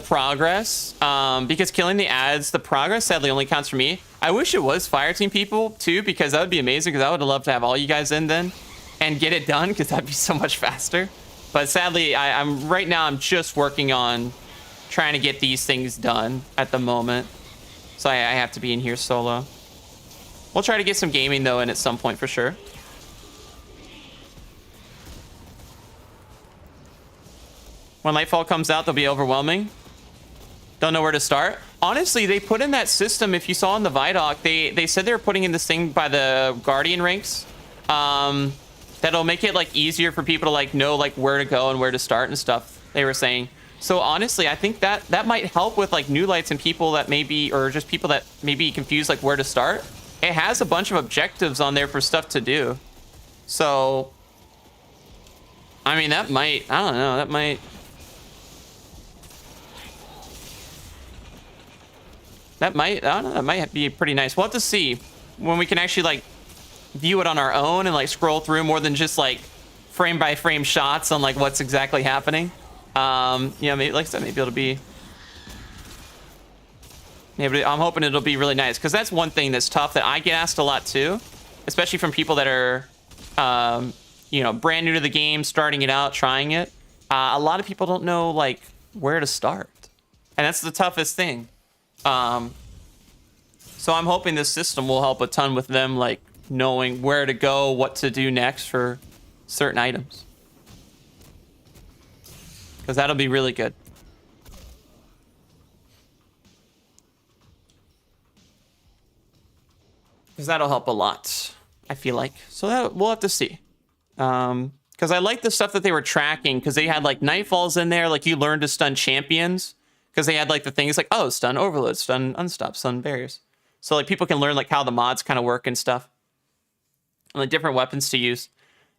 progress, because killing the ads, the progress sadly only counts for me. I wish it was Fireteam people too, because that would be amazing, because I would love to have all you guys in then and get it done, because that'd be so much faster. But sadly, right now I'm just working on trying to get these things done at the moment. So I have to be in here solo. We'll try to get some gaming though in at some point for sure. When Lightfall comes out, they'll be overwhelming. Don't know where to start. Honestly, they put in that system, if you saw in the Viaduct, they said they were putting in this thing by the Guardian ranks. That'll make it like easier for people to like know like where to go and where to start and stuff, they were saying. So honestly, I think that might help with like new lights and people that maybe, or just people that may be confused like where to start. It has a bunch of objectives on there for stuff to do. So, I mean, that might, I don't know, that might I don't know, that might be pretty nice. We'll have to see when we can actually like view it on our own and like scroll through more than just like frame by frame shots on like what's exactly happening. Yeah, maybe, like I said, maybe it'll be, maybe I'm hoping it'll be really nice, because that's one thing that's tough that I get asked a lot too, especially from people that are you know, brand new to the game, starting it out, trying it. A lot of people don't know like where to start, and that's the toughest thing. So I'm hoping this system will help a ton with them like knowing where to go, what to do next for certain items, because that'll be really good. Because that'll help a lot, I feel like. So that we'll have to see. Because I like the stuff that they were tracking, because they had like Nightfalls in there, like you learn to stun champions, because they had like the things like, oh, stun overload, stun unstop, stun barriers. So like people can learn like how the mods kind of work and stuff, and like different weapons to use.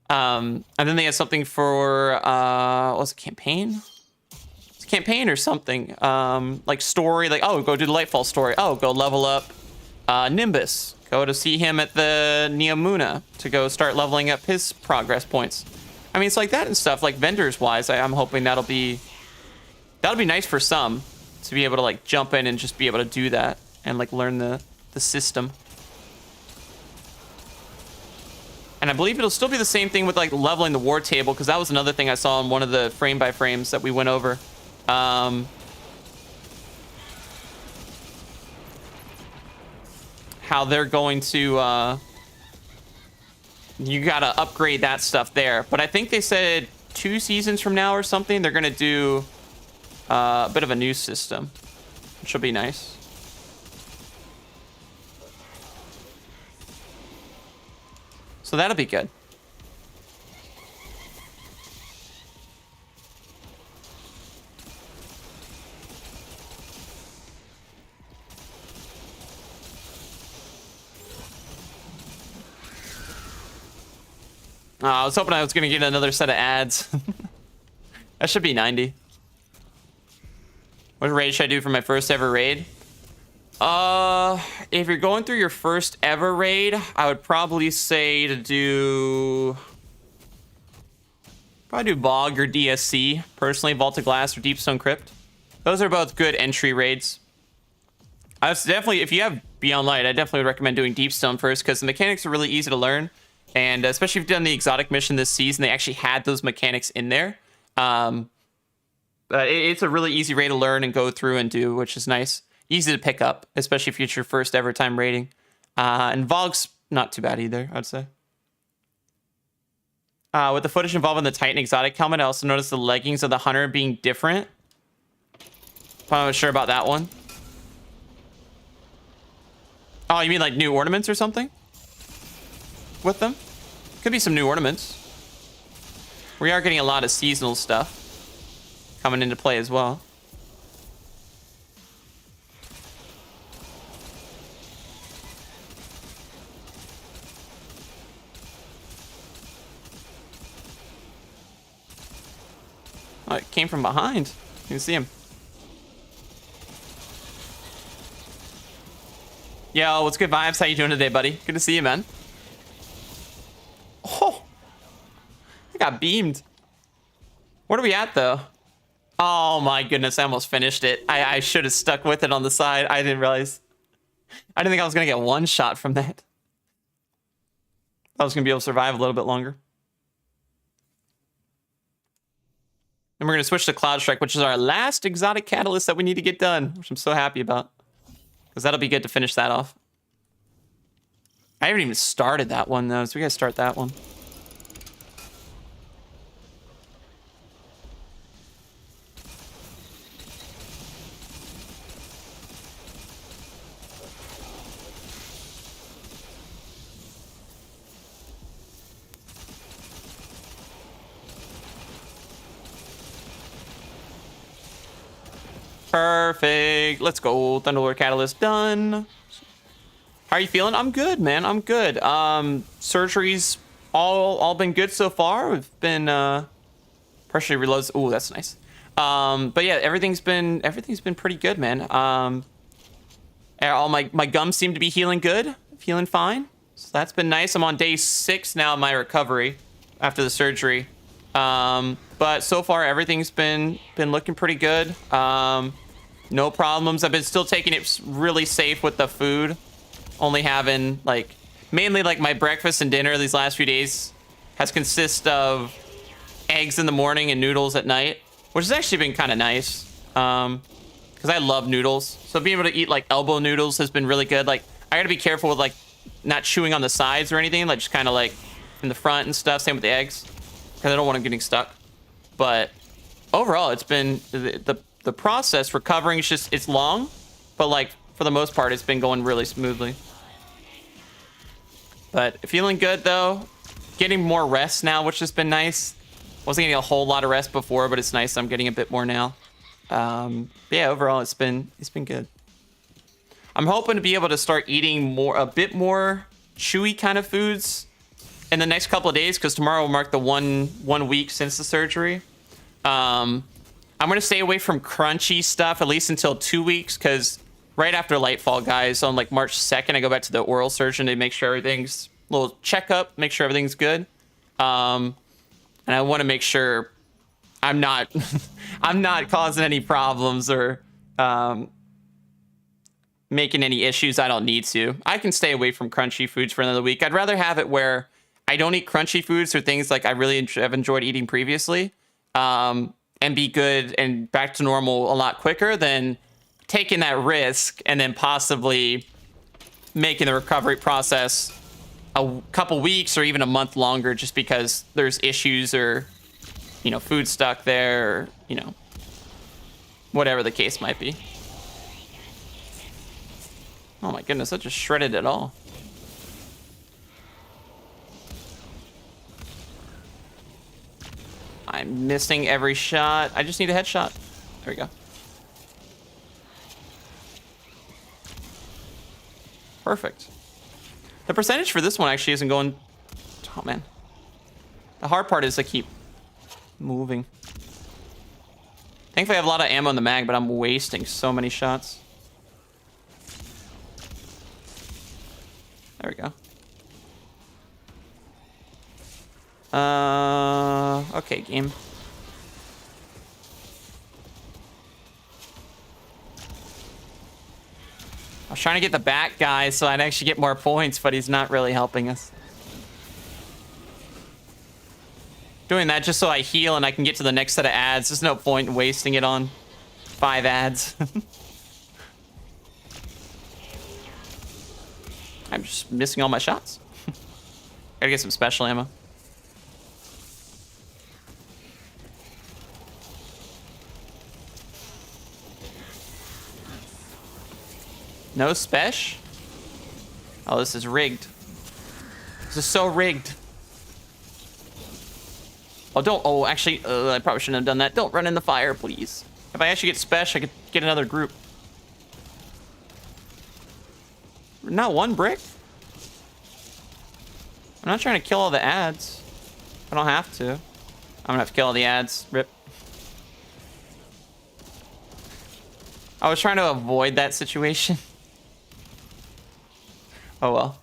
And then they had something for what was it, campaign? It's campaign or something. Like story, like, oh, go do the Lightfall story. Oh, go level up Nimbus. Go to see him at the Neomuna to go start leveling up his progress points. I mean, it's like that and stuff. Like vendors wise, I'm hoping that'll be nice for some to be able to like jump in and just be able to do that and like learn the system. And I believe it'll still be the same thing with like leveling the war table, because that was another thing I saw in one of the frame by frames that we went over. How they're going to you gotta upgrade that stuff there. But I think they said 2 seasons from now or something they're gonna do a bit of a new system, which will be nice. So that'll be good. I was hoping I was going to get another set of ads. That should be 90. What raid should I do for my first ever raid? If you're going through your first ever raid, I would probably say to do... probably do Bog or DSC. Personally, Vault of Glass or Deepstone Crypt. Those are both good entry raids. I was definitely, if you have Beyond Light, I definitely would recommend doing Deepstone first, because the mechanics are really easy to learn. And especially if you've done the exotic mission this season, they actually had those mechanics in there. But it's a really easy raid to learn and go through and do, which is nice. easy to pick up, especially if it's your first ever time raiding. And Vogg's not too bad either, I'd say. With the footage involving the Titan exotic helmet, I also noticed the leggings of the hunter being different. I'm not sure about that one. Oh, you mean like new ornaments or something? With them? Could be some new ornaments. We are getting a lot of seasonal stuff coming into play as well. Oh, it came from behind. You can see him. Yo, what's good vibes? How you doing today, buddy? Good to see you, man. Oh, I got beamed. What are we at, though? Oh my goodness, I almost finished it. I should have stuck with it on the side. I didn't realize. I didn't think I was gonna get one shot from that. I was gonna be able to survive a little bit longer. And we're gonna switch to Cloud Strike, which is our last exotic catalyst that we need to get done, which I'm so happy about. Because that'll be good to finish that off. I haven't even started that one, though, so we gotta start that one. Perfect. Let's go. Thunderlord Catalyst done. How are you feeling? I'm good, man. I'm good. Surgery's all been good so far. We've been pressure reloads. Oh, that's nice. But yeah, everything's been pretty good, man. All my gums seem to be healing good, feeling fine. So that's been nice. I'm on day 6 now of my recovery after the surgery. But so far everything's been looking pretty good. No problems. I've been still taking it really safe with the food. Only having mainly my breakfast and dinner these last few days has consisted of eggs in the morning and noodles at night, which has actually been kind of nice. Because I love noodles. So being able to eat elbow noodles has been really good. I gotta be careful with not chewing on the sides or anything, just kind of in the front and stuff. Same with the eggs, because I don't want them getting stuck. But overall, it's been the process recovering is just, it's long, but for the most part, it's been going really smoothly. But feeling good though, getting more rest now, which has been nice. Wasn't getting a whole lot of rest before, but it's nice I'm getting a bit more now. Yeah, overall it's been good. I'm hoping to be able to start eating a bit more chewy kind of foods in the next couple of days, because tomorrow will mark the one week since the surgery. I'm gonna stay away from crunchy stuff at least until 2 weeks, because right after Lightfall, guys, on March 2nd, I go back to the oral surgeon to make sure everything's little checkup, make sure everything's good. And I want to make sure I'm not I'm not causing any problems or making any issues I don't need to. I can stay away from crunchy foods for another week. I'd rather have it where I don't eat crunchy foods or things I really have enjoyed eating previously, and be good and back to normal a lot quicker than taking that risk and then possibly making the recovery process a couple weeks or even a month longer just because there's issues or, food stuck there or, whatever the case might be. Oh my goodness, that just shredded it all. I'm missing every shot. I just need a headshot. There we go. Perfect. The percentage for this one actually isn't going... Oh, man. The hard part is I keep moving. Thankfully, I have a lot of ammo in the mag, but I'm wasting so many shots. There we go. Okay, game. I was trying to get the back guy so I'd actually get more points, but he's not really helping us. Doing that just so I heal and I can get to the next set of ads. There's no point in wasting it on 5 ads. I'm just missing all my shots. Gotta get some special ammo. No spesh? Oh, this is rigged. This is so rigged. Oh, don't. Oh, actually, I probably shouldn't have done that. Don't run in the fire, please. If I actually get spesh, I could get another group. Not one brick? I'm not trying to kill all the ads. I don't have to. I'm gonna have to kill all the ads. Rip. I was trying to avoid that situation. Oh well.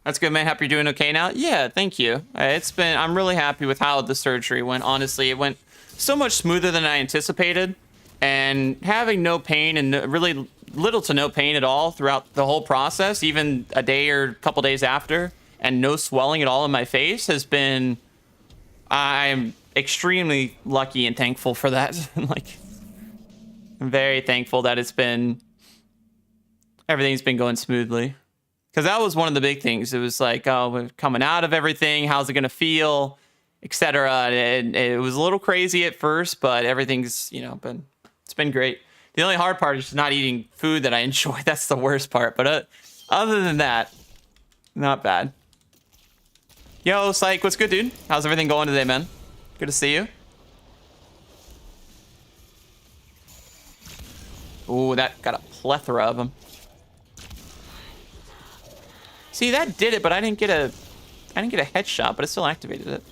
That's good, man. Happy you're doing okay now. Yeah, thank you. I'm really happy with how the surgery went. Honestly, it went so much smoother than I anticipated. And having no pain and really little to no pain at all throughout the whole process, even a day or a couple days after, and no swelling at all in my face has been, I'm extremely lucky and thankful for that. Like, I'm very thankful that everything's been going smoothly. Because that was one of the big things. It was like, oh, we're coming out of everything. How's it going to feel? Etc. And it was a little crazy at first, but everything's, it's been great. The only hard part is just not eating food that I enjoy. That's the worst part. But other than that, not bad. Yo, Psych, what's good, dude? How's everything going today, man? Good to see you. Ooh, that got a plethora of them. See, that did it, but I didn't get a headshot, but it still activated it.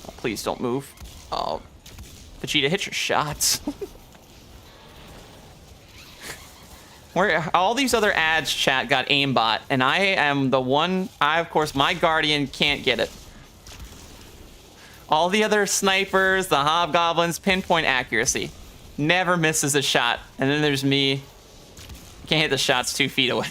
Oh, please don't move. Oh, Vegeta, hit your shots. Where all these other ads, chat, got aimbot, and I am the one. Of course, my Guardian can't get it. All the other snipers, the hobgoblins, pinpoint accuracy. Never misses a shot. And then there's me. Can't hit the shots 2 feet away.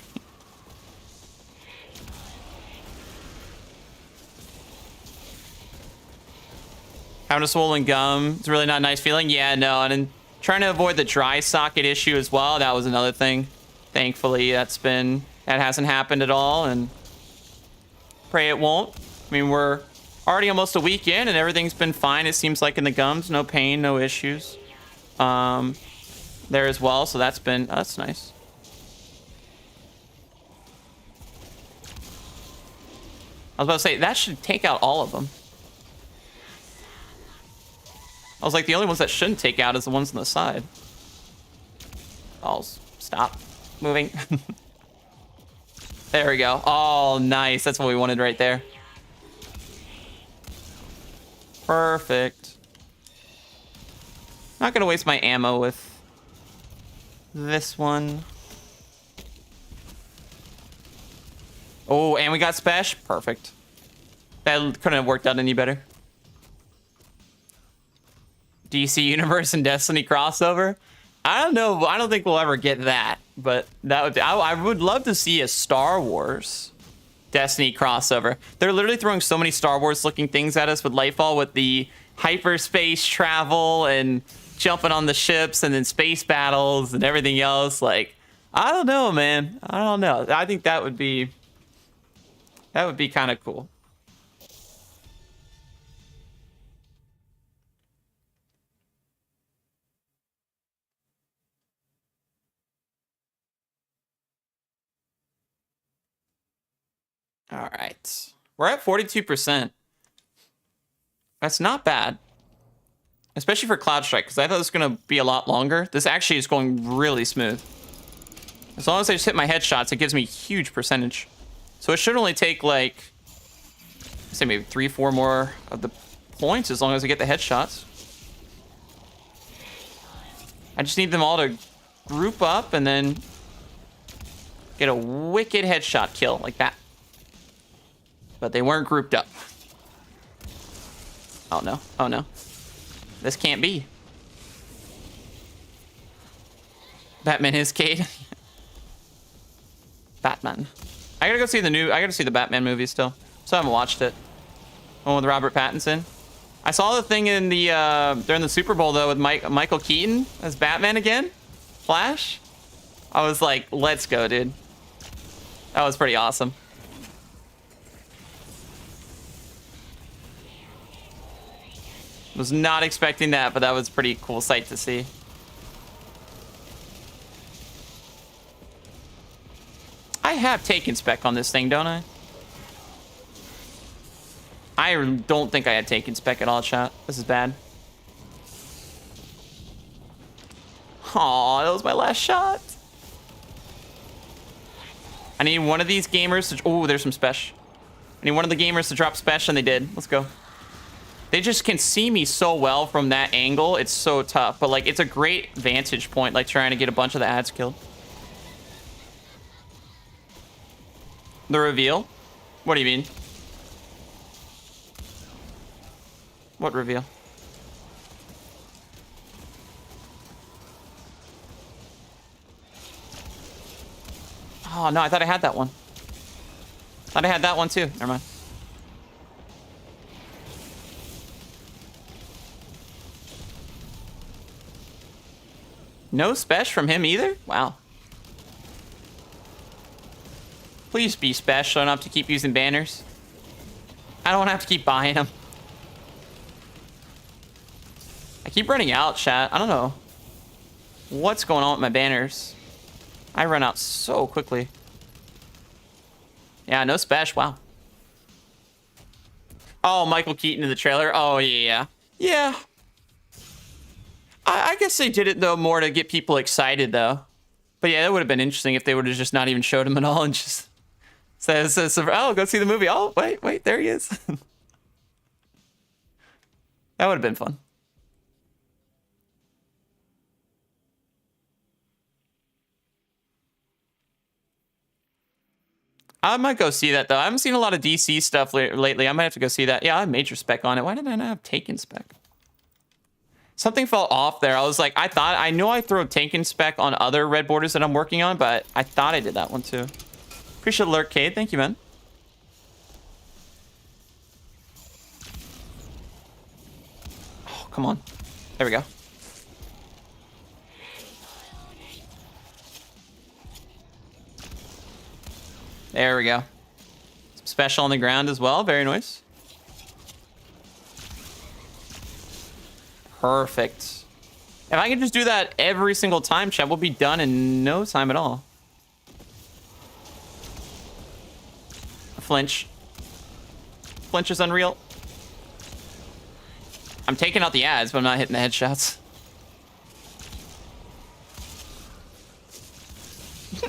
Having a swollen gum. It's really not a nice feeling. Yeah, no. And then trying to avoid the dry socket issue as well. That was another thing. Thankfully, that hasn't happened at all. And pray it won't. I mean, we're already almost a week in and everything's been fine. It seems like in the gums. No pain, no issues. There as well, so that's nice. I was about to say that should take out all of them. I was like, the only ones that shouldn't take out is the ones on the side. Oh, stop moving. There we go. Oh, nice. That's what we wanted right there. Perfect. Not gonna waste my ammo with this one. Oh, and we got Spesh. Perfect. That couldn't have worked out any better. DC Universe and Destiny crossover? I don't know. I don't think we'll ever get that. But that would be, I would love to see a Star Wars Destiny crossover. They're literally throwing so many Star Wars looking things at us with Lightfall, with the hyperspace travel and jumping on the ships and then space battles and everything else. Like, I don't know, man. I don't know. I think that would be kind of cool. All right. We're at 42%. That's not bad. Especially for Cloud Strike, because I thought it was going to be a lot longer. This actually is going really smooth. As long as I just hit my headshots, it gives me a huge percentage. So it should only take, like, say maybe 3-4 more of the points as long as I get the headshots. I just need them all to group up and then get a wicked headshot kill like that. But they weren't grouped up. Oh no, oh no. This can't be. Batman is Cade. Batman. I gotta see the Batman movie still. So I haven't watched it. The one with Robert Pattinson. I saw the thing in the during the Super Bowl though with Michael Keaton as Batman again, Flash. I was like, let's go, dude. That was pretty awesome. Was not expecting that, but that was a pretty cool sight to see. I have taken spec on this thing, don't I? I don't think I had taken spec at all, chat. This is bad. Aw, that was my last shot. I need one of these gamers to... Oh, there's some special. I need one of the gamers to drop special, and they did. Let's go. They just can see me so well from that angle. It's so tough. But, like, it's a great vantage point, like, trying to get a bunch of the ads killed. The reveal? What do you mean? What reveal? Oh, no, I thought I had that one. Thought I had that one, too. Never mind. No special from him either? Wow. Please be special. I don't have to keep using banners. I don't have to keep buying them. I keep running out, chat. I don't know what's going on with my banners. I run out so quickly. Yeah, no special. Wow. Oh, Michael Keaton in the trailer. Oh, yeah. Yeah. I guess they did it, though, more to get people excited, though. But yeah, that would have been interesting if they would have just not even showed him at all and just says, oh, go see the movie. Oh, wait, there he is. That would have been fun. I might go see that, though. I haven't seen a lot of DC stuff lately. I might have to go see that. Yeah, I have major spec on it. Why did I not have Taken spec? Something fell off there. I was like, I know I throw Taken spec on other red borders that I'm working on, but I thought I did that one too. Appreciate alert, Cade. Thank you, man. Oh, come on. There we go. There we go. Some special on the ground as well. Very nice. Perfect. If I can just do that every single time, chat, we'll be done in no time at all. A flinch. Flinch is unreal. I'm taking out the ads, but I'm not hitting the headshots.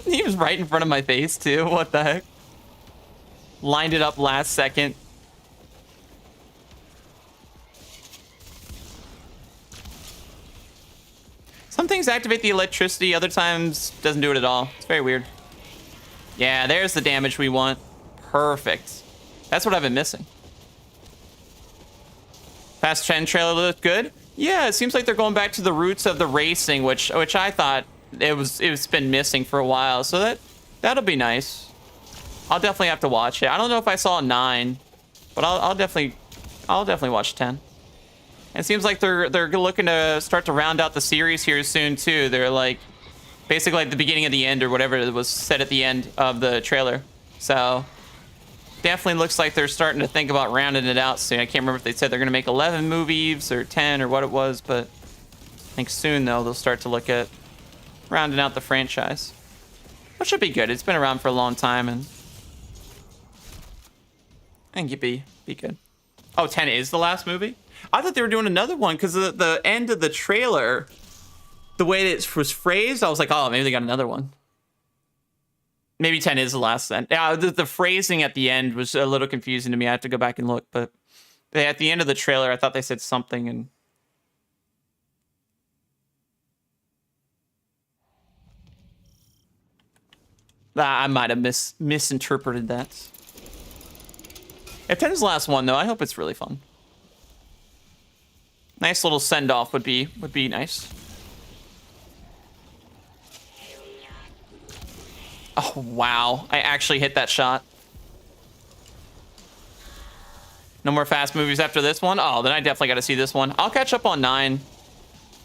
He was right in front of my face, too. What the heck? Lined it up last second. Some things activate the electricity, other times doesn't do it at all. It's very weird. Yeah, there's the damage we want. Perfect. That's what I've been missing. Fast 10 trailer looked good. Yeah, it seems like they're going back to the roots of the racing, which I thought it's been missing for a while. So that'll be nice. I'll definitely have to watch it. I don't know if I saw 9, but I'll definitely watch 10. And it seems like they're looking to start to round out the series here soon too. They're like basically like the beginning of the end or whatever it was said at the end of the trailer. So definitely looks like they're starting to think about rounding it out soon. I can't remember if they said they're going to make 11 movies or 10 or what it was, but I think soon though they'll start to look at rounding out the franchise, which should be good. It's been around for a long time, and I think it'd be good. Oh, 10 is the last movie? I thought they were doing another one because the end of the trailer, the way it was phrased, I was like, oh, maybe they got another one. Maybe 10 is the last then. Yeah, the phrasing at the end was a little confusing to me. I have to go back and look, but at the end of the trailer, I thought they said something, and I might have misinterpreted that. If 10 is the last one, though, I hope it's really fun. Nice little send-off would be nice. Oh, wow. I actually hit that shot. No more fast movies after this one? Oh, then I definitely got to see this one. I'll catch up on 9.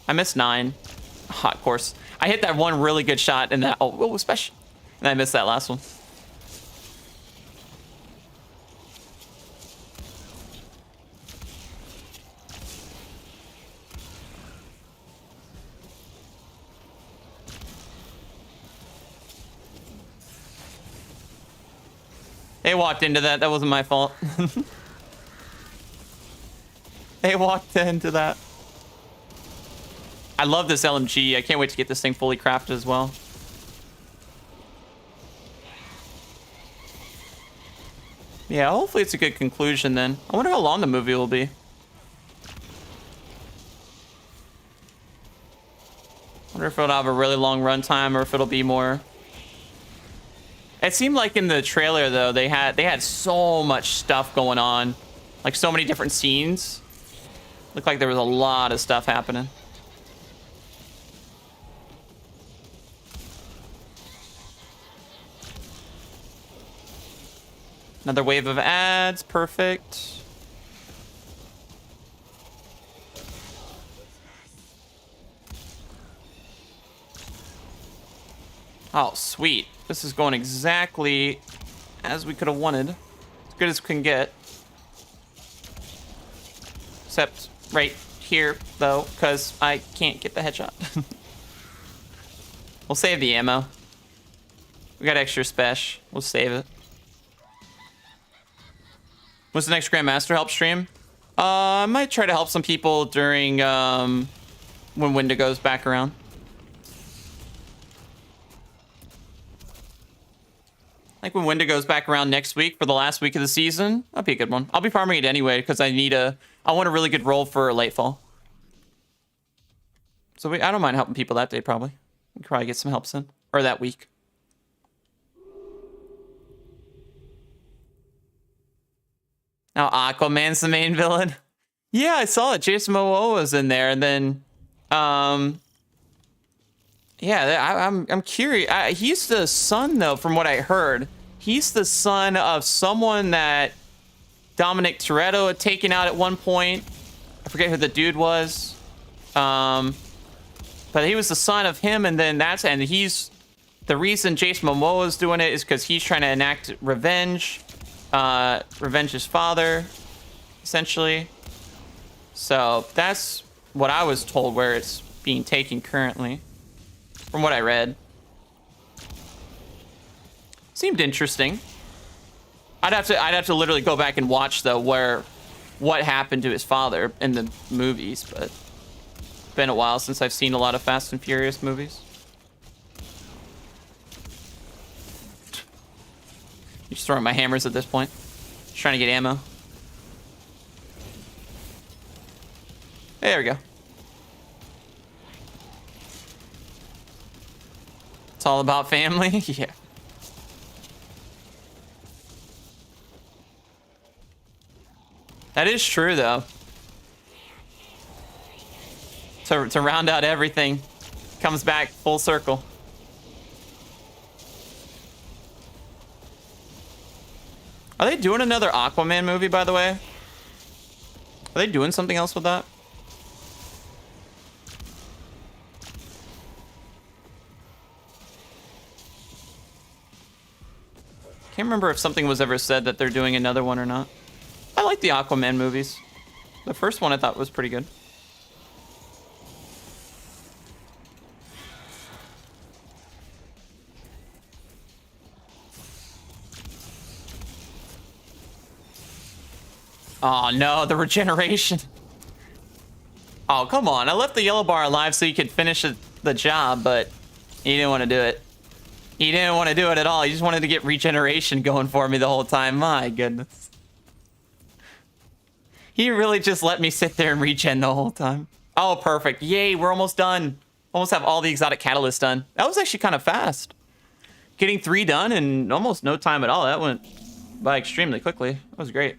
I missed 9. Oh, of course. I hit that one really good shot in that. Oh, special. And I missed that last one. They walked into that. That wasn't my fault. They walked into that. I love this LMG. I can't wait to get this thing fully crafted as well. Yeah, hopefully it's a good conclusion then. I wonder how long the movie will be. I wonder if it'll have a really long runtime or if it'll be more. It seemed like in the trailer though, they had so much stuff going on. Like so many different scenes. Looked like there was a lot of stuff happening. Another wave of ads, perfect. Oh, sweet. This is going exactly as we could have wanted. As good as we can get. Except right here, though, because I can't get the headshot. We'll save the ammo. We got extra spesh. We'll save it. What's the next Grandmaster help stream? I might try to help some people during when Window goes back around. Like when Window goes back around next week for the last week of the season. That'd be a good one. I'll be farming it anyway because I want a really good role for Lightfall. So I don't mind helping people that day probably. We could probably get some helps in. Or that week. Now Aquaman's the main villain. Yeah, I saw it. Jason Momoa was in there, and then, yeah, I'm curious. He's the son, though, from what I heard. He's the son of someone that Dominic Toretto had taken out at one point. I forget who the dude was. But he was the son of him, and then he's the reason Jason Momoa is doing it is because he's trying to enact revenge. Revenge his father, essentially. So that's what I was told where it's being taken currently, from what I read. Seemed interesting. I'd have to literally go back and watch though what happened to his father in the movies, but it's been a while since I've seen a lot of Fast and Furious movies. Just throwing my hammers at this point. Just trying to get ammo. There we go. It's all about family. Yeah. That is true, though. To round out everything, comes back full circle. Are they doing another Aquaman movie, by the way? Are they doing something else with that? Can't remember if something was ever said that they're doing another one or not. I like the Aquaman movies. The first one I thought was pretty good. Oh no, the regeneration. Oh, come on. I left the yellow bar alive so you could finish the job, but he didn't want to do it. He didn't want to do it at all. He just wanted to get regeneration going for me the whole time. My goodness. He really just let me sit there and regen the whole time. Oh, perfect. Yay, we're almost done. Almost have all the exotic catalysts done. That was actually kind of fast. Getting 3 done in almost no time at all. That went by extremely quickly. That was great.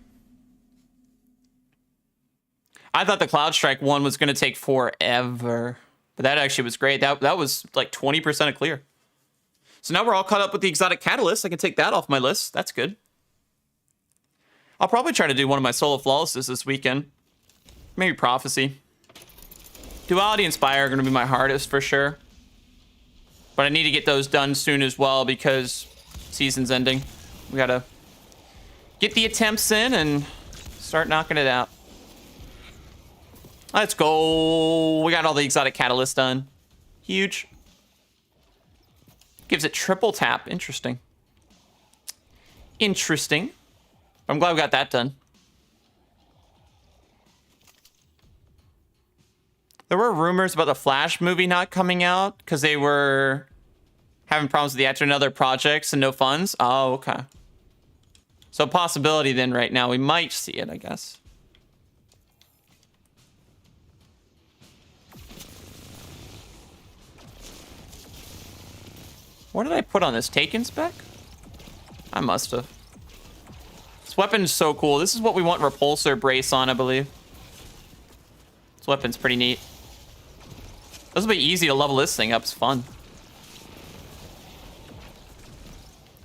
I thought the Cloud Strike one was going to take forever. But that actually was great. That was like 20% of clear. So now we're all caught up with the exotic catalyst. I can take that off my list. That's good. I'll probably try to do one of my solo flawlesses this weekend. Maybe Prophecy. Duality and Spire are going to be my hardest for sure. But I need to get those done soon as well because season's ending. We got to get the attempts in and start knocking it out. Let's go. We got all the exotic catalysts done. Huge. Gives it triple tap. Interesting. Interesting. I'm glad we got that done. There were rumors about the Flash movie not coming out because they were having problems with the actor and other projects and no funds. Oh, okay. So possibility then right now. We might see it, I guess. What did I put on this? Taken spec? I must have. This weapon's so cool. This is what we want Repulsor Brace on, I believe. This weapon's pretty neat. This will be easy to level this thing up. It's fun.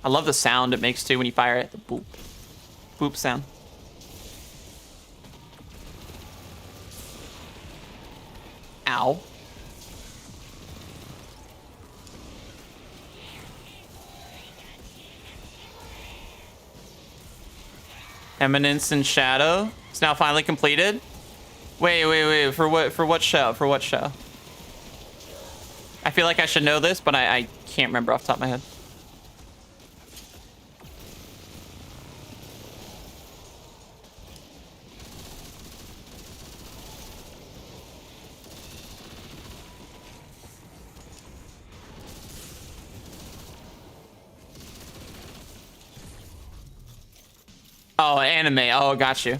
I love the sound it makes too when you fire it. The boop. Boop sound. Ow. Eminence and Shadow. It's now finally completed. Wait. For what show? For what show? I feel like I should know this, but I can't remember off the top of my head. Oh, anime. Oh, got you.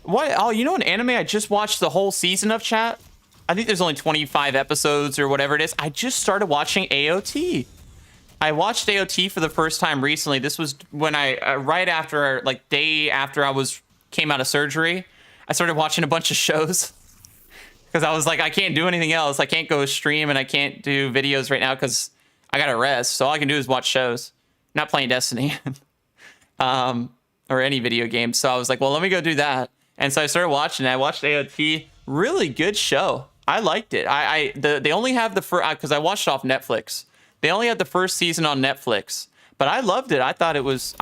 What? Oh, you know an anime I just watched the whole season of, chat? I think there's only 25 episodes or whatever it is. I just started watching AOT. I watched AOT for the first time recently. This was when I, right after, like day after I came out of surgery, I started watching a bunch of shows. Because I was like, I can't do anything else. I can't go stream and I can't do videos right now because I gotta rest. So all I can do is watch shows. Not playing Destiny. Or any video game. So I was like, well, let me go do that. And so I started watching it. I watched AOT. Really good show. I liked it. They only have the first, because I watched it off Netflix. They only had the first season on Netflix, but I loved it. I thought it was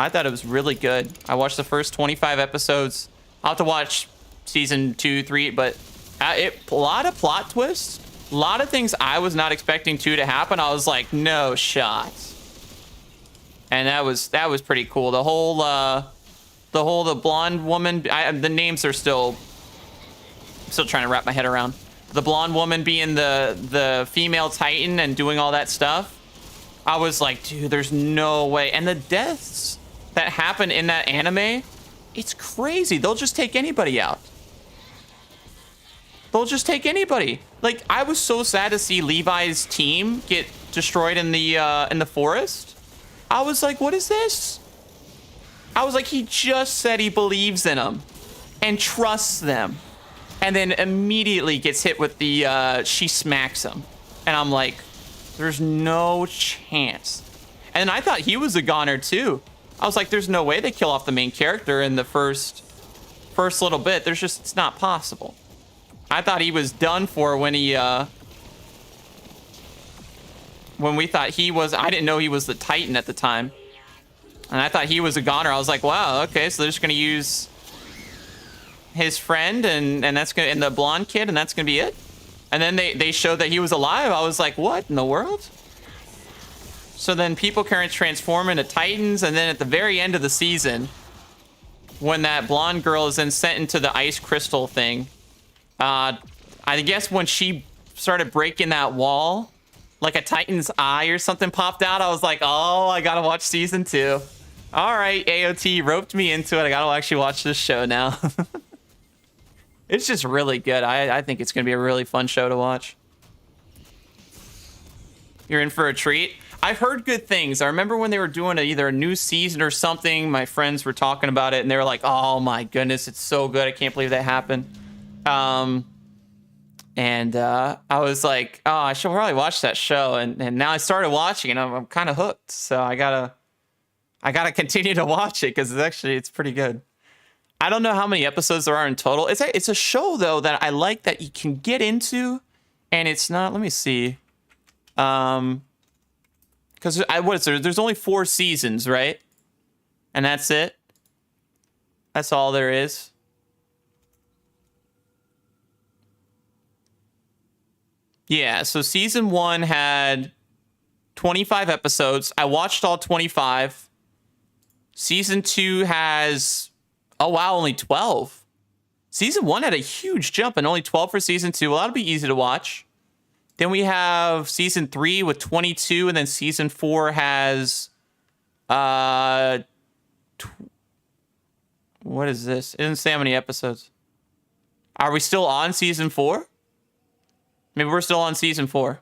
really good. I watched the first 25 episodes. I'll have to watch season 2, 3, but a lot of plot twists, a lot of things I was not expecting to happen. I was like, no shot. And that was pretty cool. The blonde woman, the names are still trying to wrap my head around. The blonde woman being the female Titan and doing all that stuff. I was like, dude, there's no way. And the deaths that happen in that anime, it's crazy. They'll just take anybody out. They'll just take anybody. Like, I was so sad to see Levi's team get destroyed in the forest. I was like, what is this? I was like, he just said he believes in them and trusts them. And then immediately gets hit with the, she smacks him. And I'm like, there's no chance. And I thought he was a goner too. I was like, there's no way they kill off the main character in the first little bit. It's not possible. I thought he was done for when we thought he was, I didn't know he was the Titan at the time. And I thought he was a goner. I was like, wow, okay, so they're just gonna use his friend and the blonde kid, and that's gonna be it. And then they showed that he was alive. I was like, what in the world? So then people can transform into Titans, and then at the very end of the season, when that blonde girl is then sent into the ice crystal thing, I guess when she started breaking that wall, like a Titan's eye or something popped out. I was like, oh, I gotta watch season 2. All right, AOT roped me into it. I gotta actually watch this show now. It's just really good. I think it's gonna be a really fun show to watch. You're in for a treat. I've heard good things. I remember when they were doing either a new season or something, my friends were talking about it and they were like, oh my goodness, it's so good. I can't believe that happened. I was like, oh, I should probably watch that show. And now I started watching and I'm kind of hooked. So I gotta I gotta continue to watch it because it's pretty good. I don't know how many episodes there are in total. It's a show though that I like that you can get into, and it's not. Let me see. Because what is there? There's only 4 seasons, right? And that's it. That's all there is. Yeah, so season 1 had 25 episodes. I watched all 25. Season 2 has, oh wow, only 12. Season 1 had a huge jump and only 12 for season 2. Well, that'll be easy to watch. Then we have season 3 with 22, and then season 4 has, what is this? It doesn't say how many episodes. Are we still on season 4? Maybe we're still on season 4.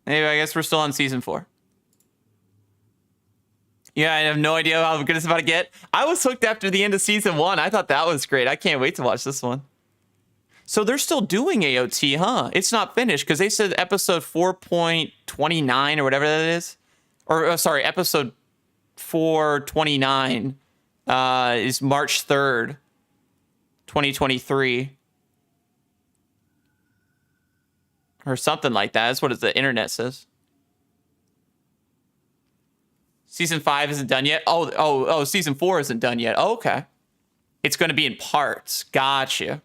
Maybe I guess we're still on season 4. Yeah, I have no idea how good it's about to get. I was hooked after the end of season 1. I thought that was great. I can't wait to watch this one. So they're still doing AOT, huh? It's not finished because they said episode 4.29 or whatever that is. Or, sorry, episode 429 is March 3rd. 2023 or something like that. That's what the internet says. Season 5 isn't done yet. Oh, season 4 isn't done yet. Oh, okay. It's going to be in parts. Gotcha.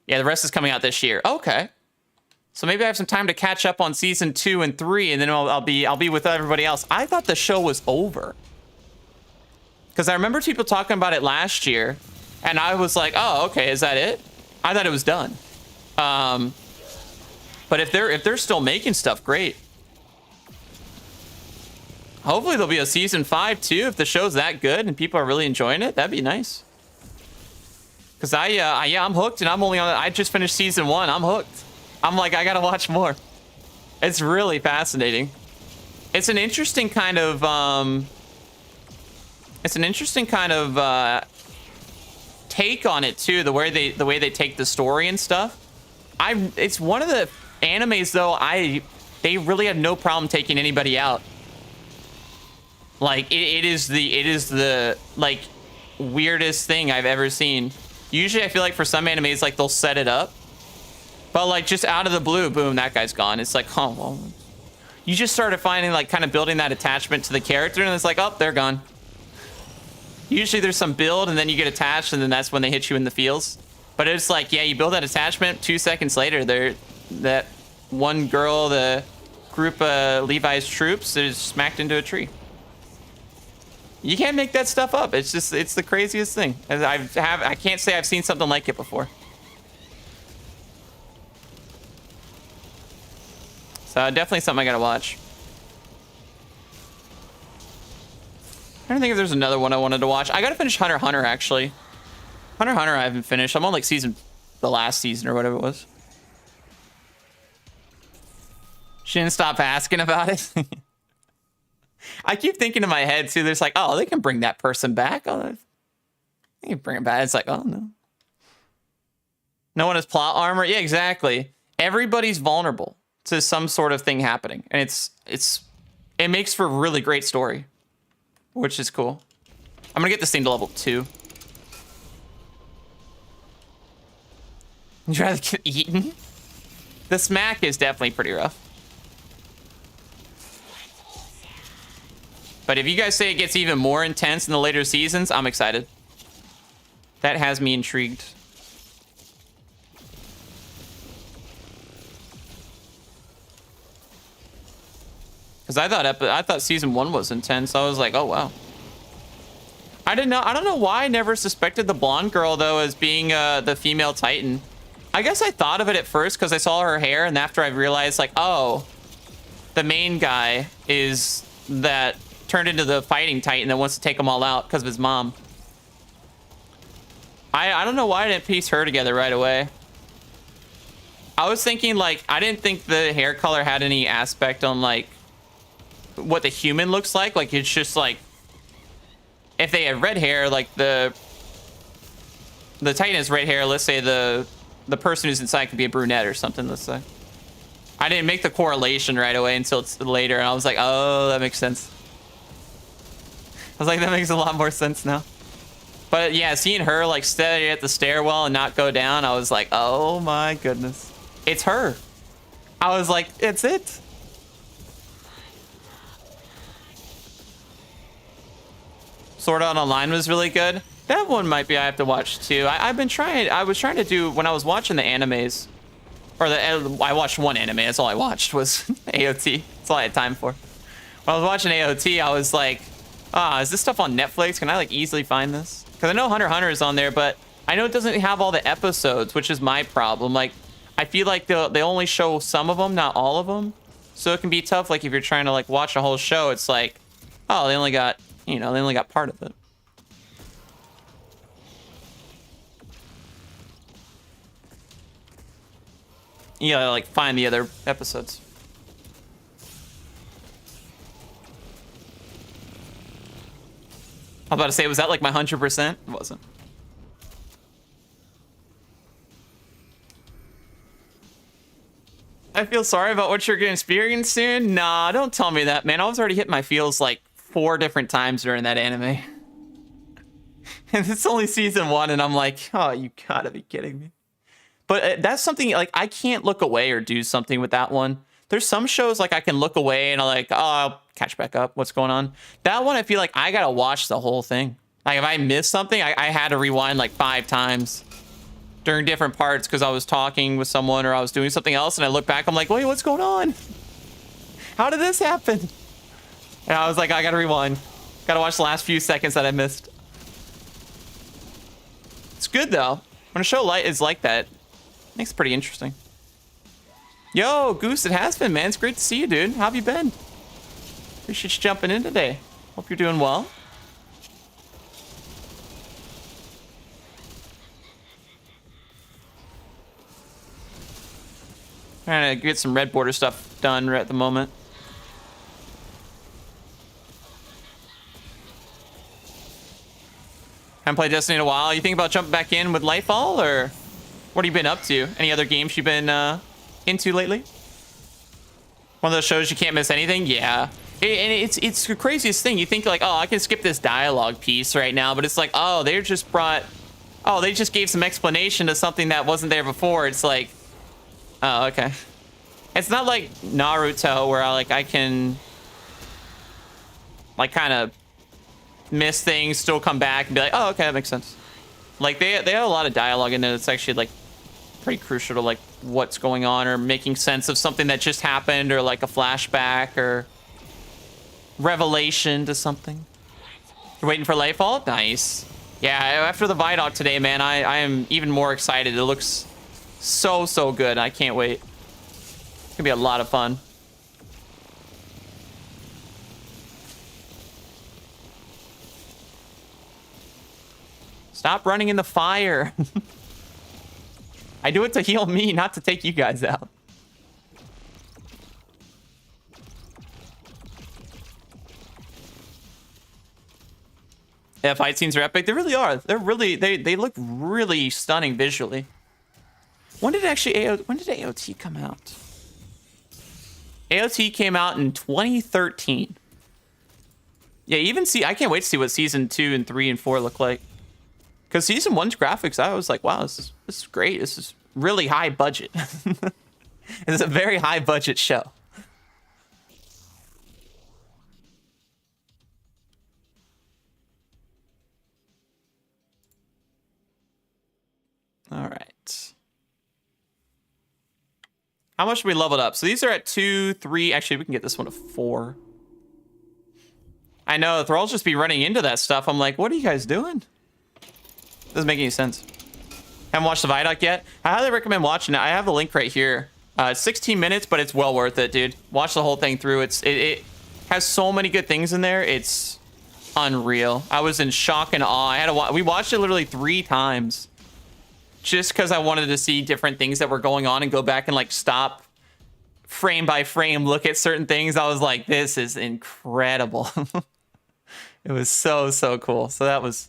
Yeah, the rest is coming out this year. Okay. So maybe I have some time to catch up on season 2 and 3, and then I'll be with everybody else. I thought the show was over. Because I remember people talking about it last year. And I was like, oh, okay, is that it? I thought it was done. But if they're still making stuff, great. Hopefully there'll be a season 5 too. If the show's that good and people are really enjoying it, that'd be nice. Cause I'm hooked, and I'm only on. I just finished season 1. I'm hooked. I'm like, I gotta watch more. It's really fascinating. It's an interesting kind of. Take on it too, the way they take the story and stuff. It's one of the animes though they really have no problem taking anybody out. Like it is the like weirdest thing I've ever seen. Usually I feel like for some animes like they'll set it up, but like just out of the blue, boom, that guy's gone. It's like, oh well, you just started finding like kind of building that attachment to the character, and it's like, oh, they're gone. Usually there's some build and then you get attached, and then that's when they hit you in the feels. But it's like, yeah, you build that attachment, 2 seconds later, that one girl, the group of Levi's troops is smacked into a tree. You can't make that stuff up. It's the craziest thing. I can't say I've seen something like it before. So definitely something I gotta watch. I don't think if there's another one I wanted to watch. I gotta finish Hunter x Hunter, actually. Hunter x Hunter I haven't finished. I'm on like the last season or whatever it was. She didn't stop asking about it. I keep thinking in my head too, there's like, oh, they can bring that person back. Oh, they can bring it back. It's like, oh no. No one has plot armor. Yeah, exactly. Everybody's vulnerable to some sort of thing happening. And it makes for a really great story. Which is cool. I'm gonna get this thing to level 2. You'd rather get eaten? The smack is definitely pretty rough. But if you guys say it gets even more intense in the later seasons, I'm excited. That has me intrigued. Because I thought season 1 was intense. So I was like, oh wow. I don't know why I never suspected the blonde girl though as being the female Titan. I guess I thought of it at first because I saw her hair, and after I realized like, oh, the main guy is that turned into the fighting Titan that wants to take them all out because of his mom. I don't know why I didn't piece her together right away. I was thinking like, I didn't think the hair color had any aspect on like what the human looks like. Like it's just like, if they had red hair, like the Titan has red hair, let's say the person who's inside could be a brunette or something, let's say. I didn't make the correlation right away until later, and I was like, oh, that makes sense. I was like, that makes a lot more sense now. But yeah, seeing her like stay at the stairwell and not go down, I was like, oh my goodness. It's her. I was like, it's it. Sword Art Online was really good. That one might be I have to watch too. I was trying to do, when I was watching the animes, I watched one anime, that's all I watched was AOT. That's all I had time for. When I was watching AOT, I was like, is this stuff on Netflix? Can I like easily find this? Because I know Hunter x Hunter is on there, but I know it doesn't have all the episodes, which is my problem. Like, I feel like they only show some of them, not all of them. So it can be tough, like if you're trying to like watch a whole show, it's like, oh, they only got, you know, they only got part of it. You gotta like find the other episodes. I was about to say, was that like my 100%? It wasn't. I feel sorry about what you're gonna experience soon. Nah, don't tell me that, man. I was already hitting my feels like 4 different times during that anime. And it's only season 1, and I'm like, oh, you gotta be kidding me. But that's something, like, I can't look away or do something with that one. There's some shows, like, I can look away and I'm like, oh, I'll catch back up. What's going on? That one, I feel like I gotta watch the whole thing. Like, if I missed something, I had to rewind, like, 5 times during different parts because I was talking with someone or I was doing something else, and I look back, I'm like, wait, what's going on? How did this happen? And I was like, I gotta rewind. Gotta watch the last few seconds that I missed. It's good, though. When a show is like that, makes it pretty interesting. Yo, Goose, it has been, man. It's great to see you, dude. How have you been? Appreciate you jumping in today. Hope you're doing well. Trying to get some red border stuff done right at the moment. Haven't played Destiny in a while. You think about jumping back in with Lightfall, or what have you been up to? Any other games you've been into lately? One of those shows you can't miss anything? Yeah. And it's the craziest thing. You think like, oh, I can skip this dialogue piece right now, but it's like, oh, they just gave some explanation to something that wasn't there before. It's like, oh, okay. It's not like Naruto where I can like kind of miss things, still come back and be like, oh, okay, that makes sense. Like they have a lot of dialogue in there that's actually like pretty crucial to like what's going on or making sense of something that just happened or like a flashback or revelation to something. You're waiting for Lightfall? Nice. Yeah, after the Viaduct today, man, I am even more excited. It looks so good. I can't wait. It's gonna be a lot of fun. Stop running in the fire. I do it to heal me, not to take you guys out. Yeah, fight scenes are epic. They really are. They're really, they look really stunning visually. When did AOT come out? AOT came out in 2013. Yeah, I can't wait to see what season 2 and 3 and 4 look like. Because season 1's graphics, I was like, wow, this is great. This is really high budget. It's a very high budget show. All right. How much we leveled up? So these are at 2, 3. Actually, we can get this one to 4. I know, Thralls just be running into that stuff. I'm like, what are you guys doing? Doesn't make any sense. Haven't watched the Viaduct yet. I highly recommend watching it. I have the link right here. It's 16 minutes, but it's well worth it, dude. Watch the whole thing through. It has so many good things in there. It's unreal. I was in shock and awe. We watched it literally 3 times. Just because I wanted to see different things that were going on and go back and like stop frame by frame, look at certain things. I was like, this is incredible. It was so cool. So that was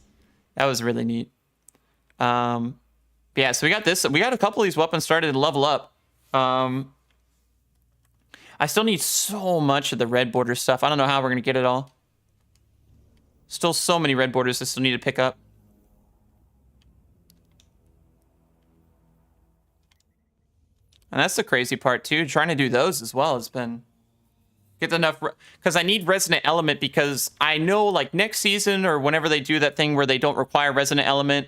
really neat. Yeah, so we got this. We got a couple of these weapons started to level up. I still need so much of the red border stuff. I don't know how we're going to get it all. Still so many red borders I still need to pick up. And that's the crazy part too. Trying to do those as well has been... Get enough... Because I need Resonant Element because I know like next season or whenever they do that thing where they don't require Resonant Element,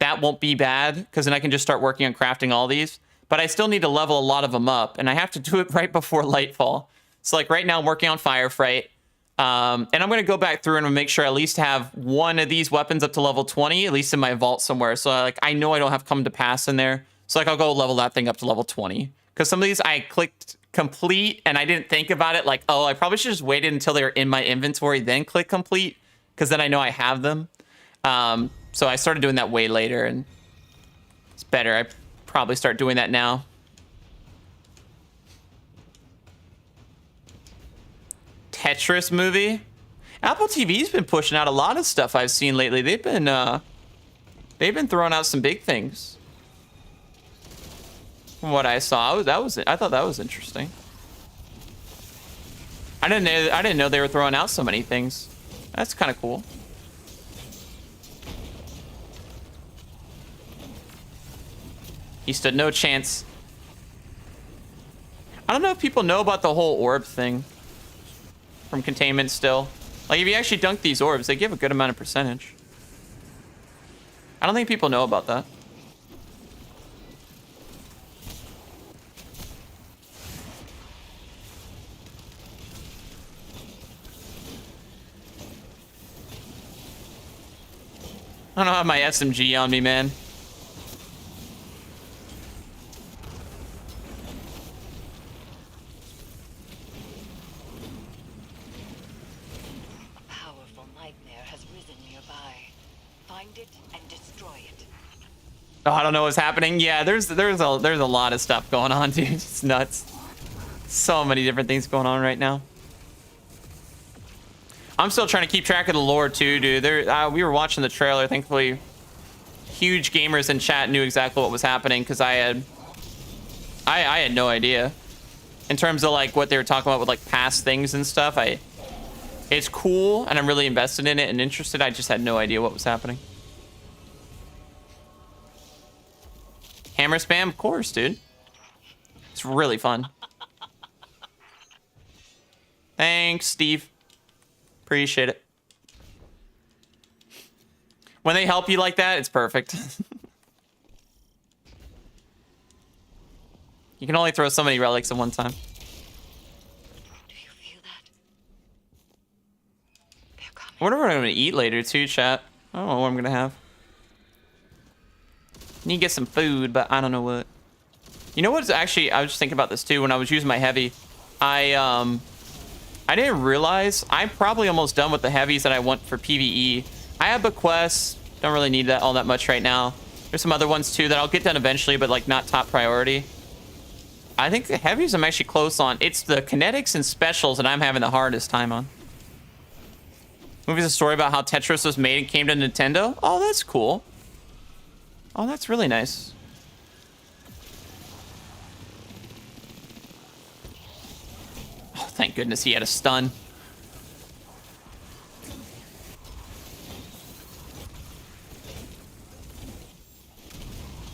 that won't be bad because then I can just start working on crafting all these. But I still need to level a lot of them up and I have to do it right before Lightfall. So like right now I'm working on Firefright. And I'm going to go back through and make sure I at least have one of these weapons up to level 20, at least in my vault somewhere. So like I know I don't have Come to Pass in there. So like I'll go level that thing up to level 20. Because some of these I clicked complete and I didn't think about it. Like, oh, I probably should just waited until they were in my inventory, then click complete. Because then I know I have them. So I started doing that way later and it's better. I probably start doing that now. Tetris movie. Apple TV's been pushing out a lot of stuff I've seen lately. They've been throwing out some big things. From what I saw, I thought that was interesting. I didn't know they were throwing out so many things. That's kind of cool. He stood no chance. I don't know if people know about the whole orb thing from containment still. Like, if you actually dunk these orbs, they give a good amount of percentage. I don't think people know about that. I don't have my SMG on me, man. Oh, I don't know what's happening. Yeah, there's a lot of stuff going on, dude. It's nuts. So many different things going on right now. I'm still trying to keep track of the lore too, dude. We were watching the trailer. Thankfully, huge gamers in chat knew exactly what was happening because I had no idea. In terms of like what they were talking about with like past things and stuff, it's cool and I'm really invested in it and interested. I just had no idea what was happening. Hammer spam, of course, dude. It's really fun. Thanks, Steve. Appreciate it. When they help you like that, it's perfect. You can only throw so many relics at one time. I wonder what I'm going to eat later, too, chat. I don't know what I'm going to have. Need to get some food, but I don't know what. You know what's actually, I was just thinking about this too when I was using my heavy. I didn't realize I'm probably almost done with the heavies that I want for PvE. I have a quest, don't really need that all that much right now. There's some other ones too that I'll get done eventually, but like not top priority. I think the heavies I'm actually close on. It's the kinetics and specials that I'm having the hardest time on. Movie's a story about how Tetris was made and came to Nintendo. Oh, that's cool. Oh, that's really nice. Oh, thank goodness he had a stun.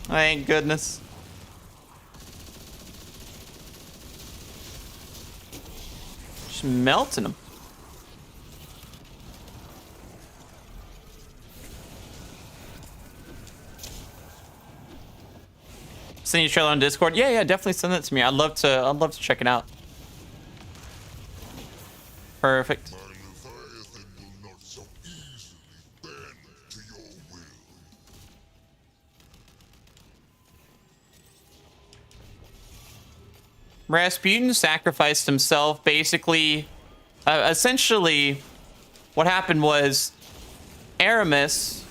Thank goodness. Just melting him. Send you a trailer on Discord. Yeah, definitely send that to me. I'd love to check it out. Perfect. Rasputin sacrificed himself. Basically, essentially, what happened was Aramis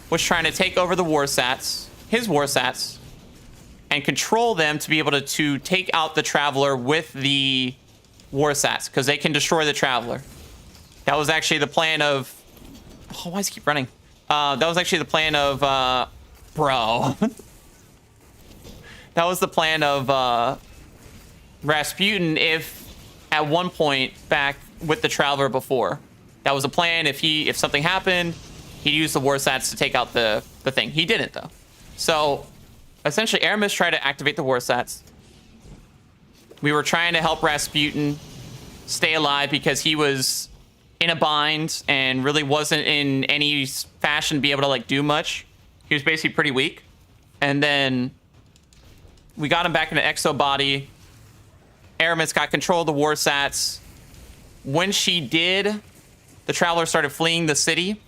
was trying to take over the Warsats, his Warsats, and control them to be able to take out the Traveler with the Warsats, because they can destroy the Traveler. That was actually the plan of... Oh, why does he keep running? That was actually the plan of... Bro. That was the plan of Rasputin if at one point back with the Traveler before. That was a plan. If something happened, he'd use the war sats to take out the thing. He didn't though. So essentially Aramis tried to activate the war sats. We were trying to help Rasputin stay alive because he was in a bind and really wasn't in any fashion to be able to like do much. He was basically pretty weak. And then we got him back in an exo body. Aramis got control of the war sats. When she did, the Traveler started fleeing the city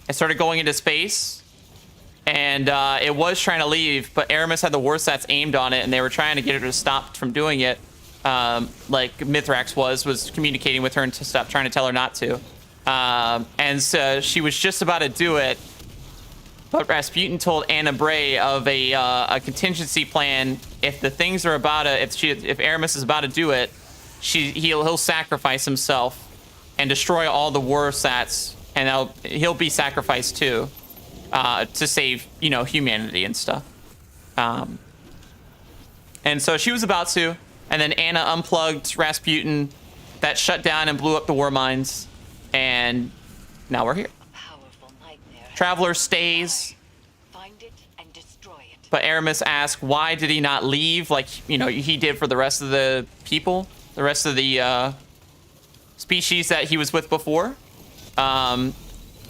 and started going into space. And it was trying to leave, but Aramis had the war sats aimed on it, and they were trying to get her to stop from doing it. Like Mithrax was communicating with her and to stop trying to tell her not to. And so she was just about to do it. But Rasputin told Anna Bray of a contingency plan. If the things are about to, if Aramis is about to do it, he'll sacrifice himself and destroy all the war sats, and he'll be sacrificed too, to save humanity and stuff. And so she was about to, and then Anna unplugged Rasputin. That shut down and blew up the war mines, and now we're here. Traveler stays, but Aramis asks, why did he not leave like he did for the rest of the people, the rest of the species that he was with before? And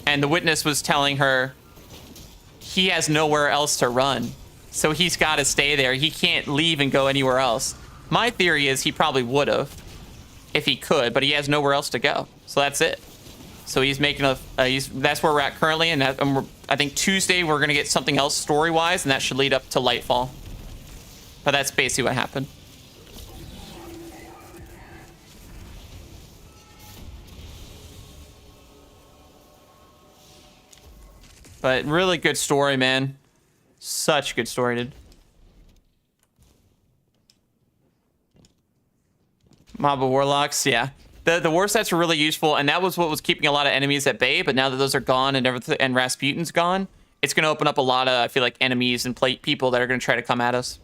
the witness was telling her he has nowhere else to run, so he's got to stay there. He can't leave and go anywhere else. My theory is he probably would have if he could, but he has nowhere else to go, so that's it. So he's making that's where we're at currently, and I think Tuesday we're gonna get something else story-wise, and that should lead up to Lightfall. But that's basically what happened. But really good story, man. Such a good story, dude. Mob of Warlocks, yeah. The war sets were really useful, and that was what was keeping a lot of enemies at bay. But now that those are gone and everything, and Rasputin's gone, it's going to open up a lot of, I feel like, enemies and people that are going to try to come at us.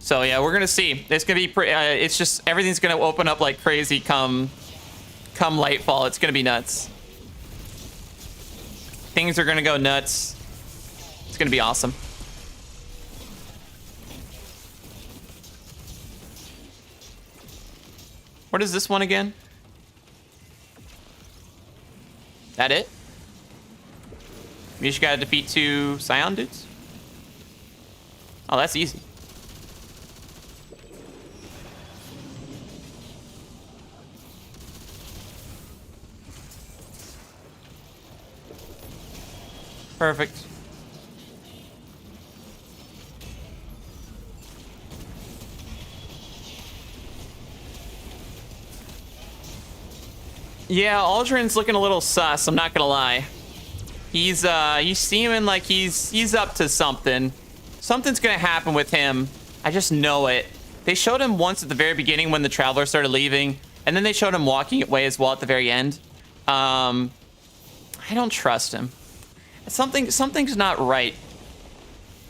So yeah, we're going to see. It's going to be it's just everything's going to open up like crazy come Lightfall. It's going to be nuts. Things are going to go nuts. It's going to be awesome. What is this one again? That it? You just gotta defeat 2 Scion dudes? Oh, that's easy. Perfect. Yeah, Aldrin's looking a little sus, I'm not gonna lie. He's seeming like he's up to something. Something's gonna happen with him. I just know it. They showed him once at the very beginning when the Traveler started leaving, and then they showed him walking away as well at the very end. I don't trust him. Something's not right.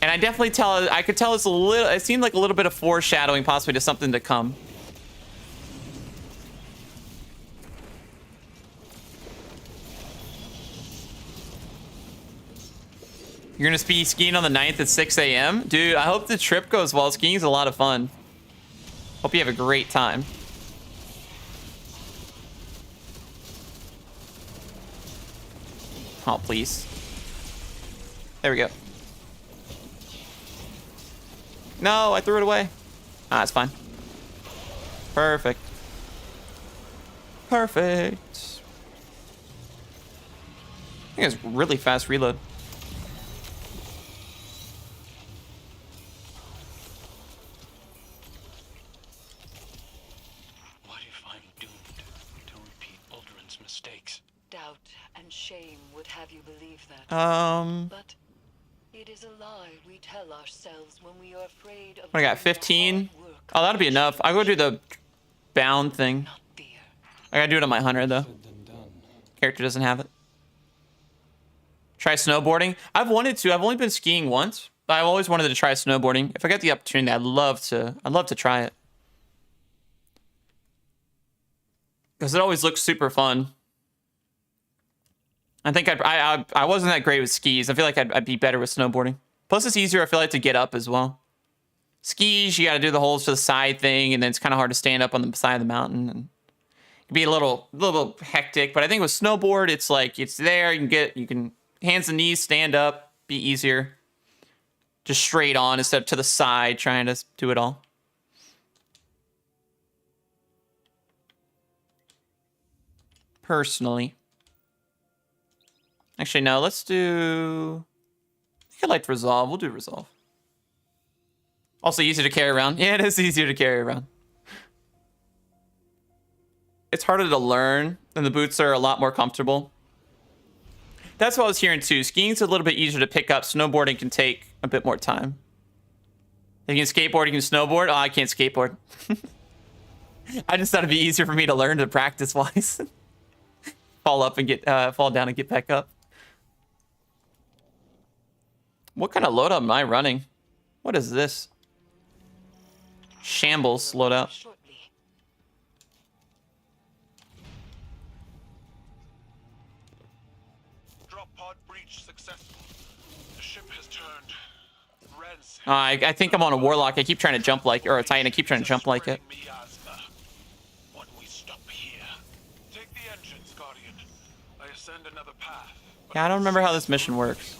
And I definitely I could tell it's a little, it seemed like a little bit of foreshadowing possibly to something to come. You're gonna be skiing on the 9th at 6 a.m.? Dude, I hope the trip goes well. Skiing is a lot of fun. Hope you have a great time. Oh, please. There we go. No, I threw it away. Ah, it's fine. Perfect. Perfect. I think it's really fast reload. What if I'm doomed to repeat Aldrin's mistakes? Doubt and shame would have you believe that. But it is a lie we tell ourselves when we are afraid of. I got 15. Oh, that'll be enough. I'll go do the bound thing. I gotta do it on my 100 though. Character doesn't have it. Try snowboarding. I've wanted to. I've only been skiing once, but I've always wanted to try snowboarding. If I get the opportunity, I'd love to try it. because it always looks super fun. I think I wasn't that great with skis. I feel like I'd be better with snowboarding. Plus, it's easier, I feel like, to get up as well. Skis, you got to do the holes to the side thing, and then it's kind of hard to stand up on the side of the mountain. And it can be a little hectic, but I think with snowboard, it's like it's there. You can hands and knees, stand up, be easier. Just straight on instead of to the side, trying to do it all. Personally. Actually, no, let's do... I think I'd like to resolve. We'll do resolve. Also easier to carry around. Yeah, it is easier to carry around. It's harder to learn, and the boots are a lot more comfortable. That's what I was hearing too. Skiing's a little bit easier to pick up. Snowboarding can take a bit more time. If you can skateboard, you can snowboard. Oh, I can't skateboard. I just thought it'd be easier for me to learn to practice-wise. Fall down and get back up. What kind of loadout am I running? What is this? Shambles loadout. Drop pod breach successful. The ship has turned. Reds. I think I'm on a warlock. I keep trying to jump like, or a titan. I keep trying to jump like it. When we stop here, take the engines, Guardian. I ascend another path. Yeah, I don't remember how this mission works.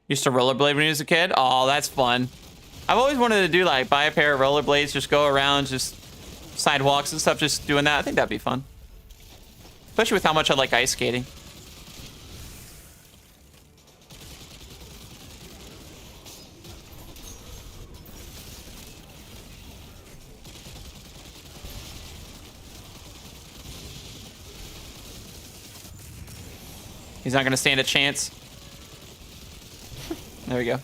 Used to rollerblade when he was a kid? Oh, that's fun. I've always wanted to do like buy a pair of rollerblades, just go around, just sidewalks and stuff, just doing that. I think that'd be fun. Especially with how much I like ice skating. He's not gonna stand a chance. There we go.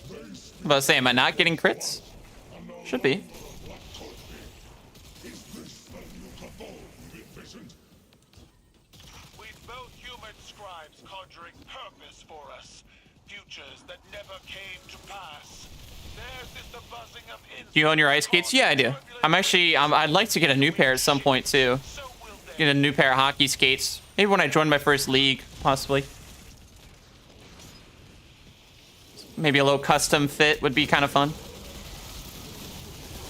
I'm about to say, am I not getting crits? Should be. We've both human scribes conjuring purpose for us. Futures that never came to pass. Theirs is the buzzing of Do you own your ice skates? Yeah, I do. I'd like to get a new pair at some point too. Get a new pair of hockey skates. Maybe when I join my first league, possibly. Maybe a little custom fit would be kind of fun.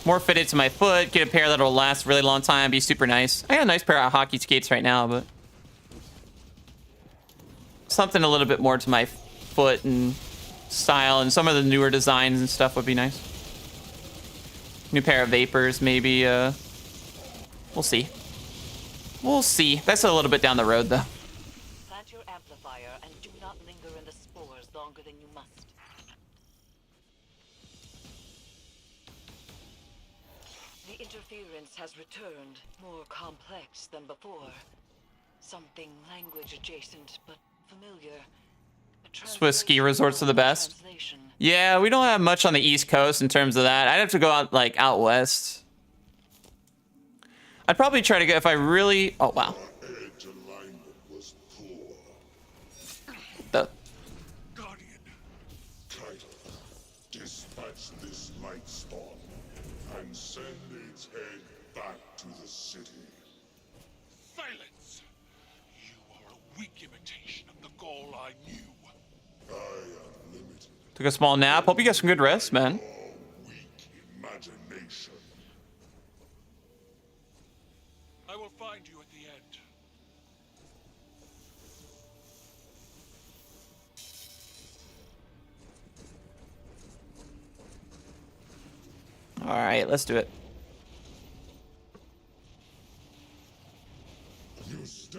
More fitted to my foot. Get a pair that'll last a really long time. Be super nice. I got a nice pair of hockey skates right now, but something a little bit more to my foot and style, and some of the newer designs and stuff would be nice. New pair of Vapors, maybe. We'll see. We'll see. That's a little bit down the road, though. Plant your amplifier and do not linger in the spores longer than you must. The interference has returned, more complex than before. Something language adjacent, but familiar. Swiss ski resorts are the best. Yeah, we don't have much on the East Coast in terms of that. I'd have to go out, like, out west. I'd probably try to go if I really... Oh, wow. The... Guardian, Titan, dispatch this light spawn and send its head back to the city. Silence! You are a weak imitation of the goal I knew. Took a small nap. Hope you got some good rest, man. Imagination. I will find you at the end. All right, let's do it.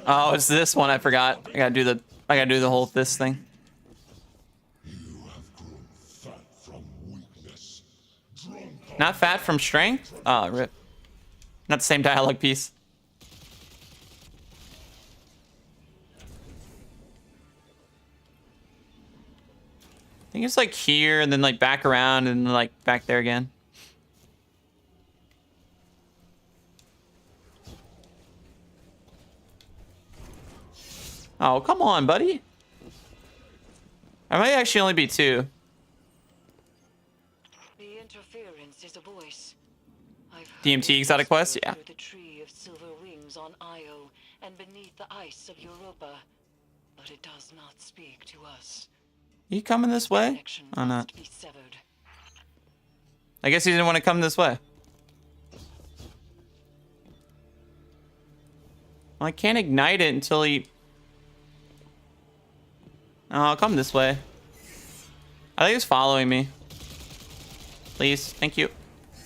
Oh, it's this one. I forgot. I gotta do the whole this thing. Not fat from strength? Oh, rip. Not the same dialogue piece. I think it's like here and then like back around and then like back there again. Oh, come on, buddy. I might actually only be 2. The interference is a voice. DMT exotic quest? Yeah. The tree of silver wings on Io and beneath the ice of Europa, but it does not speak to us. You coming this way? Oh, not. I guess he didn't want to come this way. Well, I can't ignite it until he... Oh, I'll come this way. I think he's following me. Please, thank you.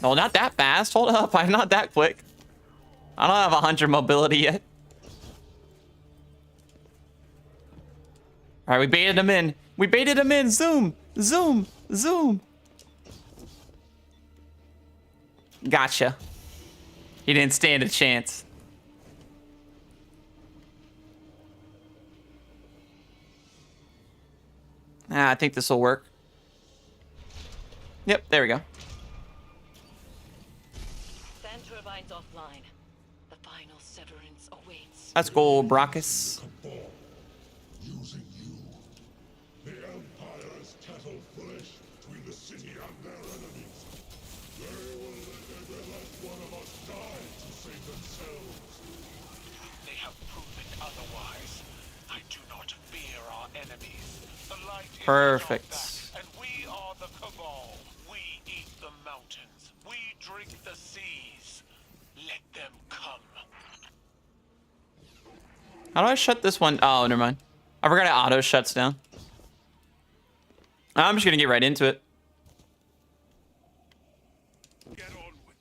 No, not that fast. Hold up, I'm not that quick. I don't have 100 mobility yet. All right, we baited him in. We baited him in. Zoom, zoom, zoom. Gotcha. He didn't stand a chance. I think this will work. Yep, there we go. Fan turbines offline. The final severance awaits. Let's go, Brachus. Using you, the Empire's cattle flesh between the city and their enemies. They will never let one of us die to save themselves. They have proven otherwise. I do not fear our enemies. The light is Perfect. back, and we are the Cabal. We eat the mountains. We drink the seas. Let them come. How do I shut this one? Oh, never mind. I forgot it auto shuts down. I'm just gonna get right into it. Get on with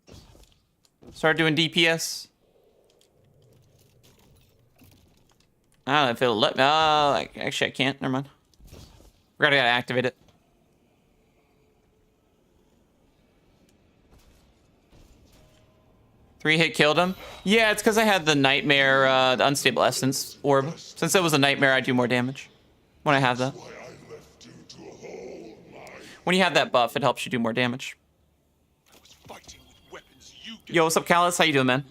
it. Start doing DPS. I don't know if it'll let me. Actually, I can't. Never mind. We gotta activate it. Three hit killed him. Yeah, it's because I had the nightmare, the unstable essence orb. Since it was a nightmare, I do more damage when I have that. When you have that buff, it helps you do more damage. Yo, what's up, Callus? How you doing, man?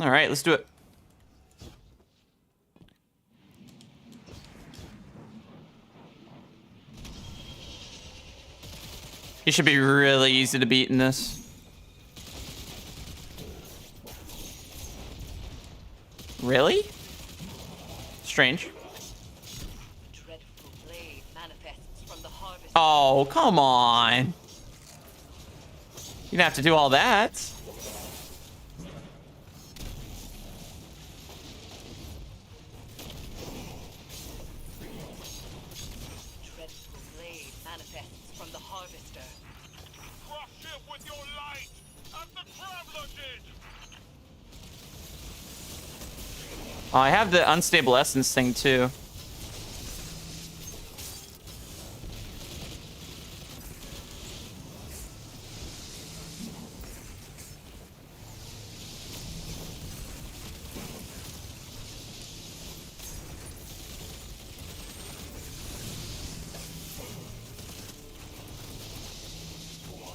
All right, let's do it. He should be really easy to beat in this. Really? Strange. Oh, come on. You didn't have to do all that. Oh, I have the unstable essence thing too.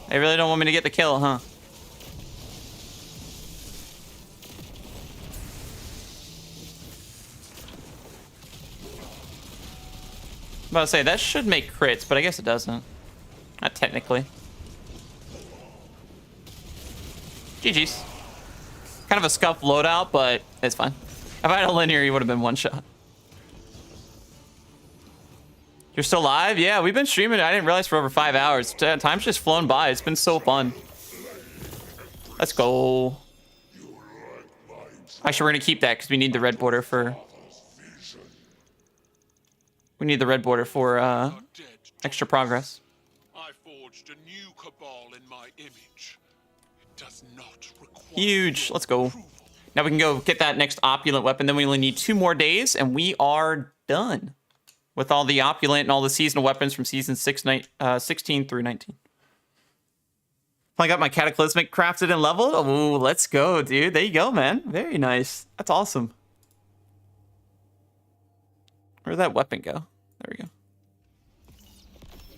They really don't want me to get the kill, huh? I'm about to say, that should make crits, but I guess it doesn't. Not technically. GG's. Kind of a scuffed loadout, but it's fine. If I had a linear, he would have been one shot. You're still live? Yeah, we've been streaming. I didn't realize for over 5 hours. Time's just flown by. It's been so fun. Let's go. Actually, we're going to keep that because we need the red border for... We need the red border for extra progress. I forged a new Cabal in my image. It does not require Huge. Let's go. Now we can go get that next opulent weapon. Then we only need 2 more days, and we are done with all the opulent and all the seasonal weapons from season 16 through 19. I got my Cataclysmic crafted and leveled. Oh, let's go, dude. There you go, man. Very nice. That's awesome. Where'd that weapon go? There we go.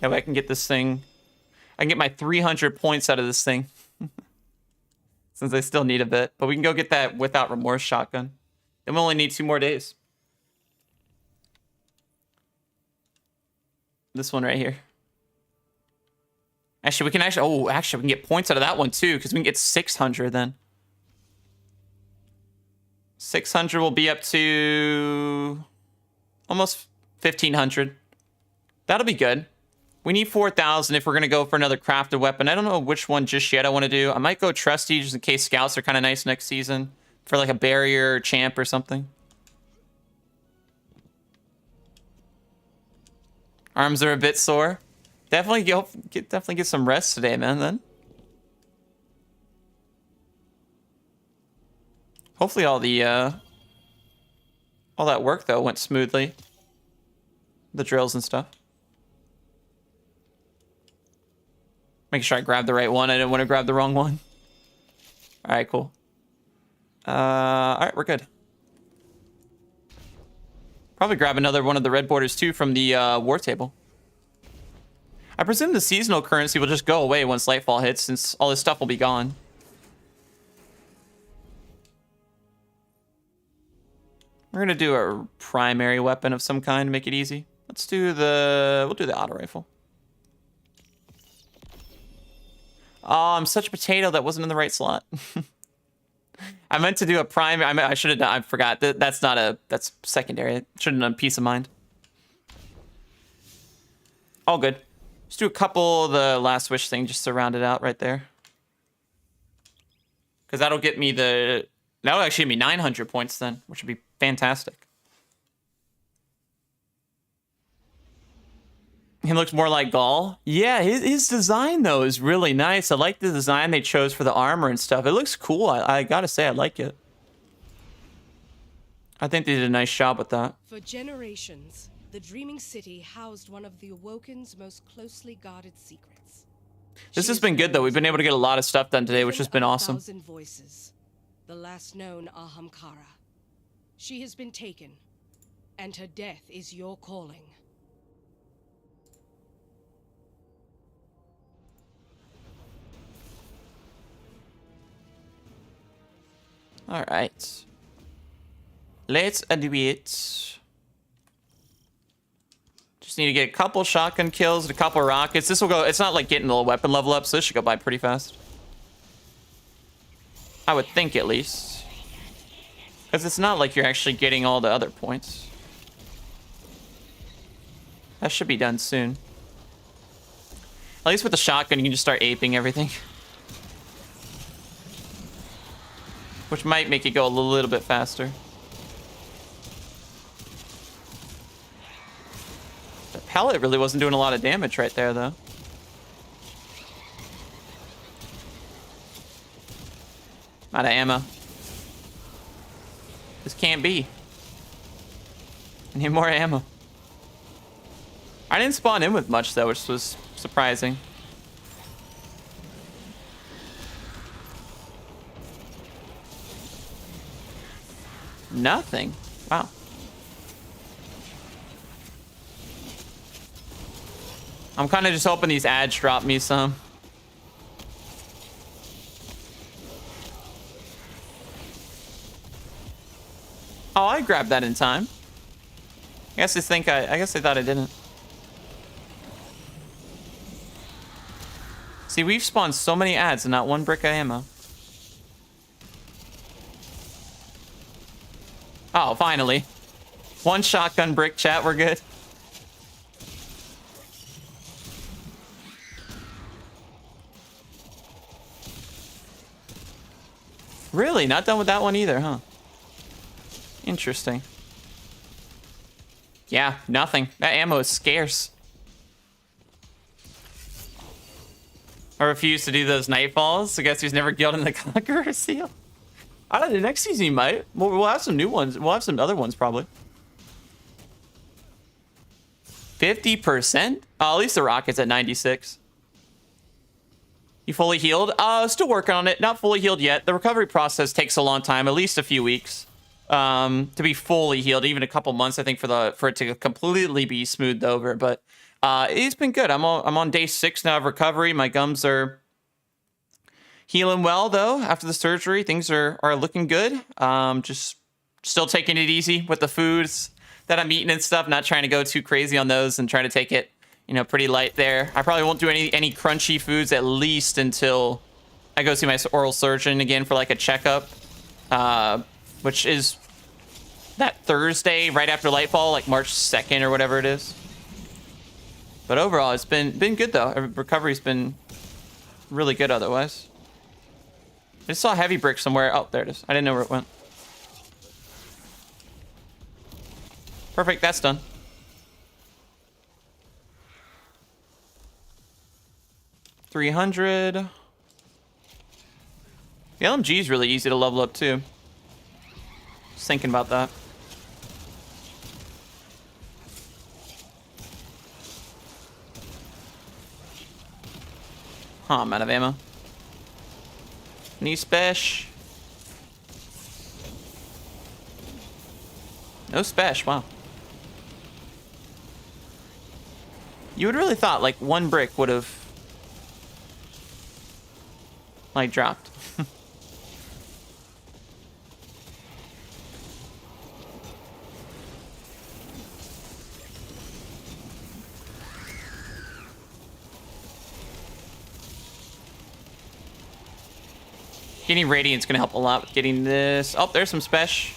That way I can get this thing. I can get my 300 points out of this thing. Since I still need a bit. But we can go get that without remorse shotgun. Then we only need 2 more days. This one right here. Actually, we can actually... Oh, actually, we can get points out of that one, too. Because we can get 600 then. 600 will be up to... almost 1,500. That'll be good. We need 4,000 if we're going to go for another crafted weapon. I don't know which one just yet I want to do. I might go trusty just in case scouts are kind of nice next season. For like a barrier champ or something. Arms are a bit sore. Definitely get some rest today, man, then. Hopefully all that work, though, went smoothly. The drills and stuff. Making sure I grabbed the right one. I didn't want to grab the wrong one. All right, cool. All right, we're good. Probably grab another one of the red borders, too, from the war table. I presume the seasonal currency will just go away once Lightfall hits, since all this stuff will be gone. We're going to do a primary weapon of some kind to make it easy. Let's do we'll do the auto rifle. Oh, I'm such a potato. That wasn't in the right slot. I meant to do a prime. I should have done. I forgot. That's secondary. I should have done peace of mind. All good. Just do a couple of the last wish thing just to round it out right there. Because that'll get me that'll actually give me 900 points then, which would be fantastic. He looks more like Gaul. Yeah, his design, though, is really nice. I like the design they chose for the armor and stuff. It looks cool. I gotta say, I like it. I think they did a nice job with that. For generations, the Dreaming City housed one of the Awoken's most closely guarded secrets. This has been good, though. We've been able to get a lot of stuff done today, which has been awesome. Voices, the last known Ahamkara. She has been taken, and her death is your calling. All right. Let's do it. Just need to get a couple shotgun kills and a couple rockets. This will go... It's not like getting the weapon level up, so this should go by pretty fast. I would think, at least. Because it's not like you're actually getting all the other points. That should be done soon. At least with the shotgun, you can just start aping everything. Which might make it go a little bit faster. The pellet really wasn't doing a lot of damage right there, though. Out of ammo. This can't be. I need more ammo. I didn't spawn in with much, though, which was surprising. Nothing. Wow. I'm kind of just hoping these ads drop me some. Oh, I grabbed that in time. I guess they thought I didn't. See, we've spawned so many ads and not one brick of ammo. Oh, finally. One shotgun brick, chat, we're good. Really? Not done with that one either, huh? Interesting. Yeah, nothing. That ammo is scarce. I refuse to do those nightfalls. I guess he's never killed in the Conqueror seal. I don't know, next season he might. We'll have some new ones. We'll have some other ones probably. 50%? Oh, at least the rocket's at 96. You fully healed? Still working on it. Not fully healed yet. The recovery process takes a long time, at least a few weeks, to be fully healed. Even a couple months, I think, for it to completely be smoothed over. But it's been good. I'm on day 6 now of recovery. My gums are healing well, though. After the surgery, things are looking good. Just still taking it easy with the foods that I'm eating and stuff. Not trying to go too crazy on those and trying to take it, you know, pretty light there. I probably won't do any crunchy foods at least until I go see my oral surgeon again for like a checkup, which is that Thursday right after Lightfall, like March 2nd or whatever it is. But overall, it's been good though. Recovery's been really good otherwise. I just saw a heavy brick somewhere. Oh, there it is. I didn't know where it went. Perfect, that's done. $300. The LMG is really easy to level up too. Just thinking about that. Huh, I'm out of ammo. Knee spesh. No spesh, wow. You would really thought like one brick would have like dropped. Getting Radiant's gonna help a lot with getting this. Oh, there's some spesh.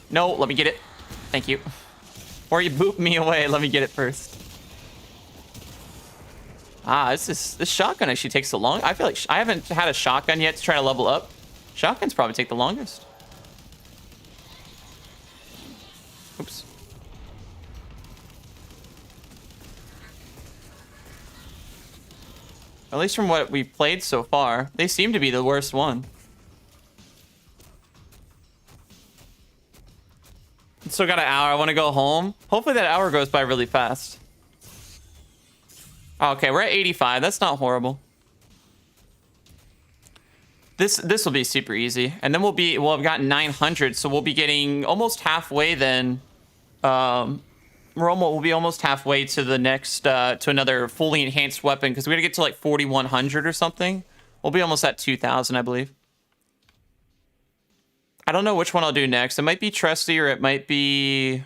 No, let me get it. Thank you. Or you boop me away. Let me get it first. Ah, this shotgun actually takes so long. I feel like I haven't had a shotgun yet to try to level up. Shotguns probably take the longest. Oops. At least from what we've played so far, they seem to be the worst one. Still got an hour. I want to go home. Hopefully that hour goes by really fast. Okay, we're at 85. That's not horrible. This will be super easy, and then we'll have gotten 900, so we'll be getting almost halfway. Then, we'll be almost halfway to the next to another fully enhanced weapon because we gotta get to like 4100 or something. We'll be almost at 2000, I believe. I don't know which one I'll do next. It might be Trusty or it might be...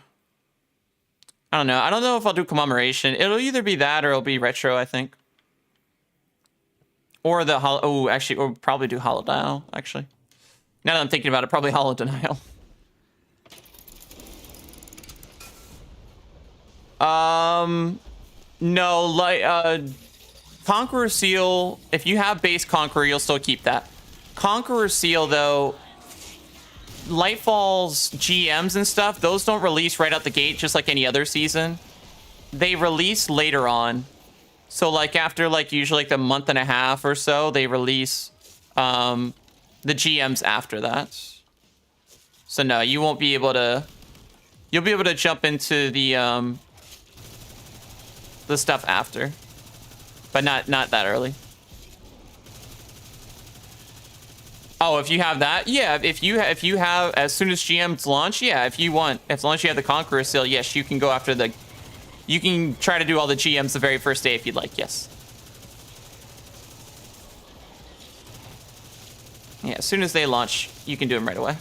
I don't know. I don't know if I'll do Commemoration. It'll either be that or it'll be Retro, I think. Or the... Oh, actually, we'll probably do Hollow Dial, actually. Now that I'm thinking about it, probably Hollow Denial. No, like, Conqueror Seal, if you have base Conqueror, you'll still keep that. Conqueror Seal, though... Lightfall's GMs and stuff, those don't release right out the gate just like any other season. They release later on. So like after like usually like the month and a half or so, they release the GMs after that. So no, you won't be able to... You'll be able to jump into the stuff after. But not that early. Oh, if you have that, yeah. If you have as soon as GMs launch, yeah. If you want, as long as you have the Conqueror Seal, yes, you can go after the. You can try to do all the GMs the very first day if you'd like. Yes. Yeah, as soon as they launch, you can do them right away.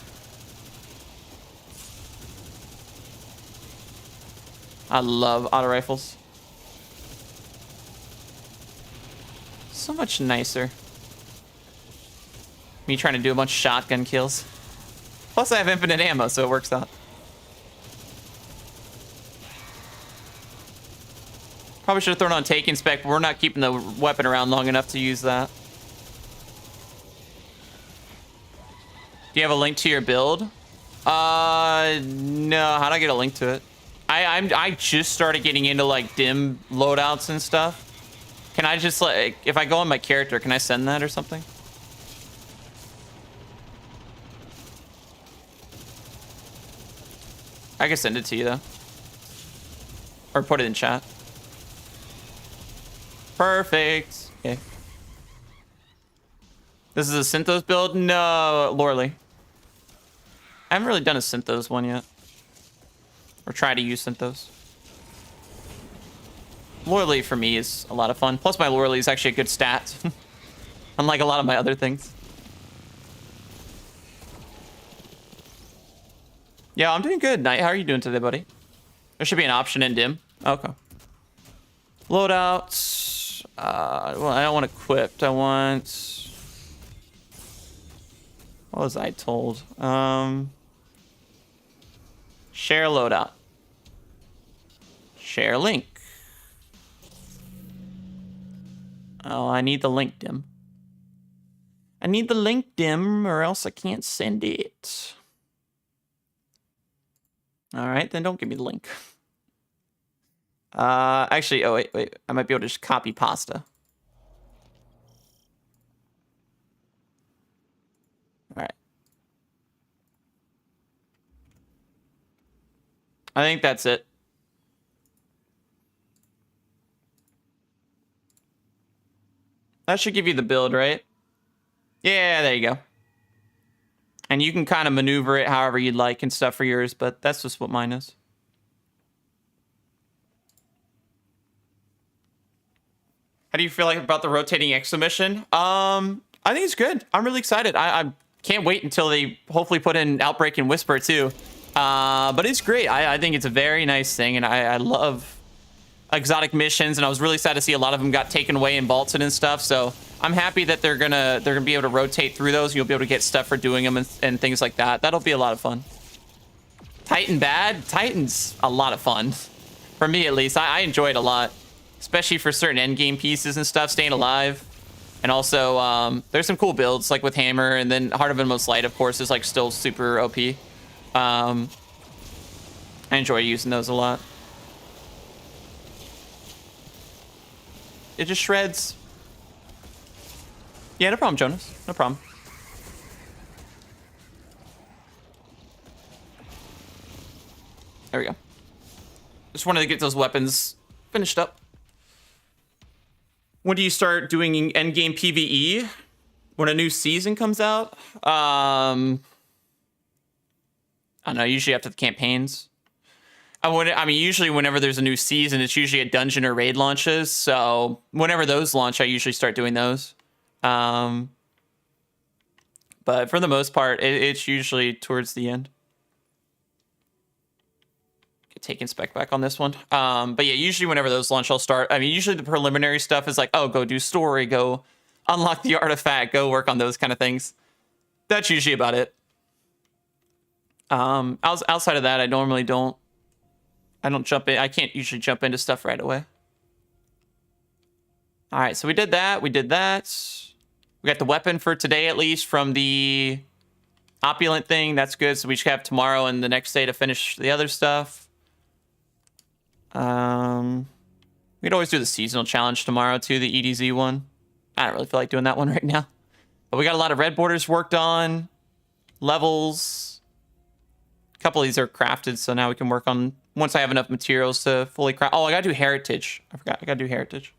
I love auto rifles. So much nicer. Me trying to do a bunch of shotgun kills. Plus I have infinite ammo, so it works out. Probably should have thrown on Take Inspect, but we're not keeping the weapon around long enough to use that. Do you have a link to your build? No, how do I get a link to it? I just started getting into like dim loadouts and stuff. Can I just like, if I go on my character, can I send that or something? I can send it to you though. Or put it in chat. Perfect. Okay. This is a Synthos build? No, Loreley. I haven't really done a Synthos one yet. Or try to use Synthos. Loreley for me is a lot of fun. Plus my Loreley is actually a good stat. Unlike a lot of my other things. Yeah, I'm doing good. Knight, how are you doing today, buddy? There should be an option in dim. Okay. Loadouts. Well, I don't want equipped. I want... What was I told? Share loadout. Share link. Oh, I need the link, dim. I need the link, dim, or else I can't send it. All right, then don't give me the link. Actually, oh, wait. I might be able to just copy pasta. All right. I think that's it. That should give you the build, right? Yeah, there you go. And you can kind of maneuver it however you'd like and stuff for yours, but that's just what mine is. How do you feel like about the rotating exo mission? I think it's good. I'm really excited. I can't wait until they hopefully put in Outbreak and Whisper too. But it's great. I think it's a very nice thing, and I love exotic missions, and I was really sad to see a lot of them got taken away and vaulted and stuff. So I'm happy that they're gonna be able to rotate through those. You'll be able to get stuff for doing them and things like that. That'll be a lot of fun. Titan bad? Titan's a lot of fun. For me, at least. I enjoy it a lot. Especially for certain endgame pieces and stuff, staying alive. And also, there's some cool builds, like with Hammer, and then Heart of Inmost Light, of course, is like still super OP. I enjoy using those a lot. It just shreds. Yeah, no problem, Jonas. No problem. There we go. Just wanted to get those weapons finished up. When do you start doing endgame PvE? When a new season comes out? I don't know, usually after the campaigns. I mean, usually whenever there's a new season, it's usually a dungeon or raid launches. So whenever those launch, I usually start doing those. But for the most part, it's usually towards the end. Taking spec back on this one. But yeah, usually whenever those launch, I'll start. I mean, usually the preliminary stuff is like, oh, go do story, go unlock the artifact, go work on those kind of things. That's usually about it. Outside of that, I normally don't jump in. I can't usually jump into stuff right away. All right, so we did that. We did that. We got the weapon for today, at least, from the opulent thing. That's good. So we should have tomorrow and the next day to finish the other stuff. We'd always do the seasonal challenge tomorrow too, the EDZ one. I don't really feel like doing that one right now. But we got a lot of red borders worked on. Levels. A couple of these are crafted, so now we can work on once I have enough materials to fully craft. Oh, I gotta do heritage. I forgot. I gotta do heritage.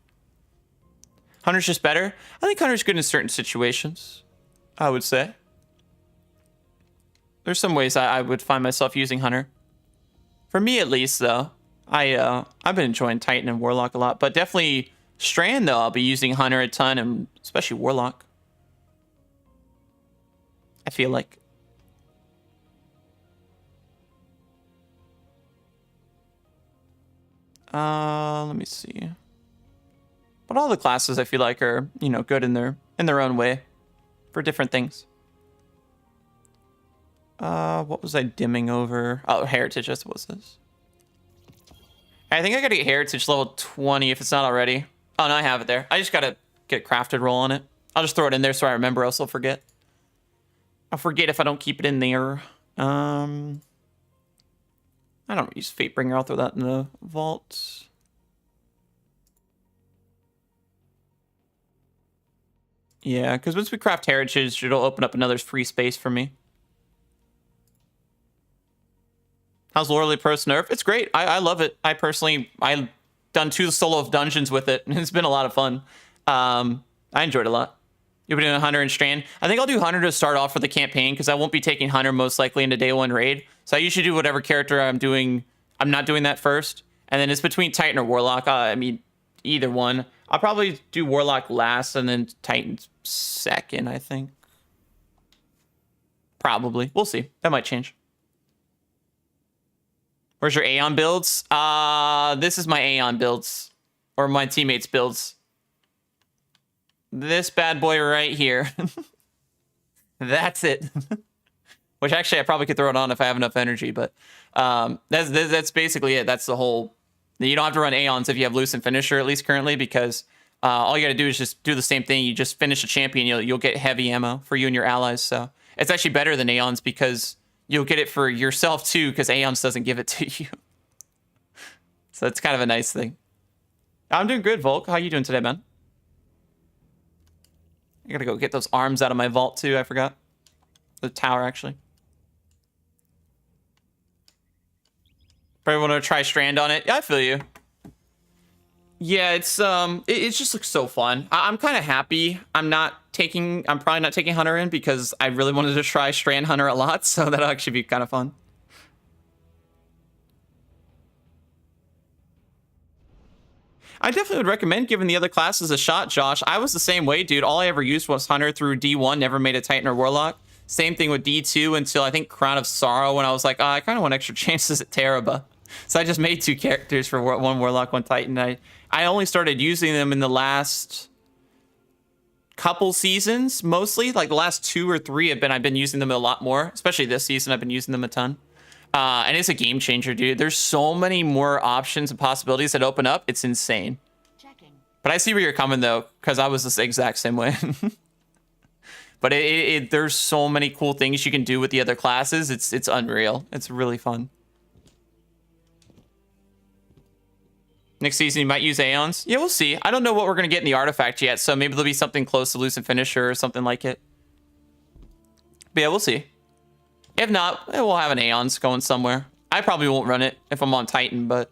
Hunter's just better. I think Hunter's good in certain situations, I would say. There's some ways I would find myself using Hunter. For me, at least, though. I've been enjoying Titan and Warlock a lot, but definitely Strand, though, I'll be using Hunter a ton, and especially Warlock. I feel like. Let me see. But all the classes I feel like are, you know, good in their own way for different things. What was I dimming over? Oh, Heritage, that's what was this. I think I gotta get Heritage level 20 if it's not already. Oh, no, I have it there. I just gotta get a crafted roll on it. I'll just throw it in there so I remember, else I'll forget. I'll forget if I don't keep it in there. I don't use Fatebringer. I'll throw that in the vault. Yeah, because once we craft Heritage, it'll open up another free space for me. How's Loreley Post Nerf? It's great. I love it. I've done 2 solo dungeons with it, and it's been a lot of fun. I enjoyed it a lot. You'll be doing Hunter and Strand. I think I'll do Hunter to start off for the campaign because I won't be taking Hunter most likely into day one raid. So I usually do whatever character I'm doing. I'm not doing that first. And then it's between Titan or Warlock. I mean, either one. I'll probably do Warlock last and then Titan second, I think. Probably. We'll see. That might change. Where's your Aeon builds? This is my Aeon builds. Or my teammates' builds. This bad boy right here. That's it. Which actually I probably could throw it on if I have enough energy, but that's basically it. That's the whole... You don't have to run Aeons if you have Lucent Finisher, at least currently, because all you got to do is just do the same thing. You just finish a champion, you'll get heavy ammo for you and your allies. So it's actually better than Aeons because you'll get it for yourself too, because Aeons doesn't give it to you. So it's kind of a nice thing. I'm doing good, Volk. How you doing today, man? I gotta go get those arms out of my vault too. I forgot. The tower, actually. Probably want to try Strand on it. Yeah, I feel you. Yeah, it just looks so fun. I'm kind of happy. I'm probably not taking Hunter in because I really wanted to try Strand Hunter a lot, so that'll actually be kind of fun. I definitely would recommend giving the other classes a shot, Josh. I was the same way, dude. All I ever used was Hunter through D1, never made a Titan or Warlock. Same thing with D2 until I think Crown of Sorrow when I was like, oh, I kind of want extra chances at Teraba. So I just made 2 characters for one Warlock, 1 Titan. I only started using them in the last couple seasons, mostly. Like the last 2 or 3 I've been using them a lot more. Especially this season, I've been using them a ton. And it's a game changer, dude. There's so many more options and possibilities that open up. It's insane. But I see where you're coming, though, because I was the exact same way. But there's so many cool things you can do with the other classes. It's unreal. It's really fun. Next season, you might use Aeons. Yeah, we'll see. I don't know what we're going to get in the artifact yet, so maybe there'll be something close to Lucent Finisher or something like it. But yeah, we'll see. If not, we'll have an Aeons going somewhere. I probably won't run it if I'm on Titan, but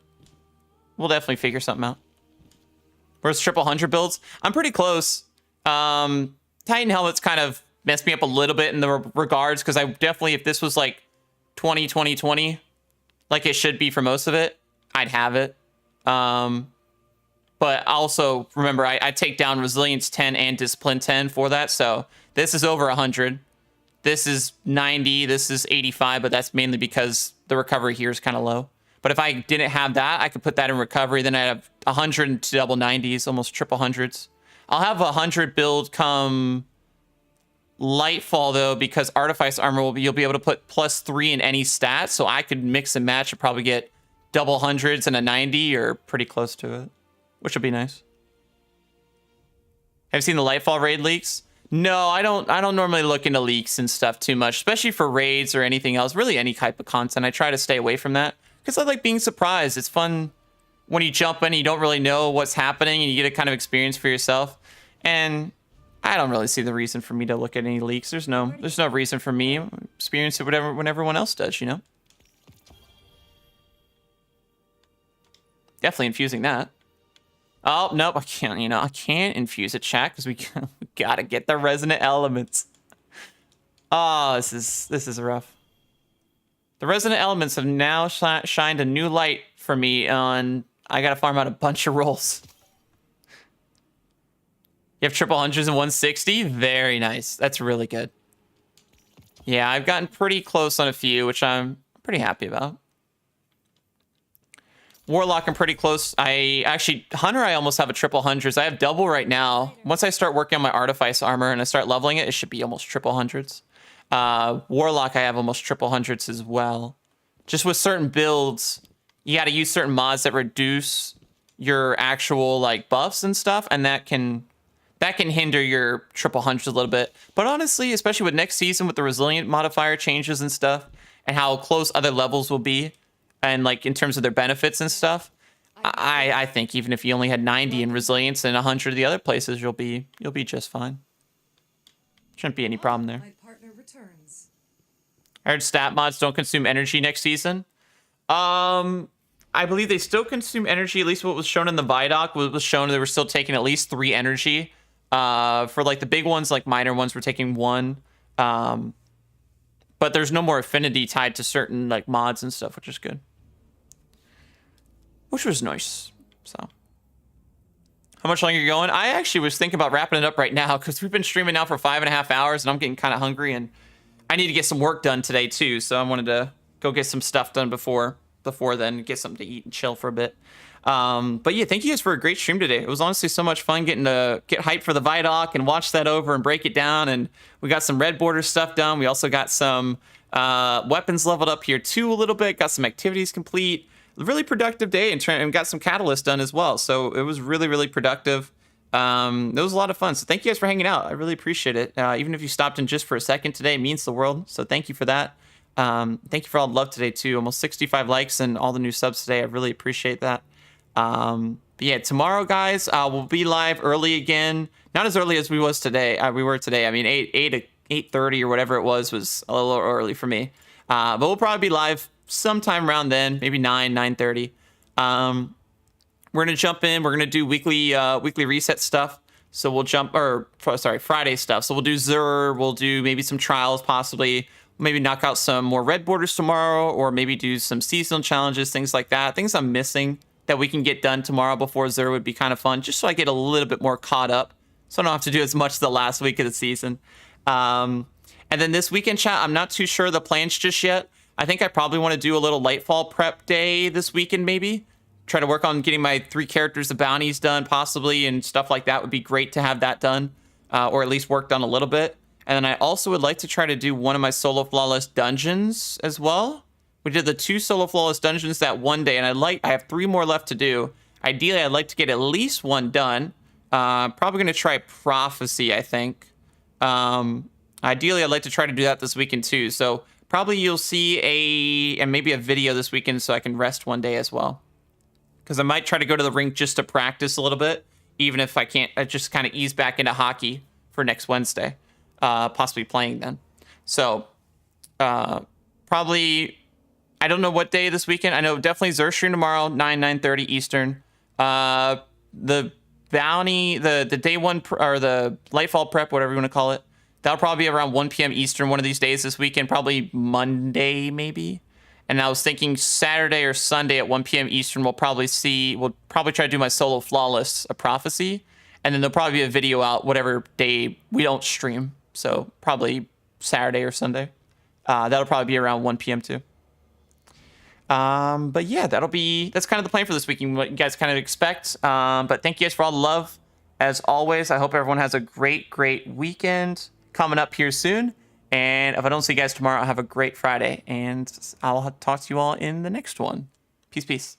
we'll definitely figure something out. Where's triple 100 builds? I'm pretty close. Titan helmets kind of messed me up a little bit in the regards, because I definitely, if this was like 20, like it should be for most of it, I'd have it. But also, remember, I take down Resilience 10 and Discipline 10 for that, so this is over 100. This is 90, this is 85, but that's mainly because the recovery here is kind of low. But if I didn't have that, I could put that in recovery, then I'd have 100 and double 90s, almost triple 100s. I'll have a 100 build come Lightfall, though, because Artifice Armor, you'll be able to put +3 in any stat, so I could mix and match and probably get double 100s and a 90, or pretty close to it, which would be nice. Have you seen the Lightfall raid leaks? No, I don't normally look into leaks and stuff too much, especially for raids or anything else, really any type of content. I try to stay away from that because I like being surprised. It's fun when you jump in and you don't really know what's happening and you get a kind of experience for yourself. And I don't really see the reason for me to look at any leaks. There's no reason for me to experience it when everyone else does, you know? Definitely infusing that. Oh, nope, I can't, I can't infuse a chat because we gotta get the resonant elements. Oh, this is rough. The resonant elements have now shined a new light for me on, I gotta farm out a bunch of rolls. You have triple 100s and 160? Very nice. That's really good. Yeah, I've gotten pretty close on a few, which I'm pretty happy about. Warlock, I'm pretty close. Hunter, I almost have a triple 100s. I have double right now. Once I start working on my Artifice Armor and I start leveling it, it should be almost triple 100s. Warlock, I have almost triple 100s as well. Just with certain builds, you got to use certain mods that reduce your actual like buffs and stuff, and that can hinder your triple 100s a little bit. But honestly, especially with next season with the resilient modifier changes and stuff, and how close other levels will be, and like in terms of their benefits and stuff, I think even if you only had 90 in resilience and 100 of the other places, you'll be just fine. Shouldn't be any problem there. I heard stat mods don't consume energy next season. I believe they still consume energy. At least what was shown in the Viaduct was shown they were still taking at least 3 energy. For like the big ones, like minor ones, we're taking 1. But there's no more affinity tied to certain like mods and stuff, which is good. Which was nice. So, how much longer are you going? I actually was thinking about wrapping it up right now because we've been streaming now for 5.5 hours, and I'm getting kind of hungry, and I need to get some work done today too. So I wanted to go get some stuff done before then, get something to eat and chill for a bit. But yeah, thank you guys for a great stream today. It was honestly so much fun getting to get hyped for the Viaduct and watch that over and break it down. And we got some red border stuff done. We also got some weapons leveled up here too a little bit. Got some activities complete. Really productive day, and got some catalyst done as well. So it was really, really productive. It was a lot of fun. So thank you guys for hanging out. I really appreciate it. Even if you stopped in just for a second today, it means the world. So thank you for that. Thank you for all the love today too. Almost 65 likes and all the new subs today. I really appreciate that. But yeah, tomorrow, guys, we'll be live early again. Not as early as we were today. I mean, 8:30 or whatever it was a little early for me. But we'll probably be live sometime around then, maybe 9:30. We're gonna jump in. We're gonna do weekly reset stuff. So we'll Friday stuff. So we'll do Zur. We'll do maybe some trials, possibly. Maybe knock out some more red borders tomorrow, or maybe do some seasonal challenges, things like that. Things I'm missing that we can get done tomorrow before Zur would be kind of fun, just so I get a little bit more caught up, so I don't have to do as much the last week of the season. And then this weekend, chat, I'm not too sure the plans just yet. I think I probably want to do a little Lightfall prep day this weekend, maybe. Try to work on getting my 3 characters, the bounties done, possibly, and stuff like that. Would be great to have that done, or at least worked on a little bit. And then I also would like to try to do one of my solo flawless dungeons as well. We did the 2 solo flawless dungeons that one day, and I have 3 more left to do. Ideally, I'd like to get at least 1 done. Probably going to try Prophecy, I think. Ideally, I'd like to try to do that this weekend too. So probably you'll see maybe a video this weekend so I can rest one day as well. Because I might try to go to the rink just to practice a little bit, even if I can't. I just kind of ease back into hockey for next Wednesday. Possibly playing then. So probably, I don't know what day this weekend. I know definitely Zur stream tomorrow, 9:30 Eastern. The bounty, the day one, or the Lightfall prep, whatever you want to call it, that'll probably be around 1 p.m. Eastern one of these days this weekend, probably Monday maybe. And I was thinking Saturday or Sunday at 1 p.m. Eastern, we'll probably try to do my solo flawless, a Prophecy. And then there'll probably be a video out whatever day we don't stream. So probably Saturday or Sunday. That'll probably be around 1 p.m. too. But yeah, that's kind of the plan for this week, and what you guys kind of expect. But thank you guys for all the love. As always, I hope everyone has a great, great weekend coming up here soon. And if I don't see you guys tomorrow, have a great Friday. And I'll talk to you all in the next one. Peace, peace.